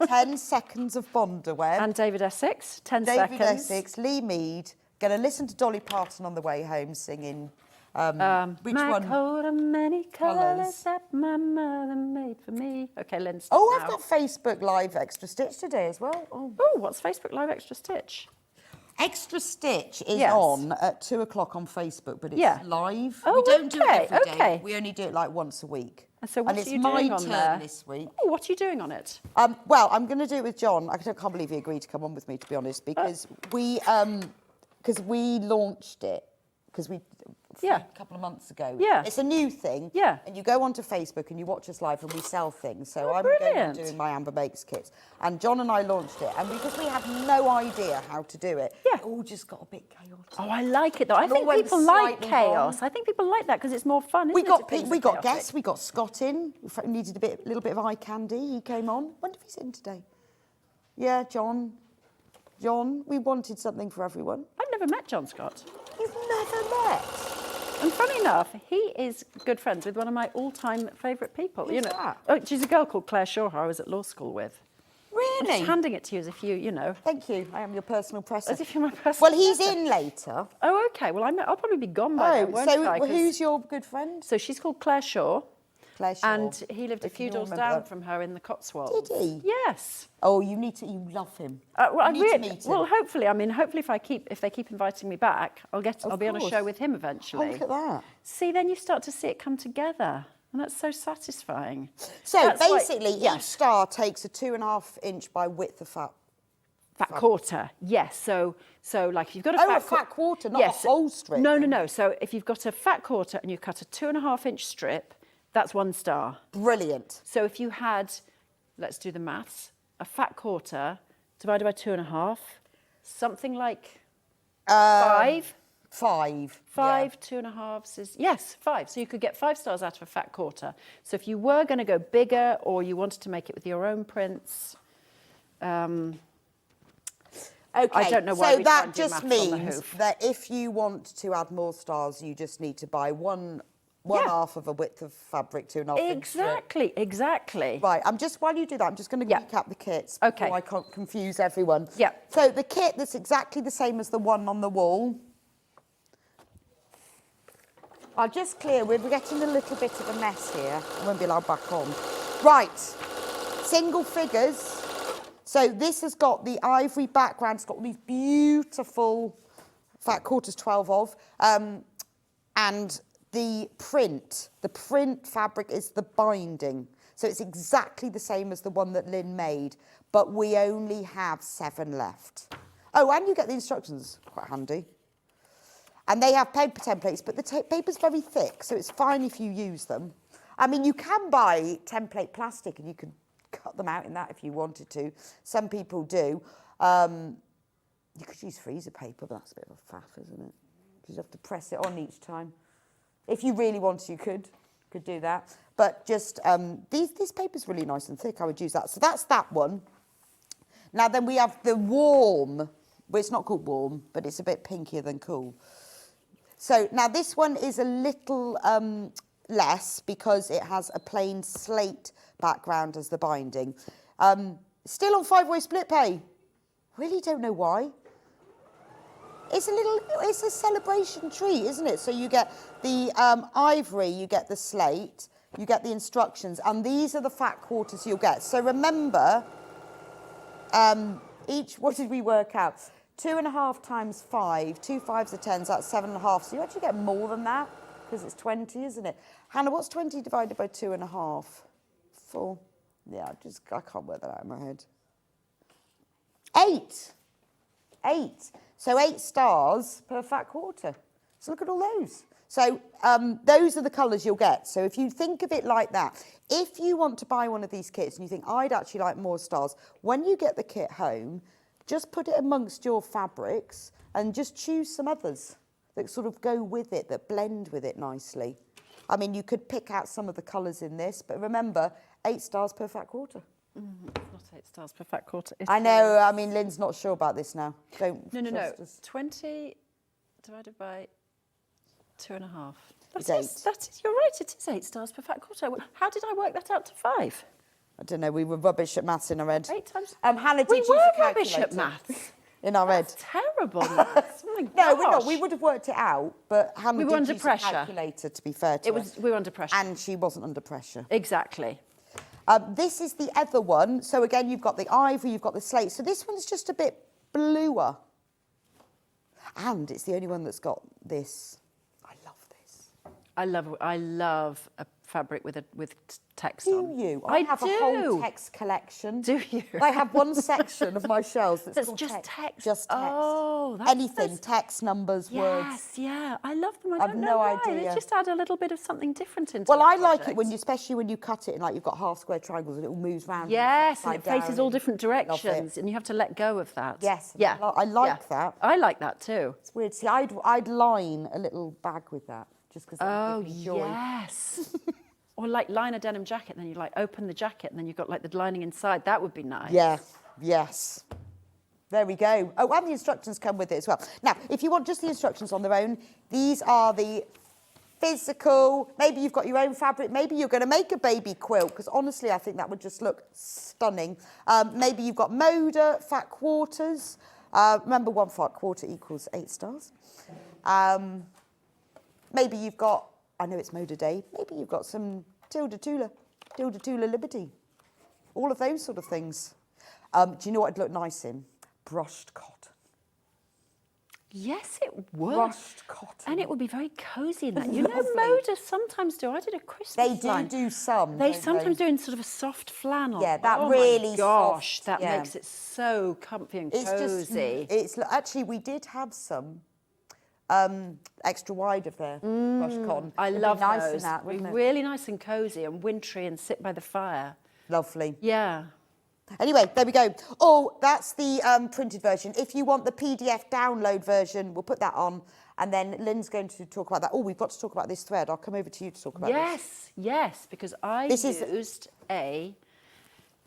10 seconds of Bonderweb. And David Essex, 10 David seconds. Essex, Lee Mead. Going to listen to Dolly Parton on the way home singing. Which my one? coat of many colours Colours. that my mother made for me. Okay, Lynn, stop Oh, now. I've got Facebook Live Extra Stitch today as well. Oh, what's Facebook Live Extra Stitch? Extra Stitch is Yes. on at 2 o'clock on Facebook, but it's Yeah. live. Oh, we don't do okay, it every day. okay. We only do it like once a week. And so what and are it's you my doing on turn there? this week. Oh, what are you doing on it? Well, I'm going to do it with John. I can't believe he agreed to come on with me, to be honest, because we launched it Yeah. a couple of months ago. Yeah. It's a new thing. Yeah. And you go onto Facebook and you watch us live and we sell things. So I'm brilliant. going on doing my Amber Makes kits. And John and I launched it. And because we had no idea how to do it, it all just got a bit chaotic. Oh, I like it though. I And think all went people like slightly chaos. wrong. I think people like that because it's more fun, isn't We it? got if things we are got chaotic? guests. We got Scott in. We needed a little bit of eye candy. He came on. Wonder if he's in today. Yeah, John. John, we wanted something for everyone. I've never met John Scott. You've never met. And funny enough, he is good friends with one of my all-time favourite people. Who's that? Oh, she's a girl called Claire Shaw, who I was at law school with. I'm Really? just handing it to you as if you know. Thank you. I am your personal presser. As if you're my personal Well, he's presser. in later. Oh, okay. Well, I'll probably be gone by then, won't I? 'Cause- who's your good friend? So she's called Claire Shaw. Claire Shaw. And he lived a If few you doors remember down that. from her in the Cotswolds. Did he? Yes. Oh, you love him. Well, you need to meet him. well, hopefully, if they keep inviting me back, I'll be on a course. show with him Oh, eventually. look at that. See, then you start to see it come together, and that's so satisfying. So That's why- basically, each yes. star takes a 2.5 inch by width of fat. Fat quarter, yes. So like if you've got a Oh, fat a fat quarter, not yes. a whole strip. No. So if you've got a fat quarter and you cut a 2.5 inch strip, that's 1 star. Brilliant. So if you had, let's do the maths, a fat quarter divided by 2.5, something like 5. 5. 5, 2.5 is, yes, 5. So you could get 5 stars out of a fat quarter. So if you were going to go bigger or you wanted to make it with your own prints, Okay, I don't know why so we try that and do just maths on the means hoof. that if you want to add more stars, you just need to buy one Yeah. half of a width of fabric, 2.5 inch strip. Exactly. Right, while you do that, I'm just going to recap the kits Okay. before I can't confuse everyone. Yeah. So the kit that's exactly the same as the one on the wall. I'll just clear, we're getting a little bit of a mess here. I won't be allowed back on. Right, single figures. So this has got the ivory background, it's got these beautiful fat quarters, 12 of, and the print fabric is the binding. So it's exactly the same as the one that Lynn made, but we only have 7 left. Oh, and you get the instructions, quite handy. And they have paper templates, but the paper's very thick, so it's fine if you use them. I mean, you can buy template plastic and you can cut them out in that if you wanted to. Some people do. You could use freezer paper, but that's a bit of a faff, isn't it? You have to press it on each time. If you really wanted, you could do that. But just, this paper's really nice and thick. I would use that. So that's that one. Now then we have the warm. Well, it's not called warm, but it's a bit pinkier than cool. So now this one is a little less because it has a plain slate background as the binding. Still on 5-way split pay. Really don't know why. It's a celebration treat, isn't it? So you get the ivory, you get the slate, you get the instructions, and these are the fat quarters you'll get. So remember, what did we work out? 2.5 times 5, 2 5s are 10s, that's 7.5. So you actually get more than that because it's 20, isn't it? Hannah, what's 20 divided by 2.5? 4. Yeah, I can't work that out in my head. 8. 8. So 8 stars per fat quarter. So look at all those. So those are the colours you'll get. So if you think of it like that, if you want to buy one of these kits and you think, I'd actually like more stars, when you get the kit home, just put it amongst your fabrics and just choose some others that sort of go with it, that blend with it nicely. I mean, you could pick out some of the colours in this, but remember, 8 stars per fat quarter. Not 8 stars per fat quarter. I know, I mean, Lynn's not sure about this now. Don't No. trust us. 20 divided by 2.5. It's 8. You're right, it is 8 stars per fat quarter. How did I work that out to 5? I don't know, we were rubbish at maths in our head. 8 times... Hannah did we use were a rubbish at calculator maths. in our head. Terrible maths. Oh my gosh. No, we're not. We would have worked it out, but Hannah We were did under use pressure. a calculator, to be fair to her. We were under pressure. And she wasn't under pressure. Exactly. This is the other one. So again, you've got the ivory, you've got the slate. So this one's just a bit bluer. And it's the only one that's got this. I love this. I love a fabric with text Do on. you? I have do. a whole text collection. Do you? I have one section of my shelves that's called just text. Just text. Oh, that's anything, text, numbers, words. Yes, yeah, I love them. I I've don't no know why. idea. They just add a little bit of something different into Well, a I like it project. when you, especially when you cut it and like you've got half square triangles and it all moves round. Yes, and upside it faces down all and different love it. directions, and you have to let go of that. Yes, yeah, I like that. I like that too. It's weird. See, I'd line a little bag with that just because that Oh would give me joy. yes. Or like line a denim jacket, and then you like open the jacket, and then you've got like the lining inside. That would be nice. Yeah, yes. There we go. Oh, and the instructions come with it as well. Now, if you want just the instructions on their own, these are the physical. Maybe you've got your own fabric. Maybe you're going to make a baby quilt, because honestly, I think that would just look stunning. Maybe you've got Moda, fat quarters. Remember, 1 fat quarter equals 8 stars. Maybe you've got, I know it's Moda Day, maybe you've got some Tilda Tula Liberty. All of those sort of things. Do you know what would look nice in? Brushed cotton. Yes, it would. Brushed cotton. And it would be very cosy in that. You know, Moda sometimes do. I did a Christmas They line. do some. They don't sometimes do in sort of a soft flannel. Yeah, that oh really my gosh, soft, that yeah. makes it so comfy and It's cozy. just, actually, we did have some extra wide of their brushed cotton. I It'd love be nice those. in that, It'd be wouldn't it? really nice and cozy and wintry and sit by the fire. Lovely. Yeah. Anyway, there we go. Oh, that's the printed version. If you want the PDF download version, we'll put that on. And then Lynn's going to talk about that. Oh, we've got to talk about this thread. I'll come over to you to talk about this. Yes, because I used a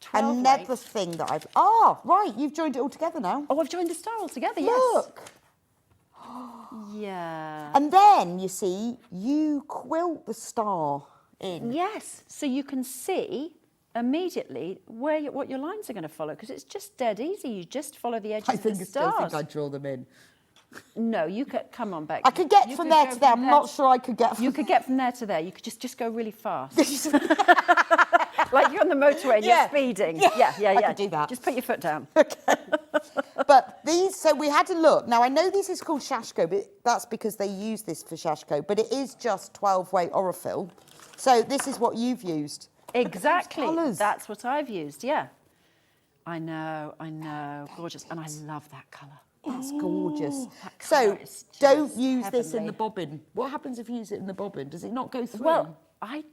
12 Another weight. thing that I've... Ah, right, you've joined it all together now. Oh, I've joined the star all together, yes. Look. Yeah. And then, you see, you quilt the star in. Yes, so you can see immediately what your lines are going to follow, because it's just dead easy. You just follow the edges of the stars. I still think I'd draw them in. No, you could... Come on, Beck. I could get You from could there go to there. from I'm there not sure I could get from... You could get from there to there. You could just go really fast. Like you're on the motorway and you're speeding. Yeah. I could do that. Just put your foot down. But these, so we had a look. Now, I know this is called Shashko, but that's because they use this for Shashko, but it is just 12-weight Orifil. So this is what you've used. Exactly. Colours. That's what I've used, yeah. I know. Gorgeous. And I love that colour. That's gorgeous. That So colour is don't just use this in heavenly. the bobbin. What happens if you use it in the bobbin? Does it not go through? Well, I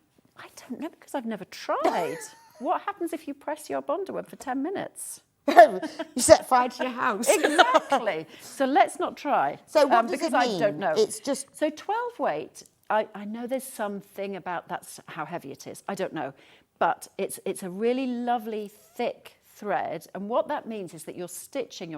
don't know, because I've never tried. What happens if you press your Bondaweb for 10 minutes? You set fire to your house. Exactly. So let's not try. So what does because it mean? I don't know. It's just... So 12 weight, I know there's something about that's how heavy it is. I don't know. But it's a really lovely, thick thread. And what that means is that your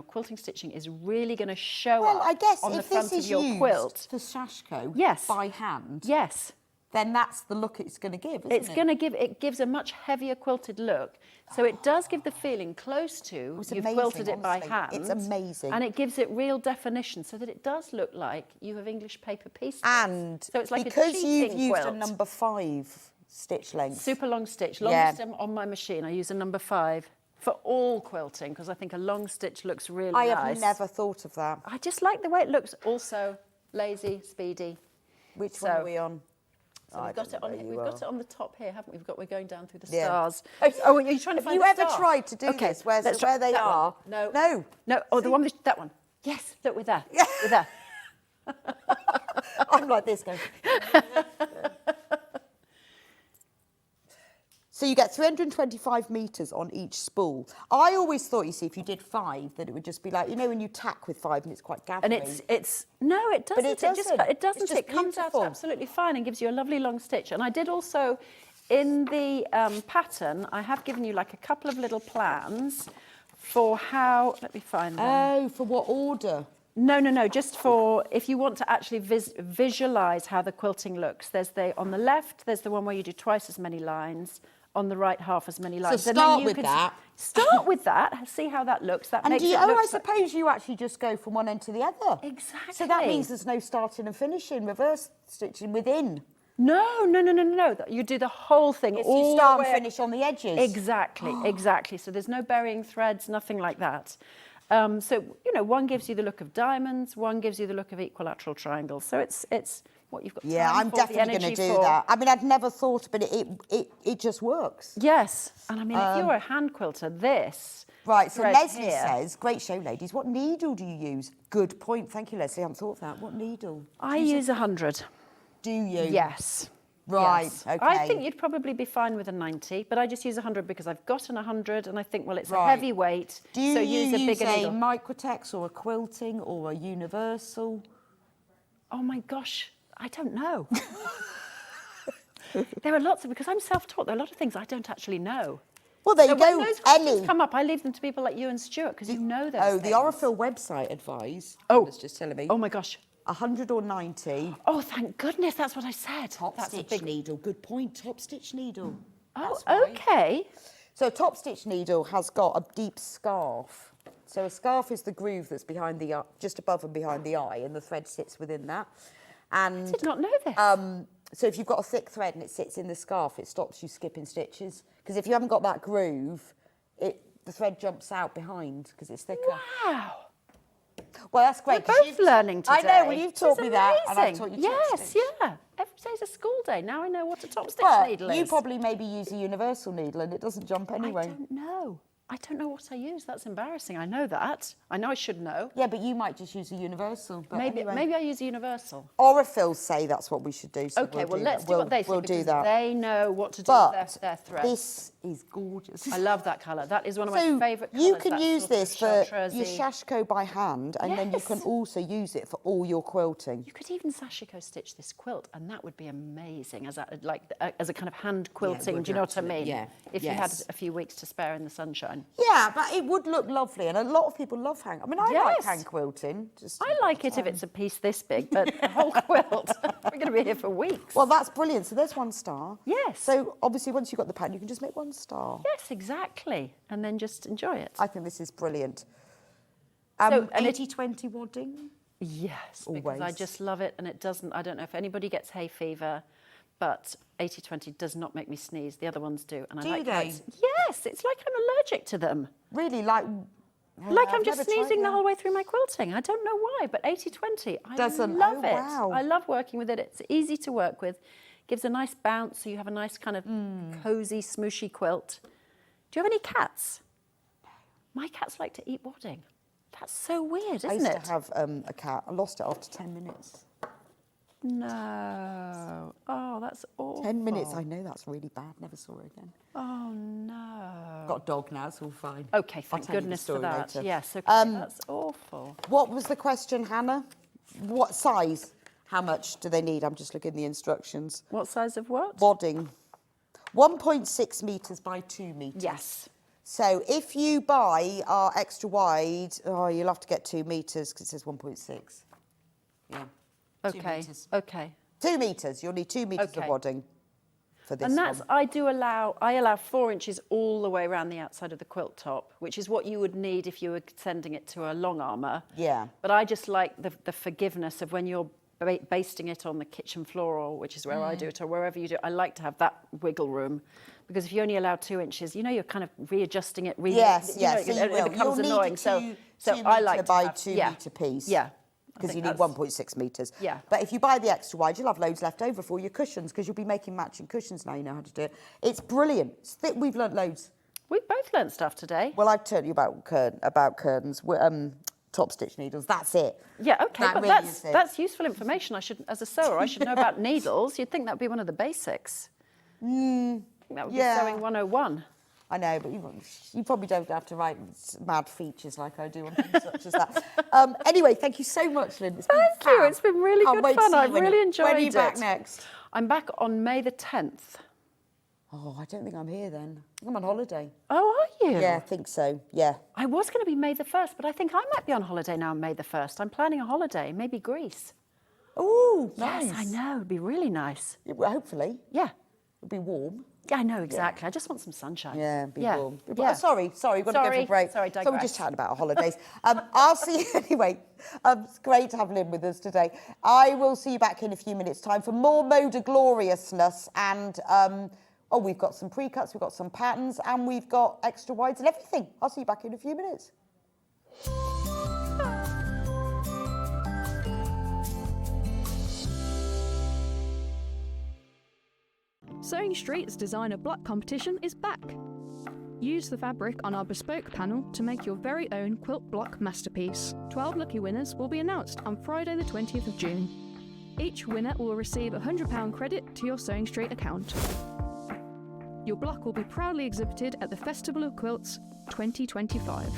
quilting stitching is really going to show Well, up I guess on the if front this of is your used quilt. for Shashko Yes. by hand, Yes. then that's the look it's going to give, isn't It's it? going to it gives a much heavier quilted look. So it does give the feeling close to It's you've amazing, quilted it by honestly. hand. It's amazing. And it gives it real definition so that it does look like you have English paper pieces. And so it's like because a cheating you've used quilt. a number 5 stitch length. Super long stitch. Yeah. Longest on my machine, I use a number 5 for all quilting, because I think a long stitch looks really I nice. have never thought of that. I just like the way it looks. Also, lazy, speedy. Which one are we on? So we've got it on. We've got it on the top here, haven't we? We're going down through the Yeah. stars. Oh, are you trying to Have find you a ever star? tried to do Okay, this where let's try they that one. are? No. No. No. Oh, the one with that one. Yes. Look, we're there. Yeah. We're there. I'm like this going. So you get 325 metres on each spool. I always thought, you see, if you did 5, that it would just be like, you know, when you tack with 5 and it's quite gathery. And no, it doesn't. But it doesn't. It comes out absolutely fine and gives you a lovely long stitch. And I did also, in the pattern, I have given you like a couple of little plans for how, let me find them. Oh, for what order? No, just for if you want to actually visualise how the quilting looks. There's on the left, there's the one where you do twice as many lines, on the right half as many lines. So start with that. Start with that, see how that looks. That and makes do you, it oh, look I suppose you actually just go from one end to the other. Exactly. So that means there's no starting and finishing, reverse stitching within. No. You do the whole thing. It's all you start the and way finish on the edges. Exactly. So there's no burying threads, nothing like that. So, you know, one gives you the look of diamonds, one gives you the look of equilateral triangles. So it's what you've got. Yeah, I'm for, definitely going to do that. I mean, I'd never thought, but it just works. Yes. And I mean, if you're a hand quilter, this. Right, so thread Leslie here, says, great show, ladies. What needle do you use? Good point. Thank you, Leslie. I haven't thought of that. What needle? I use 100. Do you? Yes. Right, yes. okay. I think you'd probably be fine with a 90, but I just use 100 because I've got an 100 and I think, well, it's a heavy weight, do you so use a bigger needle. Microtex or a quilting or a universal? Oh my gosh, I don't know. There are lots of, because I'm self-taught, there are a lot of things I don't actually know. Well, there so you go, when those questions Ellie. come up, I leave them to people like you and Stuart, because you know those things. The Orifil website advice, Anna's just telling me. Oh my gosh. 100 or 90. Oh, thank goodness, that's what I said. Top stitch needle, good point, top stitch needle. Oh, okay. So a top stitch needle has got a deep scarf. So a scarf is the groove that's behind the just above and behind the eye, and the thread sits within that. And I did not know this. So if you've got a thick thread and it sits in the scarf, it stops you skipping stitches. Because if you haven't got that groove, the thread jumps out behind because it's thicker. Wow. Well, that's great. We're both learning today. I know, well, you've taught me that, and I've amazing. taught you top Yes, stitch. yeah. Every day's a school day. Now I know what a top stitch But needle is. you probably maybe use a universal needle and it doesn't jump anyway. I don't know. I don't know what I use. That's embarrassing. I know that. I know I should know. Yeah, but you might just use a universal. But Maybe anyway. maybe I use a universal. Orifil say that's what we should do. So Okay, we'll let's do what they say we'll because do that. they know what to do But with their thread. this is gorgeous. I love that colour. That is one of my So favourite colours. you can that use sort of this for your chartreusey. sashiko by hand, and then you can Yes. also use it for all your quilting. You could even sashiko stitch this quilt, and that would be amazing as a kind of hand quilting. would do you know what I absolutely, mean? yeah, If you had yes. a few weeks to spare in the sunshine. Yeah, but it would look lovely, and a lot of people love hand. I mean, I like Yes. hand quilting. Just I like it if it's a piece this big, but a whole quilt. We're going to be here for weeks. Well, that's brilliant. So there's one star. Yes. So obviously, once you've got the pattern, you can just make one star. Yes, exactly. And then just enjoy it. I think this is brilliant. So, and 80-20 wadding? Yes, because I Always. just love it, and it doesn't. I don't know if anybody gets hay fever, but 80-20 does not make me sneeze. The other ones do, and Do I like they? how it's- Yes, it's like I'm allergic to them. Really, like Like I've I'm just never tried sneezing the that. whole way through my quilting. I don't know why, but 80-20, I Doesn't- love oh, it. wow. I love working with it. It's easy to work with. Gives a nice bounce, so you have a nice kind of cosy, smooshy quilt. Do you have any cats? No. My cats like to eat wadding. That's so weird, I isn't used it? to have a cat. I lost it after 10 minutes. No. Oh, that's awful. 10 minutes, I know that's really bad. Never saw her again. Oh, no. Got a dog now, it's all fine. Okay, I'll thank tell you the goodness for story that. later. Yes, okay, that's awful. What was the question, Hannah? What size? How much do they need? I'm just looking at the instructions. What size of what? Wadding. 1.6 metres by 2 metres. Yes. So if you buy our extra wide, you'll have to get 2 metres because it says 1.6. Yeah. 2 Okay, metres. okay. 2 metres. You'll need 2 metres Okay. of wadding for this And that's, one. I allow 4 inches all the way around the outside of the quilt top, which is what you would need if you were sending it to a long armour. Yeah. But I just like the forgiveness of when you're basting it on the kitchen floor, or which is where I do it, or wherever you do it. I like to have that wiggle room, because if you only allow 2 inches, you know, you're kind of readjusting it. Yes, you know, yes. So you will. it becomes You'll annoying. need So two I like metre to by have, 2 yeah. metre piece. Yeah. Because you think need that's- 1.6 metres. Yeah. But if you buy the extra wide, you'll have loads left over for your cushions, because you'll be making matching cushions now. You know how to do it. It's brilliant. We've learnt loads. We've both learnt stuff today. Well, I've told you about curtains, top stitch needles. That's it. Yeah, okay, That but really is it. that's useful information. I should, as a sewer, I should know about needles. You'd think that'd be one of the basics. think that would Yeah. be sewing 101. I know, but you probably don't have to write mad features like I do on things such as that. Anyway, thank you so much, Lynn. It's been Thank you. fab. It's been really Can't good wait to fun. see you I've when really you- enjoyed When are you it. back next? I'm back on May the 10th. Oh, I don't think I'm here then. I'm on holiday. Oh, are you? Yeah, I think so. Yeah. I was going to be May the 1st, but I think I might be on holiday now on May the 1st. I'm planning a holiday, maybe Greece. Oh, nice. Yes, I know. It'd be really nice. Yeah, well, hopefully. Yeah. It'll be warm. Yeah, I know, exactly. I just want some sunshine. Yeah, be warm. Yeah. Sorry, we've got to go for a break. Sorry, So we're digress. just chatting about our holidays. I'll see you anyway. It's great to have Lynn with us today. I will see you back in a few minutes' time for more Moda gloriousness and we've got some pre-cuts, we've got some patterns, and we've got extra wides and everything. I'll see you back in a few minutes. Sewing Street's designer block competition is back. Use the fabric on our bespoke panel to make your very own quilt block masterpiece. 12 lucky winners will be announced on Friday the 20th of June. Each winner will receive a £100 credit to your Sewing Street account. Your block will be proudly exhibited at the Festival of Quilts 2025.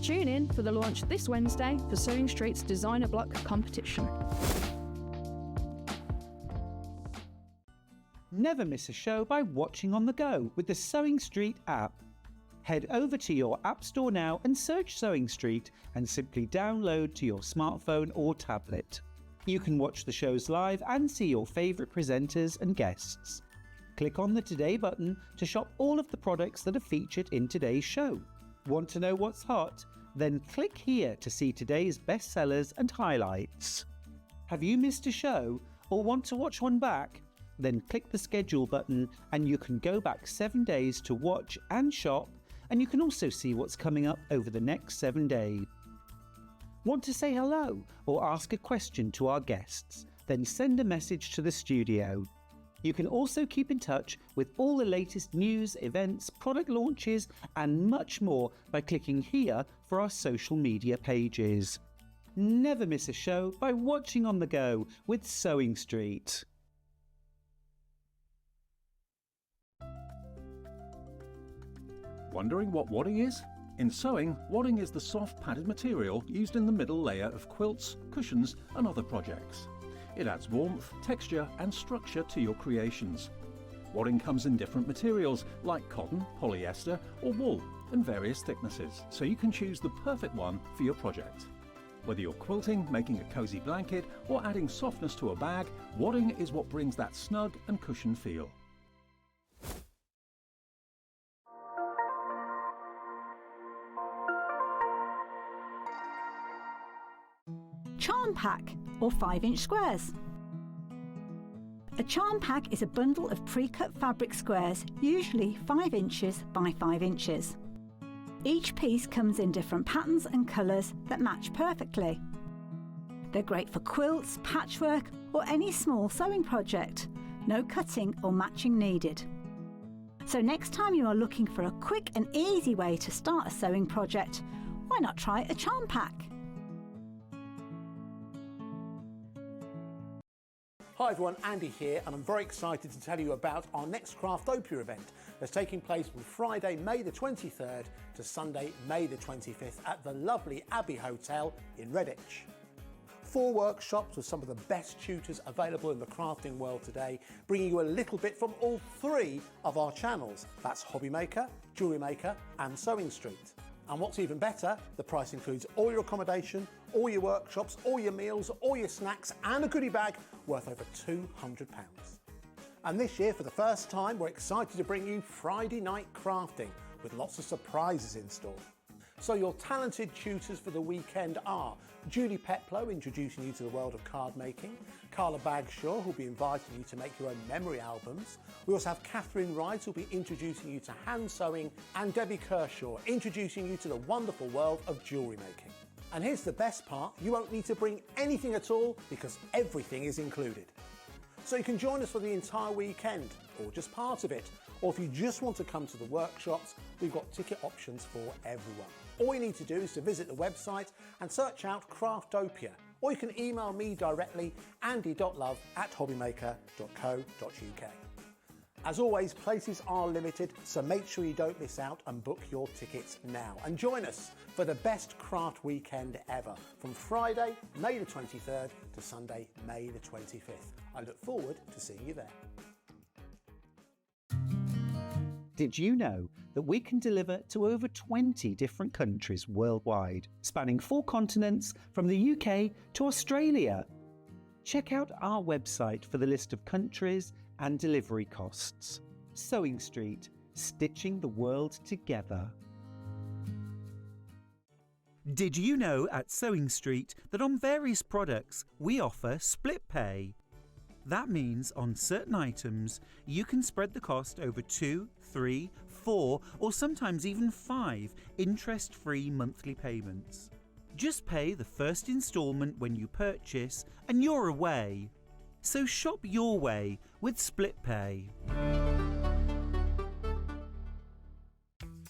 Tune in for the launch this Wednesday for Sewing Street's designer block competition. Never miss a show by watching on the go with the Sewing Street app. Head over to your App Store now and search Sewing Street and simply download to your smartphone or tablet. You can watch the shows live and see your favourite presenters and guests. Click on the Today button to shop all of the products that are featured in today's show. Want to know what's hot? Then click here to see today's bestsellers and highlights. Have you missed a show or want to watch one back? Then click the schedule button and you can go back 7 days to watch and shop, and you can also see what's coming up over the next 7 days. Want to say hello or ask a question to our guests? Then send a message to the studio. You can also keep in touch with all the latest news, events, product launches and much more by clicking here for our social media pages. Never miss a show by watching on the go with Sewing Street. Wondering what wadding is? In sewing, wadding is the soft padded material used in the middle layer of quilts, cushions and other projects. It adds warmth, texture and structure to your creations. Wadding comes in different materials like cotton, polyester or wool and various thicknesses, so you can choose the perfect one for your project. Whether you're quilting, making a cosy blanket or adding softness to a bag, wadding is what brings that snug and cushioned feel. Charm pack or 5-inch squares. A charm pack is a bundle of pre-cut fabric squares, usually 5 inches by 5 inches. Each piece comes in different patterns and colours that match perfectly. They're great for quilts, patchwork or any small sewing project. No cutting or matching needed. So next time you are looking for a quick and easy way to start a sewing project, why not try a charm pack? Hi everyone, Andy here, and I'm very excited to tell you about our next Craftopia event that's taking place from Friday, May the 23rd to Sunday, May the 25th at the lovely Abbey Hotel in Redditch. 4 workshops with some of the best tutors available in the crafting world today, bringing you a little bit from all 3 of our channels. That's Hobby Maker, Jewellery Maker and Sewing Street. And what's even better, the price includes all your accommodation, all your workshops, all your meals, all your snacks and a goodie bag worth over £200. And this year, for the first time, we're excited to bring you Friday night crafting with lots of surprises in store. So your talented tutors for the weekend are Julie Peplow, introducing you to the world of card making, Carla Bagshaw, who'll be inviting you to make your own memory albums. We also have Catherine Wright, who'll be introducing you to hand sewing, and Debbie Kershaw, introducing you to the wonderful world of jewellery making. And here's the best part, you won't need to bring anything at all because everything is included. So you can join us for the entire weekend, or just part of it, or if you just want to come to the workshops, we've got ticket options for everyone. All you need to do is to visit the website and search out Craftopia, or you can email me directly, andy.love@hobbymaker.co.uk. As always, places are limited, so make sure you don't miss out and book your tickets now. And join us for the best craft weekend ever, from Friday, May the 23rd to Sunday, May the 25th. I look forward to seeing you there. Did you know that we can deliver to over 20 different countries worldwide, spanning 4 continents from the UK to Australia? Check out our website for the list of countries and delivery costs. Sewing Street, stitching the world together. Did you know at Sewing Street that on various products we offer split pay? That means on certain items you can spread the cost over 2, 3, 4 or sometimes even 5 interest-free monthly payments. Just pay the first instalment when you purchase and you're away. So shop your way with split pay.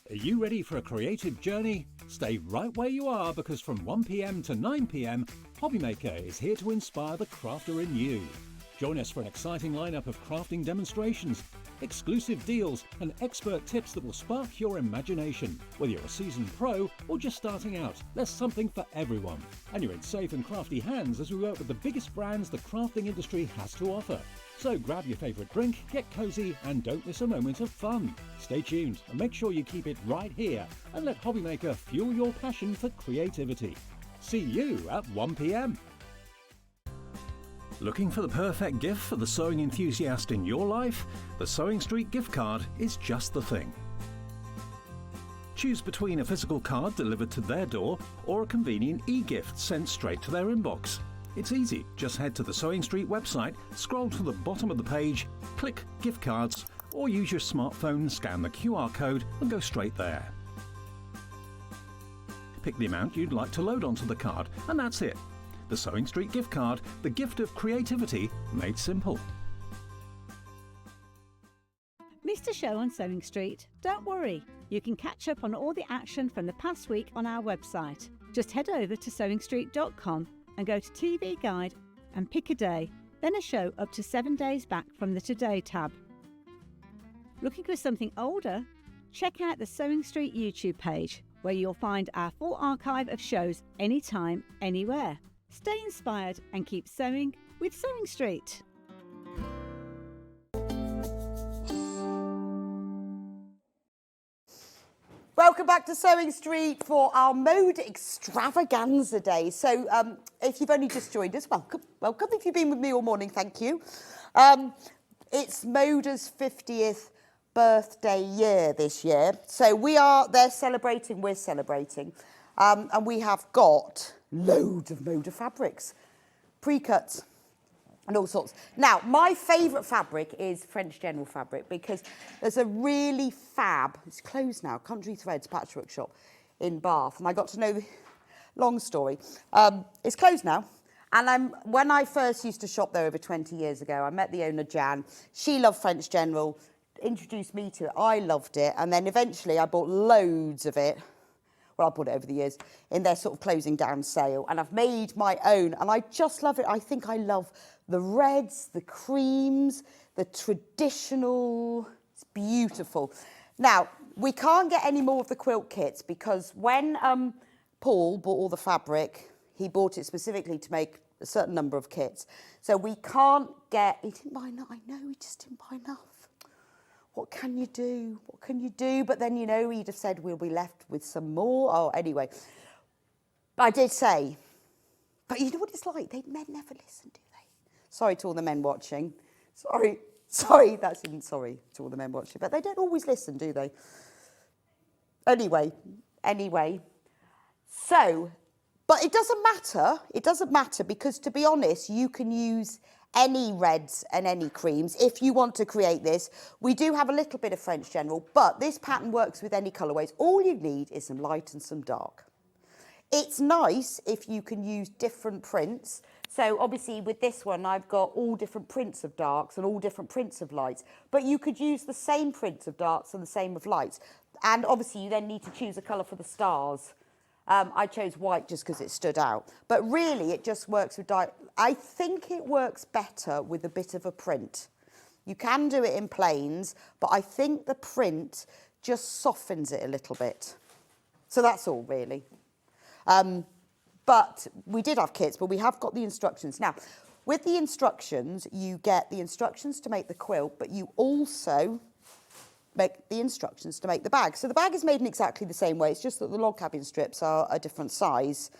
Are you ready for a creative journey? Stay right where you are, because from 1 p.m. to 9 p.m, Hobbymaker is here to inspire the crafter in you. Join us for an exciting lineup of crafting demonstrations, exclusive deals and expert tips that will spark your imagination. Whether you're a seasoned pro or just starting out, there's something for everyone. And you're in safe and crafty hands as we work with the biggest brands the crafting industry has to offer. So grab your favourite drink, get cosy and don't miss a moment of fun. Stay tuned and make sure you keep it right here and let Hobbymaker fuel your passion for creativity. See you at 1 p.m. Looking for the perfect gift for the sewing enthusiast in your life? The Sewing Street gift card is just the thing. Choose between a physical card delivered to their door or a convenient e-gift sent straight to their inbox. It's easy. Just head to the Sewing Street website, scroll to the bottom of the page, click Gift Cards, or use your smartphone, scan the QR code and go straight there. Pick the amount you'd like to load onto the card, and that's it. The Sewing Street gift card, the gift of creativity made simple. Missed a show on Sewing Street? Don't worry, you can catch up on all the action from the past week on our website. Just head over to sewingstreet.com and go to TV Guide and pick a day, then a show up to 7 days back from the Today tab. Looking for something older? Check out the Sewing Street YouTube page, where you'll find our full archive of shows anytime, anywhere. Stay inspired and keep sewing with Sewing Street. Welcome back to Sewing Street for our Moda Extravaganza Day. So if you've only just joined us, welcome. Welcome. If you've been with me all morning, thank you. It's Moda's 50th birthday year this year. So they're celebrating, we're celebrating. And we have got loads of Moda fabrics, pre-cuts and all sorts. Now, my favourite fabric is French General fabric, because there's a really fab, it's closed now, Country Threads patchwork shop in Bath. And I got to know, long story, it's closed now. And when I first used to shop there over 20 years ago, I met the owner, Jan. She loved French General, introduced me to it. I loved it. And then eventually I bought loads of it. Well, I bought it over the years in their sort of closing down sale, and I've made my own, and I just love it. I think I love the reds, the creams, the traditional. It's beautiful. Now, we can't get any more of the quilt kits, because when Paul bought all the fabric, he bought it specifically to make a certain number of kits. So we can't get, he didn't buy enough. I know, he just didn't buy enough. What can you do? What can you do? But then, you know, he'd have said we'll be left with some more. Oh, anyway. I did say, but you know what it's like? Men never listen, do they? Sorry to all the men watching. Sorry, that's even sorry to all the men watching. But they don't always listen, do they? Anyway. So, but it doesn't matter. It doesn't matter, because, to be honest, you can use any reds and any creams if you want to create this. We do have a little bit of French General, but this pattern works with any colourways. All you need is some light and some dark. It's nice if you can use different prints. So obviously with this one, I've got all different prints of darks and all different prints of lights, but you could use the same prints of darks and the same of lights. And obviously you then need to choose a colour for the stars. I chose white just because it stood out. But really, it just works with I think it works better with a bit of a print. You can do it in plains, but I think the print just softens it a little bit. So that's all really. But we did have kits, but we have got the instructions. Now, with the instructions, you get the instructions to make the quilt, but you also make the instructions to make the bag. So the bag is made in exactly the same way. It's just that the log cabin strips are a different size.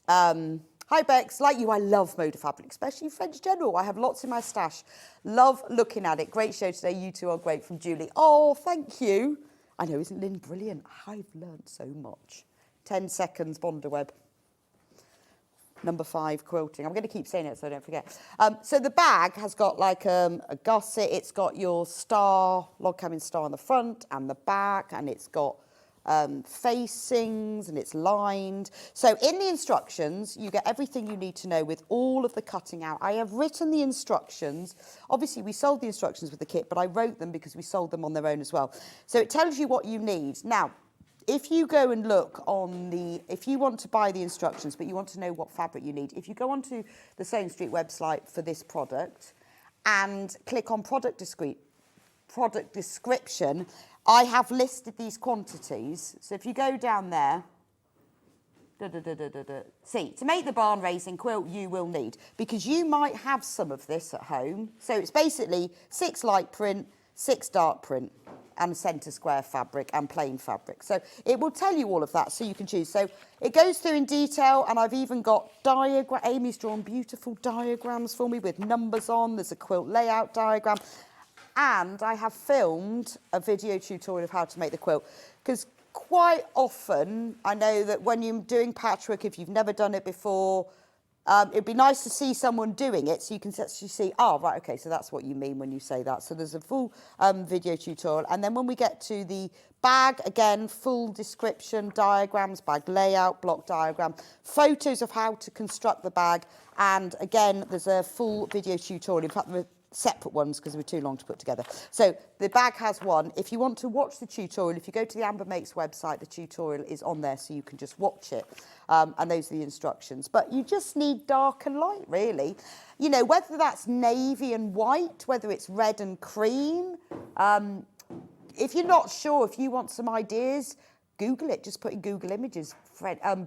Hi Bex, like you, I love Moda fabric, especially French General. I have lots in my stash. Love looking at it. Great show today. You two are great, from Julie. Oh, thank you. I know, isn't Lynn brilliant? I've learned so much. 10 seconds, Bonderweb. Number 5, quilting. I'm going to keep saying it so I don't forget. So the bag has got like a gusset. It's got your star, log cabin star on the front and the back, and it's got facings, and it's lined. So in the instructions, you get everything you need to know with all of the cutting out. I have written the instructions. Obviously, we sold the instructions with the kit, but I wrote them because we sold them on their own as well. So it tells you what you need. Now, if you go and look on if you want to buy the instructions, but you want to know what fabric you need, if you go onto the Sewing Street website for this product and click on product description, I have listed these quantities. So if you go down there, see, to make the barn raising quilt, you will need, because you might have some of this at home. So it's basically 6 light print, 6 dark print, and centre square fabric and plain fabric. So it will tell you all of that, so you can choose. So it goes through in detail, and I've even got Amy's drawn beautiful diagrams for me with numbers on. There's a quilt layout diagram. And I have filmed a video tutorial of how to make the quilt, because quite often I know that when you're doing patchwork, if you've never done it before, it'd be nice to see someone doing it so you can actually see, oh, right, okay, so that's what you mean when you say that. So there's a full video tutorial. And then when we get to the bag, again, full description, diagrams, bag layout, block diagram, photos of how to construct the bag. And again, there's a full video tutorial. In fact, separate ones because they were too long to put together. So the bag has one. If you want to watch the tutorial, if you go to the Amber Makes website, the tutorial is on there, so you can just watch it. And those are the instructions. But you just need dark and light, really. You know, whether that's navy and white, whether it's red and cream. If you're not sure, if you want some ideas, Google it. Just put in Google Images,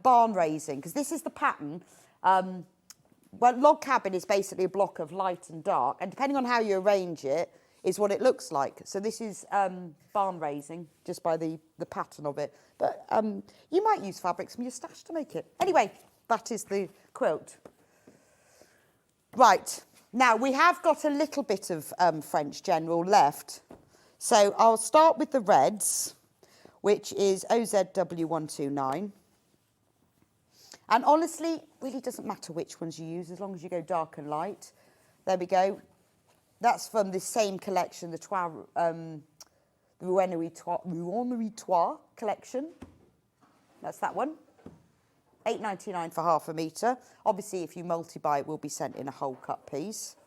barn raising, because this is the pattern. Well, log cabin is basically a block of light and dark, and depending on how you arrange it is what it looks like. So this is barn raising, just by the pattern of it. But you might use fabrics from your stash to make it. Anyway, that is the quilt. Right, now we have got a little bit of French General left. So I'll start with the reds, which is OZW129. And honestly, really doesn't matter which ones you use, as long as you go dark and light. There we go. That's from the same collection, the Ruanerie Trois collection. That's that one. £8.99 for half a metre. Obviously, if you multi-buy, it will be sent in a whole cut piece.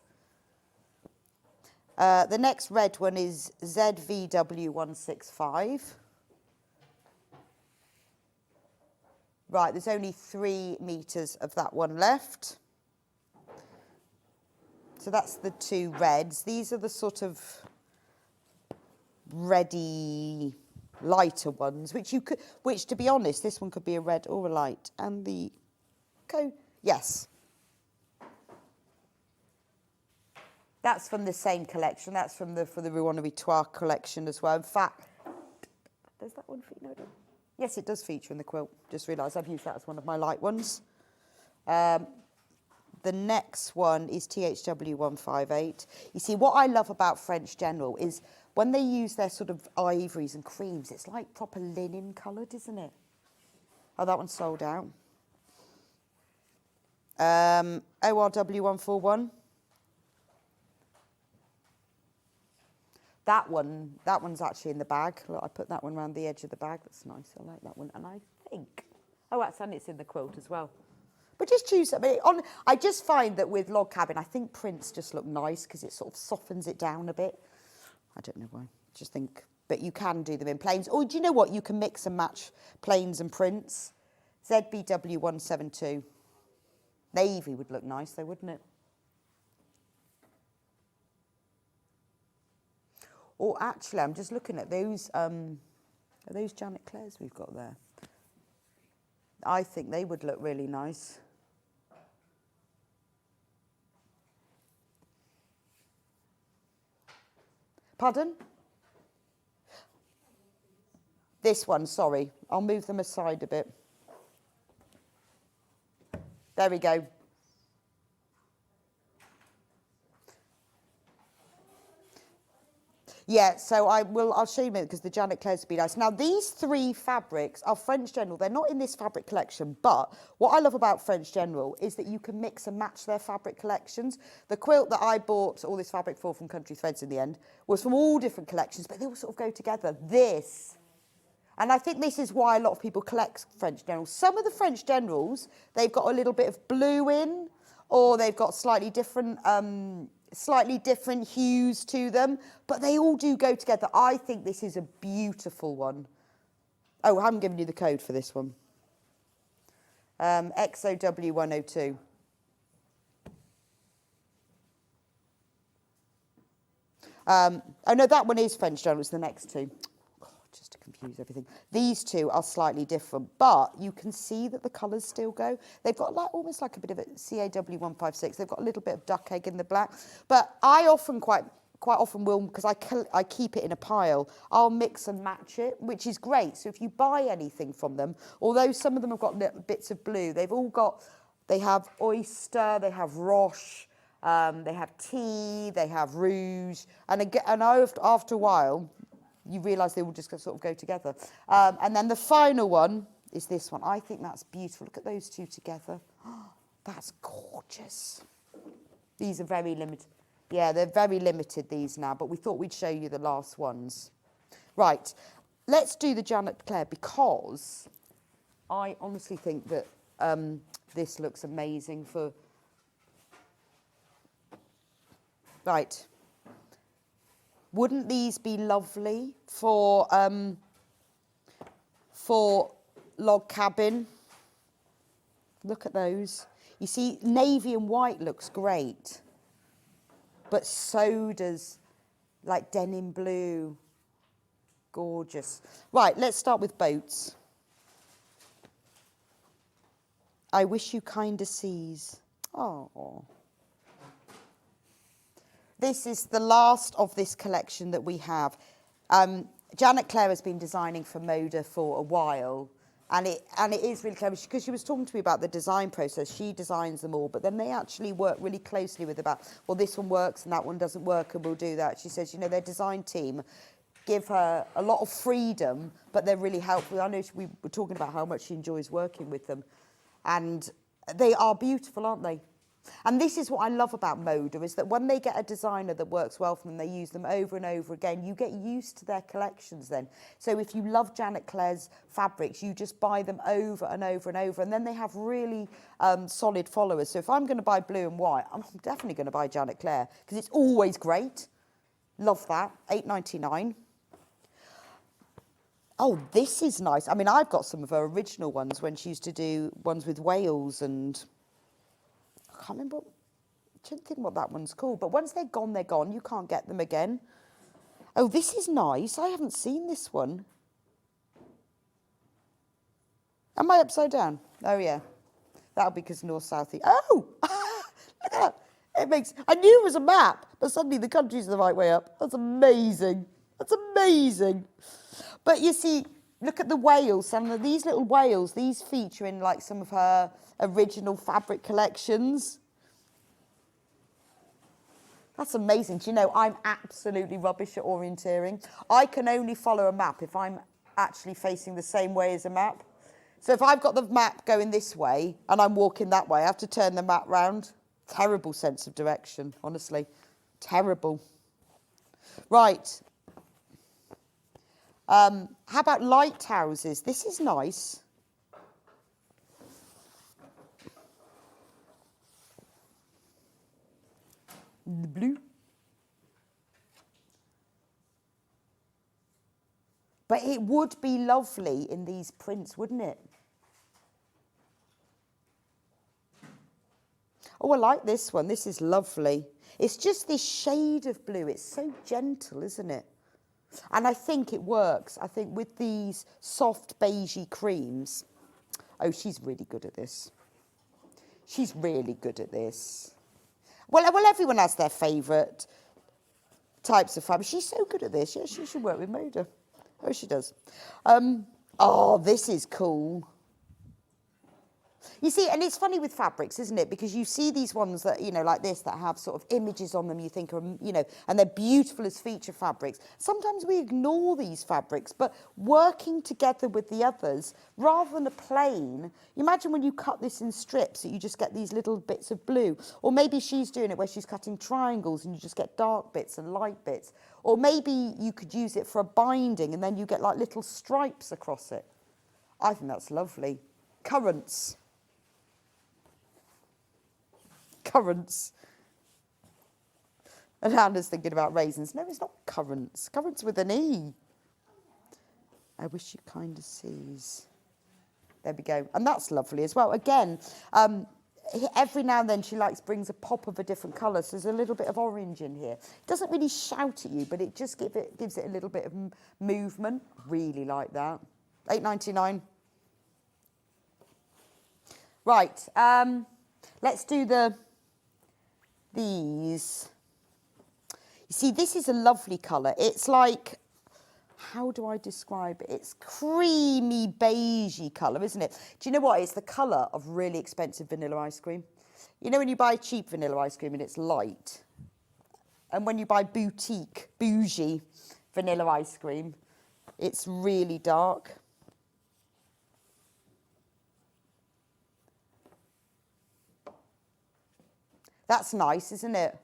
The next red one is ZVW165. Right, there's only 3 metres of that one left. So that's the 2 reds. These are the sort of reddy, lighter ones, which to be honest, this one could be a red or a light. And the yes. That's from the same collection. That's for the Ruanerie Trois collection as well. In fact, does that one feature? No, it doesn't. Yes, it does feature in the quilt. Just realised I've used that as one of my light ones. The next one is THW158. You see, what I love about French General is when they use their sort of ivories and creams, it's like proper linen coloured, isn't it? Oh, that one's sold out. ORW141. That one's actually in the bag. Look, I put that one around the edge of the bag. That's nice. I like that one. And I think, and it's in the quilt as well. But just choose something. I just find that with log cabin, I think prints just look nice because it sort of softens it down a bit. I don't know why. Just think, but you can do them in plains. Or do you know what? You can mix and match plains and prints. ZBW172. Navy would look nice though, wouldn't it? Or actually, I'm just looking at those, are those Janet Claire's we've got there? I think they would look really nice. Pardon? This one, sorry. I'll move them aside a bit. There we go. Yeah, so I'll show you a minute because the Janet Claire's would be nice. Now, these three fabrics are French General. They're not in this fabric collection, but what I love about French General is that you can mix and match their fabric collections. The quilt that I bought all this fabric for from Country Threads in the end was from all different collections, but they all sort of go together. And I think this is why a lot of people collect French Generals. Some of the French Generals, they've got a little bit of blue in, or they've got slightly different hues to them, but they all do go together. I think this is a beautiful one. Oh, I haven't given you the code for this one. XOW102. Oh no, that one is French General, it's the next two. Just to confuse everything. These two are slightly different, but you can see that the colours still go. They've got almost like a bit of a CAW156. They've got a little bit of duck egg in the black. But I often quite often will, because I keep it in a pile, I'll mix and match it, which is great. So if you buy anything from them, although some of them have got little bits of blue, they have oyster, they have roche, they have tea, they have rouge, and after a while, you realise they will just sort of go together. And then the final one is this one. I think that's beautiful. Look at those two together. That's gorgeous. These are very limited. Yeah, they're very limited, these now, but we thought we'd show you the last ones. Right, let's do the Janet Claire, because I honestly think that this looks amazing for... Right. Wouldn't these be lovely for log cabin? Look at those. You see, navy and white looks great, but so does like denim blue. Gorgeous. Right, let's start with boats. I wish you kinder seas. Oh. This is the last of this collection that we have. Janet Claire has been designing for Moda for a while, and it is really clever, because she was talking to me about the design process. She designs them all, but then they actually work really closely with well, this one works and that one doesn't work, and we'll do that. She says, their design team give her a lot of freedom, but they're really helpful. I know we were talking about how much she enjoys working with them, and they are beautiful, aren't they? And this is what I love about Moda, is that when they get a designer that works well for them, they use them over and over again. You get used to their collections then. So if you love Janet Claire's fabrics, you just buy them over and over and over. And then they have really solid followers. So if I'm going to buy blue and white, I'm definitely going to buy Janet Claire, because it's always great. Love that. $8.99. Oh, this is nice. I mean, I've got some of her original ones when she used to do ones with whales and... I can't remember, I don't think what that one's called, but once they're gone, they're gone. You can't get them again. Oh, this is nice. I haven't seen this one. Am I upside down? Oh, yeah. That'll be because north, south, east. Oh! Look at that. I knew it was a map, but suddenly the country's the right way up. That's amazing. That's amazing. But you see, look at the whales. Some of these little whales, these feature in like some of her original fabric collections. That's amazing. Do you know, I'm absolutely rubbish at orienteering. I can only follow a map if I'm actually facing the same way as a map. So if I've got the map going this way and I'm walking that way, I have to turn the map round. Terrible sense of direction, honestly. Terrible. Right. How about lighthouses? This is nice. The blue. But it would be lovely in these prints, wouldn't it? Oh, I like this one. This is lovely. It's just this shade of blue. It's so gentle, isn't it? And I think it works. I think with these soft beigey creams, oh, she's really good at this. She's really good at this. Well, everyone has their favourite types of fabric. She's so good at this. Yeah, she should work with Moda. Oh, she does. Oh, this is cool. You see, and it's funny with fabrics, isn't it? Because you see these ones that, you know, like this, that have sort of images on them, you think, are, you know, and they're beautiful as feature fabrics. Sometimes we ignore these fabrics, but working together with the others, rather than a plain, imagine when you cut this in strips that you just get these little bits of blue. Or maybe she's doing it where she's cutting triangles and you just get dark bits and light bits. Or maybe you could use it for a binding and then you get like little stripes across it. I think that's lovely. Currants. Currants. And Hannah's thinking about raisins. No, it's not currants. Currants with an E. I wish you kind of sees. There we go. And that's lovely as well. Again, every now and then she brings a pop of a different colour. So there's a little bit of orange in here. It doesn't really shout at you, but it just gives it a little bit of movement. Really like that. £8.99. Right. Let's do these. You see, this is a lovely colour. It's like, how do I describe it? It's creamy beigey colour, isn't it? Do you know what? It's the colour of really expensive vanilla ice cream. You know when you buy cheap vanilla ice cream and it's light? And when you buy boutique, bougie vanilla ice cream, it's really dark. That's nice, isn't it?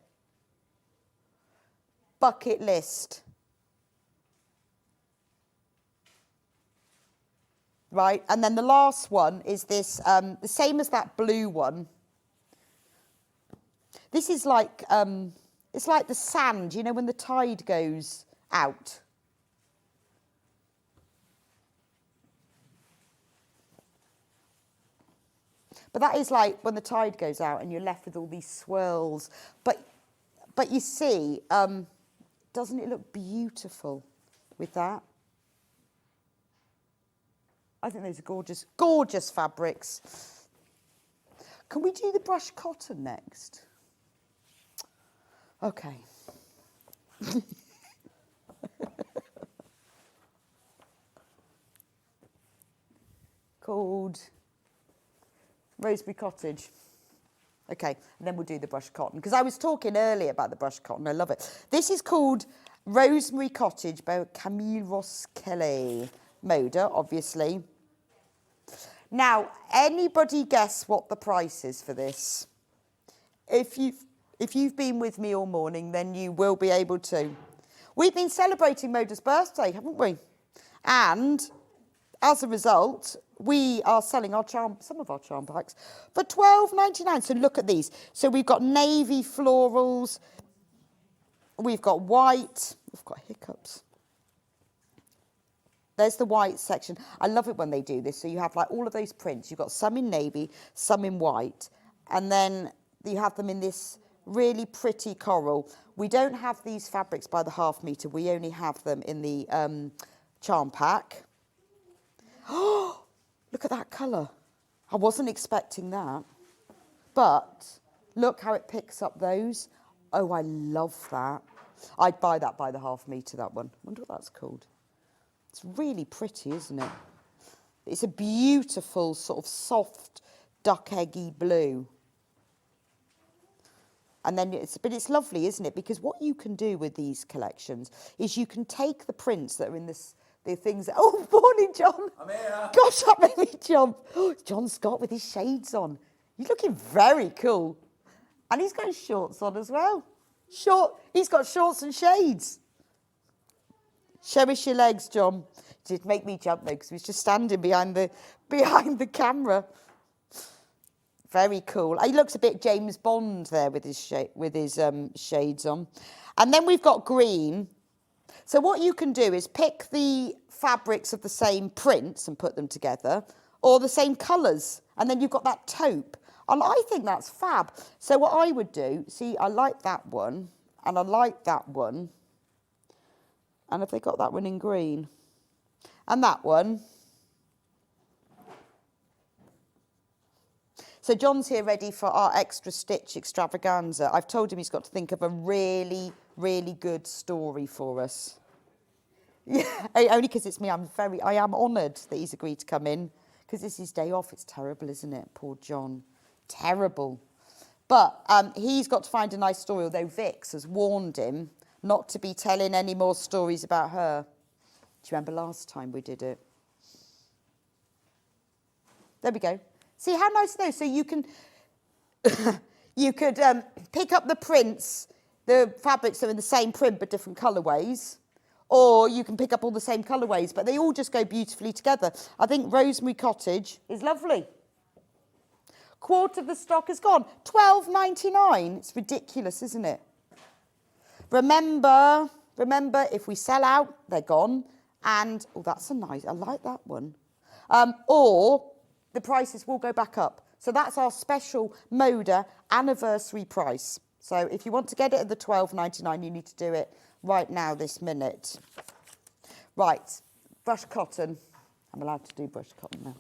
Bucket list. Right, and then the last one is this, the same as that blue one. This is like, it's like the sand, you know, when the tide goes out. But that is like when the tide goes out and you're left with all these swirls. But you see, doesn't it look beautiful with that? I think those are gorgeous, gorgeous fabrics. Can we do the brushed cotton next? Okay. Called Roseberry Cottage. Okay, and then we'll do the brushed cotton. Because I was talking earlier about the brushed cotton. I love it. This is called Rosemary Cottage by Camille Ross Kelly. Moda, obviously. Now, anybody guess what the price is for this? If you've been with me all morning, then you will be able to. We've been celebrating Moda's birthday, haven't we? And as a result, we are selling some of our charm packs for £12.99. So look at these. So we've got navy florals. We've got white. We've got hiccups. There's the white section. I love it when they do this. So you have like all of those prints. You've got some in navy, some in white. And then you have them in this really pretty coral. We don't have these fabrics by the half metre. We only have them in the charm pack. Oh, look at that colour. I wasn't expecting that. But look how it picks up those. Oh, I love that. I'd buy that by the half metre, that one. I wonder what that's called. It's really pretty, isn't it? It's a beautiful sort of soft duck eggy blue. And then but it's lovely, isn't it? Because what you can do with these collections is you can take the prints that are in this, the things that, oh, morning, John. I'm here. Gosh, that made me jump. Oh, John Scott with his shades on. He's looking very cool. And he's got his shorts on as well. He's got shorts and shades. Show us your legs, John. It did make me jump though, because he was just standing behind the camera. Very cool. He looks a bit James Bond there with his shades on. And then we've got green. So what you can do is pick the fabrics of the same prints and put them together, or the same colours, and then you've got that taupe. And I think that's fab. So what I would do, see, I like that one, and I like that one. And have they got that one in green? And that one. So John's here ready for our extra stitch extravaganza. I've told him he's got to think of a really, really good story for us. Yeah, only because it's me. I am honoured that he's agreed to come in because it's his day off. It's terrible, isn't it? Poor John. Terrible. But he's got to find a nice story, although Vix has warned him not to be telling any more stories about her. Do you remember last time we did it? There we go. See how nice those. So you can you could pick up the prints, the fabrics are in the same print but different colourways, or you can pick up all the same colourways, but they all just go beautifully together. I think Rosemary Cottage is lovely. Quarter of the stock is gone. £12.99. It's ridiculous, isn't it? Remember, if we sell out, they're gone. And, oh, that's a nice, I like that one. Or the prices will go back up. So that's our special Moda anniversary price. So if you want to get it at the £12.99, you need to do it right now, this minute. Right, brush cotton. I'm allowed to do brush cotton now.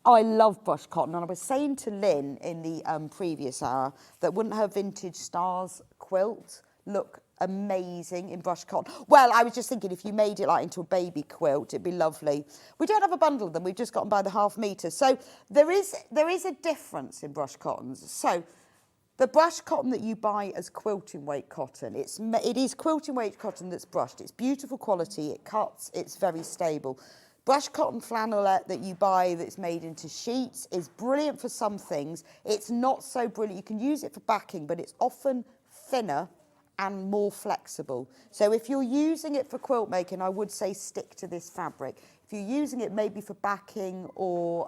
I love brush cotton, and I was saying to Lynn in the previous hour that wouldn't her vintage stars quilt look amazing in brush cotton? Well, I was just thinking if you made it like into a baby quilt, it'd be lovely. We don't have a bundle of them. We've just got them by the ½ metre. So there is a difference in brush cottons. So the brush cotton that you buy as quilting weight cotton, it is quilting weight cotton that's brushed. It's beautiful quality. It cuts. It's very stable. Brush cotton flannelette that you buy that's made into sheets is brilliant for some things. It's not so brilliant. You can use it for backing, but it's often thinner and more flexible. So if you're using it for quilt making, I would say stick to this fabric. If you're using it maybe for backing, or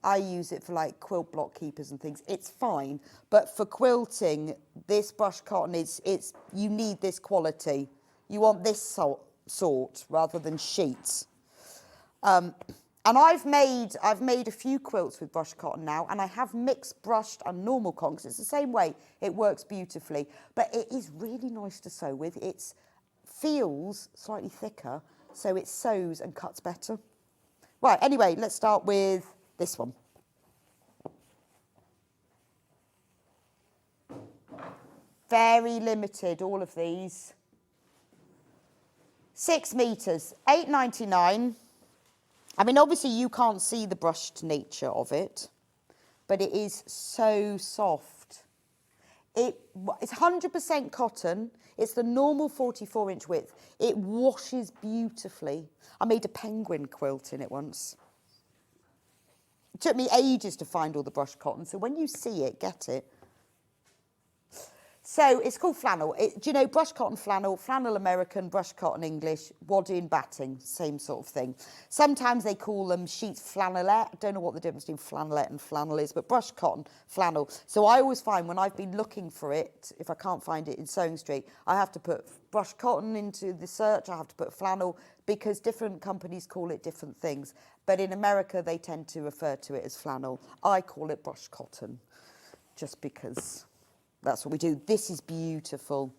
I use it for like quilt block keepers and things, it's fine. But for quilting, this brush cotton you need this quality. You want this sort rather than sheets. And I've made a few quilts with brush cotton now, and I have mixed brushed and normal cotton because it's the same way. It works beautifully, but it is really nice to sew with. It feels slightly thicker, so it sews and cuts better. Right, anyway, let's start with this one. Very limited, all of these. 6 metres, £8.99. I mean, obviously you can't see the brushed nature of it, but it is so soft. It's 100% cotton. It's the normal 44-inch width. It washes beautifully. I made a penguin quilt in it once. It took me ages to find all the brushed cotton, so when you see it, get it. So it's called flannel. Do you know brush cotton flannel, flannel American, brush cotton English, wadding, batting, same sort of thing. Sometimes they call them sheets flannelette. I don't know what the difference between flannelette and flannel is, but brush cotton flannel. So I always find when I've been looking for it, if I can't find it in Sewing Street, I have to put brush cotton into the search. I have to put flannel because different companies call it different things. But in America, they tend to refer to it as flannel. I call it brush cotton just because that's what we do. This is beautiful.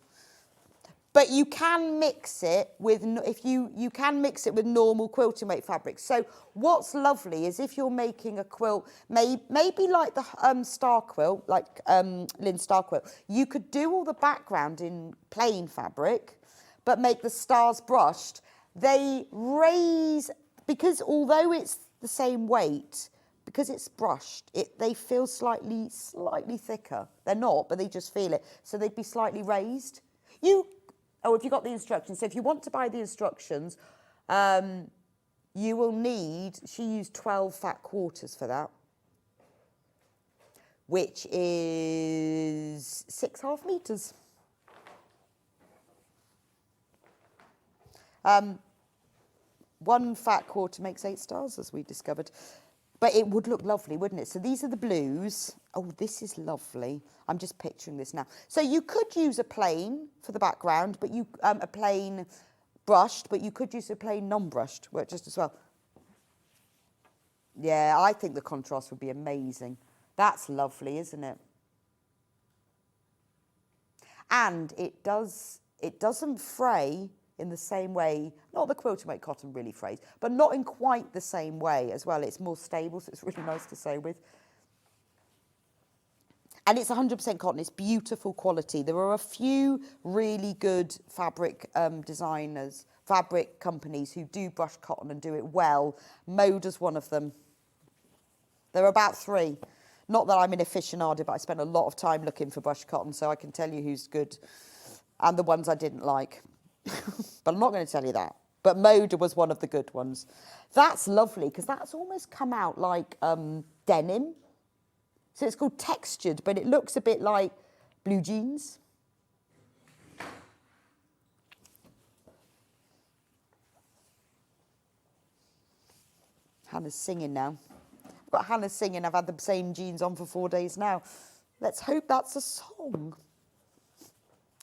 But you can mix it with, you can mix it with normal quilting weight fabrics. So what's lovely is if you're making a quilt, maybe like the star quilt, like Lynne's star quilt, you could do all the background in plain fabric, but make the stars brushed. They raise, because although it's the same weight, because it's brushed, they feel slightly thicker. They're not, but they just feel it. So they'd be slightly raised. If you got the instructions. So if you want to buy the instructions, you will need, she used 12 fat quarters for that, which is 6½ metres. One fat quarter makes 8 stars, as we discovered. But it would look lovely, wouldn't it? So these are the blues. Oh, this is lovely. I'm just picturing this now. So you could use a plain for the background, but a plain brushed, but you could use a plain non-brushed, work just as well. Yeah, I think the contrast would be amazing. That's lovely, isn't it? And it doesn't fray. in the same way, not the quilting weight cotton really frays, but not in quite the same way as well. It's more stable, so it's really nice to sew with. And it's 100% cotton. It's beautiful quality. There are a few really good fabric designers, fabric companies who do brush cotton and do it well. Moda's one of them. There are about 3. Not that I'm an aficionado, but I spent a lot of time looking for brush cotton, so I can tell you who's good and the ones I didn't like. But I'm not going to tell you that. But Moda was one of the good ones. That's lovely, because that's almost come out like denim. So it's called textured, but it looks a bit like blue jeans. Hannah's singing now. I've got Hannah singing. I've had the same jeans on for 4 days now. Let's hope that's a song.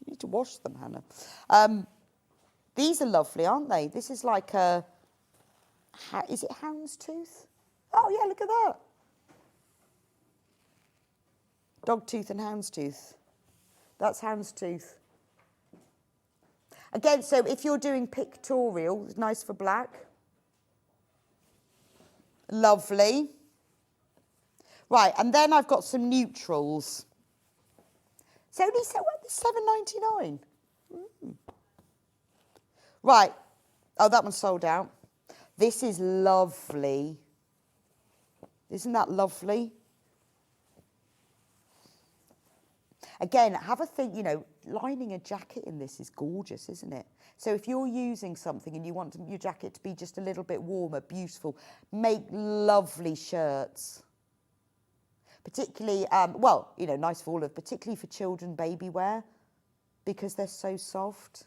You need to wash them, Hannah. These are lovely, aren't they? This is like a... Is it houndstooth? Oh, yeah, look at that. Dogtooth and houndstooth. That's houndstooth. Again, so if you're doing pictorial, it's nice for black. Lovely. Right, and then I've got some neutrals. It's only £7.99. Right. Oh, that one's sold out. This is lovely. Isn't that lovely? Again, have a think, you know, lining a jacket in this is gorgeous, isn't it? So if you're using something and you want your jacket to be just a little bit warmer, beautiful, make lovely shirts. Particularly, well, you know, nice for all of, particularly for children, baby wear, because they're so soft.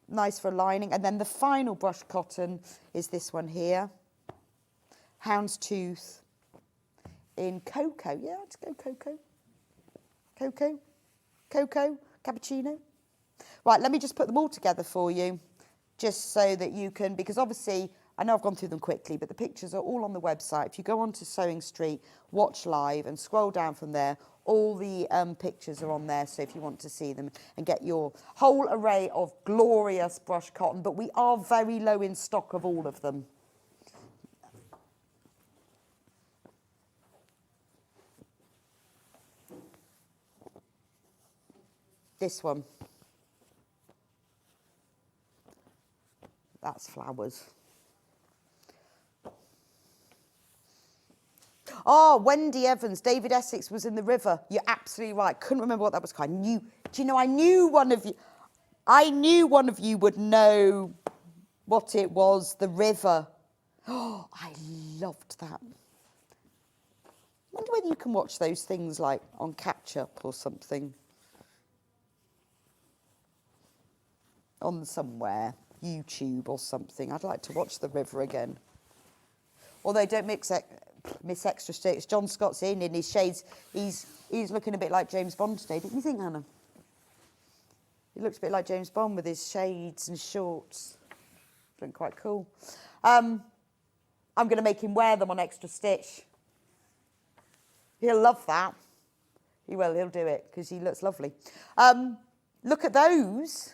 Nice for lining. And then the final brush cotton is this one here. Houndstooth in cocoa. Yeah, let's go cocoa. Cocoa, cappuccino. Right, let me just put them all together for you, just so that you can, because obviously, I know I've gone through them quickly, but the pictures are all on the website. If you go onto Sewing Street, watch live and scroll down from there, all the pictures are on there, so if you want to see them and get your whole array of glorious brush cotton, but we are very low in stock of all of them. This one. That's flowers. Oh, Wendy Evans, David Essex was in the river. You're absolutely right. Couldn't remember what that was called. Do you know, I knew one of you would know what it was, the river. Oh, I loved that. I wonder whether you can watch those things like on catch up or something. On somewhere, YouTube or something. I'd like to watch the river again. Although don't miss extra sticks. John Scott's in his shades. He's looking a bit like James Bond today, don't you think, Hannah? He looks a bit like James Bond with his shades and shorts. Looking quite cool. I'm going to make him wear them on Extra Stitch. He'll love that. He will. He'll do it because he looks lovely. Look at those.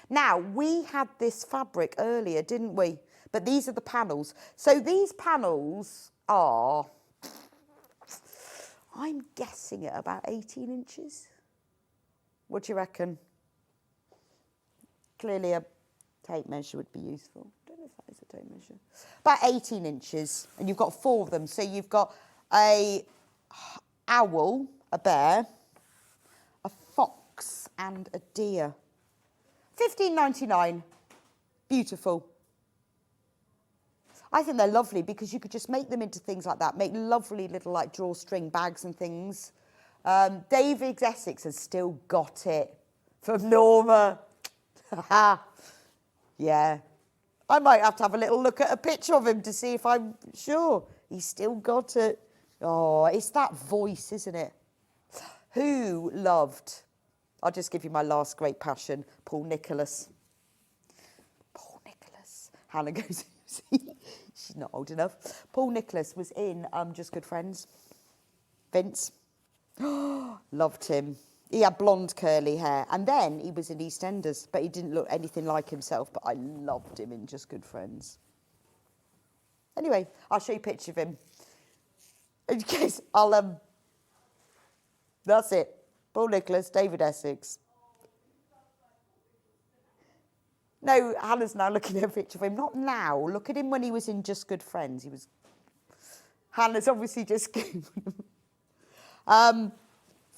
Now, we had this fabric earlier, didn't we? But these are the panels. So these panels are, I'm guessing at about 18 inches. What do you reckon? Clearly a tape measure would be useful. I don't know if that is a tape measure. About 18 inches. And you've got 4 of them. So you've got a owl, a bear, a fox and a deer. $15.99. Beautiful. I think they're lovely because you could just make them into things like that. Make lovely little like drawstring bags and things. David Essex has still got it from Norma. Yeah. I might have to have a little look at a picture of him to see if I'm sure. He's still got it. Oh, it's that voice, isn't it? Who loved... I'll just give you my last great passion, Paul Nicholas. Paul Nicholas. Hannah goes, she's not old enough. Paul Nicholas was in Just Good Friends. Vince. Loved him. He had blonde curly hair. And then he was in EastEnders, but he didn't look anything like himself. But I loved him in Just Good Friends. Anyway, I'll show you a picture of him. In case that's it. Paul Nicholas, David Essex. No, Hannah's now looking at a picture of him. Not now. Look at him when he was in Just Good Friends. He was... Hannah's obviously just...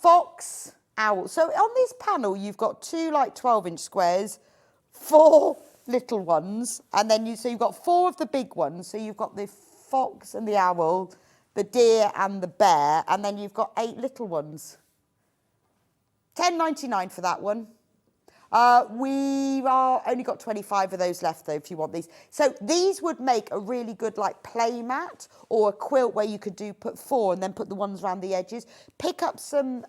Fox, owl. So on this panel, you've got 2 like 12-inch squares, 4 little ones, and then so you've got 4 of the big ones. So you've got the fox and the owl, the deer and the bear, and then you've got 8 little ones. $10.99 for that one. We are only got 25 of those left though, if you want these. So these would make a really good like play mat or a quilt where you could put 4 and then put the ones around the edges. Pick up some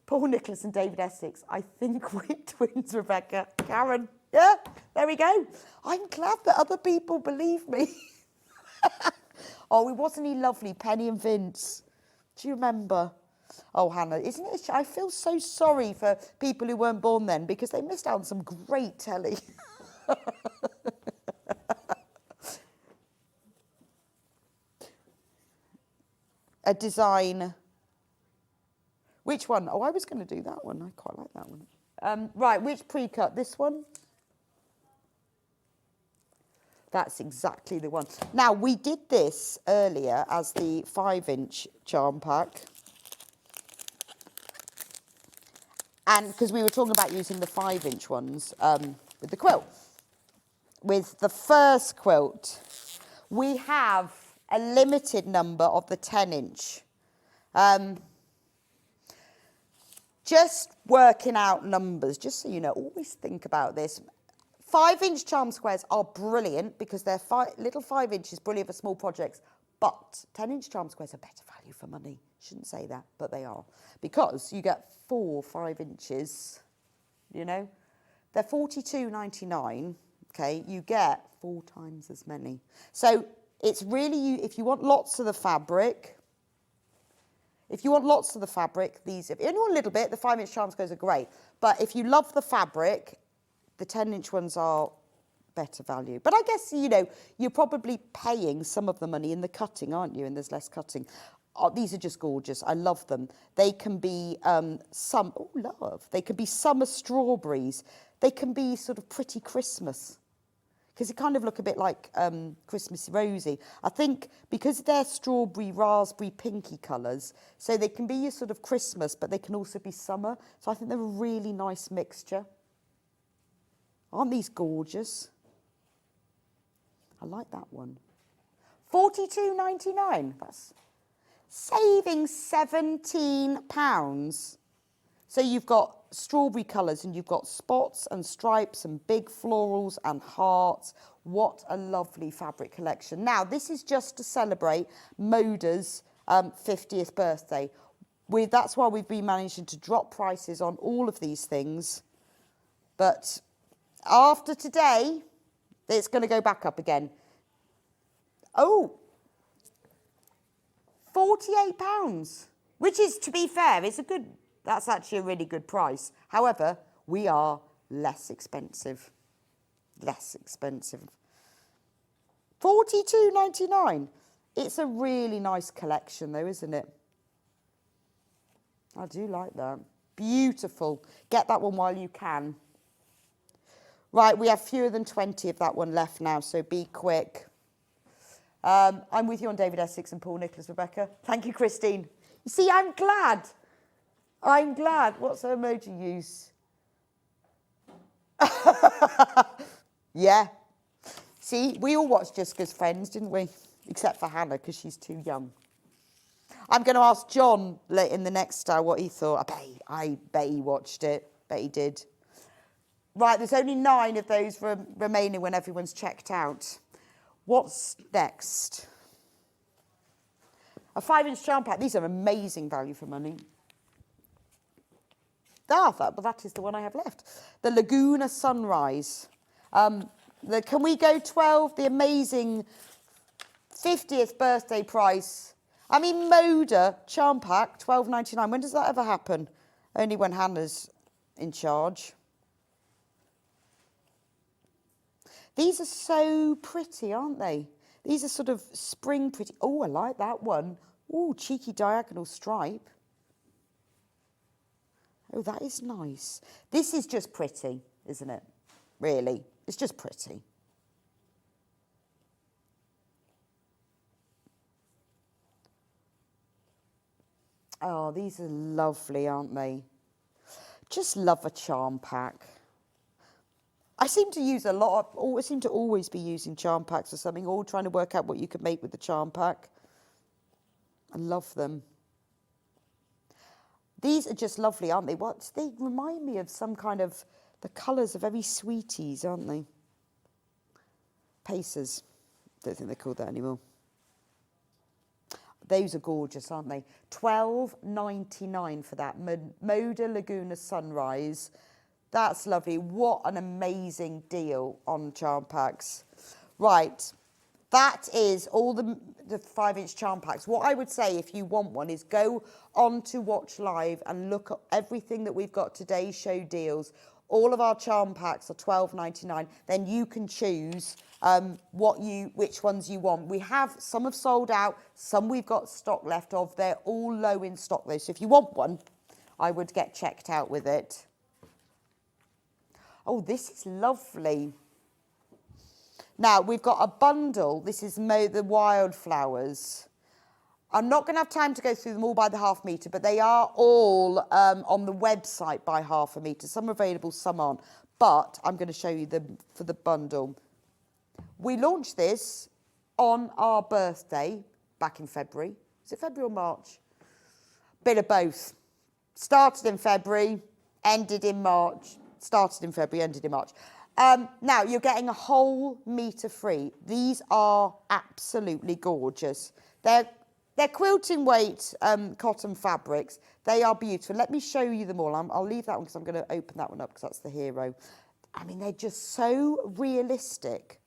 Paul Nicholas and David Essex. I think we're twins, Rebecca. Karen. Yeah, there we go. I'm glad that other people believe me. Oh, wasn't he lovely, Penny and Vince? Do you remember? Oh, Hannah, isn't it? I feel so sorry for people who weren't born then because they missed out on some great telly. A design. Which one? Oh, I was going to do that one. I quite like that one. Right, which pre-cut? This one? That's exactly the one. Now, we did this earlier as the 5-inch charm pack. And because we were talking about using the 5-inch ones with the quilt. With the first quilt, we have a limited number of the 10-inch. Just working out numbers, just so you know, always think about this. 5-inch charm squares are brilliant because they're little 5 inches, brilliant for small projects. But 10-inch charm squares are better value for money. Shouldn't say that, but they are. Because you get 4 5 inches, you know. They're $42.99, okay. You get 4 times as many. So it's really, if you want lots of the fabric, these, if you only want a little bit, the 5-inch charm squares are great. But if you love the fabric, the 10-inch ones are better value. But I guess, you know, you're probably paying some of the money in the cutting, aren't you? And there's less cutting. Oh, these are just gorgeous. I love them. They can be they can be summer strawberries. They can be sort of pretty Christmas. Because they kind of look a bit like Christmas rosy. I think because they're strawberry, raspberry, pinky colours, so they can be your sort of Christmas, but they can also be summer. So I think they're a really nice mixture. Aren't these gorgeous? I like that one. $42.99. That's saving £17. So you've got strawberry colours and you've got spots and stripes and big florals and hearts. What a lovely fabric collection. Now, this is just to celebrate Moda's 50th birthday. That's why we've been managing to drop prices on all of these things. But after today, it's going to go back up again. Oh, £48, which is, to be fair, that's actually a really good price. However, we are less expensive. $42.99. It's a really nice collection though, isn't it? I do like that. Beautiful. Get that one while you can. Right, we have fewer than 20 of that one left now, so be quick. I'm with you on David Essex and Paul Nicholas, Rebecca. Thank you, Christine. You see, I'm glad. What's her emoji use? Yeah. See, we all watched Jessica's Friends, didn't we? Except for Hannah, because she's too young. I'm going to ask John in the next what he thought. I bet he watched it. Bet he did. Right, there's only 9 of those remaining when everyone's checked out. What's next? A 5-inch charm pack. These are amazing value for money. That is the one I have left. The Laguna Sunrise. Can we go 12? The amazing 50th birthday price. I mean, Moda charm pack, $12.99. When does that ever happen? Only when Hannah's in charge. These are so pretty, aren't they? These are sort of spring pretty. Oh, I like that one. Oh, cheeky diagonal stripe. Oh, that is nice. This is just pretty, isn't it? Really, it's just pretty. Oh, these are lovely, aren't they? Just love a charm pack. I seem to use a lot of, I seem to always be using charm packs or something, or trying to work out what you could make with the charm pack. I love them. These are just lovely, aren't they? They remind me of some kind of, the colours are very sweeties, aren't they? Pacers. Don't think they're called that anymore. Those are gorgeous, aren't they? $12.99 for that. Moda Laguna Sunrise. That's lovely. What an amazing deal on charm packs. Right. That is all the 5-inch charm packs. What I would say if you want one is go on to Watch Live and look at everything that we've got today's show deals. All of our charm packs are $12.99. Then you can choose which ones you want. We have, some have sold out, some we've got stock left of. They're all low in stock though. So if you want one, I would get checked out with it. Oh, this is lovely. Now, we've got a bundle. This is the Wildflowers. I'm not going to have time to go through them all by the half metre, but they are all on the website by half a metre. Some are available, some aren't. But I'm going to show you them for the bundle. We launched this on our birthday back in February. Is it February or March? Bit of both. Started in February, ended in March. Started in February, ended in March. Now, you're getting a whole metre free. These are absolutely gorgeous. They're quilting weight cotton fabrics. They are beautiful. Let me show you them all. I'll leave that one because I'm going to open that one up because that's the hero. I mean, they're just so realistic.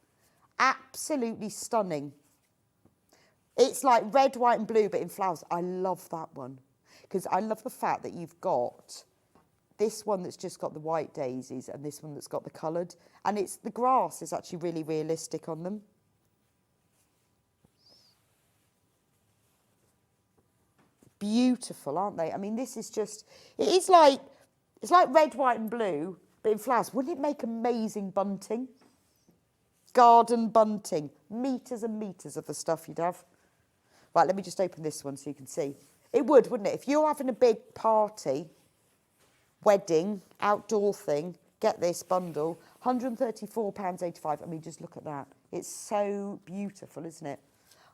Absolutely stunning. It's like red, white and blue, but in flowers. I love that one because I love the fact that you've got this one that's just got the white daisies and this one that's got the coloured. And it's the grass is actually really realistic on them. Beautiful, aren't they? I mean, this is just, it's like red, white and blue, but in flowers. Wouldn't it make amazing bunting? Garden bunting. Metres and metres of the stuff you'd have. Right, let me just open this one so you can see. It would, wouldn't it? If you're having a big party, wedding, outdoor thing, get this bundle, £134.85. I mean, just look at that. It's so beautiful, isn't it?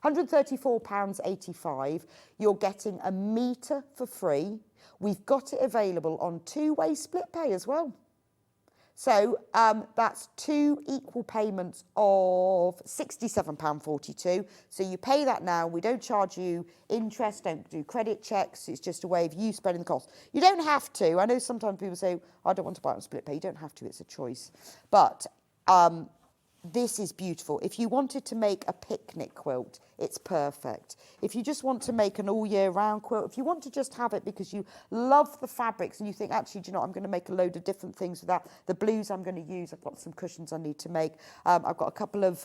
£134.85. You're getting a metre for free. We've got it available on two-way split pay as well. So that's 2 equal payments of £67.42. So you pay that now. We don't charge you interest, don't do credit checks. It's just a way of you spreading the cost. You don't have to. I know sometimes people say, I don't want to buy it on split pay. You don't have to. It's a choice. But this is beautiful. If you wanted to make a picnic quilt, it's perfect. If you just want to make an all year round quilt, if you want to just have it because you love the fabrics and you think, actually, do you know, I'm going to make a load of different things with that. The blues I'm going to use, I've got some cushions I need to make. I've got a couple of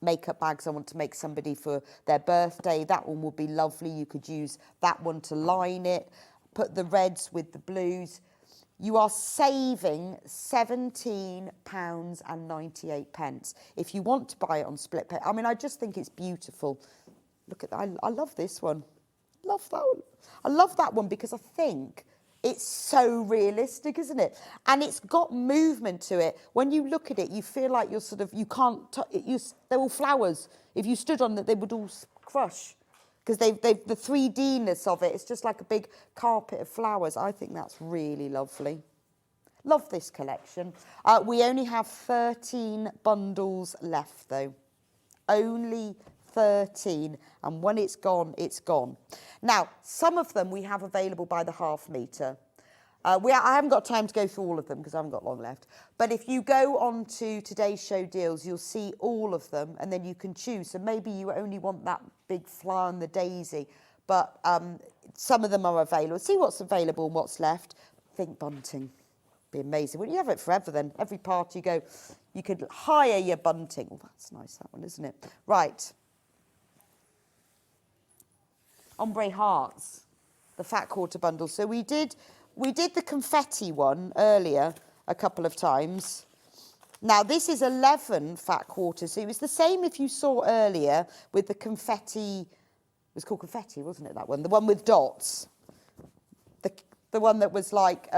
makeup bags I want to make somebody for their birthday. That one would be lovely. You could use that one to line it, put the reds with the blues. You are saving £17.98 if you want to buy it on split pay. I mean, I just think it's beautiful. Look at that. I love this one. Love that one. I love that one because I think it's so realistic, isn't it? And it's got movement to it. When you look at it, you feel like you're sort of, you can't, they're all flowers. If you stood on it, they would all crush. Because the 3D-ness of it, it's just like a big carpet of flowers. I think that's really lovely. Love this collection. We only have 13 bundles left, though. Only 13. And when it's gone, it's gone. Now, some of them we have available by the half metre. I haven't got time to go through all of them because I haven't got long left. But if you go on to today's show deals, you'll see all of them and then you can choose. So maybe you only want that big flower and the daisy, but some of them are available. See what's available and what's left. Think bunting. Be amazing. Wouldn't you have it forever then? Every party you go, you could hire your bunting. Oh, that's nice, that one, isn't it? Right. Ombre hearts, the fat quarter bundle. So we did the confetti one earlier a couple of times. Now this is 11 fat quarters. So it was the same if you saw earlier with the confetti. It was called confetti, wasn't it, that one? The one with dots. The one that was like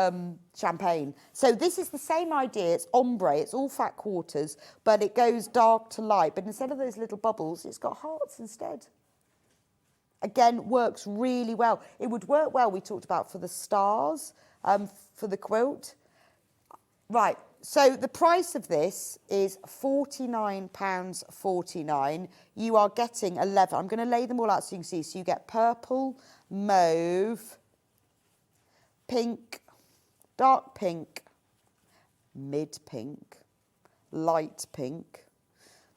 champagne. So this is the same idea. It's ombre. It's all fat quarters, but it goes dark to light. But instead of those little bubbles, it's got hearts instead. Again, works really well. It would work well, we talked about, for the stars, for the quilt. Right, so the price of this is £49.49. You are getting 11. I'm going to lay them all out so you can see. So you get purple, mauve, pink, dark pink, mid pink, light pink.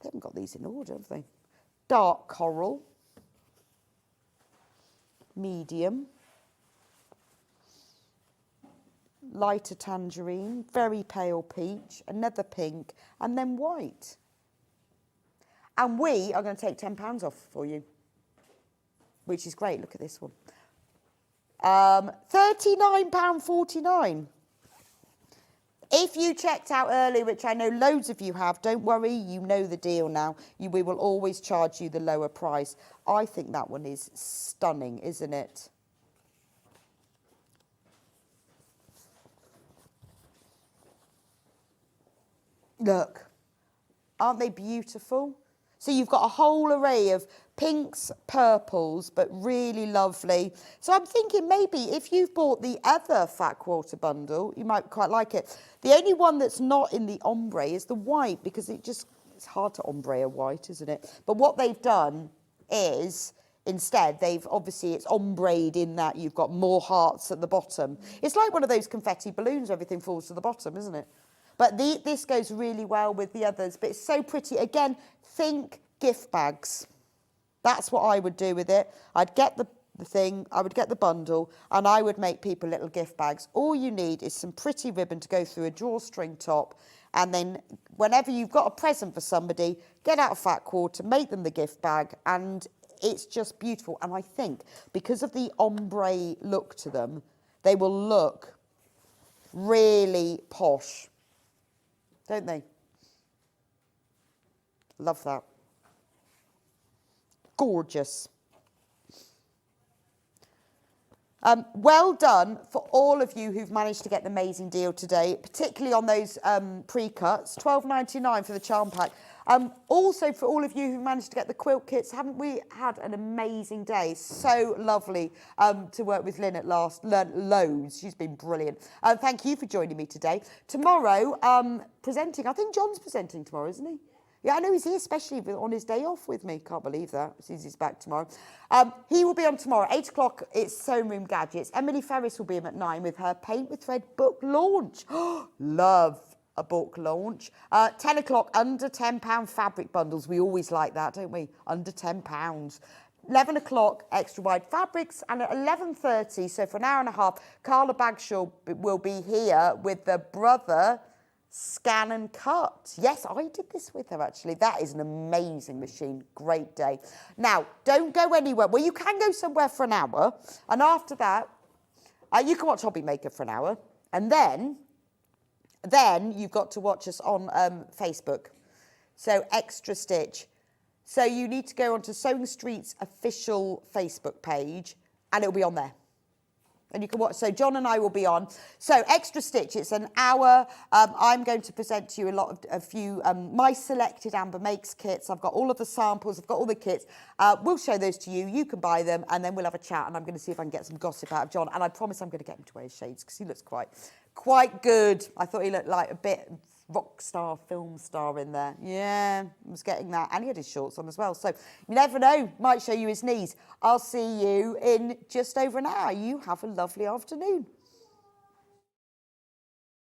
They haven't got these in order, have they? Dark coral, medium, lighter tangerine, very pale peach, another pink, and then white. And we are going to take £10 off for you, which is great. Look at this one. £39.49. If you checked out early, which I know loads of you have, don't worry, you know the deal now. We will always charge you the lower price. I think that one is stunning, isn't it? Look, aren't they beautiful? So you've got a whole array of pinks, purples, but really lovely. So I'm thinking maybe if you've bought the other fat quarter bundle, you might quite like it. The only one that's not in the ombre is the white, because it's hard to ombre a white, isn't it? But what they've done is, instead, obviously it's ombreed in that you've got more hearts at the bottom. It's like one of those confetti balloons, everything falls to the bottom, isn't it? But this goes really well with the others, but it's so pretty. Again, think gift bags. That's what I would do with it. I'd get the thing, I would get the bundle, and I would make people little gift bags. All you need is some pretty ribbon to go through a drawstring top, and then whenever you've got a present for somebody, get out a fat quarter, make them the gift bag, and it's just beautiful. And I think because of the ombre look to them, they will look really posh, don't they? Love that. Gorgeous. Well done for all of you who've managed to get the amazing deal today, particularly on those pre-cuts. £12.99 for the charm pack. Also for all of you who managed to get the quilt kits, haven't we had an amazing day? So lovely to work with Lynne at last. Learned loads. She's been brilliant. Thank you for joining me today. Tomorrow, presenting, I think John's presenting tomorrow, isn't he? Yeah, I know he's here, especially on his day off with me. Can't believe that. Since he's back tomorrow. He will be on tomorrow. 8 o'clock, it's Sewing Room Gadgets. Emily Ferris will be in at 9 with her Paint with Thread book launch. Love a book launch. 10 o'clock, under £10 fabric bundles. We always like that, don't we? Under £10. 11 o'clock, extra wide fabrics. And at 11:30, so for an hour and a half, Carla Bagshaw will be here with the Brother Scan and Cut. Yes, I did this with her, actually. That is an amazing machine. Great day. Now, don't go anywhere. Well, you can go somewhere for an hour. And after that, you can watch Hobby Maker for an hour. And then you've got to watch us on Facebook. So, Extra Stitch. So, you need to go onto Sewing Street's official Facebook page, and it'll be on there. And you can watch, so John and I will be on. So Extra Stitch, it's an hour. I'm going to present to you a few my selected Amber Makes kits. I've got all of the samples, I've got all the kits. We'll show those to you, you can buy them, and then we'll have a chat, and I'm going to see if I can get some gossip out of John. And I promise I'm going to get him to wear his shades, because he looks quite good. I thought he looked like a bit rock star, film star in there. Yeah, I was getting that. And he had his shorts on as well. So you never know, might show you his knees. I'll see you in just over an hour. You have a lovely afternoon.